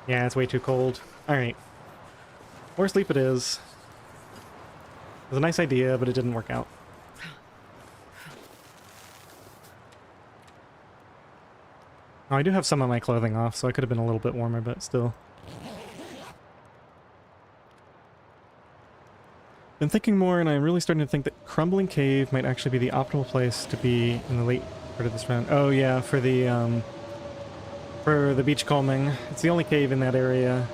Yeah, it's way too cold. Alright. More sleep it is. It was a nice idea, but it didn't work out. Oh, I do have some of my clothing off, so I could have been a little bit warmer, but still. Been thinking more, and I'm really starting to think that Crumbling Cave might actually be the optimal place to be in the late part of this round. Oh yeah, for the beachcombing. It's the only cave in that area,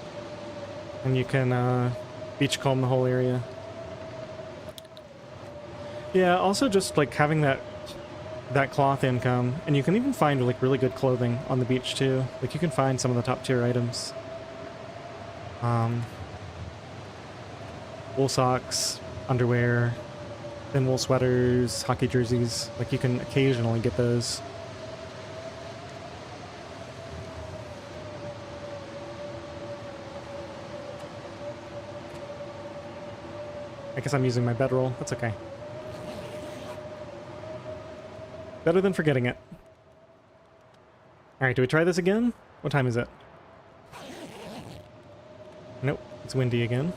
and you can beachcomb the whole area. Yeah, also just like having that cloth income, and you can even find like really good clothing on the beach too. Like you can find some of the top tier items. Wool socks, underwear, thin wool sweaters, hockey jerseys. Like you can occasionally get those. I guess I'm using my bedroll. That's okay. Better than forgetting it. Alright, do we try this again? What time is it? Nope, it's windy again.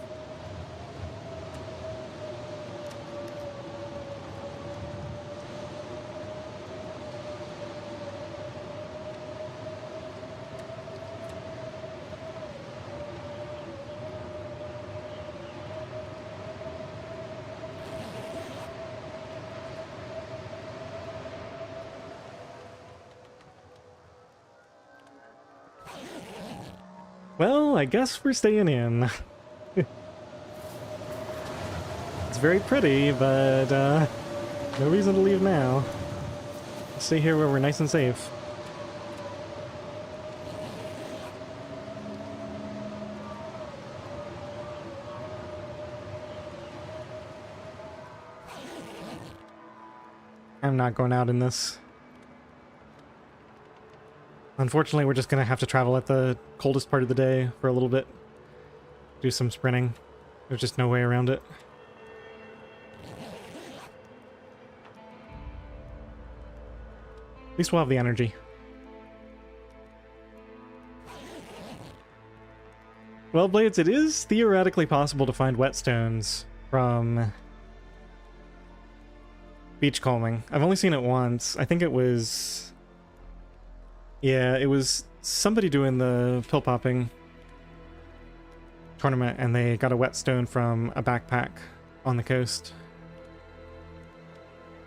Well, I guess we're staying in. It's very pretty, but no reason to leave now. Let's stay here where we're nice and safe. I'm not going out in this. Unfortunately, we're just going to have to travel at the coldest part of the day for a little bit. Do some sprinting. There's just no way around it. At least we'll have the energy. Well, Blades, it is theoretically possible to find whetstones from beachcombing. I've only seen it once. I think it was... Yeah, it was somebody doing the pill popping tournament, and they got a whetstone from a backpack on the coast.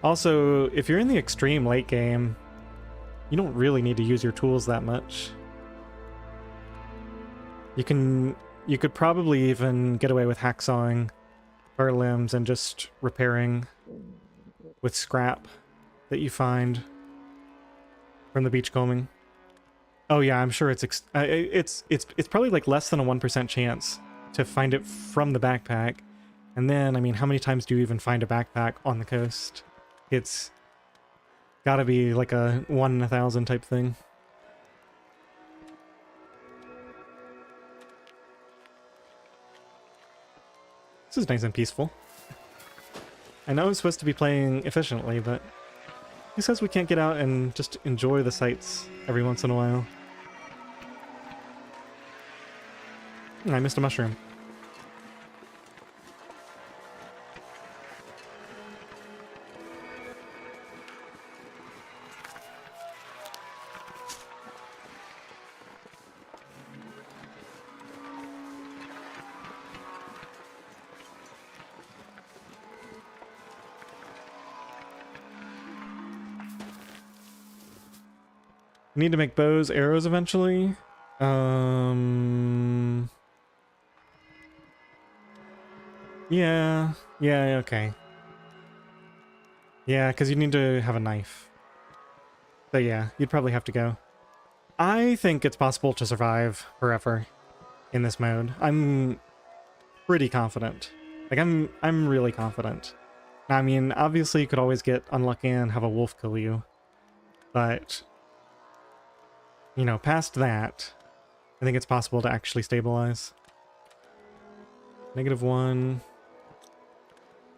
Also, if you're in the extreme late game, you don't really need to use your tools that much. You could probably even get away with hacksawing fur limbs and just repairing with scrap that you find from the beachcombing. Oh yeah, I'm sure it's probably like less than a 1% chance to find it from the backpack. And then, I mean, how many times do you even find a backpack on the coast? It's gotta be like a 1 in 1,000 type thing. This is nice and peaceful. I know I'm supposed to be playing efficiently, but who says we can't get out and just enjoy the sights every once in a while? I missed a mushroom. Need to make bows, arrows eventually. Yeah, okay. Yeah, because you need to have a knife. So yeah, you'd probably have to go. I think it's possible to survive forever in this mode. I'm pretty confident. Like, I'm really confident. I mean, obviously you could always get unlucky and have a wolf kill you. But, you know, past that, I think it's possible to actually stabilize. -1.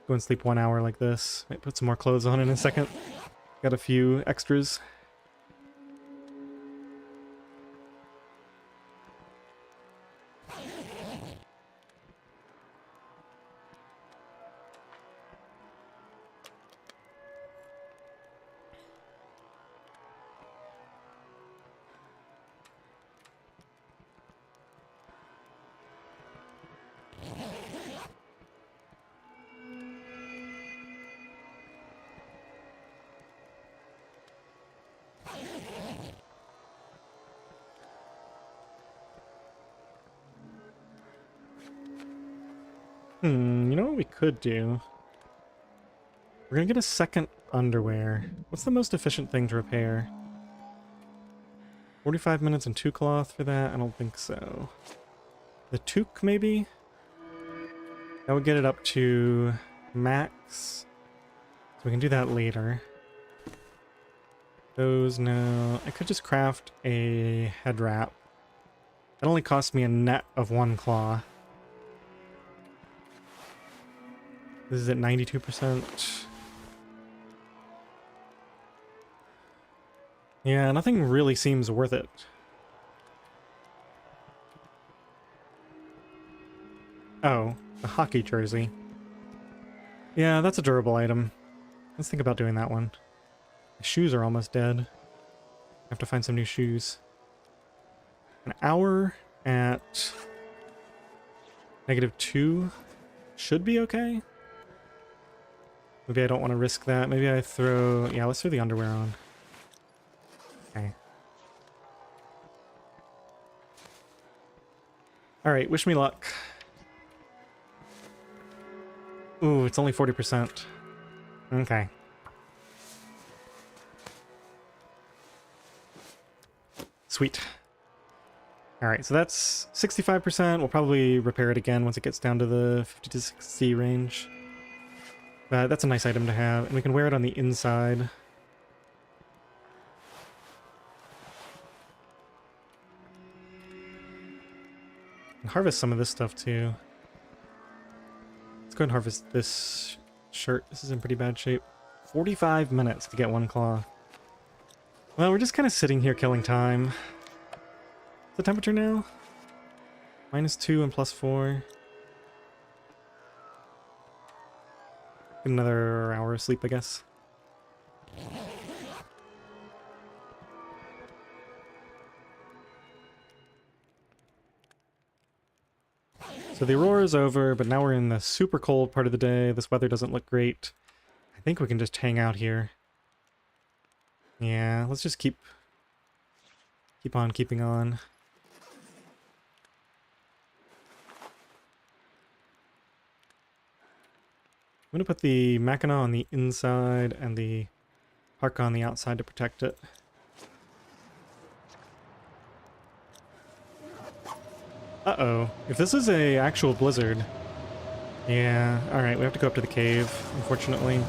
Go and sleep 1 hour like this. Might put some more clothes on in a second. Got a few extras. You know what we could do? We're gonna get a second underwear. What's the most efficient thing to repair? 45 minutes and 2 cloth for that? I don't think so. The toque, maybe? That would get it up to max. So we can do that later. Those, no. I could just craft a head wrap. That only cost me a net of 1 claw. This is at 92%. Yeah, nothing really seems worth it. Oh, the hockey jersey. Yeah, that's a durable item. Let's think about doing that one. The shoes are almost dead. I have to find some new shoes. An hour at -2 should be okay. Maybe I don't want to risk that. Maybe I throw... Yeah, let's throw the underwear on. Okay. Alright, wish me luck. Ooh, it's only 40%. Okay. Sweet. Alright, so that's 65%. We'll probably repair it again once it gets down to the 50 to 60 range. But that's a nice item to have, and we can wear it on the inside. And harvest some of this stuff too. Let's go and harvest this shirt. This is in pretty bad shape. 45 minutes to get 1 claw. Well, we're just kind of sitting here killing time. What's the temperature now? -2 and +4. Get another hour of sleep, I guess. So the aurora is over, but now we're in the super cold part of the day. This weather doesn't look great. I think we can just hang out here. Yeah, let's just keep on keeping on. I'm going to put the Mackinac on the inside and the Parka on the outside to protect it. Uh-oh. If this is a actual blizzard... Yeah, alright, we have to go up to the cave, unfortunately.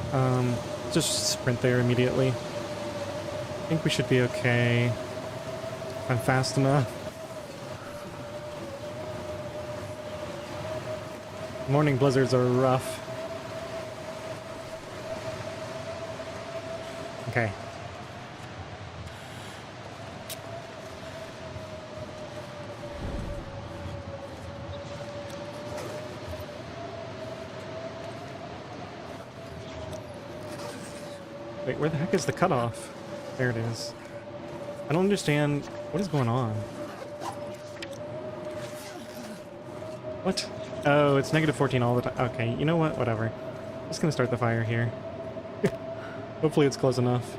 Just sprint there immediately. I think we should be okay. If I'm fast enough. Morning blizzards are rough. Okay. Wait, where the heck is the cutoff? There it is. I don't understand. What is going on? What? Oh, it's -14 all the time. Okay, you know what? Whatever. I'm just gonna start the fire here. Hopefully it's close enough.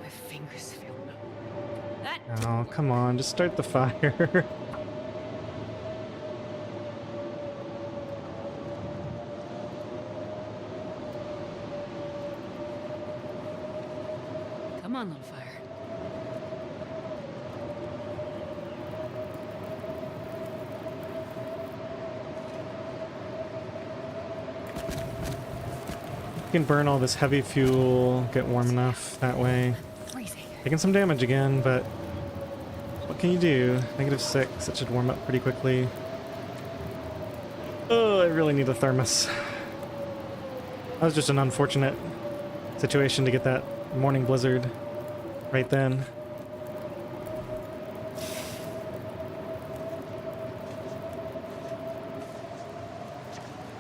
My fingers feel numb. Oh, come on, just start the fire. Come on, little fire. can burn all this heavy fuel, get warm enough that way. Freezing. Taking some damage again, but what can you do? -6, it should warm up pretty quickly. Oh, I really need a thermos. That was just an unfortunate situation to get that morning blizzard right then.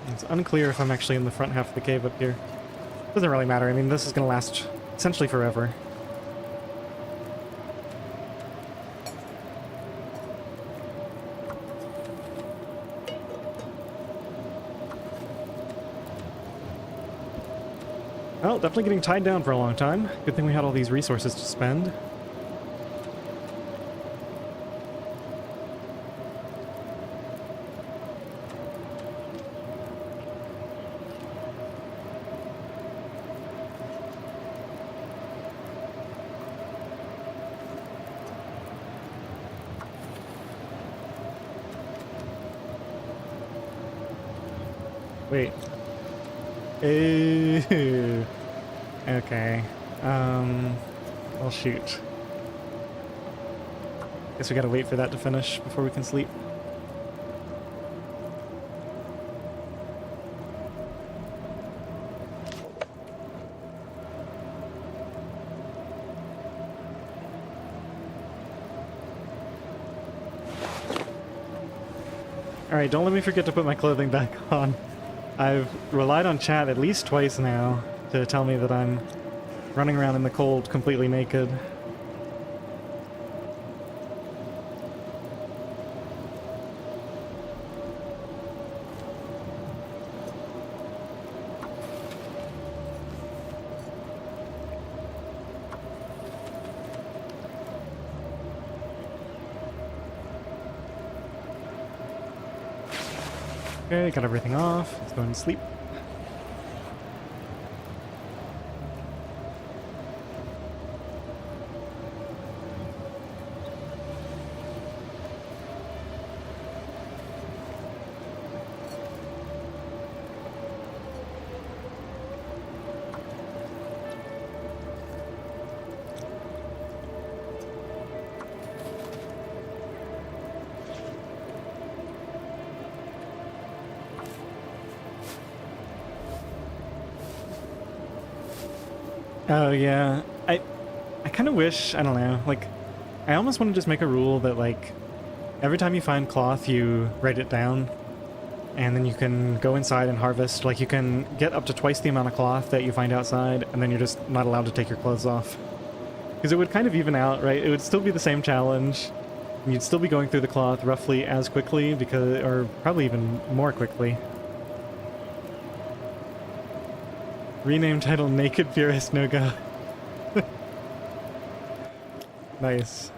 It's unclear if I'm actually in the front half of the cave up here. Doesn't really matter. I mean, this is going to last essentially forever. Well, definitely getting tied down for a long time. Good thing we had all these resources to spend. Wait. Ooh. Okay. Well, shoot. Guess we gotta wait for that to finish before we can sleep. Alright, don't let me forget to put my clothing back on. I've relied on chat at least twice now to tell me that I'm running around in the cold completely naked. Okay, got everything off. Let's go and sleep. Oh yeah, I kind of wish, I don't know, like, I almost want to just make a rule that, like, every time you find cloth, you write it down, and then you can go inside and harvest. Like, you can get up to twice the amount of cloth that you find outside, and then you're just not allowed to take your clothes off. Because it would kind of even out, right? It would still be the same challenge, and you'd still be going through the cloth roughly as quickly, because, or probably even more quickly. Rename title Naked Purist NOGOA. Nice.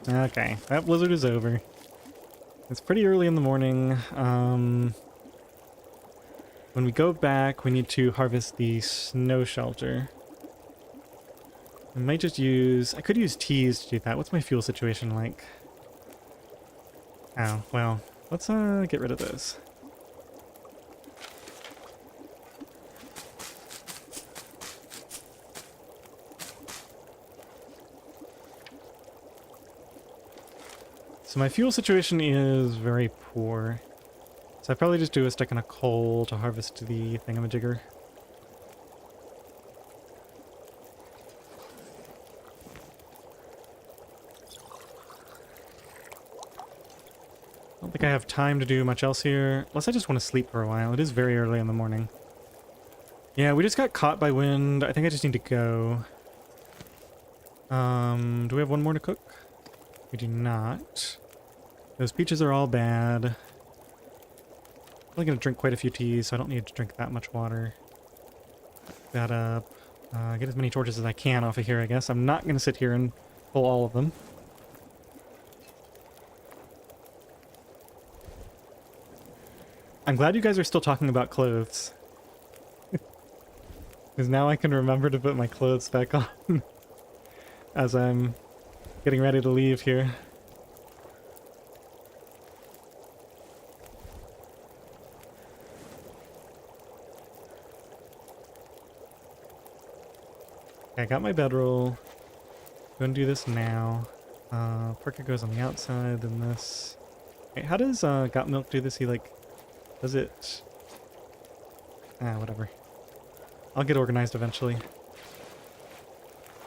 Okay, that blizzard is over. It's pretty early in the morning. When we go back, we need to harvest the snow shelter. I might just use... I could use teas to do that. What's my fuel situation like? Oh, well, let's get rid of those. So my fuel situation is very poor. So I probably just do a stick and a coal to harvest the thingamajigger. I don't think I have time to do much else here, unless I just want to sleep for a while. It is very early in the morning. Yeah, we just got caught by wind. I think I just need to go. Do we have one more to cook? We do not. Those peaches are all bad. I'm only going to drink quite a few teas, so I don't need to drink that much water. That up. Get as many torches as I can off of here, I guess. I'm not going to sit here and pull all of them. I'm glad you guys are still talking about clothes. Because now I can remember to put my clothes back on. as I'm getting ready to leave here. Okay, I got my bedroll. Gonna do this now. Parker goes on the outside, then this. Wait, how does Got Milk do this? He like, does it? Whatever. I'll get organized eventually.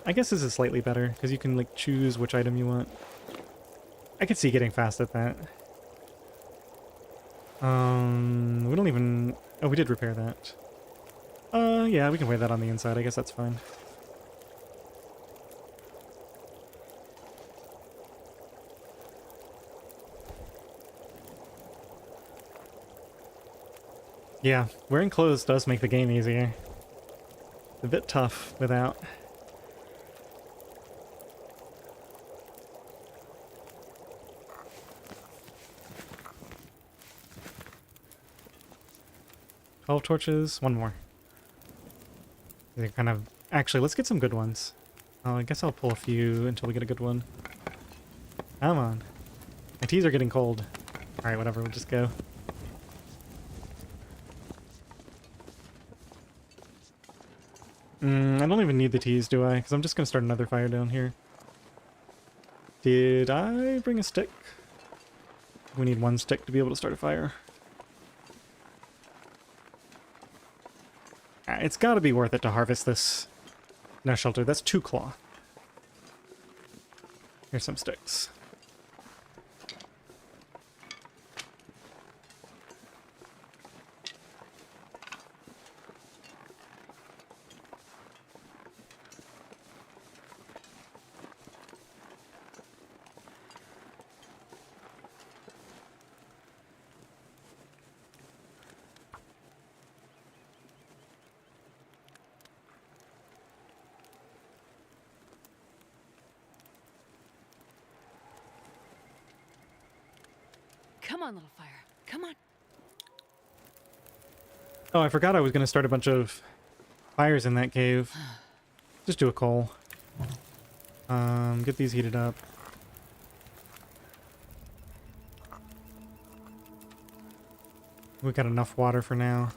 I guess this is slightly better, because you can like choose which item you want. I could see getting fast at that. We don't even... Oh, we did repair that. Yeah, we can wear that on the inside. I guess that's fine. Yeah, wearing clothes does make the game easier. It's a bit tough without. Oh, torches. One more. They're kind of... Actually, let's get some good ones. I guess I'll pull a few until we get a good one. Come on. My teas are getting cold. Alright, whatever. We'll just go. I don't even need the teas, do I? Because I'm just going to start another fire down here. Did I bring a stick? We need one stick to be able to start a fire. It's got to be worth it to harvest this nest shelter. That's 2 cloth. Here's some sticks. Come on, little fire. Come on. Oh, I forgot I was going to start a bunch of fires in that cave. Just do a coal. Get these heated up. We got enough water for now.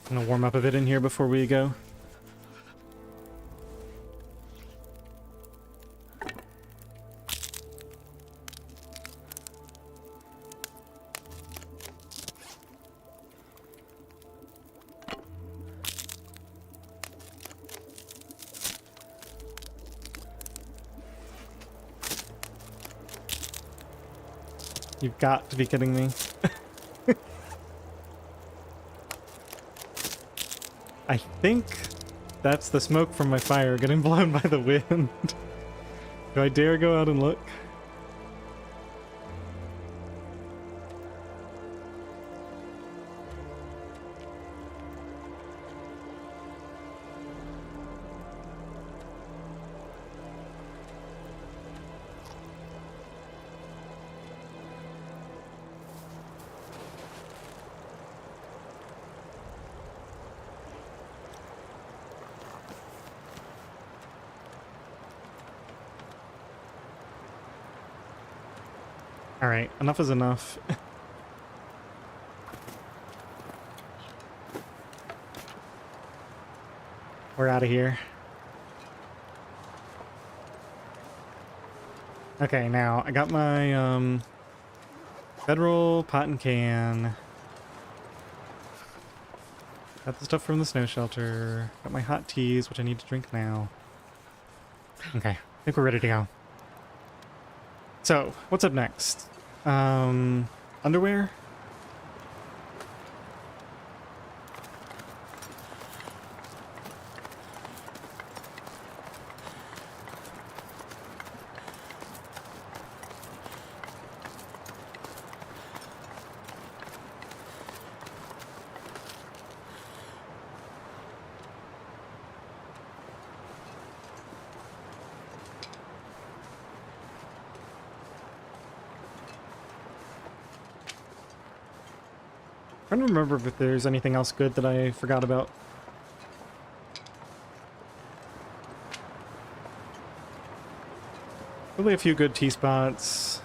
I'm gonna warm up a bit in here before we go. You've got to be kidding me. I think that's the smoke from my fire getting blown by the wind. Do I dare go out and look? Alright, enough is enough. We're out of here. Okay, now I got my bedroll, pot and can. Got the stuff from the snow shelter. Got my hot teas, which I need to drink now. Okay, I think we're ready to go. So, what's up next? Underwear? Trying to remember if there's anything else good that I forgot about. Probably a few good T-spots.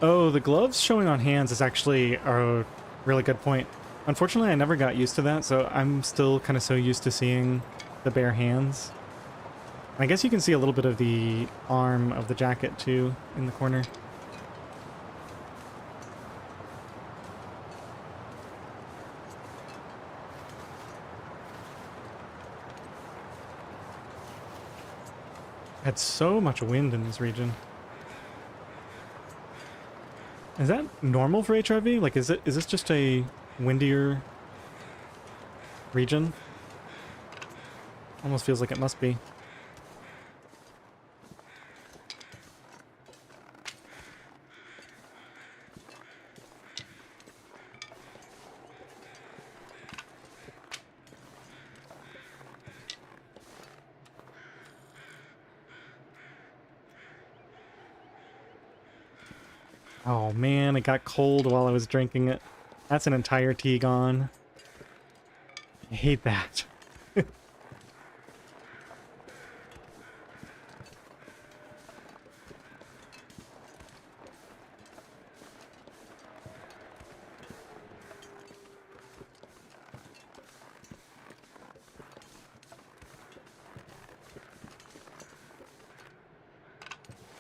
Oh, the gloves showing on hands is actually a really good point. Unfortunately, I never got used to that, so I'm still kind of so used to seeing the bare hands. I guess you can see a little bit of the arm of the jacket, too, in the corner. Had so much wind in this region. Is that normal for HRV? Like, is this just a windier region? Almost feels like it must be. Oh man, it got cold while I was drinking it. That's an entire tea gone. I hate that.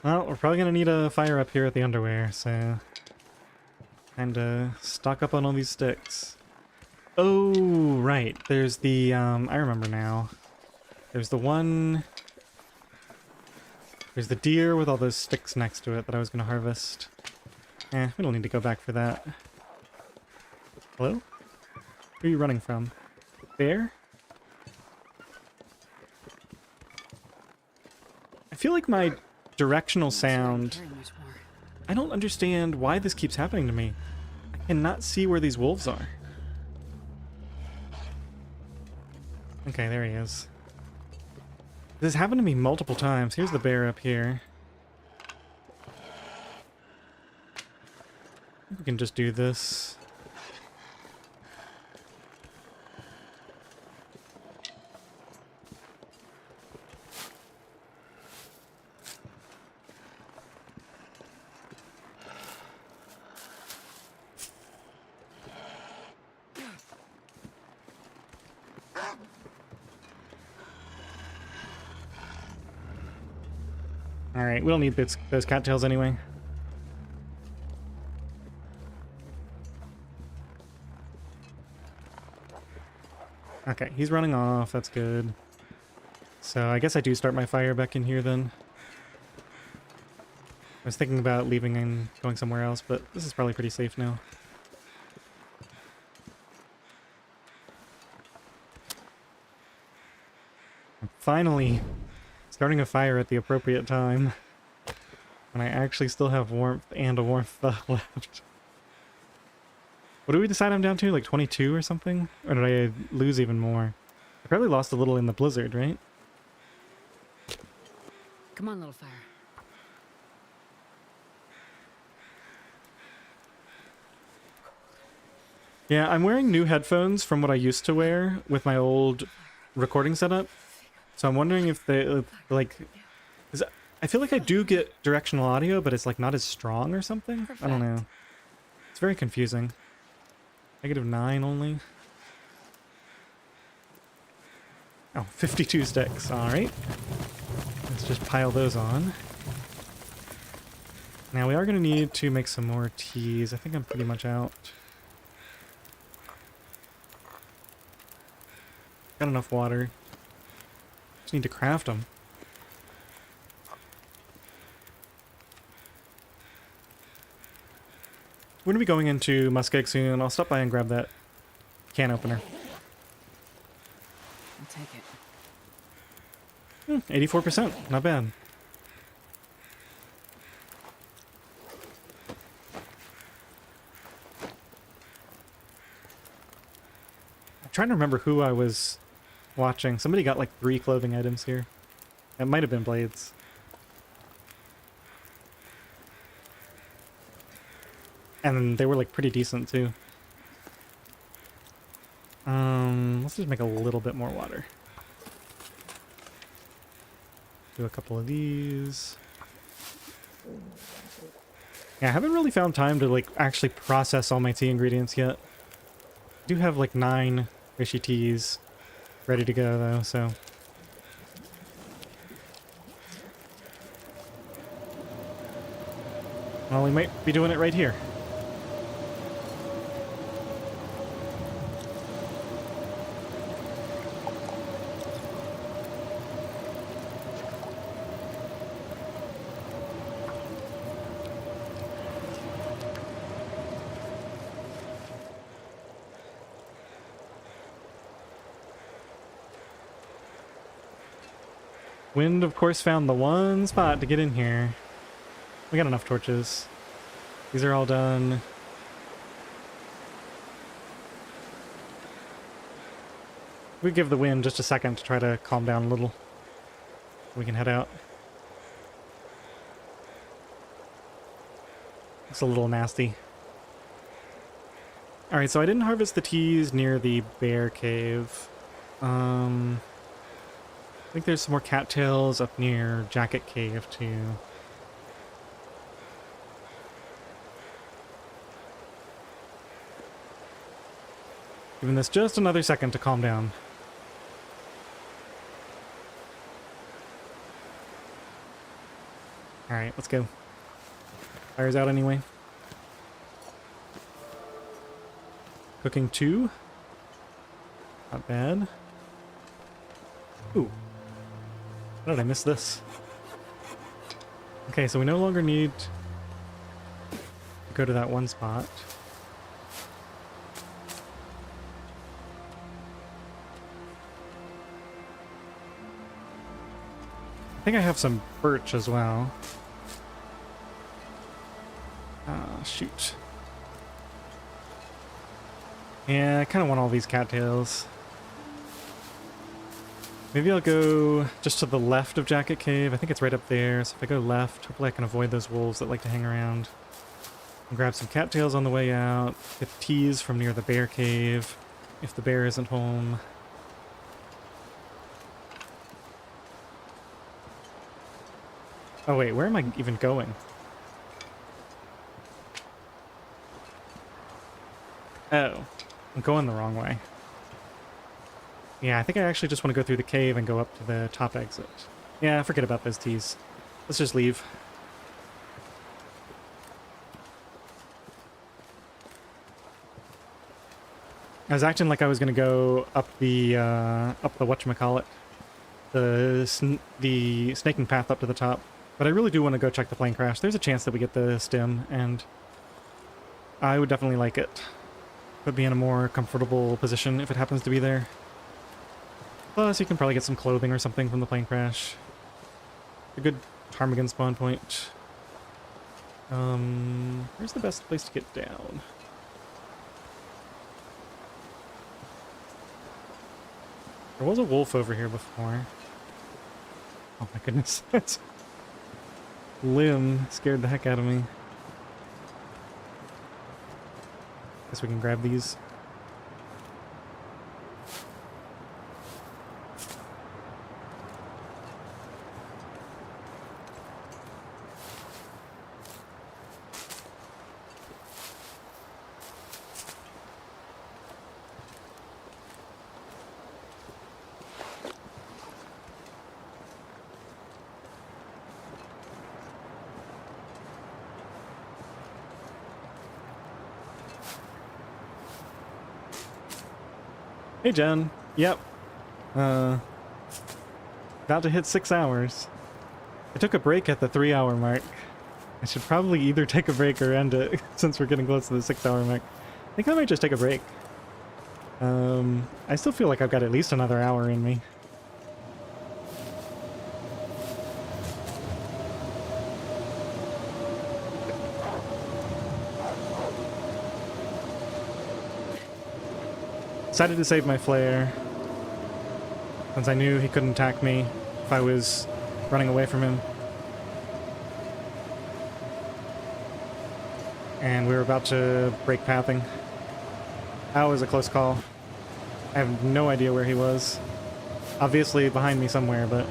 Well, we're probably gonna need a fire up here at the underwear, so... And stock up on all these sticks. Oh, right. There's the, I remember now. There's the one... There's the deer with all those sticks next to it that I was gonna harvest. Eh, we don't need to go back for that. Hello? Who are you running from? Bear? I feel like my directional sound... I don't understand why this keeps happening to me. I cannot see where these wolves are. Okay, there he is. This has happened to me multiple times. Here's the bear up here. I think we can just do this. Alright, we don't need those cattails anyway. Okay, he's running off. That's good. So I guess I do start my fire back in here then. I was thinking about leaving and going somewhere else, but this is probably pretty safe now. I'm finally starting a fire at the appropriate time. When I actually still have warmth and a warmth left. What did we decide I'm down to? Like 22 or something? Or did I lose even more? I probably lost a little in the blizzard, right? Come on, little fire. Yeah, I'm wearing new headphones from what I used to wear with my old recording setup. So I'm wondering if they, like... I feel like I do get directional audio, but it's like not as strong or something? I don't know. It's very confusing. -9 only. Oh, 52 sticks. Alright. Let's just pile those on. Now we are going to need to make some more teas. I think I'm pretty much out. Got enough water. Just need to craft them. We're going to be going into Muskeg soon. I'll stop by and grab that can opener. I'll take it. 84%. Not bad. trying to remember who I was watching. Somebody got like 3 clothing items here. It might have been blades. And they were like pretty decent too. Let's just make a little bit more water. Do a couple of these. Yeah, I haven't really found time to like actually process all my tea ingredients yet. I do have like 9 fishy teas ready to go though, so. Well, we might be doing it right here. Wind, of course, found the one spot to get in here. We got enough torches. These are all done. We give the wind just a second to try to calm down a little. We can head out. It's a little nasty. Alright, so I didn't harvest the teas near the bear cave. I think there's some more cattails up near Jacket Cave, too. Giving this just another second to calm down. Alright, let's go. Fire's out anyway. Cooking 2. Not bad. Ooh. How did I miss this? Okay, so we no longer need to go to that one spot. I think I have some birch as well. Shoot. Yeah, I kind of want all these cattails. Maybe I'll go just to the left of Jacket Cave. I think it's right up there, so if I go left, hopefully I can avoid those wolves that like to hang around. And grab some cattails on the way out. Get the teas from near the bear cave, if the bear isn't home. Oh wait, where am I even going? Oh, I'm going the wrong way. Yeah, I think I actually just want to go through the cave and go up to the top exit. Yeah, forget about those teas. Let's just leave. I was acting like I was going to go up the whatchamacallit, the snaking path up to the top. But I really do want to go check the plane crash. There's a chance that we get the stim, and I would definitely like it. Put me in a more comfortable position if it happens to be there. Plus, you can probably get some clothing or something from the plane crash. A good ptarmigan spawn point. Where's the best place to get down? There was a wolf over here before. Oh my goodness. That limb scared the heck out of me. Guess we can grab these. Hey, Jen. Yep. About to hit 6 hours. I took a break at the 3-hour mark. I should probably either take a break or end it since we're getting close to the 6-hour mark. I think I might just take a break. I still feel like I've got at least another hour in me. Decided to save my flare, since I knew he couldn't attack me if I was running away from him. And we were about to break pathing. That was a close call. I have no idea where he was. Obviously behind me somewhere, but...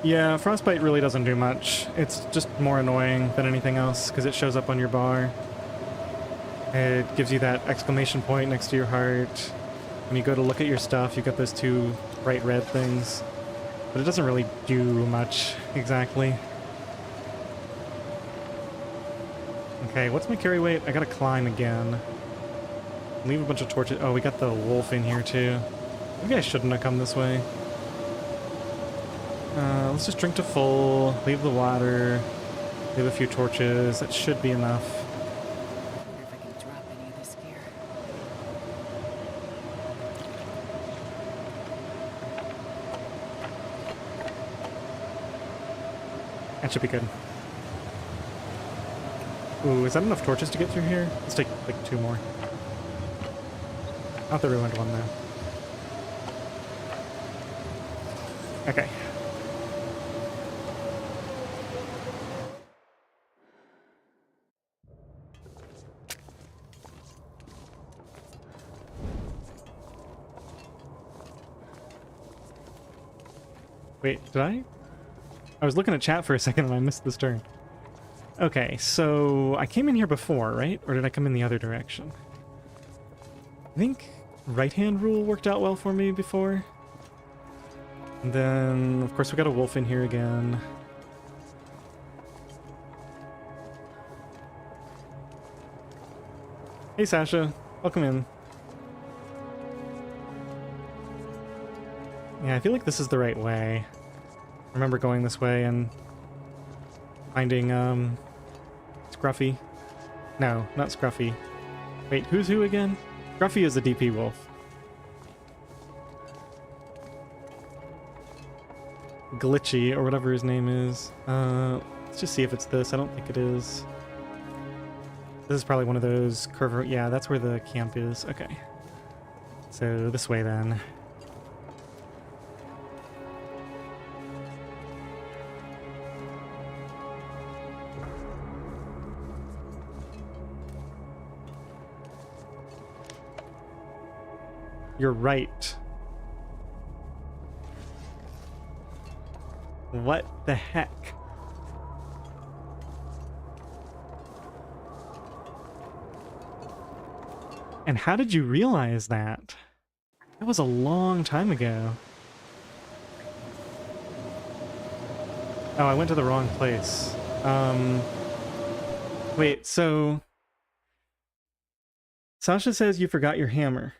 Yeah, Frostbite really doesn't do much. It's just more annoying than anything else, because it shows up on your bar. It gives you that exclamation point next to your heart. When you go to look at your stuff, you get those two bright red things. But it doesn't really do much, exactly. Okay, what's my carry weight? I gotta climb again. Leave a bunch of torches. Oh, we got the wolf in here, too. Maybe I shouldn't have come this way. Let's just drink to full, leave the water, leave a few torches. That should be enough. I wonder if I can drop any of this gear. That should be good. Ooh, is that enough torches to get through here? Let's take like 2 more. Not the ruined one, though. Okay. Wait, did I? I was looking at chat for a second and I missed this turn. Okay, so I came in here before, right? Or did I come in the other direction? I think right-hand rule worked out well for me before. And then, of course, we got a wolf in here again. Hey, Sasha. Welcome in. Yeah, I feel like this is the right way. I remember going this way and finding, Scruffy. No, not Scruffy. Wait, who's who again? Scruffy is the DP wolf. Glitchy, or whatever his name is. Let's just see if it's this. I don't think it is. This is probably one of those curve... Yeah, that's where the camp is. Okay. So, this way then. You're right. What the heck? And how did you realize that? That was a long time ago. Oh, I went to the wrong place. Wait, so... Sasha says you forgot your hammer.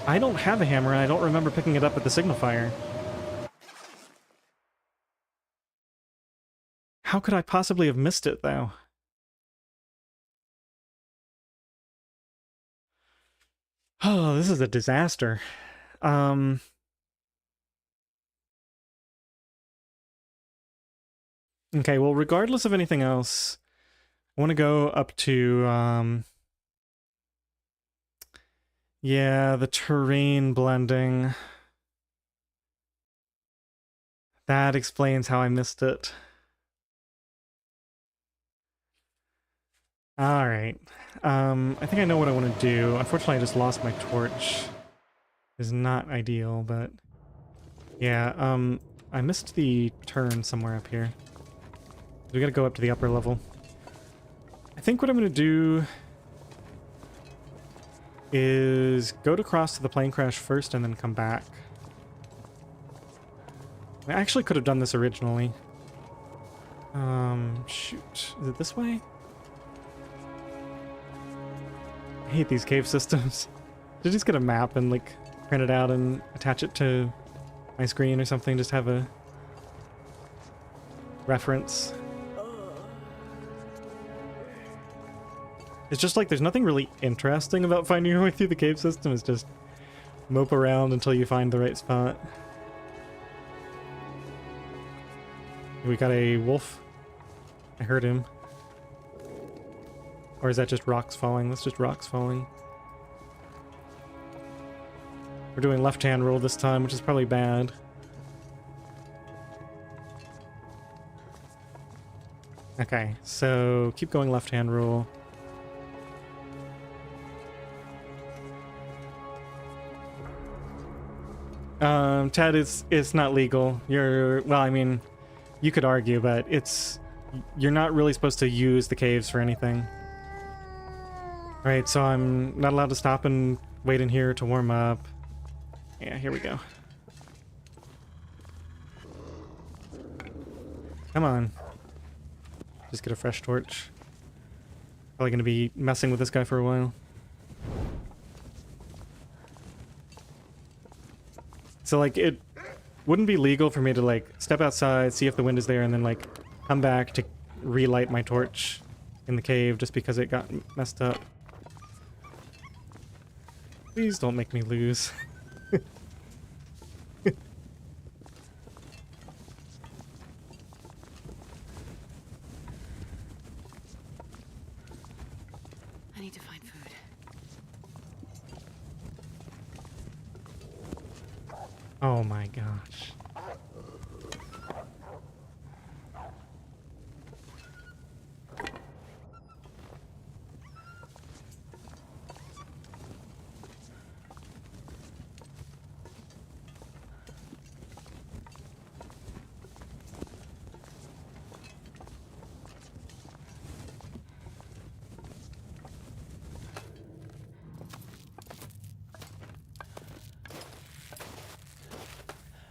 I don't have a hammer, and I don't remember picking it up at the signal fire. How could I possibly have missed it, though? Oh, this is a disaster. Okay, well, regardless of anything else, I want to go up to, yeah, the terrain blending. That explains how I missed it. Alright. I think I know what I want to do. Unfortunately, I just lost my torch. Is not ideal, but... Yeah, I missed the turn somewhere up here. We gotta go up to the upper level. I think what I'm gonna do is go across to the plane crash first and then come back. I actually could have done this originally. Shoot. Is it this way? I hate these cave systems. Should just get a map and like print it out and attach it to my screen or something. Just have a reference. It's just like there's nothing really interesting about finding your way through the cave system. It's just mope around until you find the right spot. We got a wolf. I heard him. Or is that just rocks falling? That's just rocks falling. We're doing left-hand roll this time, which is probably bad. Okay, so keep going left-hand roll. Ted, it's not legal. Well, I mean, you could argue, but you're not really supposed to use the caves for anything. Right, so I'm not allowed to stop and wait in here to warm up. Yeah, here we go. Come on. Just get a fresh torch. Probably gonna be messing with this guy for a while. So like it wouldn't be legal for me to like step outside, see if the wind is there, and then like come back to relight my torch in the cave just because it got messed up. Please don't make me lose. I need to find food. Oh my gosh.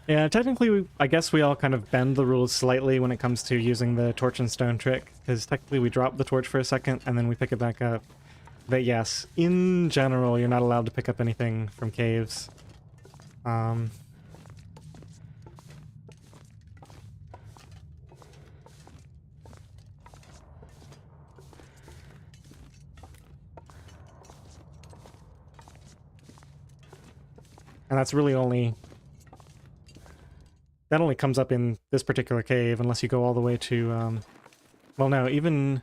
Yeah, technically, I guess we all kind of bend the rules slightly when it comes to using the torch and stone trick, because technically we drop the torch for a second and then we pick it back up. But yes, in general, you're not allowed to pick up anything from caves. And that's really only... That only comes up in this particular cave, unless you go all the way to, well, no, even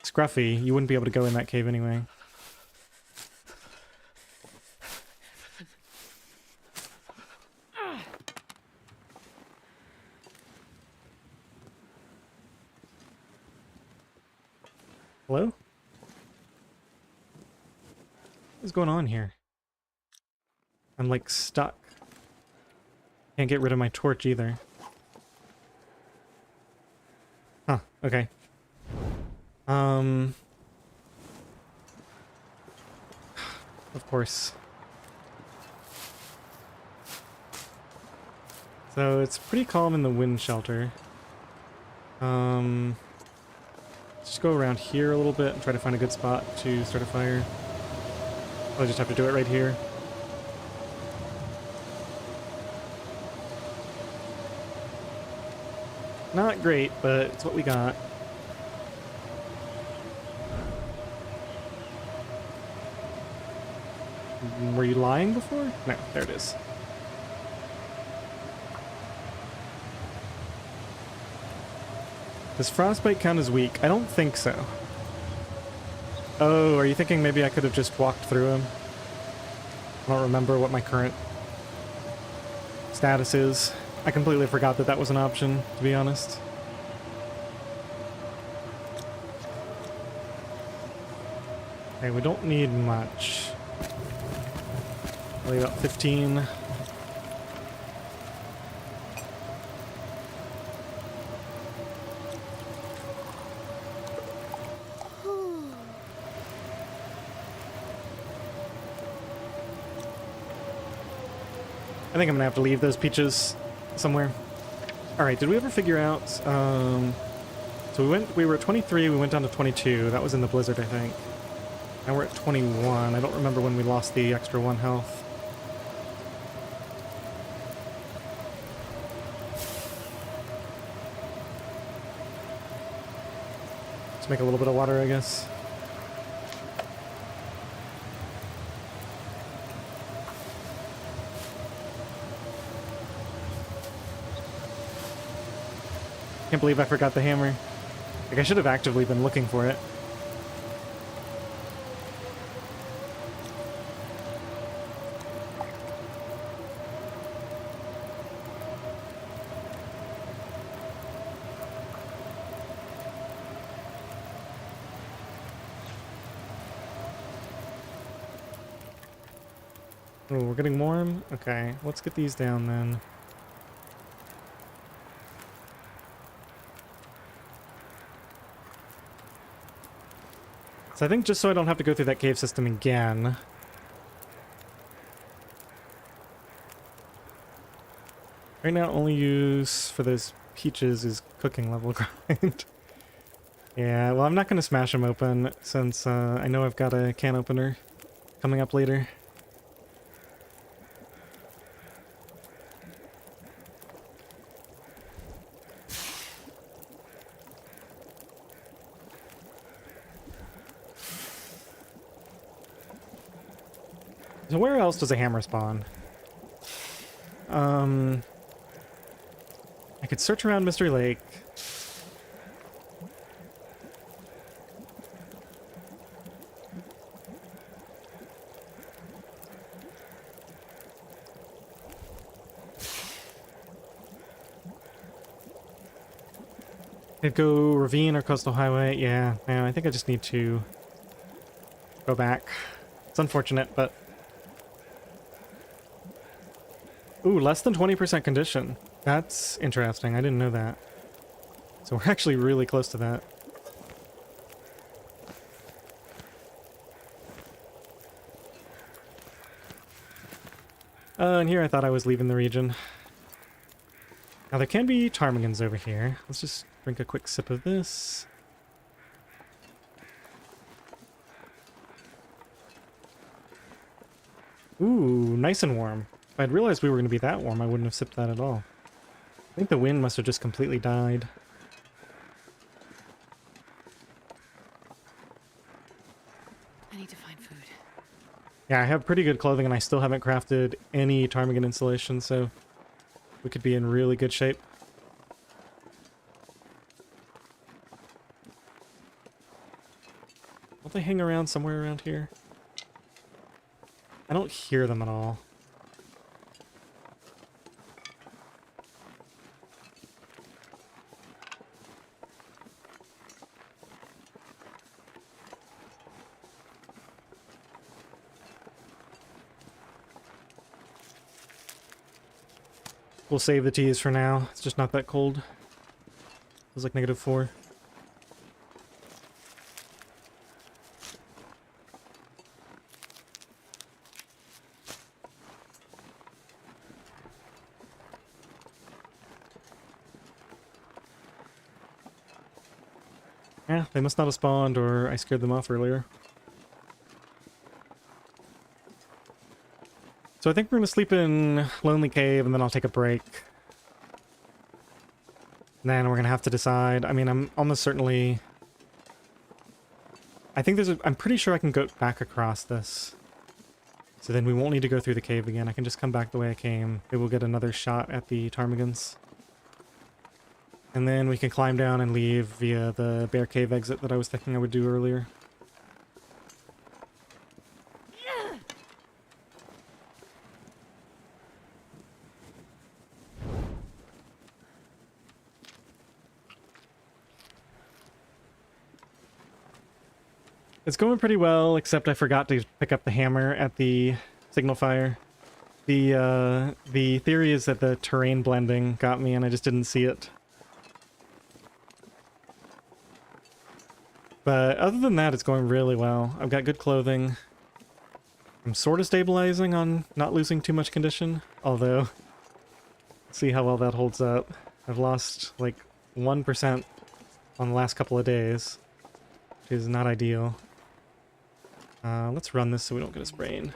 Scruffy, you wouldn't be able to go in that cave anyway. Hello? What's going on here? I'm, like, stuck. Can't get rid of my torch either. Huh, okay. Of course. So it's pretty calm in the wind shelter. Let's just go around here a little bit and try to find a good spot to start a fire. I'll just have to do it right here. Not great, but it's what we got. Were you lying before? No, there it is. Does frostbite count as weak? I don't think so. Oh, are you thinking maybe I could have just walked through him? I don't remember what my current status is. I completely forgot that that was an option, to be honest. Okay, we don't need much. Only about 15. I think I'm gonna have to leave those peaches somewhere. Alright, did we ever figure out, so we were at 23, we went down to 22, that was in the blizzard, I think. Now we're at 21. I don't remember when we lost the extra 1 health. Let's make a little bit of water, I guess. Can't believe I forgot the hammer. Like, I should have actively been looking for it. Oh, we're getting warm? Okay, let's get these down then. So I think just so I don't have to go through that cave system again. Right now, only use for those peaches is cooking level grind. Yeah, well, I'm not going to smash them open since I know I've got a can opener coming up later. So where else does a hammer spawn? I could search around Mystery Lake. Could go ravine or coastal highway. Yeah, I think I just need to go back. It's unfortunate, but... Ooh, less than 20% condition. That's interesting. I didn't know that. So we're actually really close to that. And here I thought I was leaving the region. Now there can be ptarmigans over here. Let's just drink a quick sip of this. Ooh, nice and warm. If I'd realized we were going to be that warm, I wouldn't have sipped that at all. I think the wind must have just completely died. I need to find food. Yeah, I have pretty good clothing and I still haven't crafted any ptarmigan insulation, so we could be in really good shape. Don't they hang around somewhere around here? I don't hear them at all. We'll save the teas for now. It's just not that cold. Feels like -4. Yeah, they must not have spawned, or I scared them off earlier. So I think we're going to sleep in Lonely Cave, and then I'll take a break. And then we're going to have to decide. I mean, I'm almost certainly... I think there's a... I'm pretty sure I can go back across this. So then we won't need to go through the cave again. I can just come back the way I came. Maybe we'll get another shot at the ptarmigans. And then we can climb down and leave via the bear cave exit that I was thinking I would do earlier. It's going pretty well, except I forgot to pick up the hammer at the signal fire. The theory is that the terrain blending got me and I just didn't see it. But other than that, it's going really well. I've got good clothing. I'm sort of stabilizing on not losing too much condition, although, let's see how well that holds up. I've lost like 1% on the last couple of days, which is not ideal. Let's run this so we don't get a sprain.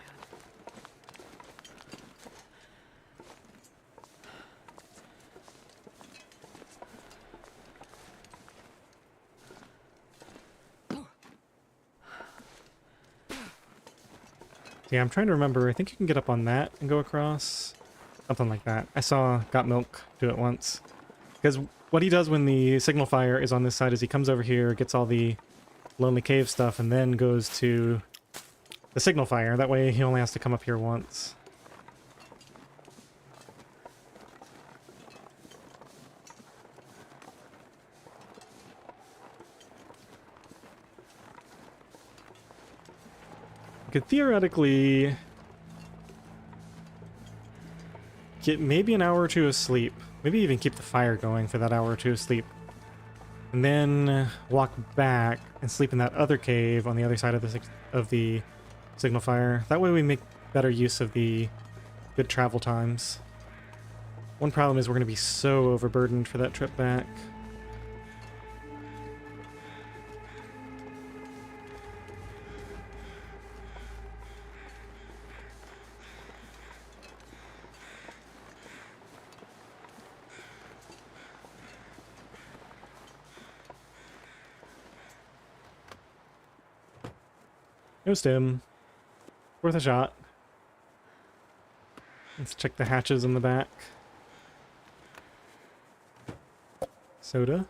Yeah, I'm trying to remember. I think you can get up on that and go across. Something like that. I saw Got Milk do it once. Because what he does when the signal fire is on this side is he comes over here, gets all the Lonely Cave stuff, and then goes to the signal fire. That way he only has to come up here once. You could theoretically get maybe an hour or two of sleep. Maybe even keep the fire going for that hour or two of sleep. And then walk back and sleep in that other cave on the other side of the signal fire. That way we make better use of the good travel times. One problem is we're going to be so overburdened for that trip back. No stim. Worth a shot. Let's check the hatches in the back. Soda.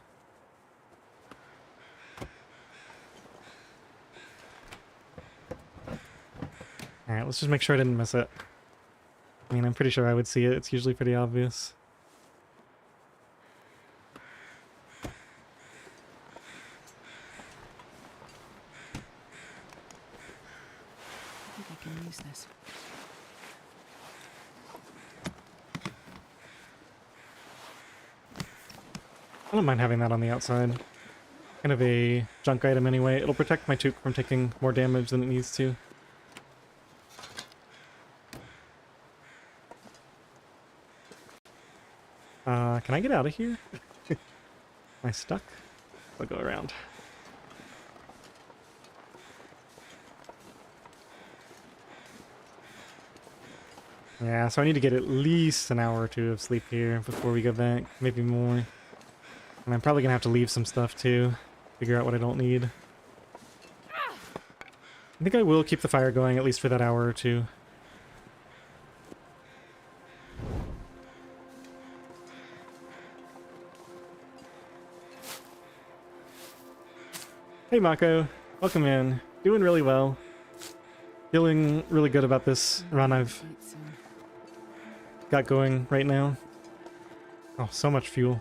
Alright, let's just make sure I didn't miss it. I mean, I'm pretty sure I would see it. It's usually pretty obvious. I think I can use this. I don't mind having that on the outside. Kind of a junk item anyway. It'll protect my toque from taking more damage than it needs to. Can I get out of here? Am I stuck? I'll go around. Yeah, so I need to get at least an hour or two of sleep here before we go back. Maybe more. And I'm probably going to have to leave some stuff too. Figure out what I don't need. I think I will keep the fire going at least for that hour or two. Hey Mako, welcome in. Doing really well. Feeling really good about this run I've got going right now. Oh, so much fuel.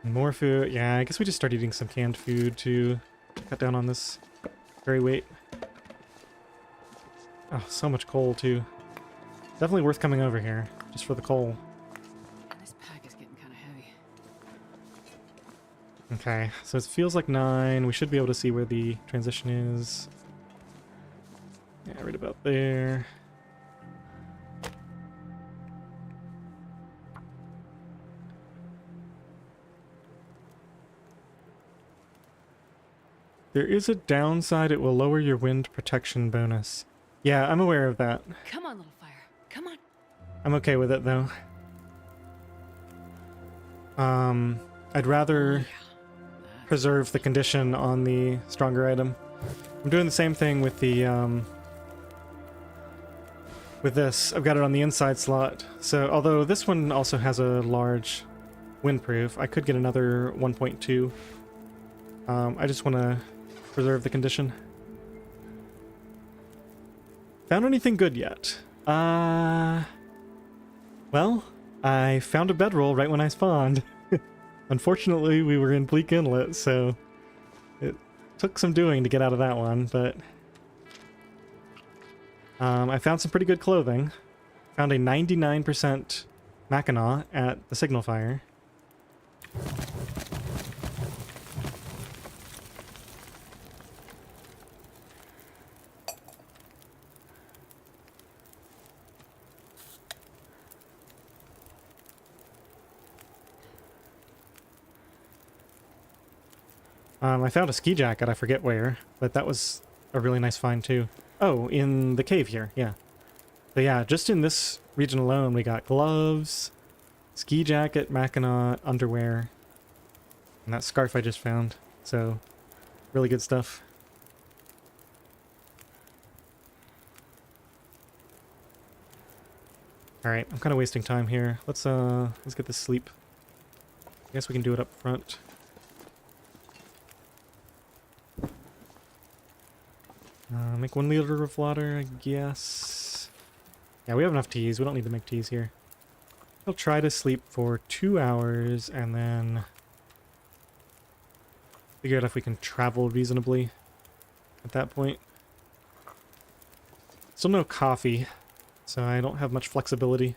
More food. Yeah, I guess we just start eating some canned food to cut down on this curry weight. Oh, so much coal too. Definitely worth coming over here just for the coal. This pack is getting kind of heavy. Okay, so it feels like 9. We should be able to see where the transition is. Yeah, right about there. There is a downside. It will lower your wind protection bonus. Yeah, I'm aware of that. Come on, little fire. Come on. I'm okay with it, though. I'd rather preserve the condition on the stronger item. I'm doing the same thing with the, with this. I've got it on the inside slot. So, although this one also has a large windproof, I could get another 1.2. I just want to preserve the condition. Found anything good yet? Well, I found a bedroll right when I spawned. Unfortunately, we were in Bleak Inlet, so it took some doing to get out of that one, but I found some pretty good clothing. Found a 99% Mackinac at the signal fire. I found a ski jacket, I forget where, but that was a really nice find too. Oh, in the cave here, yeah. So yeah, just in this region alone, we got gloves, ski jacket, Mackinac, underwear, and that scarf I just found. So, really good stuff. Alright, I'm kind of wasting time here. Let's get this sleep. I guess we can do it up front. Make 1 liter of water, I guess. Yeah, we have enough teas. We don't need to make teas here. I'll try to sleep for 2 hours and then figure out if we can travel reasonably at that point. Still no coffee, so I don't have much flexibility.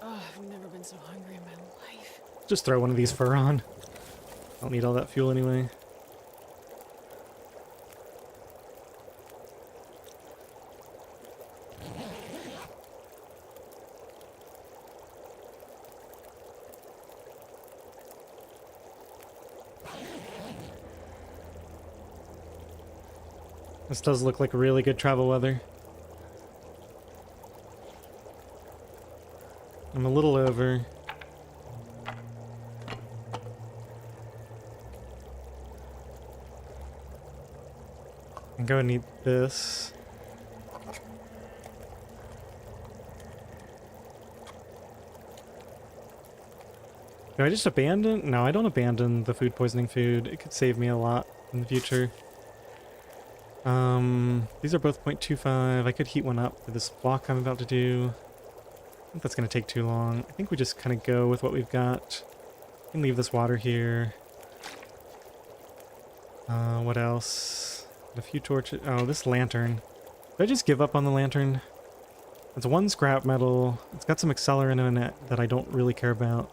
Oh, I've never been so hungry in my life. Just throw one of these fur on. Don't need all that fuel anyway. This does look like really good travel weather. I'm a little over. I'm going to need this. Do I just abandon? No, I don't abandon the food poisoning food. It could save me a lot in the future. These are both 0.25. I could heat one up for this walk I'm about to do. I think that's going to take too long. I think we just kind of go with what we've got. We can leave this water here. What else? A few torches. Oh, this lantern. Did I just give up on the lantern? It's 1 scrap metal. It's got some accelerant in it that I don't really care about.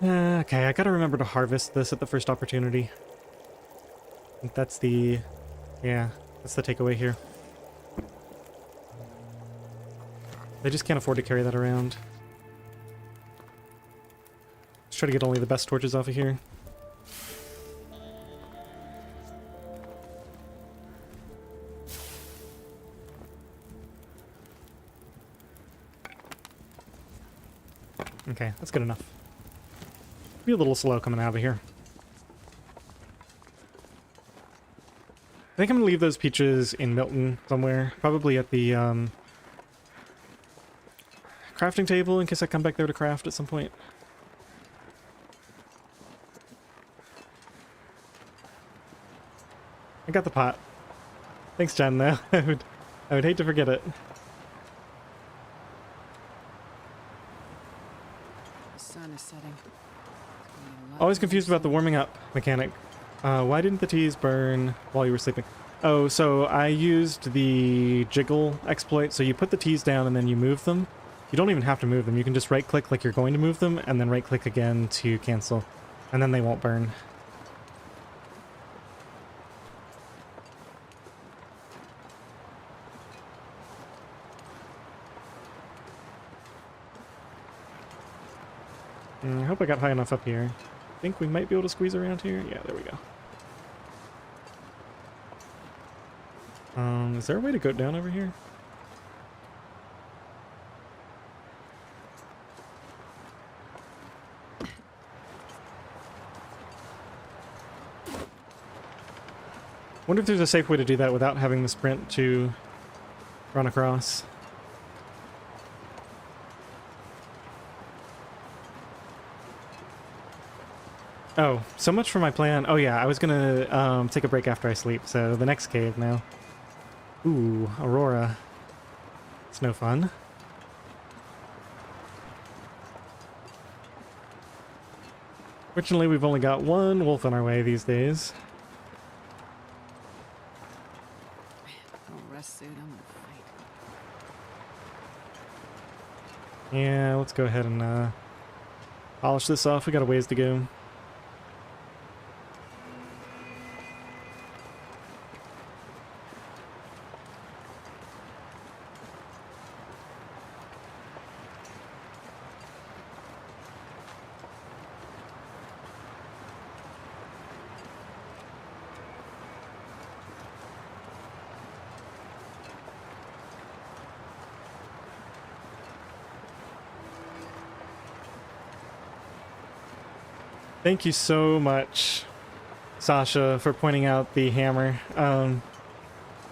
Okay, I gotta remember to harvest this at the first opportunity. I think that's the... yeah, that's the takeaway here. They just can't afford to carry that around. Let's try to get only the best torches off of here. Okay, that's good enough. Be a little slow coming out of here. I think I'm gonna leave those peaches in Milton somewhere. Probably at the crafting table in case I come back there to craft at some point. I got the pot. Thanks, Jen, though. I would hate to forget it. The sun is setting. Always confused about the warming up mechanic. Why didn't the teas burn while you were sleeping? Oh, so I used the jiggle exploit. So you put the teas down and then you move them. You don't even have to move them. You can just right-click like you're going to move them and then right-click again to cancel. And then they won't burn. I hope I got high enough up here. I think we might be able to squeeze around here. Yeah, there we go. Is there a way to go down over here? Wonder if there's a safe way to do that without having the sprint to run across. Oh, so much for my plan. Oh yeah, I was gonna take a break after I sleep, so the next cave now. Ooh, Aurora. It's no fun. Fortunately, we've only got one wolf on our way these days. I'll rest soon. I'm gonna fight. Yeah, let's go ahead and polish this off. We got a ways to go. Thank you so much, Sasha, for pointing out the hammer. I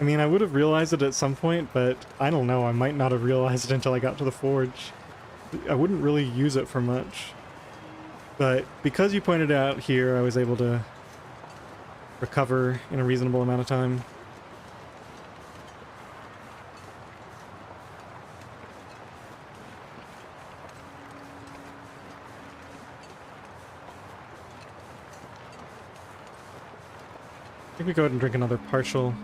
mean, I would have realized it at some point, but I don't know, I might not have realized it until I got to the forge. I wouldn't really use it for much. But because you pointed it out here, I was able to recover in a reasonable amount of time. I think we go ahead and drink another partial.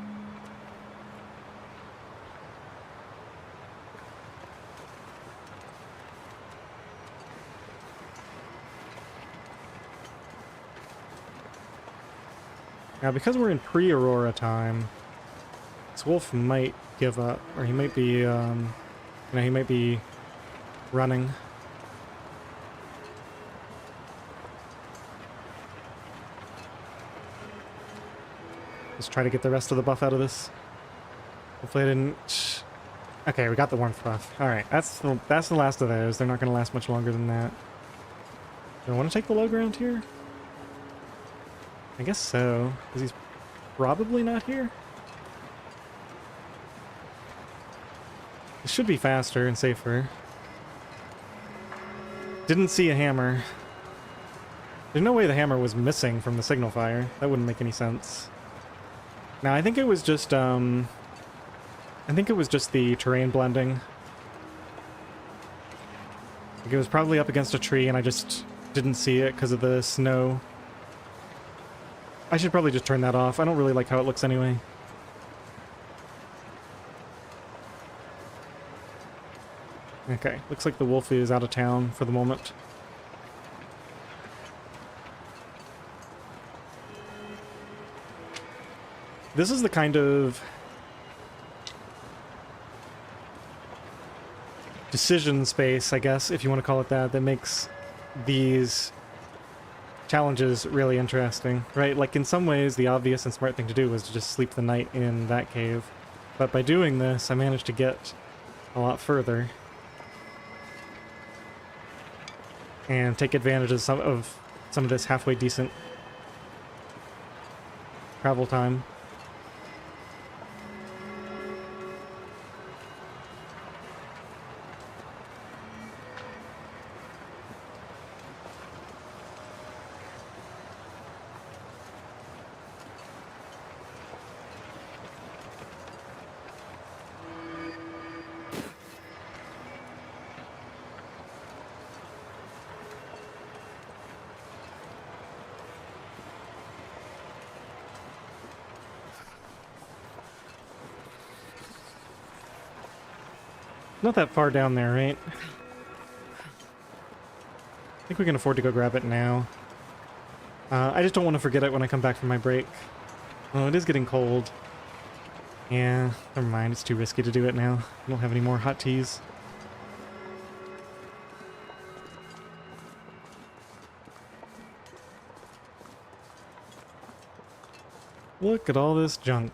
Now, because we're in pre-Aurora time, this wolf might give up, or he might be, he might be running. Let's try to get the rest of the buff out of this. Hopefully I didn't... Okay, we got the warmth buff. Alright, that's the last of those. They're not going to last much longer than that. Do I want to take the low ground here? I guess so, because he's probably not here. It should be faster and safer. Didn't see a hammer. There's no way the hammer was missing from the signal fire. That wouldn't make any sense. Now, I think it was just, the terrain blending. Like it was probably up against a tree and I just didn't see it because of the snow. I should probably just turn that off. I don't really like how it looks anyway. Okay, looks like the wolf is out of town for the moment. This is the kind of decision space, I guess, if you want to call it that, that makes these challenges really interesting, right? Like in some ways, the obvious and smart thing to do was to just sleep the night in that cave. But by doing this, I managed to get a lot further and take advantage of some of this halfway decent travel time. Not that far down there, right? I think we can afford to go grab it now. I just don't want to forget it when I come back from my break. Oh, it is getting cold. Yeah, never mind. It's too risky to do it now. I don't have any more hot teas. Look at all this junk.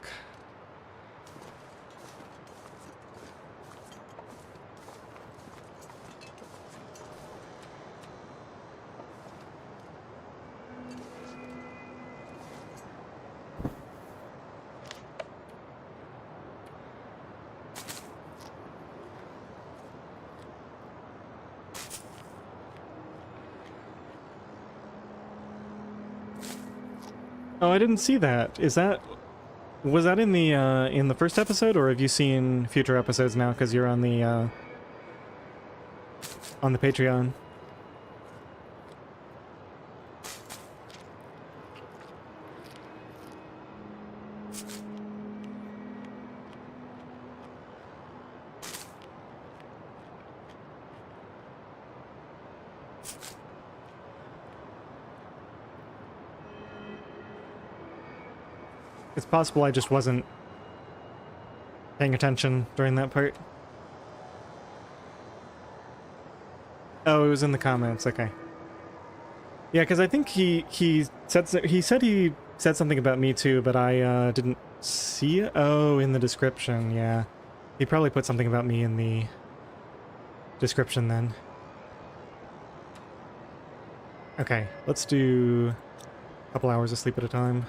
Oh, I didn't see that. Was that in the first episode, or have you seen future episodes now because you're on the Patreon? It's possible I just wasn't paying attention during that part. Oh, it was in the comments. Okay. Yeah, because I think he said he said something about me too, but I didn't see it. Oh, in the description. Yeah, he probably put something about me in the description then. Okay, let's do a couple hours of sleep at a time.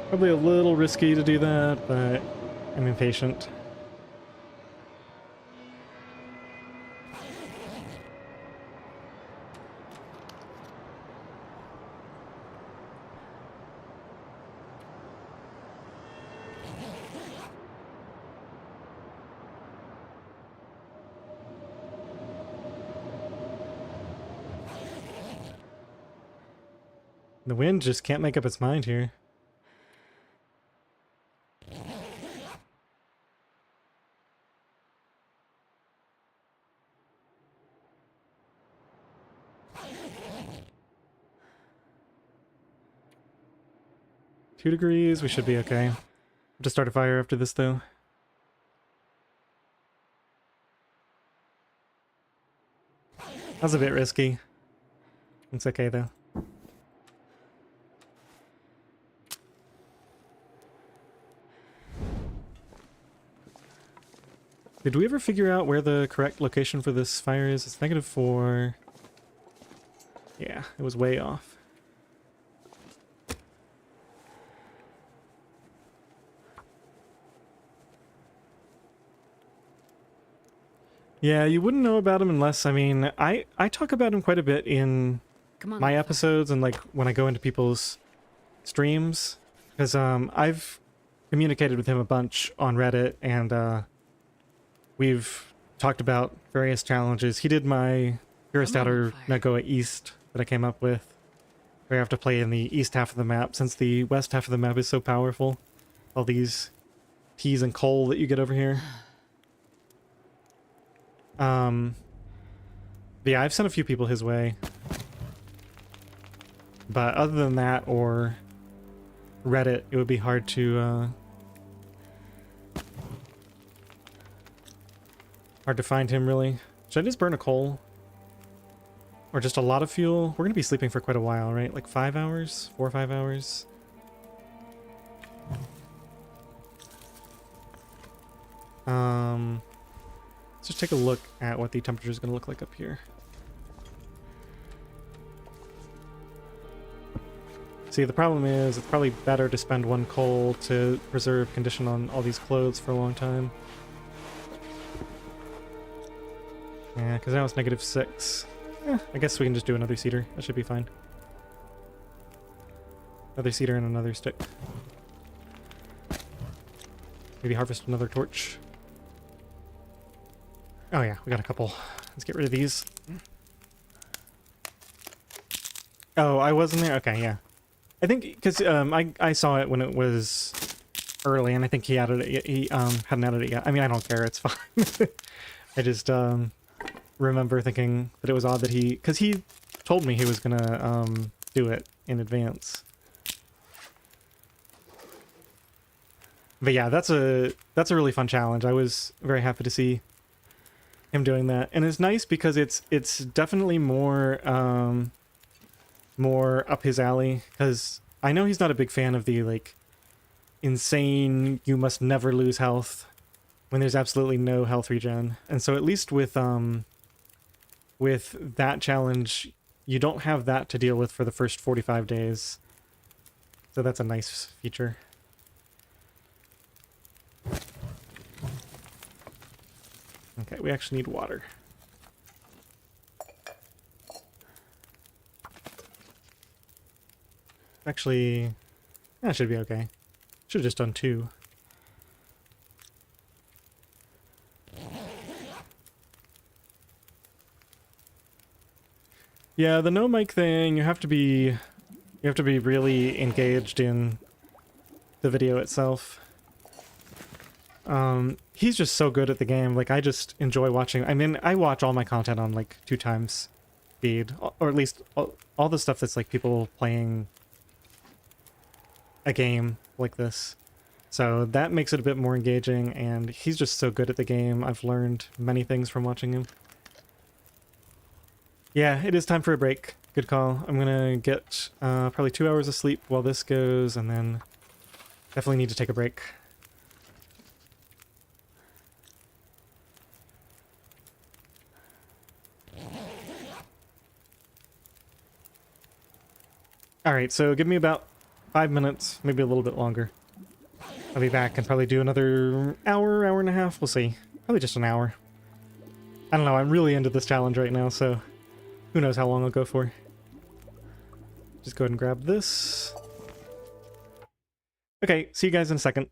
Probably a little risky to do that, but I'm impatient. The wind just can't make up its mind here. Two degrees, we should be okay. Have to start a fire after this though. That's a bit risky. It's okay though. Did we ever figure out where the correct location for this fire is? It's -4. Yeah, it was way off. Yeah, you wouldn't know about him unless, I mean, I talk about him quite a bit in my episodes and like when I go into people's streams, because I've communicated with him a bunch on Reddit, and we've talked about various challenges. He did my Purist Outer NOGOA East that I came up with, where you have to play in the east half of the map, since the west half of the map is so powerful. All these teas and coal that you get over here. Yeah, I've sent a few people his way. But other than that, or Reddit, it would be hard to, hard to find him, really. Should I just burn a coal? Or just a lot of fuel? We're gonna be sleeping for quite a while, right? Like 5 hours? 4 or 5 hours? Let's just take a look at what the temperature is gonna look like up here. See, the problem is it's probably better to spend 1 coal to preserve condition on all these clothes for a long time. Yeah, because now it's -6. I guess we can just do another cedar. That should be fine. Another cedar and another stick. Maybe harvest another torch. Oh yeah, we got a couple. Let's get rid of these. Oh, I wasn't there? Okay, yeah. I think, because I saw it when it was early, and I think he added it. He hadn't added it yet. I mean, I don't care. It's fine. I just remember thinking that it was odd that because he told me he was gonna do it in advance. But yeah, that's a really fun challenge. I was very happy to see him doing that, and it's nice because it's definitely more more up his alley, because I know he's not a big fan of the like insane you must never lose health when there's absolutely no health regen. And so at least with that challenge, you don't have that to deal with for the first 45 days. So that's a nice feature. Okay, we actually need water. Actually, that should be okay. Should have just done 2. Yeah, the no mic thing, you have to be really engaged in the video itself. He's just so good at the game. Like, I just enjoy watching. I mean, I watch all my content on like 2 times speed, or at least all the stuff that's like people playing a game like this. So that makes it a bit more engaging, and he's just so good at the game. I've learned many things from watching him. Yeah, it is time for a break. Good call. I'm gonna get probably 2 hours of sleep while this goes, and then definitely need to take a break. Alright, so give me about 5 minutes, maybe a little bit longer. I'll be back and probably do another hour, hour and a half, we'll see. Probably just an hour. I don't know, I'm really into this challenge right now, so who knows how long I'll go for. Just go ahead and grab this. Okay, see you guys in a second.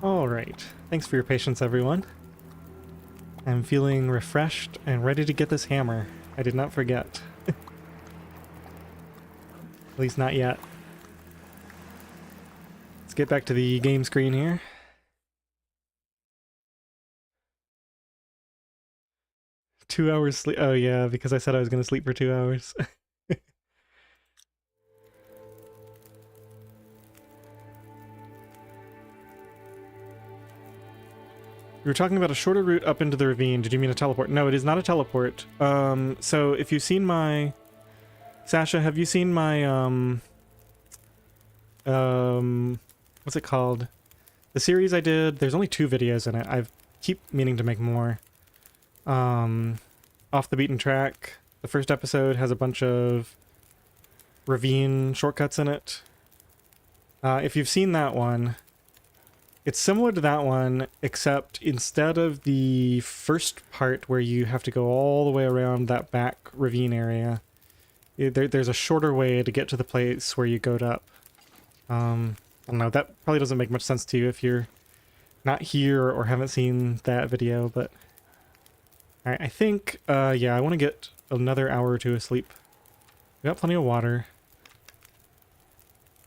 Alright, thanks for your patience, everyone. I'm feeling refreshed and ready to get this hammer. I did not forget. At least not yet. Let's get back to the game screen here. Two hours sleep. Oh yeah, because I said I was going to sleep for 2 hours. We were talking about a shorter route up into the ravine. Did you mean a teleport? No, it is not a teleport. So if you've seen my... Sasha, have you seen my, what's it called? The series I did, there's only 2 videos in it. I keep meaning to make more. Off the Beaten Track. The first episode has a bunch of ravine shortcuts in it. If you've seen that one, it's similar to that one, except instead of the first part where you have to go all the way around that back ravine area, there's a shorter way to get to the place where you goat up. I don't know, that probably doesn't make much sense to you if you're not here or haven't seen that video, but... Alright, I think, yeah, I want to get another hour or 2 of sleep. We got plenty of water.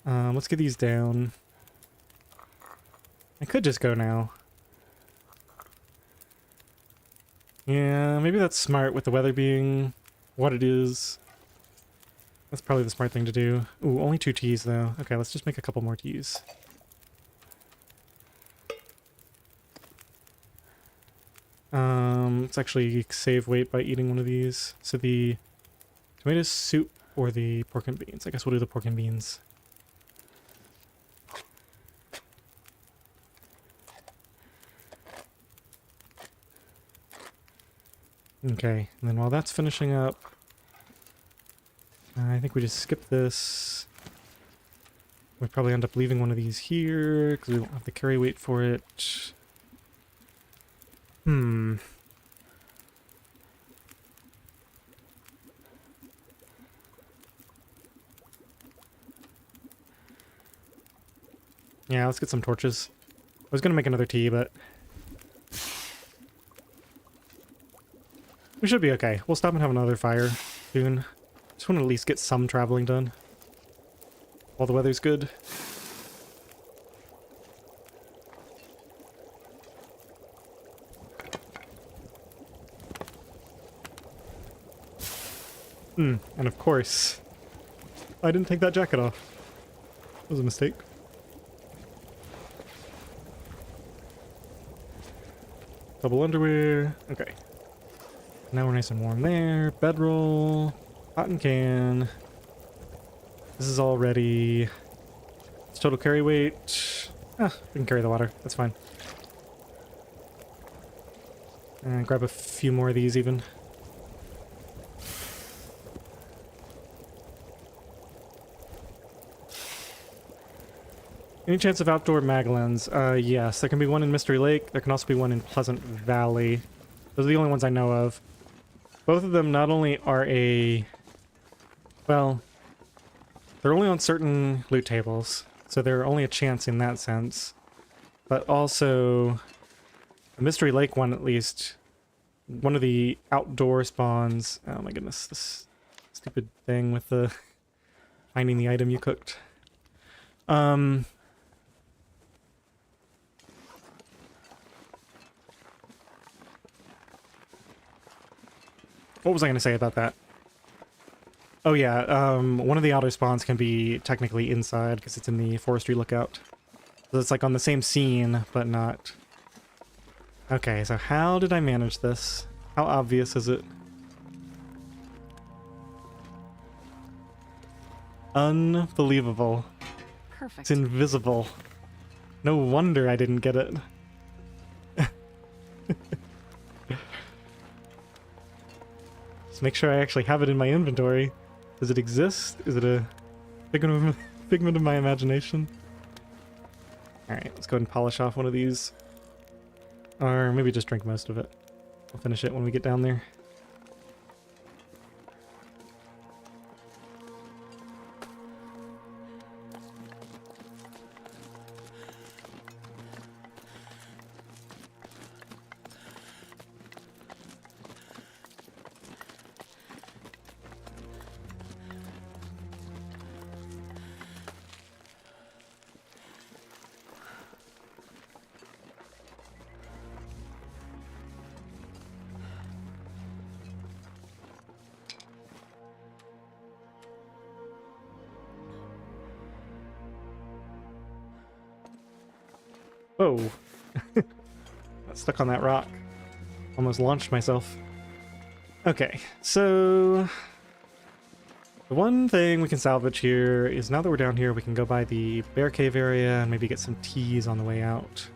Let's get these down. I could just go now. Yeah, maybe that's smart with the weather being what it is. That's probably the smart thing to do. Ooh, only 2 teas though. Okay, let's just make a couple more teas. Let's actually save weight by eating one of these. So the tomato soup or the pork and beans. I guess we'll do the pork and beans. Okay, and then while that's finishing up, I think we just skip this. We probably end up leaving one of these here, because we won't have the carry weight for it. Yeah, let's get some torches. I was gonna make another tea, but... we should be okay. We'll stop and have another fire soon. Just want to at least get some traveling done while the weather's good. And of course, I didn't take that jacket off. That was a mistake. Double underwear. Okay. Now we're nice and warm there. Bedroll. Cotton can. This is all ready. It's total carry weight. We can carry the water. That's fine. And grab a few more of these even. Any chance of outdoor Maglans? Yes. There can be one in Mystery Lake. There can also be one in Pleasant Valley. Those are the only ones I know of. Both of them not only are well, they're only on certain loot tables, so they're only a chance in that sense. But also, the Mystery Lake one at least, one of the outdoor spawns... Oh my goodness, this stupid thing with the finding the item you cooked. What was I going to say about that? Oh yeah, one of the outer spawns can be technically inside because it's in the forestry lookout. So it's like on the same scene, but not. Okay, so how did I manage this? How obvious is it? Unbelievable. Perfect. It's invisible. No wonder I didn't get it. Just make sure I actually have it in my inventory. Does it exist? Is it a figment of my imagination? Alright, let's go ahead and polish off one of these. Or maybe just drink most of it. We'll finish it when we get down there. Whoa. Got stuck on that rock. Almost launched myself. Okay, so the one thing we can salvage here is now that we're down here, we can go by the bear cave area and maybe get some teas on the way out.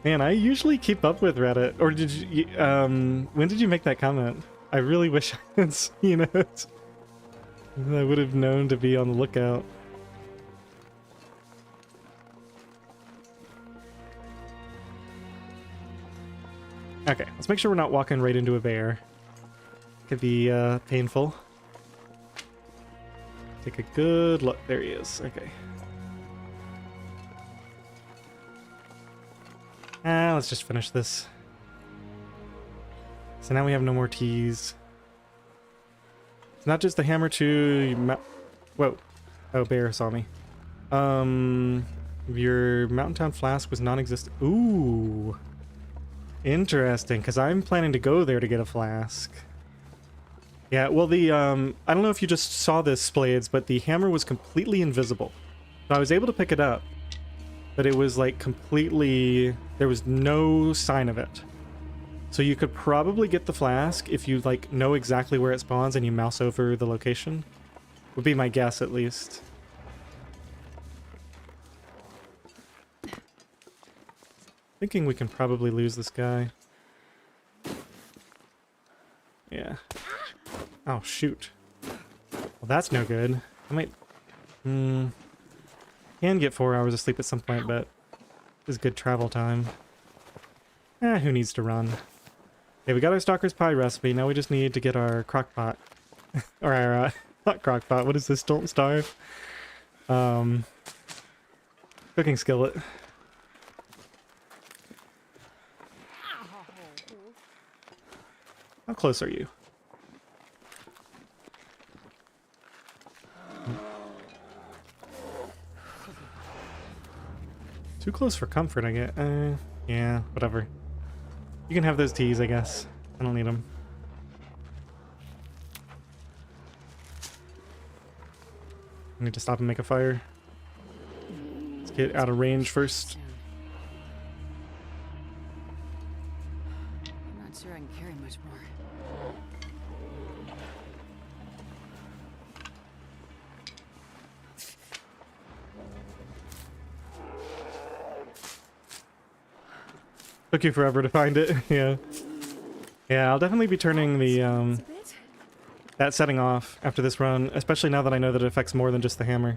Man, I usually keep up with Reddit. Or did you, when did you make that comment? I really wish I had seen it. I would have known to be on the lookout. Okay, let's make sure we're not walking right into a bear. Could be painful. Take a good look. There he is. Okay. Let's just finish this. So now we have no more teas. It's not just the hammer too. Whoa. Oh, bear saw me. Your Mountain Town flask was non-existent. Ooh. Interesting, because I'm planning to go there to get a flask. Yeah, well the, I don't know if you just saw this, Splades, but the hammer was completely invisible. So I was able to pick it up. But it was like completely, there was no sign of it. So you could probably get the flask if you like know exactly where it spawns and you mouse over the location. Would be my guess at least. Thinking we can probably lose this guy. Yeah. Oh shoot. Well that's no good. I might... Can get 4 hours of sleep at some point, but this is good travel time. Who needs to run? Okay, we got our Stalker's Pie recipe. Now we just need to get our crock pot. Or our, not crock pot, what is this? Don't starve. Cooking skillet. How close are you? Too close for comfort, I get. Yeah, whatever. You can have those teas, I guess. I don't need them. I need to stop and make a fire. Let's get out of range first. I'm not sure I can carry much more. Took you forever to find it. Yeah. Yeah, I'll definitely be turning the that setting off after this run, especially now that I know that it affects more than just the hammer.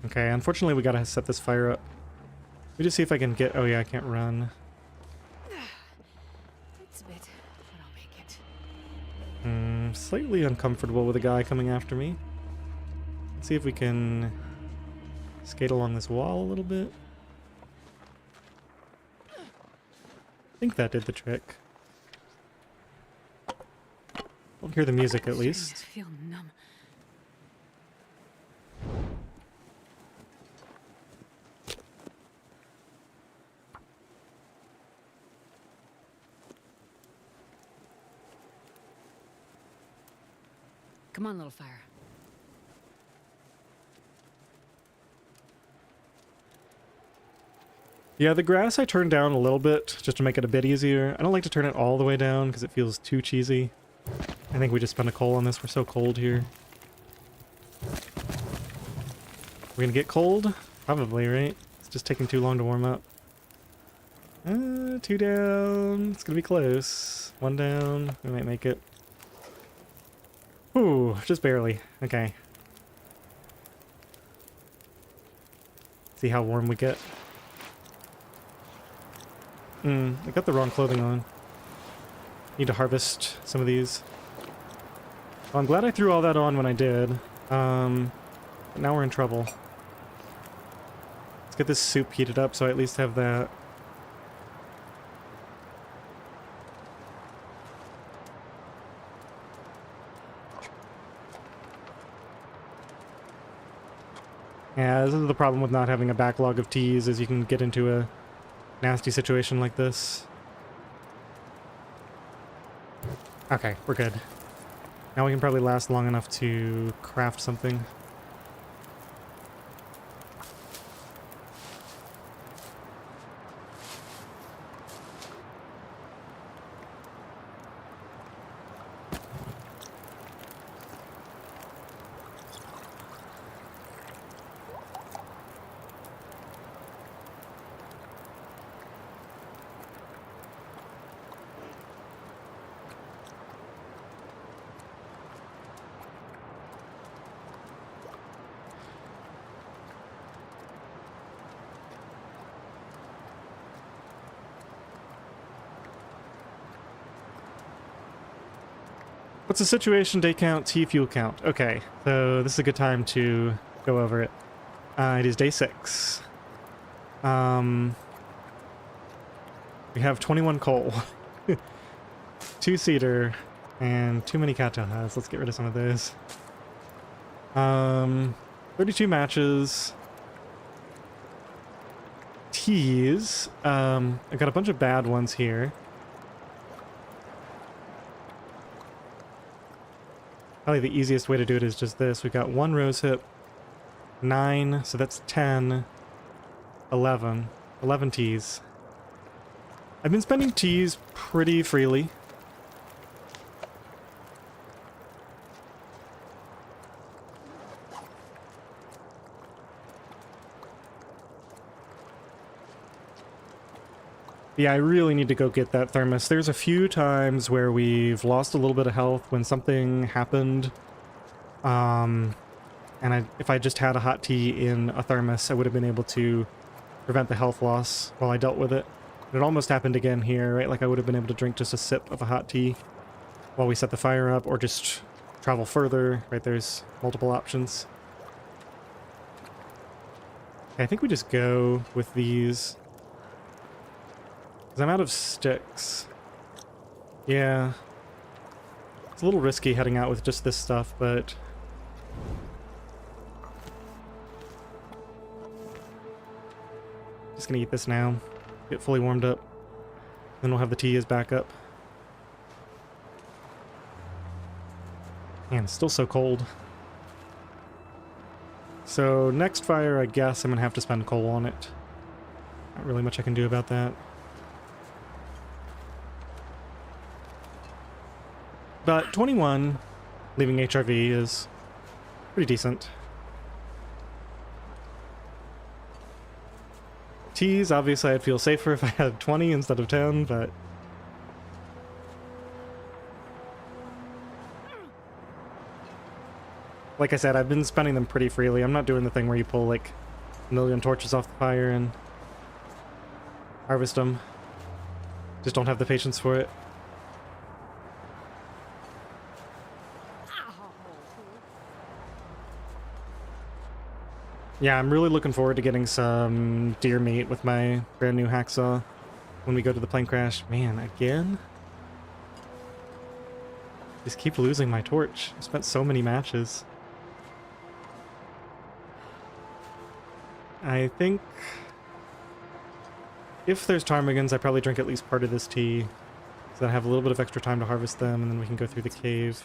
Okay, unfortunately we gotta set this fire up. Let me just see if I can get... Oh yeah, I can't run. It's a bit, but I'll make it. Slightly uncomfortable with a guy coming after me. Let's see if we can skate along this wall a little bit. I think that did the trick. I'll hear the music at least. I feel numb. Come on, little fire. Yeah, the grass I turned down a little bit just to make it a bit easier. I don't like to turn it all the way down because it feels too cheesy. I think we just spent a coal on this. We're so cold here. We're gonna get cold? Probably, right? It's just taking too long to warm up. 2 down. It's gonna be close. 1 down. We might make it. Ooh, just barely. Okay. See how warm we get. I got the wrong clothing on. Need to harvest some of these. Well, I'm glad I threw all that on when I did. But now we're in trouble. Let's get this soup heated up so I at least have that. Yeah, this is the problem with not having a backlog of teas, is you can get into a nasty situation like this. Okay, we're good. Now we can probably last long enough to craft something. What's the situation, day count, tea fuel count? Okay, so this is a good time to go over it. It is day 6. We have 21 coal, 2 cedar, and too many cattail hides. Let's get rid of some of those. 32 matches. Teas. I got a bunch of bad ones here. Probably the easiest way to do it is just this. We've got 1 rose hip, 9, so that's 10, 11. 11 teas. I've been spending teas pretty freely. Yeah, I really need to go get that thermos. There's a few times where we've lost a little bit of health when something happened. And if I just had a hot tea in a thermos, I would have been able to prevent the health loss while I dealt with it. It almost happened again here, right? Like I would have been able to drink just a sip of a hot tea while we set the fire up, or just travel further, right? There's multiple options. Okay, I think we just go with these. Because I'm out of sticks. Yeah. It's a little risky heading out with just this stuff, but... Just gonna eat this now. Get fully warmed up. Then we'll have the tea as backup. Man, it's still so cold. So, next fire, I guess I'm gonna have to spend coal on it. Not really much I can do about that. But 21, leaving HRV, is pretty decent. Teas, obviously I'd feel safer if I had 20 instead of 10, but... Like I said, I've been spending them pretty freely. I'm not doing the thing where you pull like a million torches off the fire and harvest them. Just don't have the patience for it. Yeah, I'm really looking forward to getting some deer meat with my brand new hacksaw when we go to the plane crash. Man, again? Just keep losing my torch. I spent so many matches. I think if there's ptarmigans, I probably drink at least part of this tea, so that I have a little bit of extra time to harvest them, and then we can go through the cave.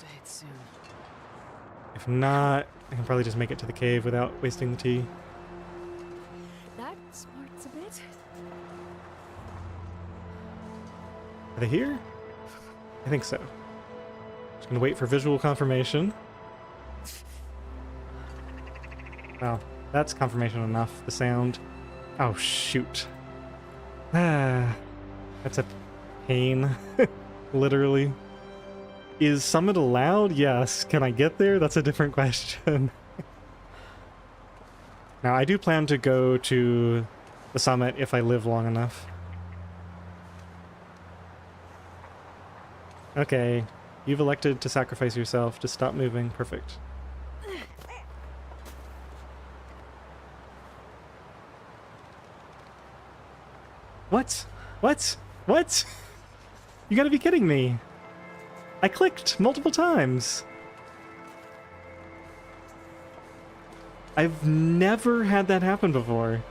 If not, I can probably just make it to the cave without wasting the tea. That smarts a bit. Are they here? I think so. Just gonna wait for visual confirmation. Well, that's confirmation enough. The sound. Oh, shoot. Ah, that's a pain. Literally. Is summit allowed? Yes. Can I get there? That's a different question. Now, I do plan to go to the summit if I live long enough. Okay. You've elected to sacrifice yourself. Just stop moving. Perfect. What? What? What? You gotta be kidding me. I clicked multiple times. I've never had that happen before.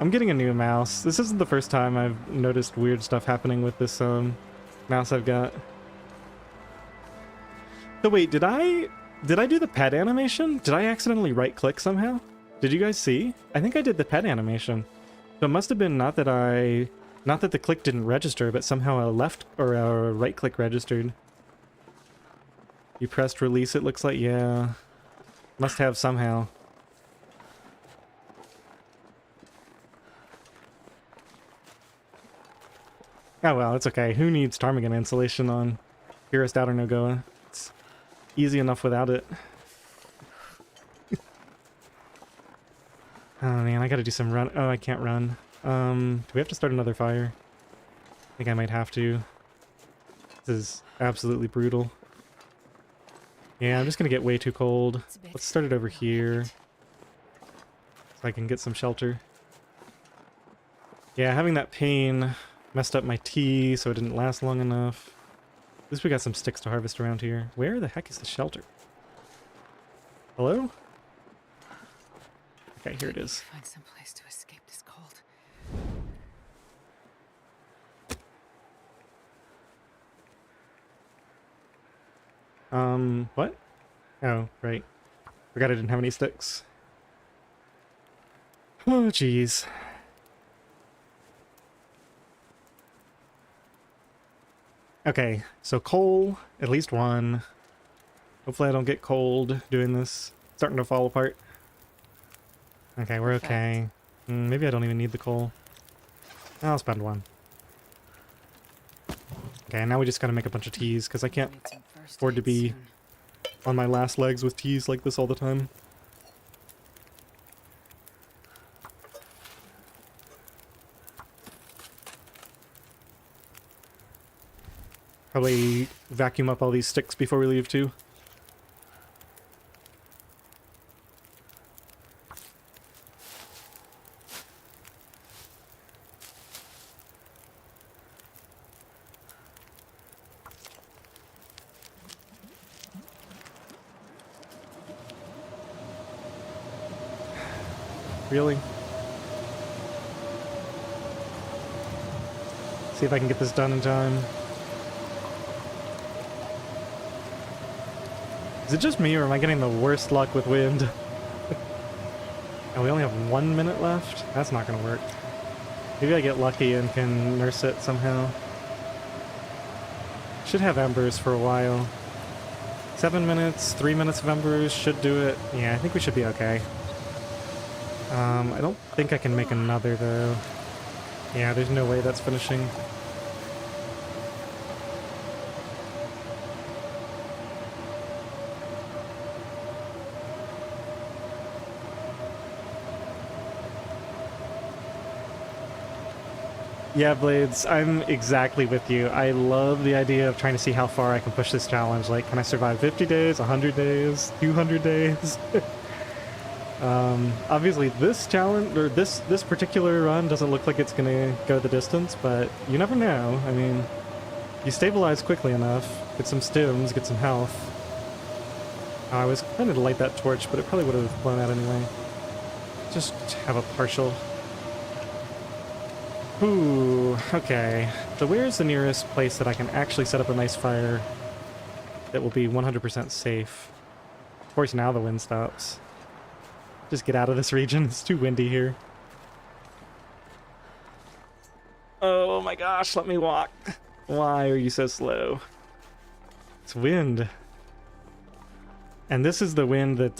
I'm getting a new mouse. This isn't the first time I've noticed weird stuff happening with this mouse I've got. So wait, did I do the pet animation? Did I accidentally right click somehow? Did you guys see? I think I did the pet animation. So it must have been not that the click didn't register, but somehow a left or a right click registered. You pressed release, it looks like, yeah. Must have somehow. Oh well, it's okay. Who needs ptarmigan insulation on Purist OuterNOGOA? It's easy enough without it. Oh man, I gotta do some run. Oh, I can't run. Do we have to start another fire? I think I might have to. This is absolutely brutal. Yeah, I'm just gonna get way too cold. Let's start it over here, so I can get some shelter. Yeah, having that pain messed up my tea, so it didn't last long enough. At least we got some sticks to harvest around here. Where the heck is the shelter? Hello? Okay, here it is. Find some place to escape this cold. What? Oh, right. Forgot I didn't have any sticks. Oh, jeez. Okay, so coal, at least one. Hopefully I don't get cold doing this. It's starting to fall apart. Okay, we're okay. Maybe I don't even need the coal. I'll spend one. Okay, now we just gotta make a bunch of teas, because I can't afford to be on my last legs with teas like this all the time. Probably vacuum up all these sticks before we leave too. Really? See if I can get this done in time. Is it just me, or am I getting the worst luck with wind? And we only have 1 minute left? That's not gonna work. Maybe I get lucky and can nurse it somehow. Should have embers for a while. 7 minutes, 3 minutes of embers should do it. Yeah, I think we should be okay. I don't think I can make another, though. Yeah, there's no way that's finishing. Yeah, Blades, I'm exactly with you. I love the idea of trying to see how far I can push this challenge. Like, can I survive 50 days, 100 days, 200 days? Obviously this challenge, or this particular run doesn't look like it's gonna go the distance, but you never know. I mean, you stabilize quickly enough, get some stims, get some health. I was planning to light that torch, but it probably would have blown out anyway. Just have a partial. Ooh, okay. So where's the nearest place that I can actually set up a nice fire that will be 100% safe? Of course, now the wind stops. Just get out of this region. It's too windy here. Oh my gosh, let me walk. Why are you so slow? It's wind. And this is the wind that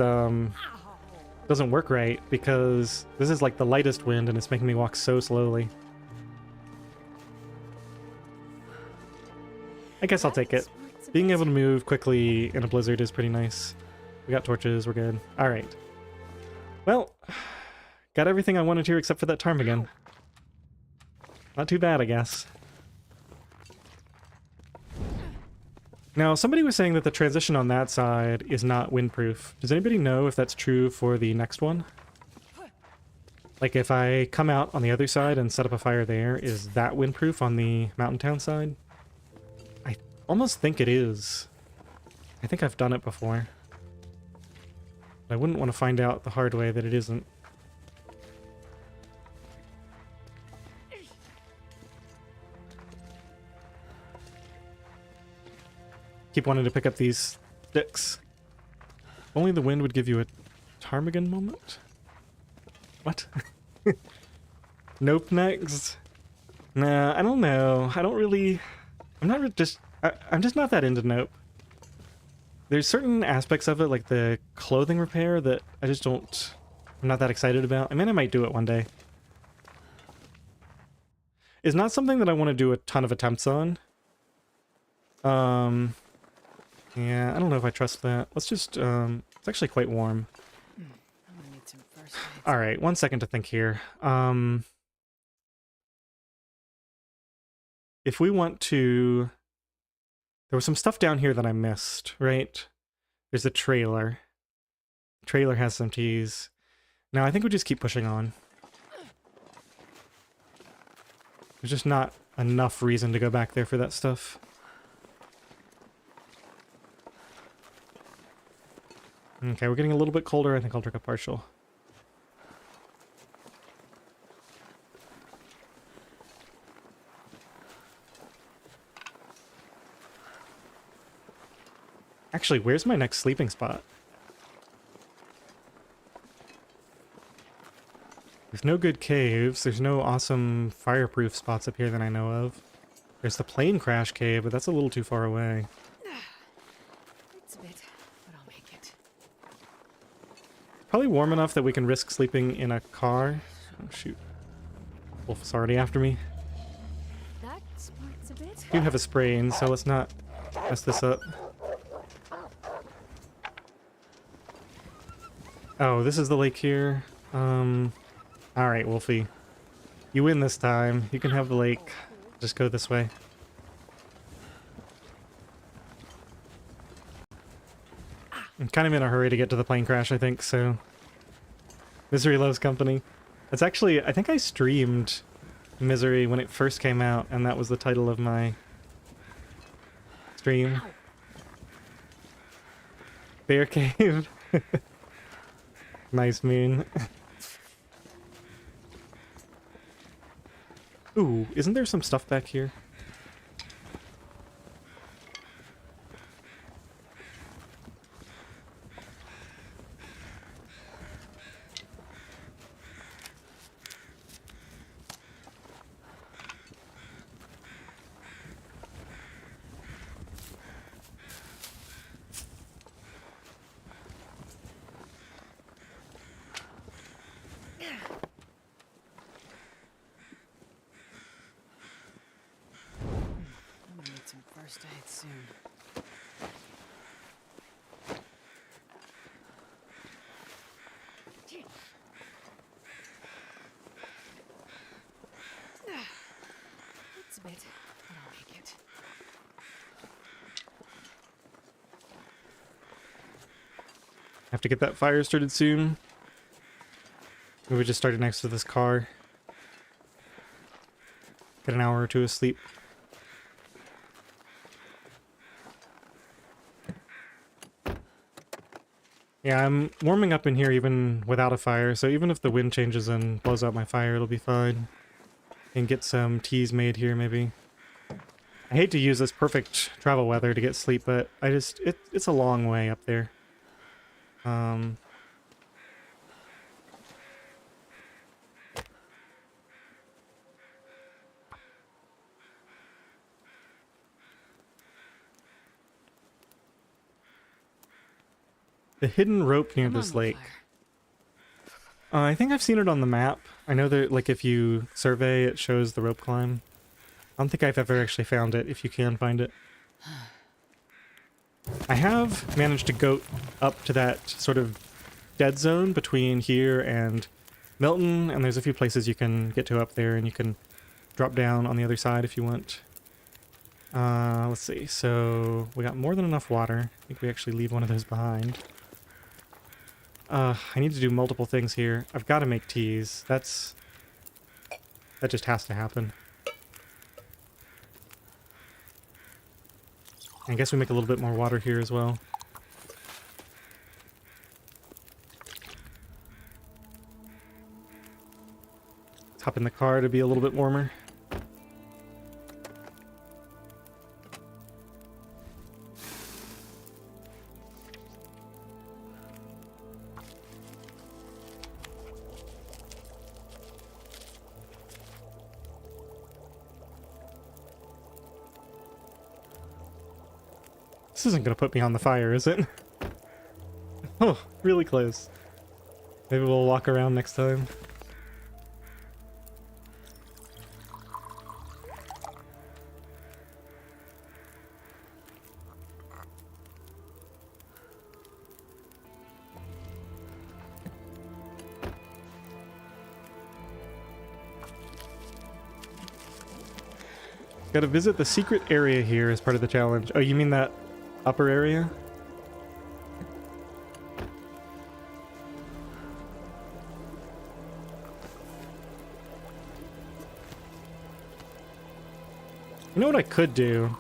doesn't work right, because this is like the lightest wind and it's making me walk so slowly. I guess I'll take it. Being able to move quickly in a blizzard is pretty nice. We got torches, we're good. Alright. Well, got everything I wanted here except for that ptarmigan. Not too bad, I guess. Now, somebody was saying that the transition on that side is not windproof. Does anybody know if that's true for the next one? Like, if I come out on the other side and set up a fire there, is that windproof on the mountain town side? I almost think it is. I think I've done it before. I wouldn't want to find out the hard way that it isn't. Keep wanting to pick up these sticks. Only the wind would give you a ptarmigan moment? What? Nope next? Nah, I don't know. I don't really... I'm just not that into Nope. There's certain aspects of it, like the clothing repair, that I just don't... I'm not that excited about. I mean, I might do it one day. It's not something that I want to do a ton of attempts on. Yeah, I don't know if I trust that. Let's just, it's actually quite warm. I'm gonna need some first aid. Alright, 1 second to think here. If we want to... There was some stuff down here that I missed, right? There's a trailer. The trailer has some teas. Now, I think we just keep pushing on. There's just not enough reason to go back there for that stuff. Okay, we're getting a little bit colder. I think I'll drink a partial. Actually, where's my next sleeping spot? There's no good caves. There's no awesome fireproof spots up here that I know of. There's the plane crash cave, but that's a little too far away. It's a bit, but I'll make it. Probably warm enough that we can risk sleeping in a car. Oh, shoot. Wolf's already after me. That sparks a bit. I do have a sprain, so let's not mess this up. Oh, this is the lake here. Alright, Wolfie. You win this time. You can have the lake. Just go this way. I'm kind of in a hurry to get to the plane crash, I think, so... Misery loves company. It's actually... I think I streamed Misery when it first came out, and that was the title of my stream. Bear Cave. Nice moon. Ooh, isn't there some stuff back here? I'm gonna need some first aid soon. It's a bit, but I'll make it. Have to get that fire started soon. We just started next to this car. Get an hour or two of sleep. Yeah, I'm warming up in here even without a fire, so even if the wind changes and blows out my fire, it'll be fine. And get some teas made here, maybe. I hate to use this perfect travel weather to get sleep, but I just... It's a long way up there. The hidden rope near this lake. I think I've seen it on the map. I know that, like, if you survey, it shows the rope climb. I don't think I've ever actually found it, if you can find it. I have managed to go up to that sort of dead zone between here and Milton, and there's a few places you can get to up there, and you can drop down on the other side if you want. Let's see. So, we got more than enough water. I think we actually leave one of those behind. I need to do multiple things here. I've got to make teas. That just has to happen. I guess we make a little bit more water here as well. hop in the car to be a little bit warmer. This isn't gonna put me on the fire, is it? Oh, really close. Maybe we'll walk around next time. Gotta visit the secret area here as part of the challenge. Oh, you mean that upper area? You know what I could do?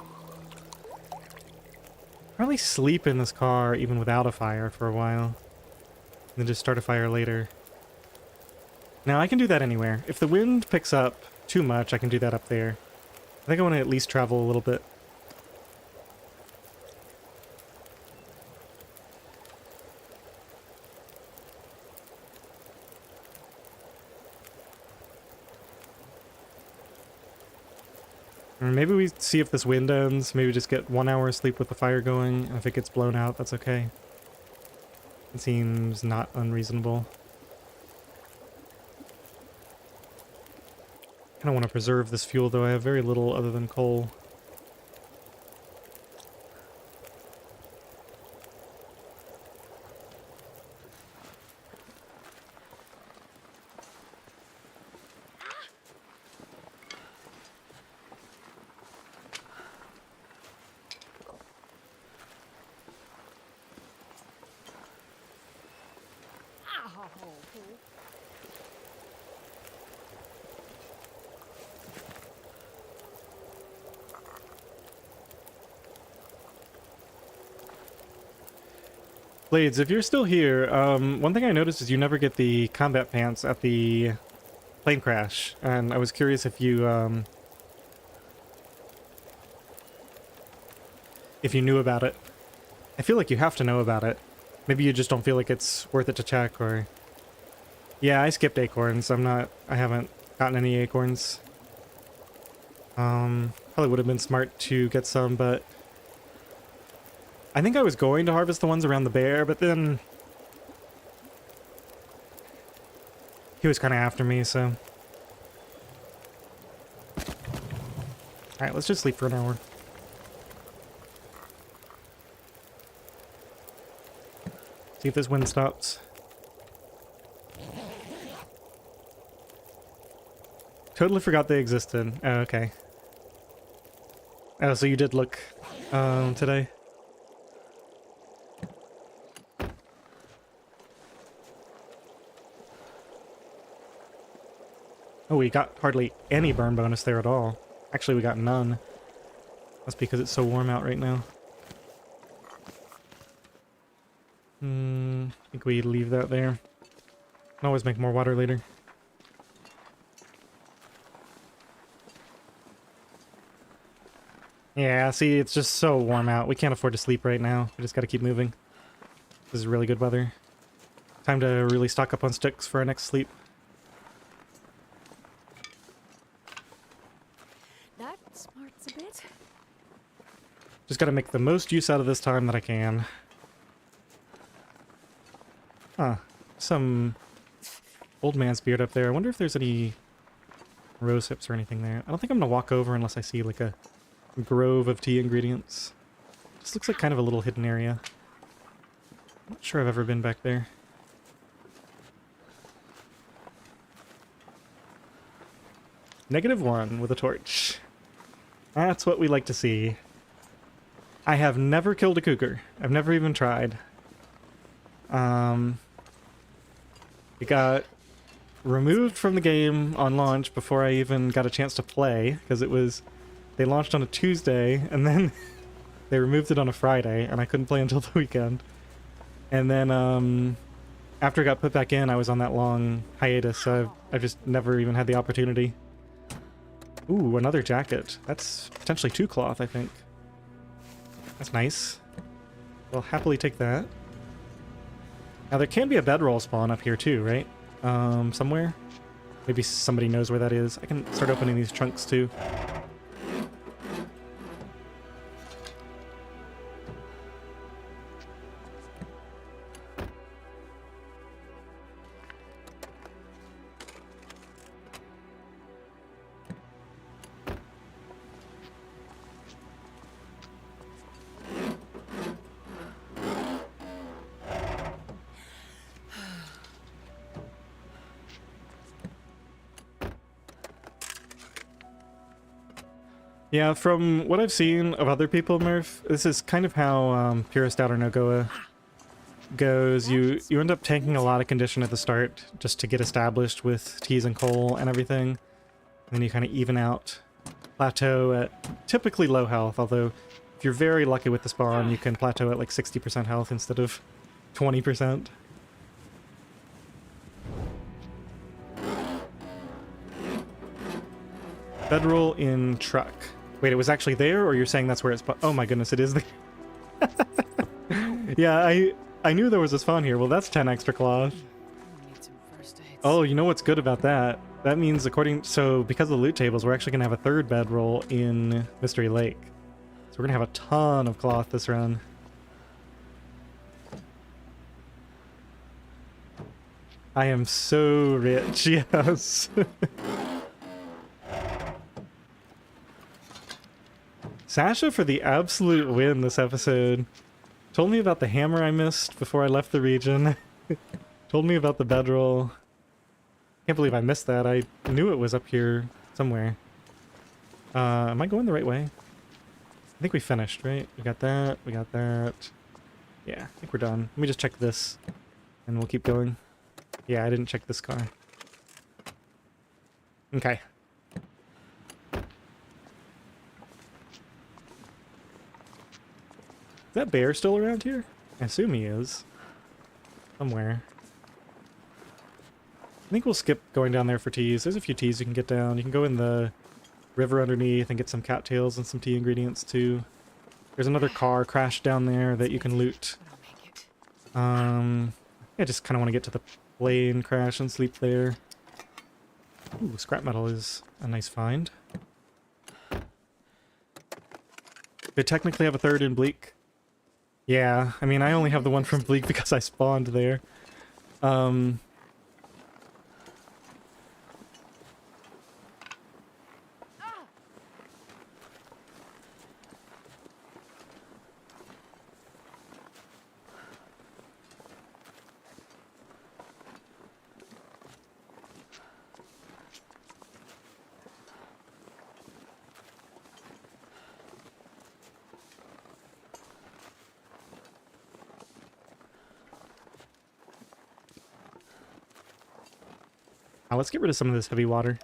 Probably sleep in this car even without a fire for a while. And then just start a fire later. Now I can do that anywhere. If the wind picks up too much, I can do that up there. I think I want to at least travel a little bit. Or maybe we see if this wind ends, maybe just get 1 hour of sleep with the fire going, and if it gets blown out, that's okay. It seems not unreasonable. Kinda want to preserve this fuel, though I have very little other than coal. Blades, if you're still here, one thing I noticed is you never get the combat pants at the plane crash, and I was curious if you knew about it. I feel like you have to know about it. Maybe you just don't feel like it's worth it to check, or... Yeah, I skipped acorns. I haven't gotten any acorns. Probably would have been smart to get some, but... I think I was going to harvest the ones around the bear, but then... he was kind of after me, so... Alright, let's just sleep for an hour. See if this wind stops. Totally forgot they existed. Oh, okay. Oh, so you did look, today? Oh, we got hardly any burn bonus there at all. Actually, we got none. That's because it's so warm out right now. I think we leave that there. Can always make more water later. Yeah, see, it's just so warm out. We can't afford to sleep right now. We just gotta keep moving. This is really good weather. Time to really stock up on sticks for our next sleep. That smarts a bit. Just gotta make the most use out of this time that I can. Huh. Some old man's beard up there. I wonder if there's any rose hips or anything there. I don't think I'm gonna walk over unless I see like a grove of tea ingredients. Just looks like kind of a little hidden area. I'm not sure I've ever been back there. -1 with a torch. That's what we like to see. I have never killed a cougar. I've never even tried. It got removed from the game on launch before I even got a chance to play, because they launched on a Tuesday, and then they removed it on a Friday, and I couldn't play until the weekend. And then, after it got put back in, I was on that long hiatus, so I've just never even had the opportunity. Ooh, another jacket. That's potentially 2 cloth, I think. That's nice. We'll happily take that. Now there can be a bedroll spawn up here too, right? Somewhere? Maybe somebody knows where that is. I can start opening these trunks too. Yeah, from what I've seen of other people, Murph, this is kind of how Purist OuterNOGOA goes. You end up tanking a lot of condition at the start just to get established with teas and coal and everything. And then you kind of even out, plateau at typically low health, although if you're very lucky with the spawn, you can plateau at like 60% health instead of 20%. Bedroll in truck. Wait, it was actually there, or you're saying that's where it's... Oh my goodness, it is there. Yeah, I knew there was a spawn here. Well, that's 10 extra cloth. Oh, you know what's good about that? That means so because of the loot tables, we're actually going to have a 3rd bedroll in Mystery Lake. So we're going to have a ton of cloth this run. I am so rich, yes. Sasha for the absolute win this episode. Told me about the hammer I missed before I left the region. Told me about the bedroll. Can't believe I missed that. I knew it was up here somewhere. Am I going the right way? I think we finished, right? We got that. We got that. Yeah, I think we're done. Let me just check this, and we'll keep going. Yeah, I didn't check this car. Okay. Is that bear still around here? I assume he is. Somewhere. I think we'll skip going down there for teas. There's a few teas you can get down. You can go in the river underneath and get some cattails and some tea ingredients too. There's another car crashed down there that you can loot. I just kind of want to get to the plane crash and sleep there. Ooh, scrap metal is a nice find. They technically have a 3rd in Bleak. Yeah, I mean, I only have the one from Bleak because I spawned there. Now let's get rid of some of this heavy water.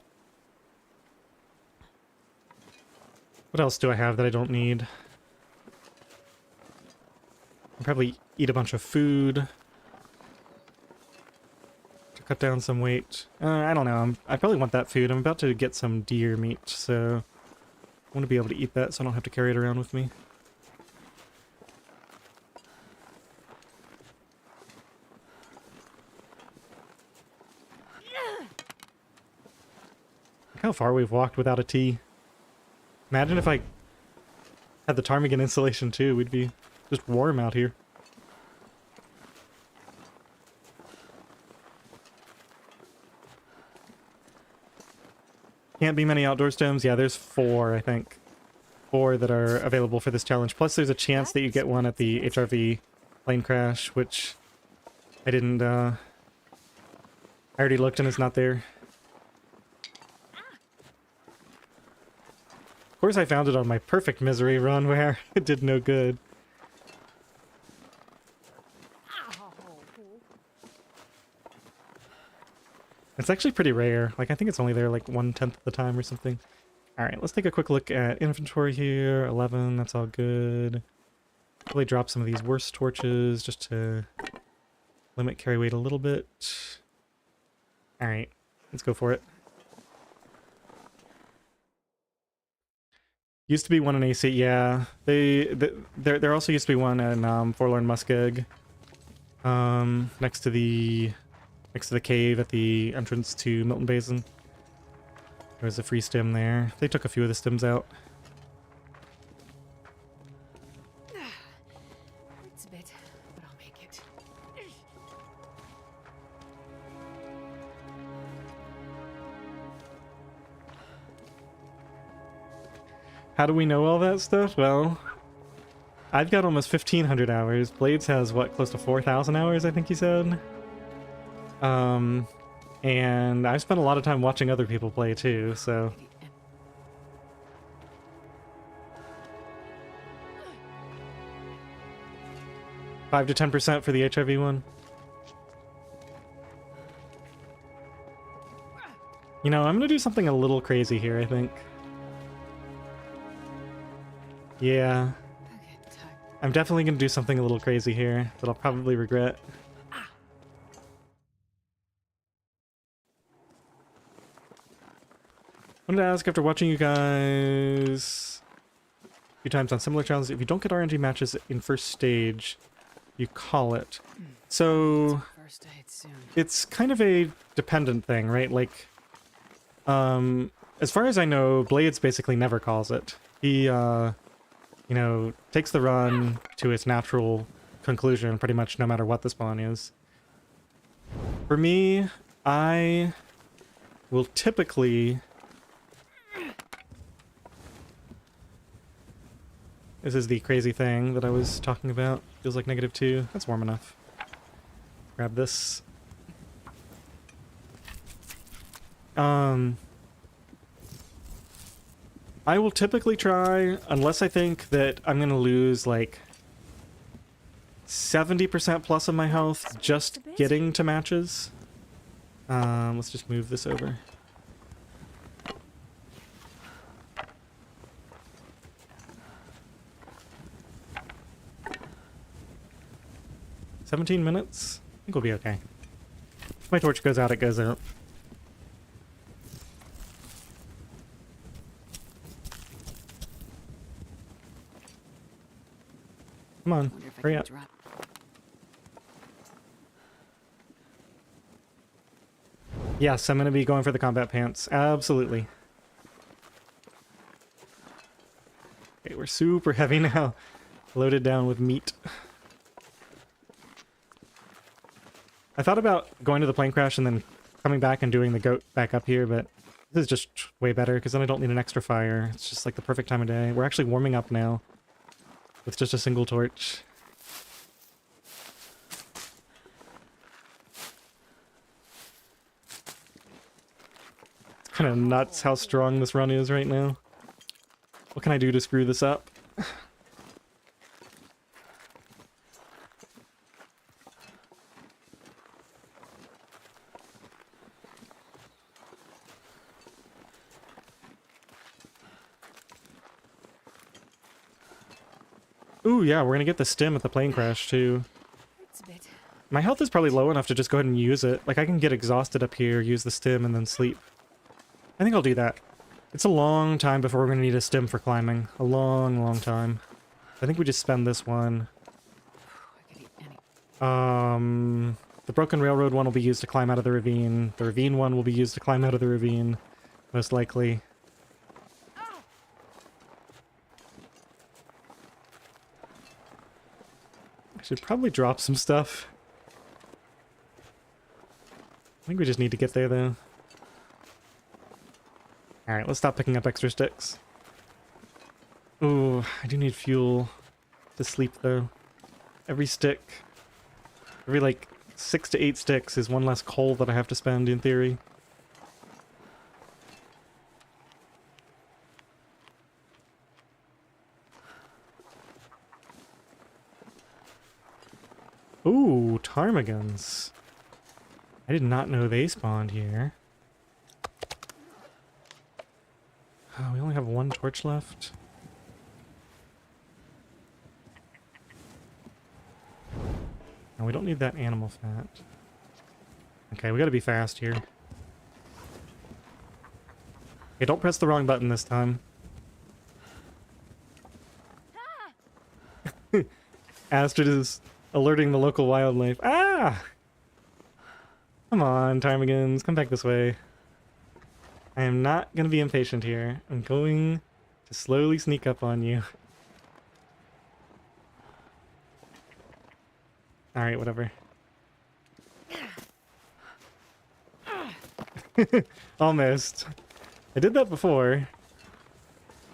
What else do I have that I don't need? I'll probably eat a bunch of food to cut down some weight. I don't know. I probably want that food. I'm about to get some deer meat, so I want to be able to eat that so I don't have to carry it around with me. How far we've walked without a tea. Imagine if I had the ptarmigan insulation too. We'd be just warm out here. Can't be many outdoor stones. Yeah, there's 4, I think. 4 that are available for this challenge. Plus there's a chance that you get one at the HRV plane crash, which I didn't, I already looked and it's not there. Of course I found it on my perfect misery run where it did no good. It's actually pretty rare. Like, I think it's only there like 1/10 of the time or something. Alright, let's take a quick look at inventory here. 11, that's all good. Probably drop some of these worst torches just to limit carry weight a little bit. Alright, let's go for it. Used to be one in AC, yeah. There also used to be one in Forlorn Muskeg. Next to the cave at the entrance to Milton Basin. There was a free stim there. They took a few of the stims out. It's a bit, but I'll make it. How do we know all that stuff? Well, I've got almost 1,500 hours. Blades has, what, close to 4,000 hours, I think he said? And I've spent a lot of time watching other people play, too, so... 5 to 10% for the HIV one. You know, I'm gonna do something a little crazy here, I think. Yeah. I'm definitely gonna do something a little crazy here that I'll probably regret. Wanted to ask, after watching you guys a few times on similar challenges, if you don't get RNG matches in first stage, you call it. So it's kind of a dependent thing, right? Like, as far as I know, Blades basically never calls it. He, you know, takes the run to its natural conclusion pretty much no matter what the spawn is. For me, I will typically... This is the crazy thing that I was talking about. Feels like -2. That's warm enough. Grab this. I will typically try, unless I think that I'm gonna lose like 70% plus of my health just getting to matches. Let's just move this over. "17 minutes? I think we'll be okay. If my torch goes out, it goes out. Come on, hurry up. Yes, I'm going to be going for the combat pants. Absolutely. Okay, we're super heavy now. Loaded down with meat. I thought about going to the plane crash and then coming back and doing the goat back up here, but this is just way better because then I don't need an extra fire. It's just like the perfect time of day. We're actually warming up now with just a single torch. It's kind of nuts how strong this run is right now. What can I do to screw this up? Ooh, yeah, we're gonna get the stim at the plane crash, too. My health is probably low enough to just go ahead and use it. Like, I can get exhausted up here, use the stim, and then sleep. I think I'll do that. It's a long time before we're gonna need a stim for climbing. A long, long time. I think we just spend this one. The broken railroad one will be used to climb out of the ravine. The ravine one will be used to climb out of the ravine, most likely. Should probably drop some stuff. I think we just need to get there, though. Alright, let's stop picking up extra sticks. Ooh, I do need fuel to sleep, though. Every stick, every, like, 6 to 8 sticks is one less coal that I have to spend, in theory. Ooh, ptarmigans. I did not know they spawned here. Oh, we only have one torch left. No, we don't need that animal fat. Okay, we gotta be fast here. Okay, don't press the wrong button this time. Astrid is alerting the local wildlife. Ah! Come on, ptarmigans, come back this way. I am not gonna be impatient here. I'm going to slowly sneak up on you. Alright, whatever. Almost. I did that before,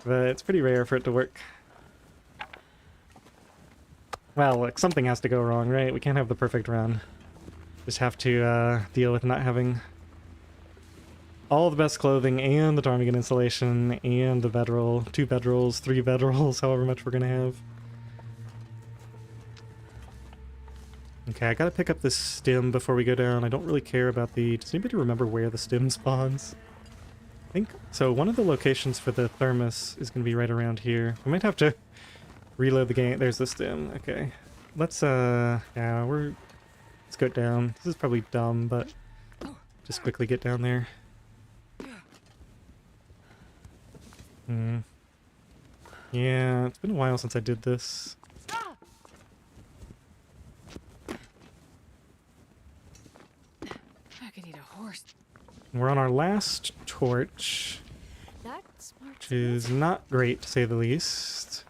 but it's pretty rare for it to work. Well, look, something has to go wrong, right? We can't have the perfect run. Just have to deal with not having all the best clothing and the ptarmigan insulation and the bedroll, 2 bedrolls, 3 bedrolls, however much we're gonna have. Okay, I gotta pick up this stem before we go down. I don't really care about the... Does anybody remember where the stem spawns? I think... So one of the locations for the thermos is gonna be right around here. We might have to reload the game. There's the stem. Okay. Let's, yeah, let's go down. This is probably dumb, but just quickly get down there. Yeah, it's been a while since I did this. I could eat a horse. We're on our last torch, That's smart. which is not great to say the least.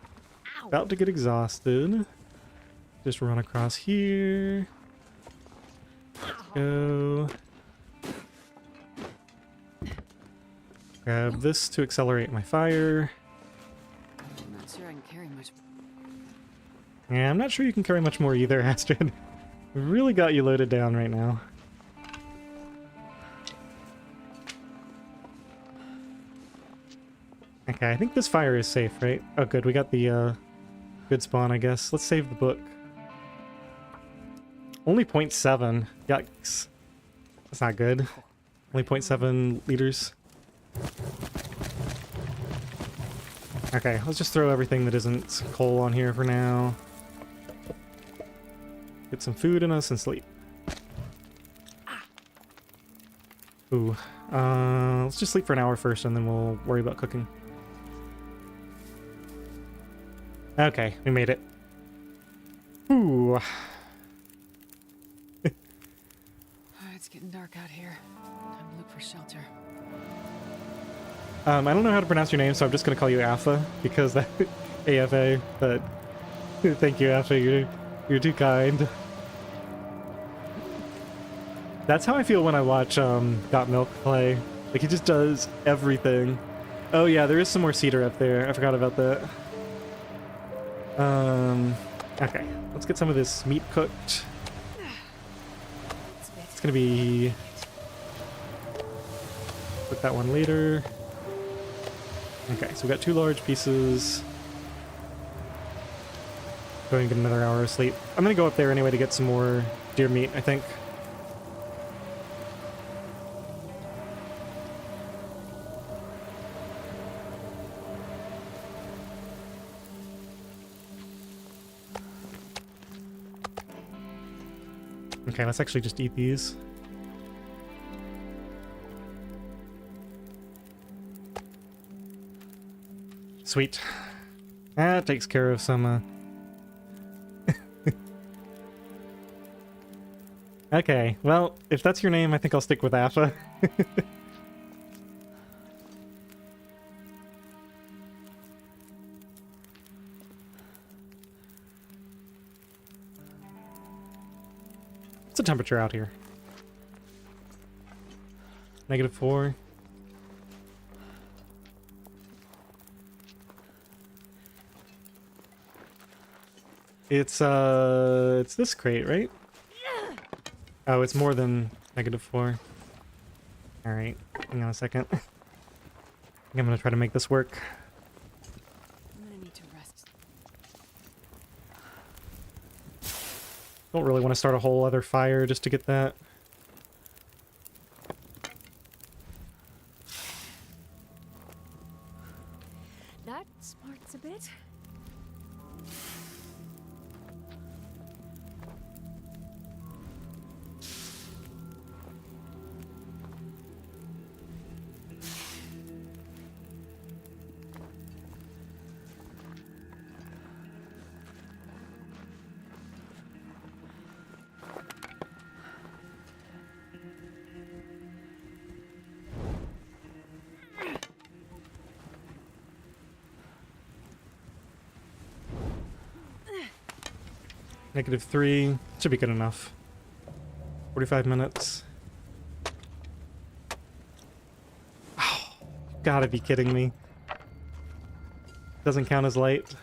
Ow. About to get exhausted. Just run across here. Go. Grab this to accelerate my fire. I'm not sure I can carry much. Yeah, I'm not sure you can carry much more either, Astrid. We've really got you loaded down right now. Okay, I think this fire is safe, right? Oh, good. We got the good spawn, I guess. Let's save the book. Only 0.7. Yikes. That's not good. Only 0.7 liters. Okay, let's just throw everything that isn't coal on here for now. Get some food in us and sleep. Ooh. Let's just sleep for an hour first and then we'll worry about cooking. Okay, we made it. Ooh. It's getting dark out here. Time to look for shelter. I don't know how to pronounce your name, so I'm just gonna call you Afa because that AFA. But thank you, Afa. You're too kind. That's how I feel when I watch Got Milk play. Like he just does everything. Oh yeah, there is some more cedar up there. I forgot about that. Okay, let's get some of this meat cooked. It's gonna be... Put that one later. Okay, so we got 2 large pieces. Go and get another hour of sleep. I'm gonna go up there anyway to get some more deer meat, I think. Okay, let's actually just eat these. Sweet. That takes care of some, Okay, well, if that's your name, I think I'll stick with Afa. What's the temperature out here? -4. It's this crate, right? Oh, it's more than -4. Alright, hang on a second. I think I'm gonna try to make this work. I'm gonna need to rest. Don't really want to start a whole other fire just to get that. That smarts a bit. -3. Should be good enough. 45 minutes. Oh, gotta be kidding me. Doesn't count as light.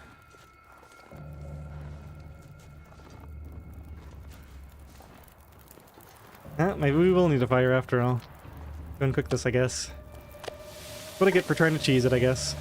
Maybe we will need a fire after all. Go and cook this, I guess. What I get for trying to cheese it, I guess.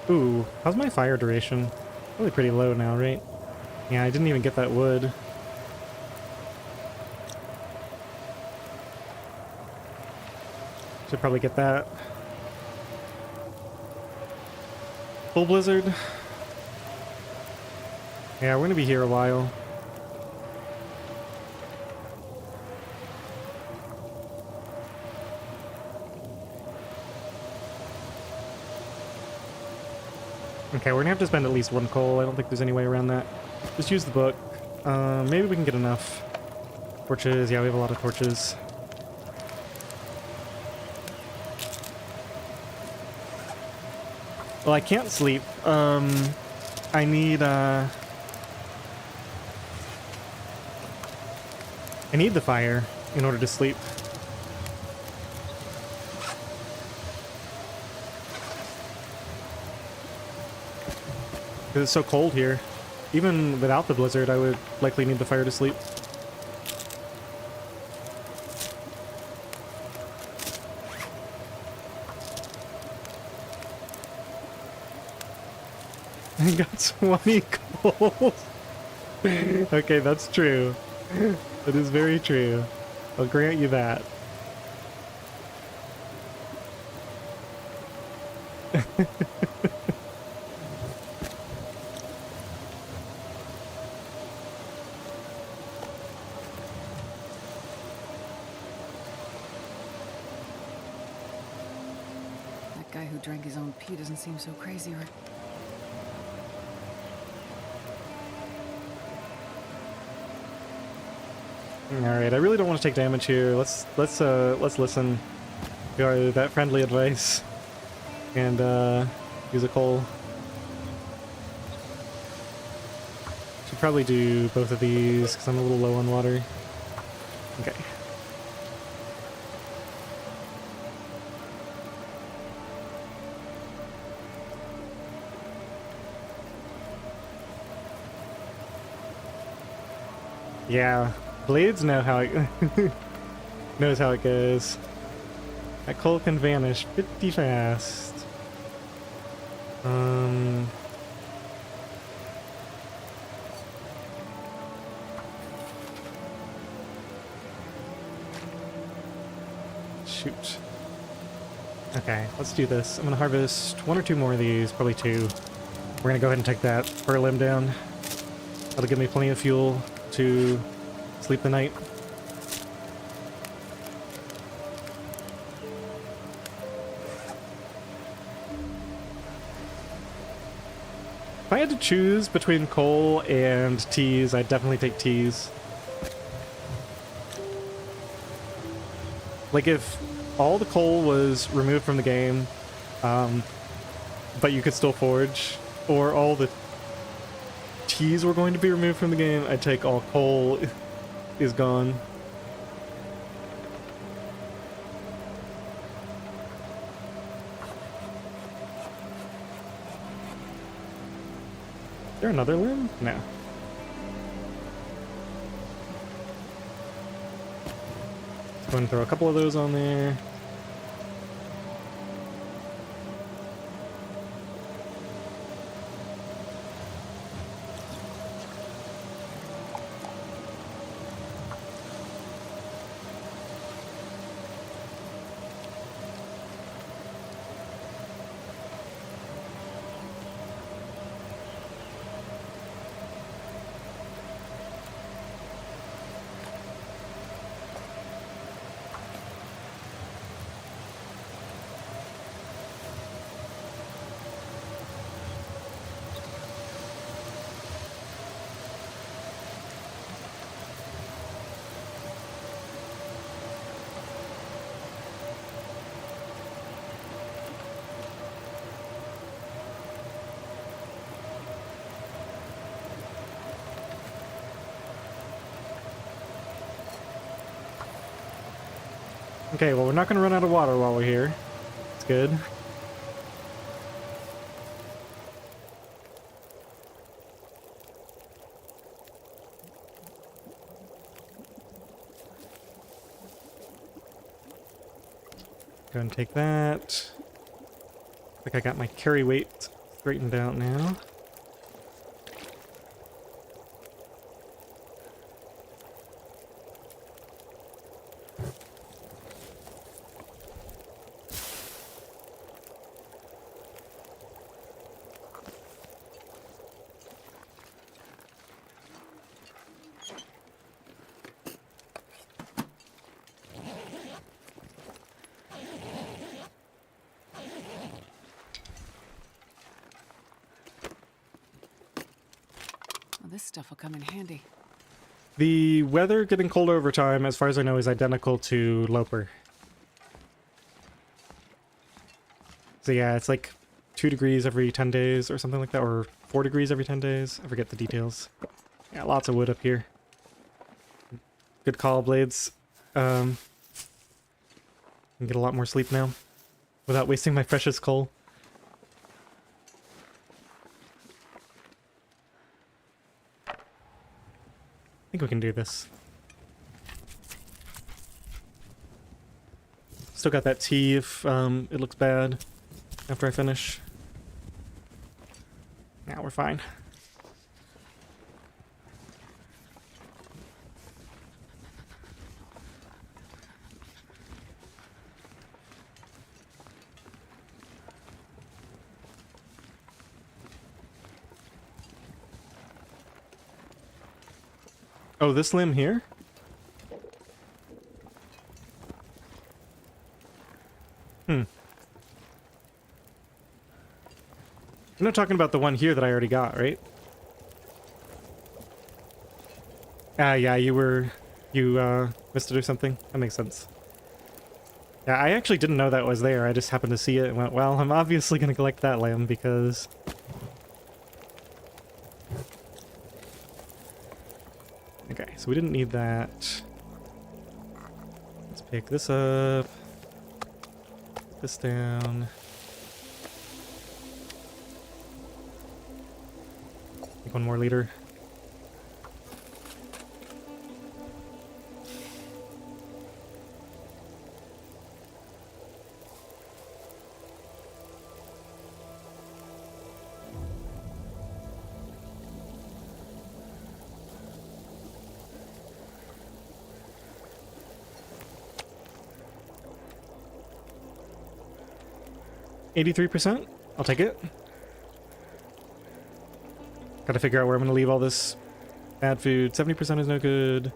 Ooh, how's my fire duration? Really pretty low now, right? Yeah, I didn't even get that wood. Should probably get that. Full blizzard. Yeah, we're gonna be here a while. Okay, we're gonna have to spend at least 1 coal. I don't think there's any way around that. Just use the book. Maybe we can get enough. Torches. Yeah, we have a lot of torches. Well, I can't sleep. I need the fire in order to sleep. Because it's so cold here. Even without the blizzard, I would likely need the fire to sleep. I got 20 coal. Okay, that's true. That is very true. I'll grant you that. Guy who drank his own pee doesn't seem so crazy, right? All right, I really don't want to take damage here. Let's listen to that friendly advice and use a coal. Should probably do both of these because I'm a little low on water. Okay. Yeah, blades know how it knows how it goes. That coal can vanish pretty fast. Shoot. Okay, let's do this. I'm gonna harvest 1 or 2 more of these, probably 2. We're gonna go ahead and take that fir limb down. That'll give me plenty of fuel to sleep the night. If I had to choose between coal and teas, I'd definitely take teas. Like if all the coal was removed from the game, but you could still forge, or all the teas were going to be removed from the game, I'd take all coal is gone. Is there another limb? No. Let's go ahead and throw a couple of those on there. Okay, well, we're not gonna run out of water while we're here. It's good. Go and take that. I think I got my carry weight straightened out now. Well, this stuff will come in handy. The weather getting colder over time, as far as I know, is identical to Loper. So yeah, it's like 2 degrees every 10 days or something like that, or 4 degrees every 10 days. I forget the details. Yeah, lots of wood up here. Good call, Blades. Can get a lot more sleep now without wasting my precious coal. I think we can do this. Still got that tea if it looks bad after I finish. Now we're fine. Oh, this limb here? You're not talking about the one here that I already got, right? Ah, yeah, you missed it or something? That makes sense. Yeah, I actually didn't know that was there. I just happened to see it and went, well, I'm obviously gonna collect that limb because... Okay, so we didn't need that. Let's pick this up. Put this down. Take 1 more liter. $83%? I'll take it. Gotta figure out where I'm gonna leave all this bad food. 70% is no good.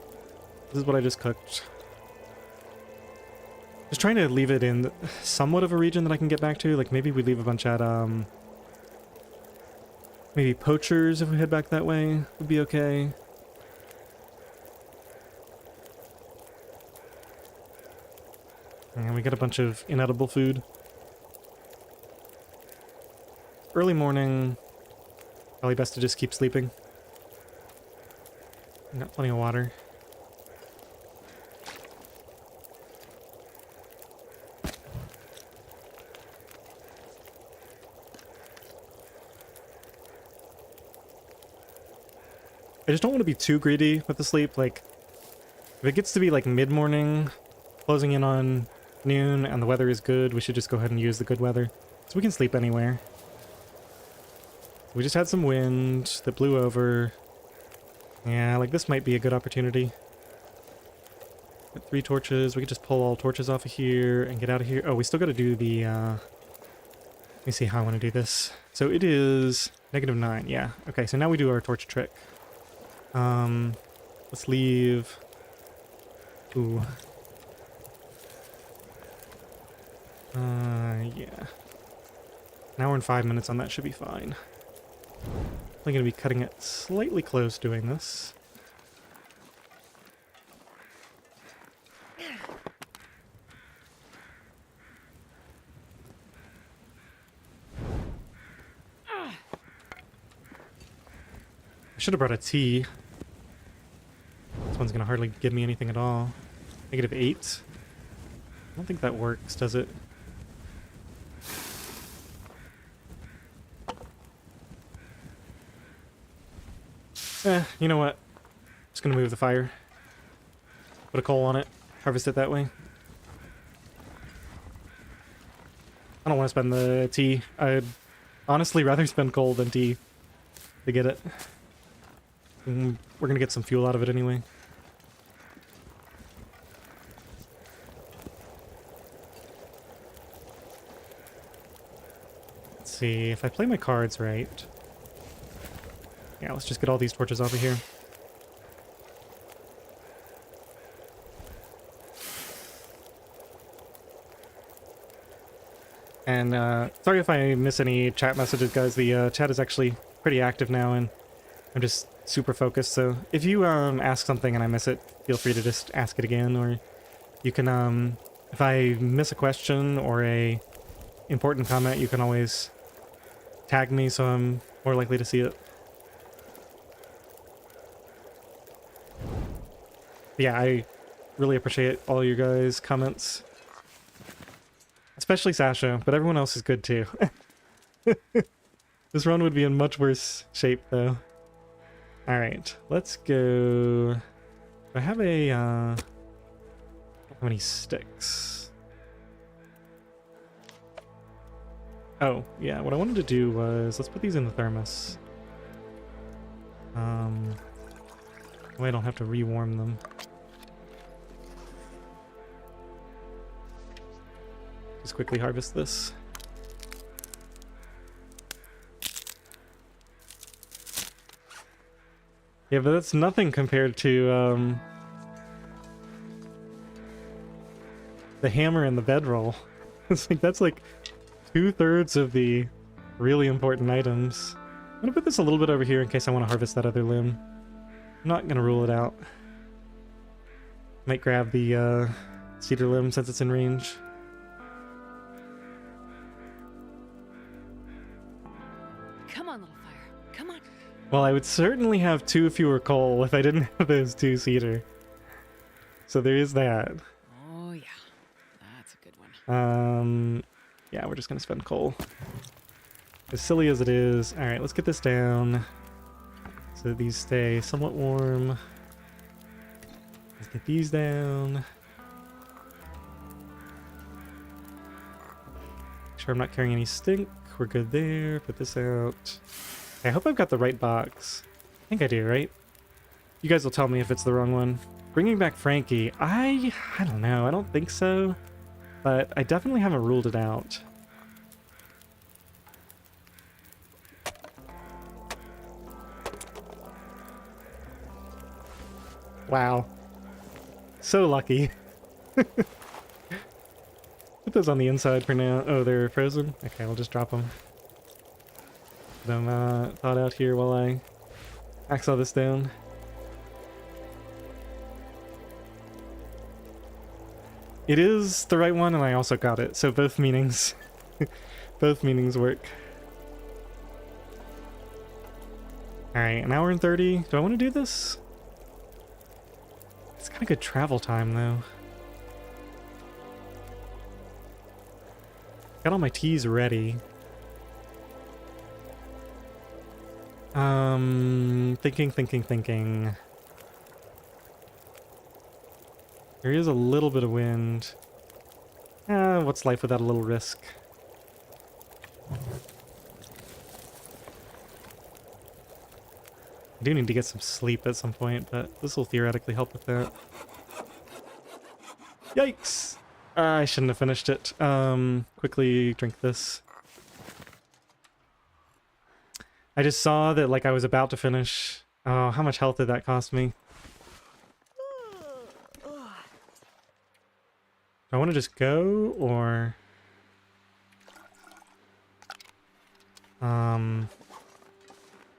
This is what I just cooked. Just trying to leave it in somewhat of a region that I can get back to. Like maybe we leave a bunch at maybe Poachers if we head back that way would be okay. And we got a bunch of inedible food. Early morning, probably best to just keep sleeping. Got plenty of water. I just don't want to be too greedy with the sleep. Like, if it gets to be like mid-morning, closing in on noon, and the weather is good, we should just go ahead and use the good weather. So we can sleep anywhere. We just had some wind that blew over. Yeah, like this might be a good opportunity. Got 3 torches. We could just pull all torches off of here and get out of here. Oh, we still got to do the, let me see how I want to do this. So it is -9, yeah. Okay, so now we do our torch trick. Let's leave... Ooh. Yeah. An hour and 5 minutes on that should be fine. I'm going to be cutting it slightly close doing this. I should have brought a tea. This one's going to hardly give me anything at all. -8. I don't think that works, does it? You know what? Just gonna move the fire. Put a coal on it. Harvest it that way. I don't want to spend the tea. I'd honestly rather spend coal than tea to get it. We're gonna get some fuel out of it anyway. Let's see, if I play my cards right... Yeah, let's just get all these torches off of here. And sorry if I miss any chat messages, guys. The chat is actually pretty active now, and I'm just super focused. So if you ask something and I miss it, feel free to just ask it again. Or you can, if I miss a question or a important comment, you can always tag me so I'm more likely to see it. Yeah, I really appreciate all your guys' comments. Especially Sasha, but everyone else is good too. This run would be in much worse shape though. Alright, let's go... I have a, how many sticks? Oh, yeah, what I wanted to do was... Let's put these in the thermos. I don't have to rewarm them. Just quickly harvest this. Yeah, but that's nothing compared to the hammer and the bedroll. It's like that's like 2/3 of the really important items. I'm gonna put this a little bit over here in case I want to harvest that other limb. I'm not gonna rule it out. Might grab the cedar limb since it's in range. Come on, little fire. Come on. Well, I would certainly have 2 fewer coal if I didn't have those 2 cedar. So there is that. Oh, yeah. That's a good one. Yeah, we're just gonna spend coal. As silly as it is. Alright, let's get this down so that these stay somewhat warm. Let's get these down. Make sure I'm not carrying any stink. We're good there. Put this out. I hope I've got the right box. I think I do, right? You guys will tell me if it's the wrong one. Bringing back Frankie. I don't know. I don't think so. But I definitely haven't ruled it out. Wow. So lucky. Put those on the inside for now. Oh, they're frozen? Okay, we'll just drop them. Put them thawed out here while I axe all this down. It is the right one, and I also got it, so both meanings... both meanings work. Alright, an hour and 30. Do I want to do this? It's kind of good travel time, though. Got all my teas ready. Thinking. There is a little bit of wind. What's life without a little risk? I do need to get some sleep at some point, but this will theoretically help with that. Yikes! I shouldn't have finished it. Quickly drink this. I just saw that, like, I was about to finish. Oh, how much health did that cost me? Do I want to just go, or...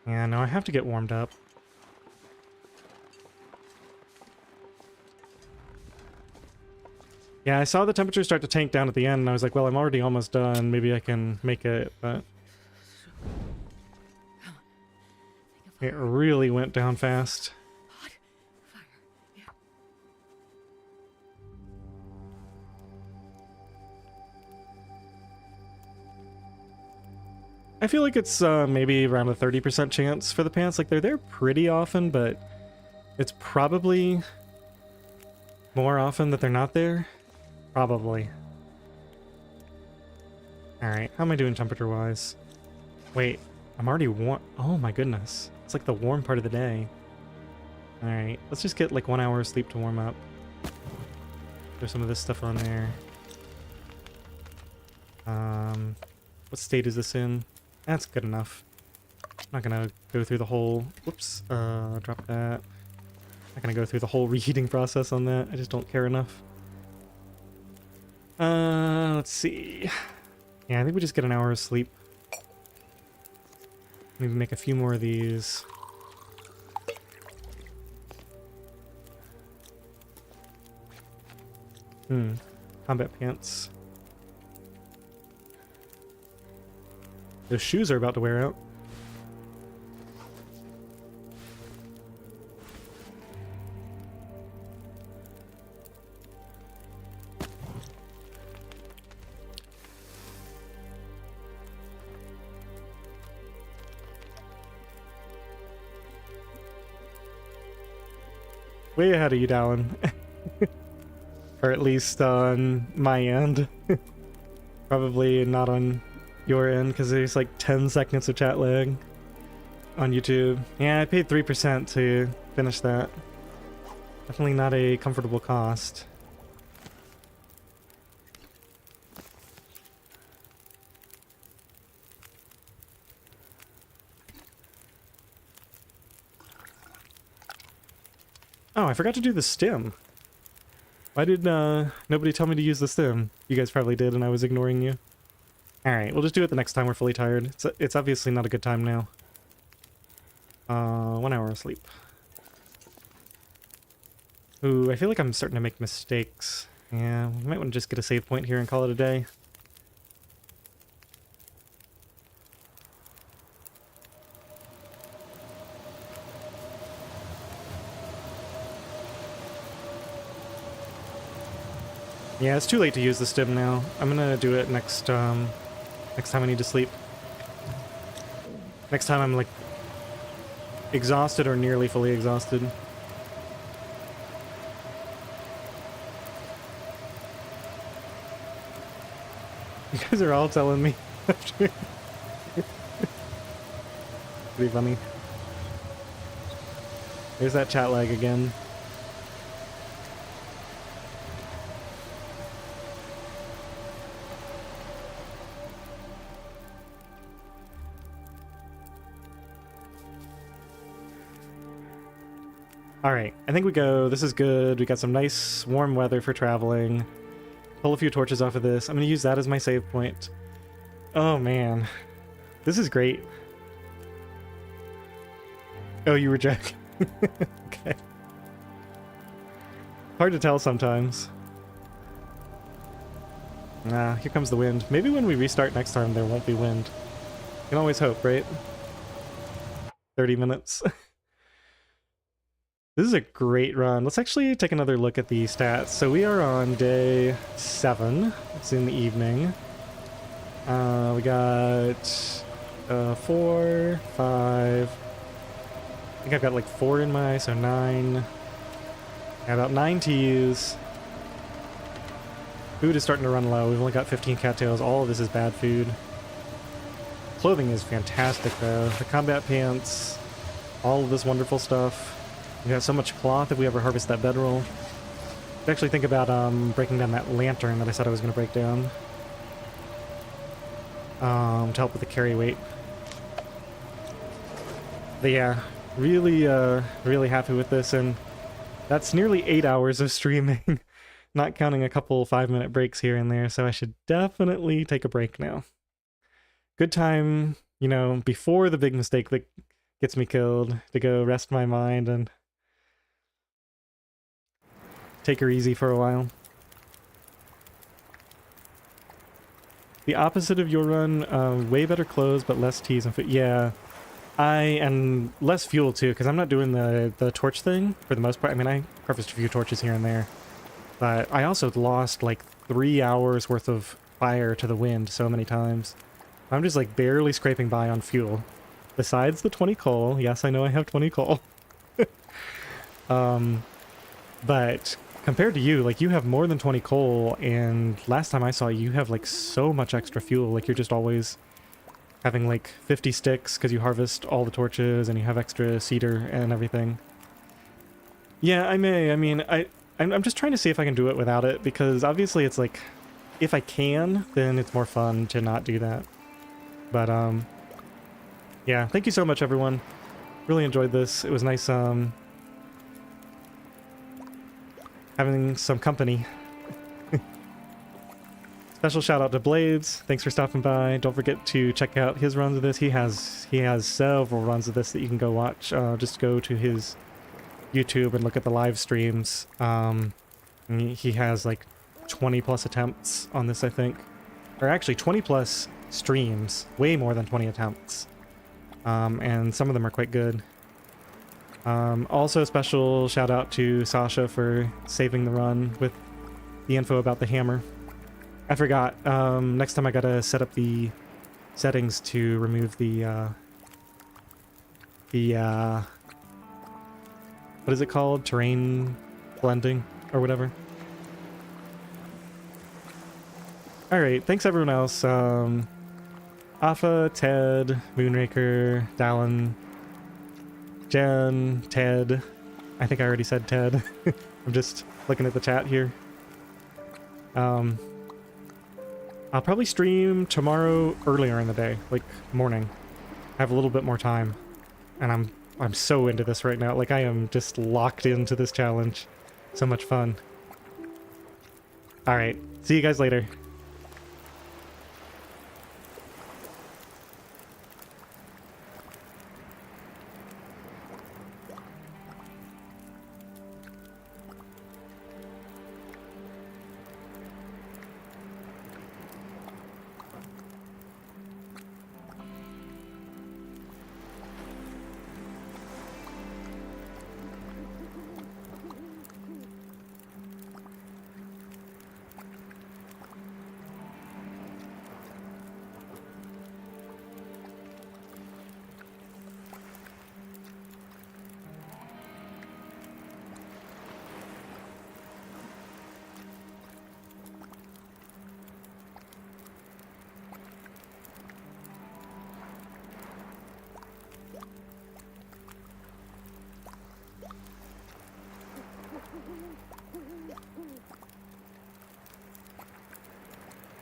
Yeah, no, I have to get warmed up. Yeah, I saw the temperature start to tank down at the end, and I was like, well, I'm already almost done. Maybe I can make it, but... It really went down fast. Hot fire. Yeah. I feel like it's maybe around a 30% chance for the pants. Like, they're there pretty often, but it's probably more often that they're not there. Probably. Alright, how am I doing temperature-wise? Wait, I'm already warm. Oh my goodness. It's like the warm part of the day. Alright, let's just get like 1 hour of sleep to warm up. There's some of this stuff on there. What state is this in? That's good enough. I'm not gonna go through the whole... Whoops, drop that. Not gonna go through the whole reheating process on that. I just don't care enough. Let's see. Yeah, I think we just get an hour of sleep. Maybe make a few more of these. Combat pants. Those shoes are about to wear out. Way ahead of you, Dallin. Or at least on my end. Probably not on your end, because there's like 10 seconds of chat lag on YouTube. Yeah, I paid 3% to finish that. Definitely not a comfortable cost. Oh, I forgot to do the stim. Why did nobody tell me to use the stim? You guys probably did and I was ignoring you. Alright, we'll just do it the next time we're fully tired. It's obviously not a good time now. 1 hour of sleep. Ooh, I feel like I'm starting to make mistakes. Yeah, we might want to just get a save point here and call it a day. Yeah, it's too late to use the stim now. I'm gonna do it next time I need to sleep. Next time I'm like exhausted or nearly fully exhausted. You guys are all telling me. Pretty funny. There's that chat lag again. Alright, I think we go. This is good. We got some nice warm weather for traveling. Pull a few torches off of this. I'm going to use that as my save point. Oh man. This is great. Oh, you were joking. Okay. Hard to tell sometimes. Ah, here comes the wind. Maybe when we restart next time there won't be wind. You can always hope, right? 30 minutes. This is a great run. Let's actually take another look at the stats. So we are on day 7. It's in the evening. We got 4, 5. I think I've got like 4 in my, so 9. Yeah, about 9 to use. Food is starting to run low. We've only got 15 cattails. All of this is bad food. Clothing is fantastic though. The combat pants, all of this wonderful stuff. We got so much cloth if we ever harvest that bedroll. I actually think about breaking down that lantern that I said I was going to break down. To help with the carry weight. But yeah, really, really happy with this, and that's nearly 8 hours of streaming, not counting a couple 5-minute breaks here and there, so I should definitely take a break now. Good time, you know, before the big mistake that gets me killed, to go rest my mind and take her easy for a while. The opposite of your run, way better clothes, but less teas and food. Yeah, and less fuel too, because I'm not doing the torch thing for the most part. I mean, I harvest a few torches here and there, but I also lost like 3 hours worth of fire to the wind so many times. I'm just like barely scraping by on fuel. Besides the 20 coal. Yes, I know I have 20 coal. But compared to you, like you have more than 20 coal, and last time I saw you, you have like so much extra fuel. Like you're just always having like 50 sticks because you harvest all the torches and you have extra cedar and everything. Yeah, I may. I mean, I'm just trying to see if I can do it without it, because obviously it's like, if I can, then it's more fun to not do that. But, yeah, thank you so much, everyone. Really enjoyed this. It was nice, having some company. Special shout out to Blades. Thanks for stopping by. Don't forget to check out his runs of this. He has several runs of this that you can go watch. Just go to his YouTube and look at the live streams. And he has like 20 plus attempts on this, I think. Or actually 20 plus streams. Way more than 20 attempts. And some of them are quite good. Also a special shout out to Sasha for saving the run with the info about the hammer. I forgot. Next time I gotta set up the settings to remove the what is it called? Terrain blending or whatever. Alright, thanks everyone else. Afa, Ted, Moonraker, Dallin, Jen, Ted. I think I already said Ted. I'm just looking at the chat here. I'll probably stream tomorrow earlier in the day, like morning. I have a little bit more time, and I'm so into this right now. Like I am just locked into this challenge. So much fun. All right, see you guys later.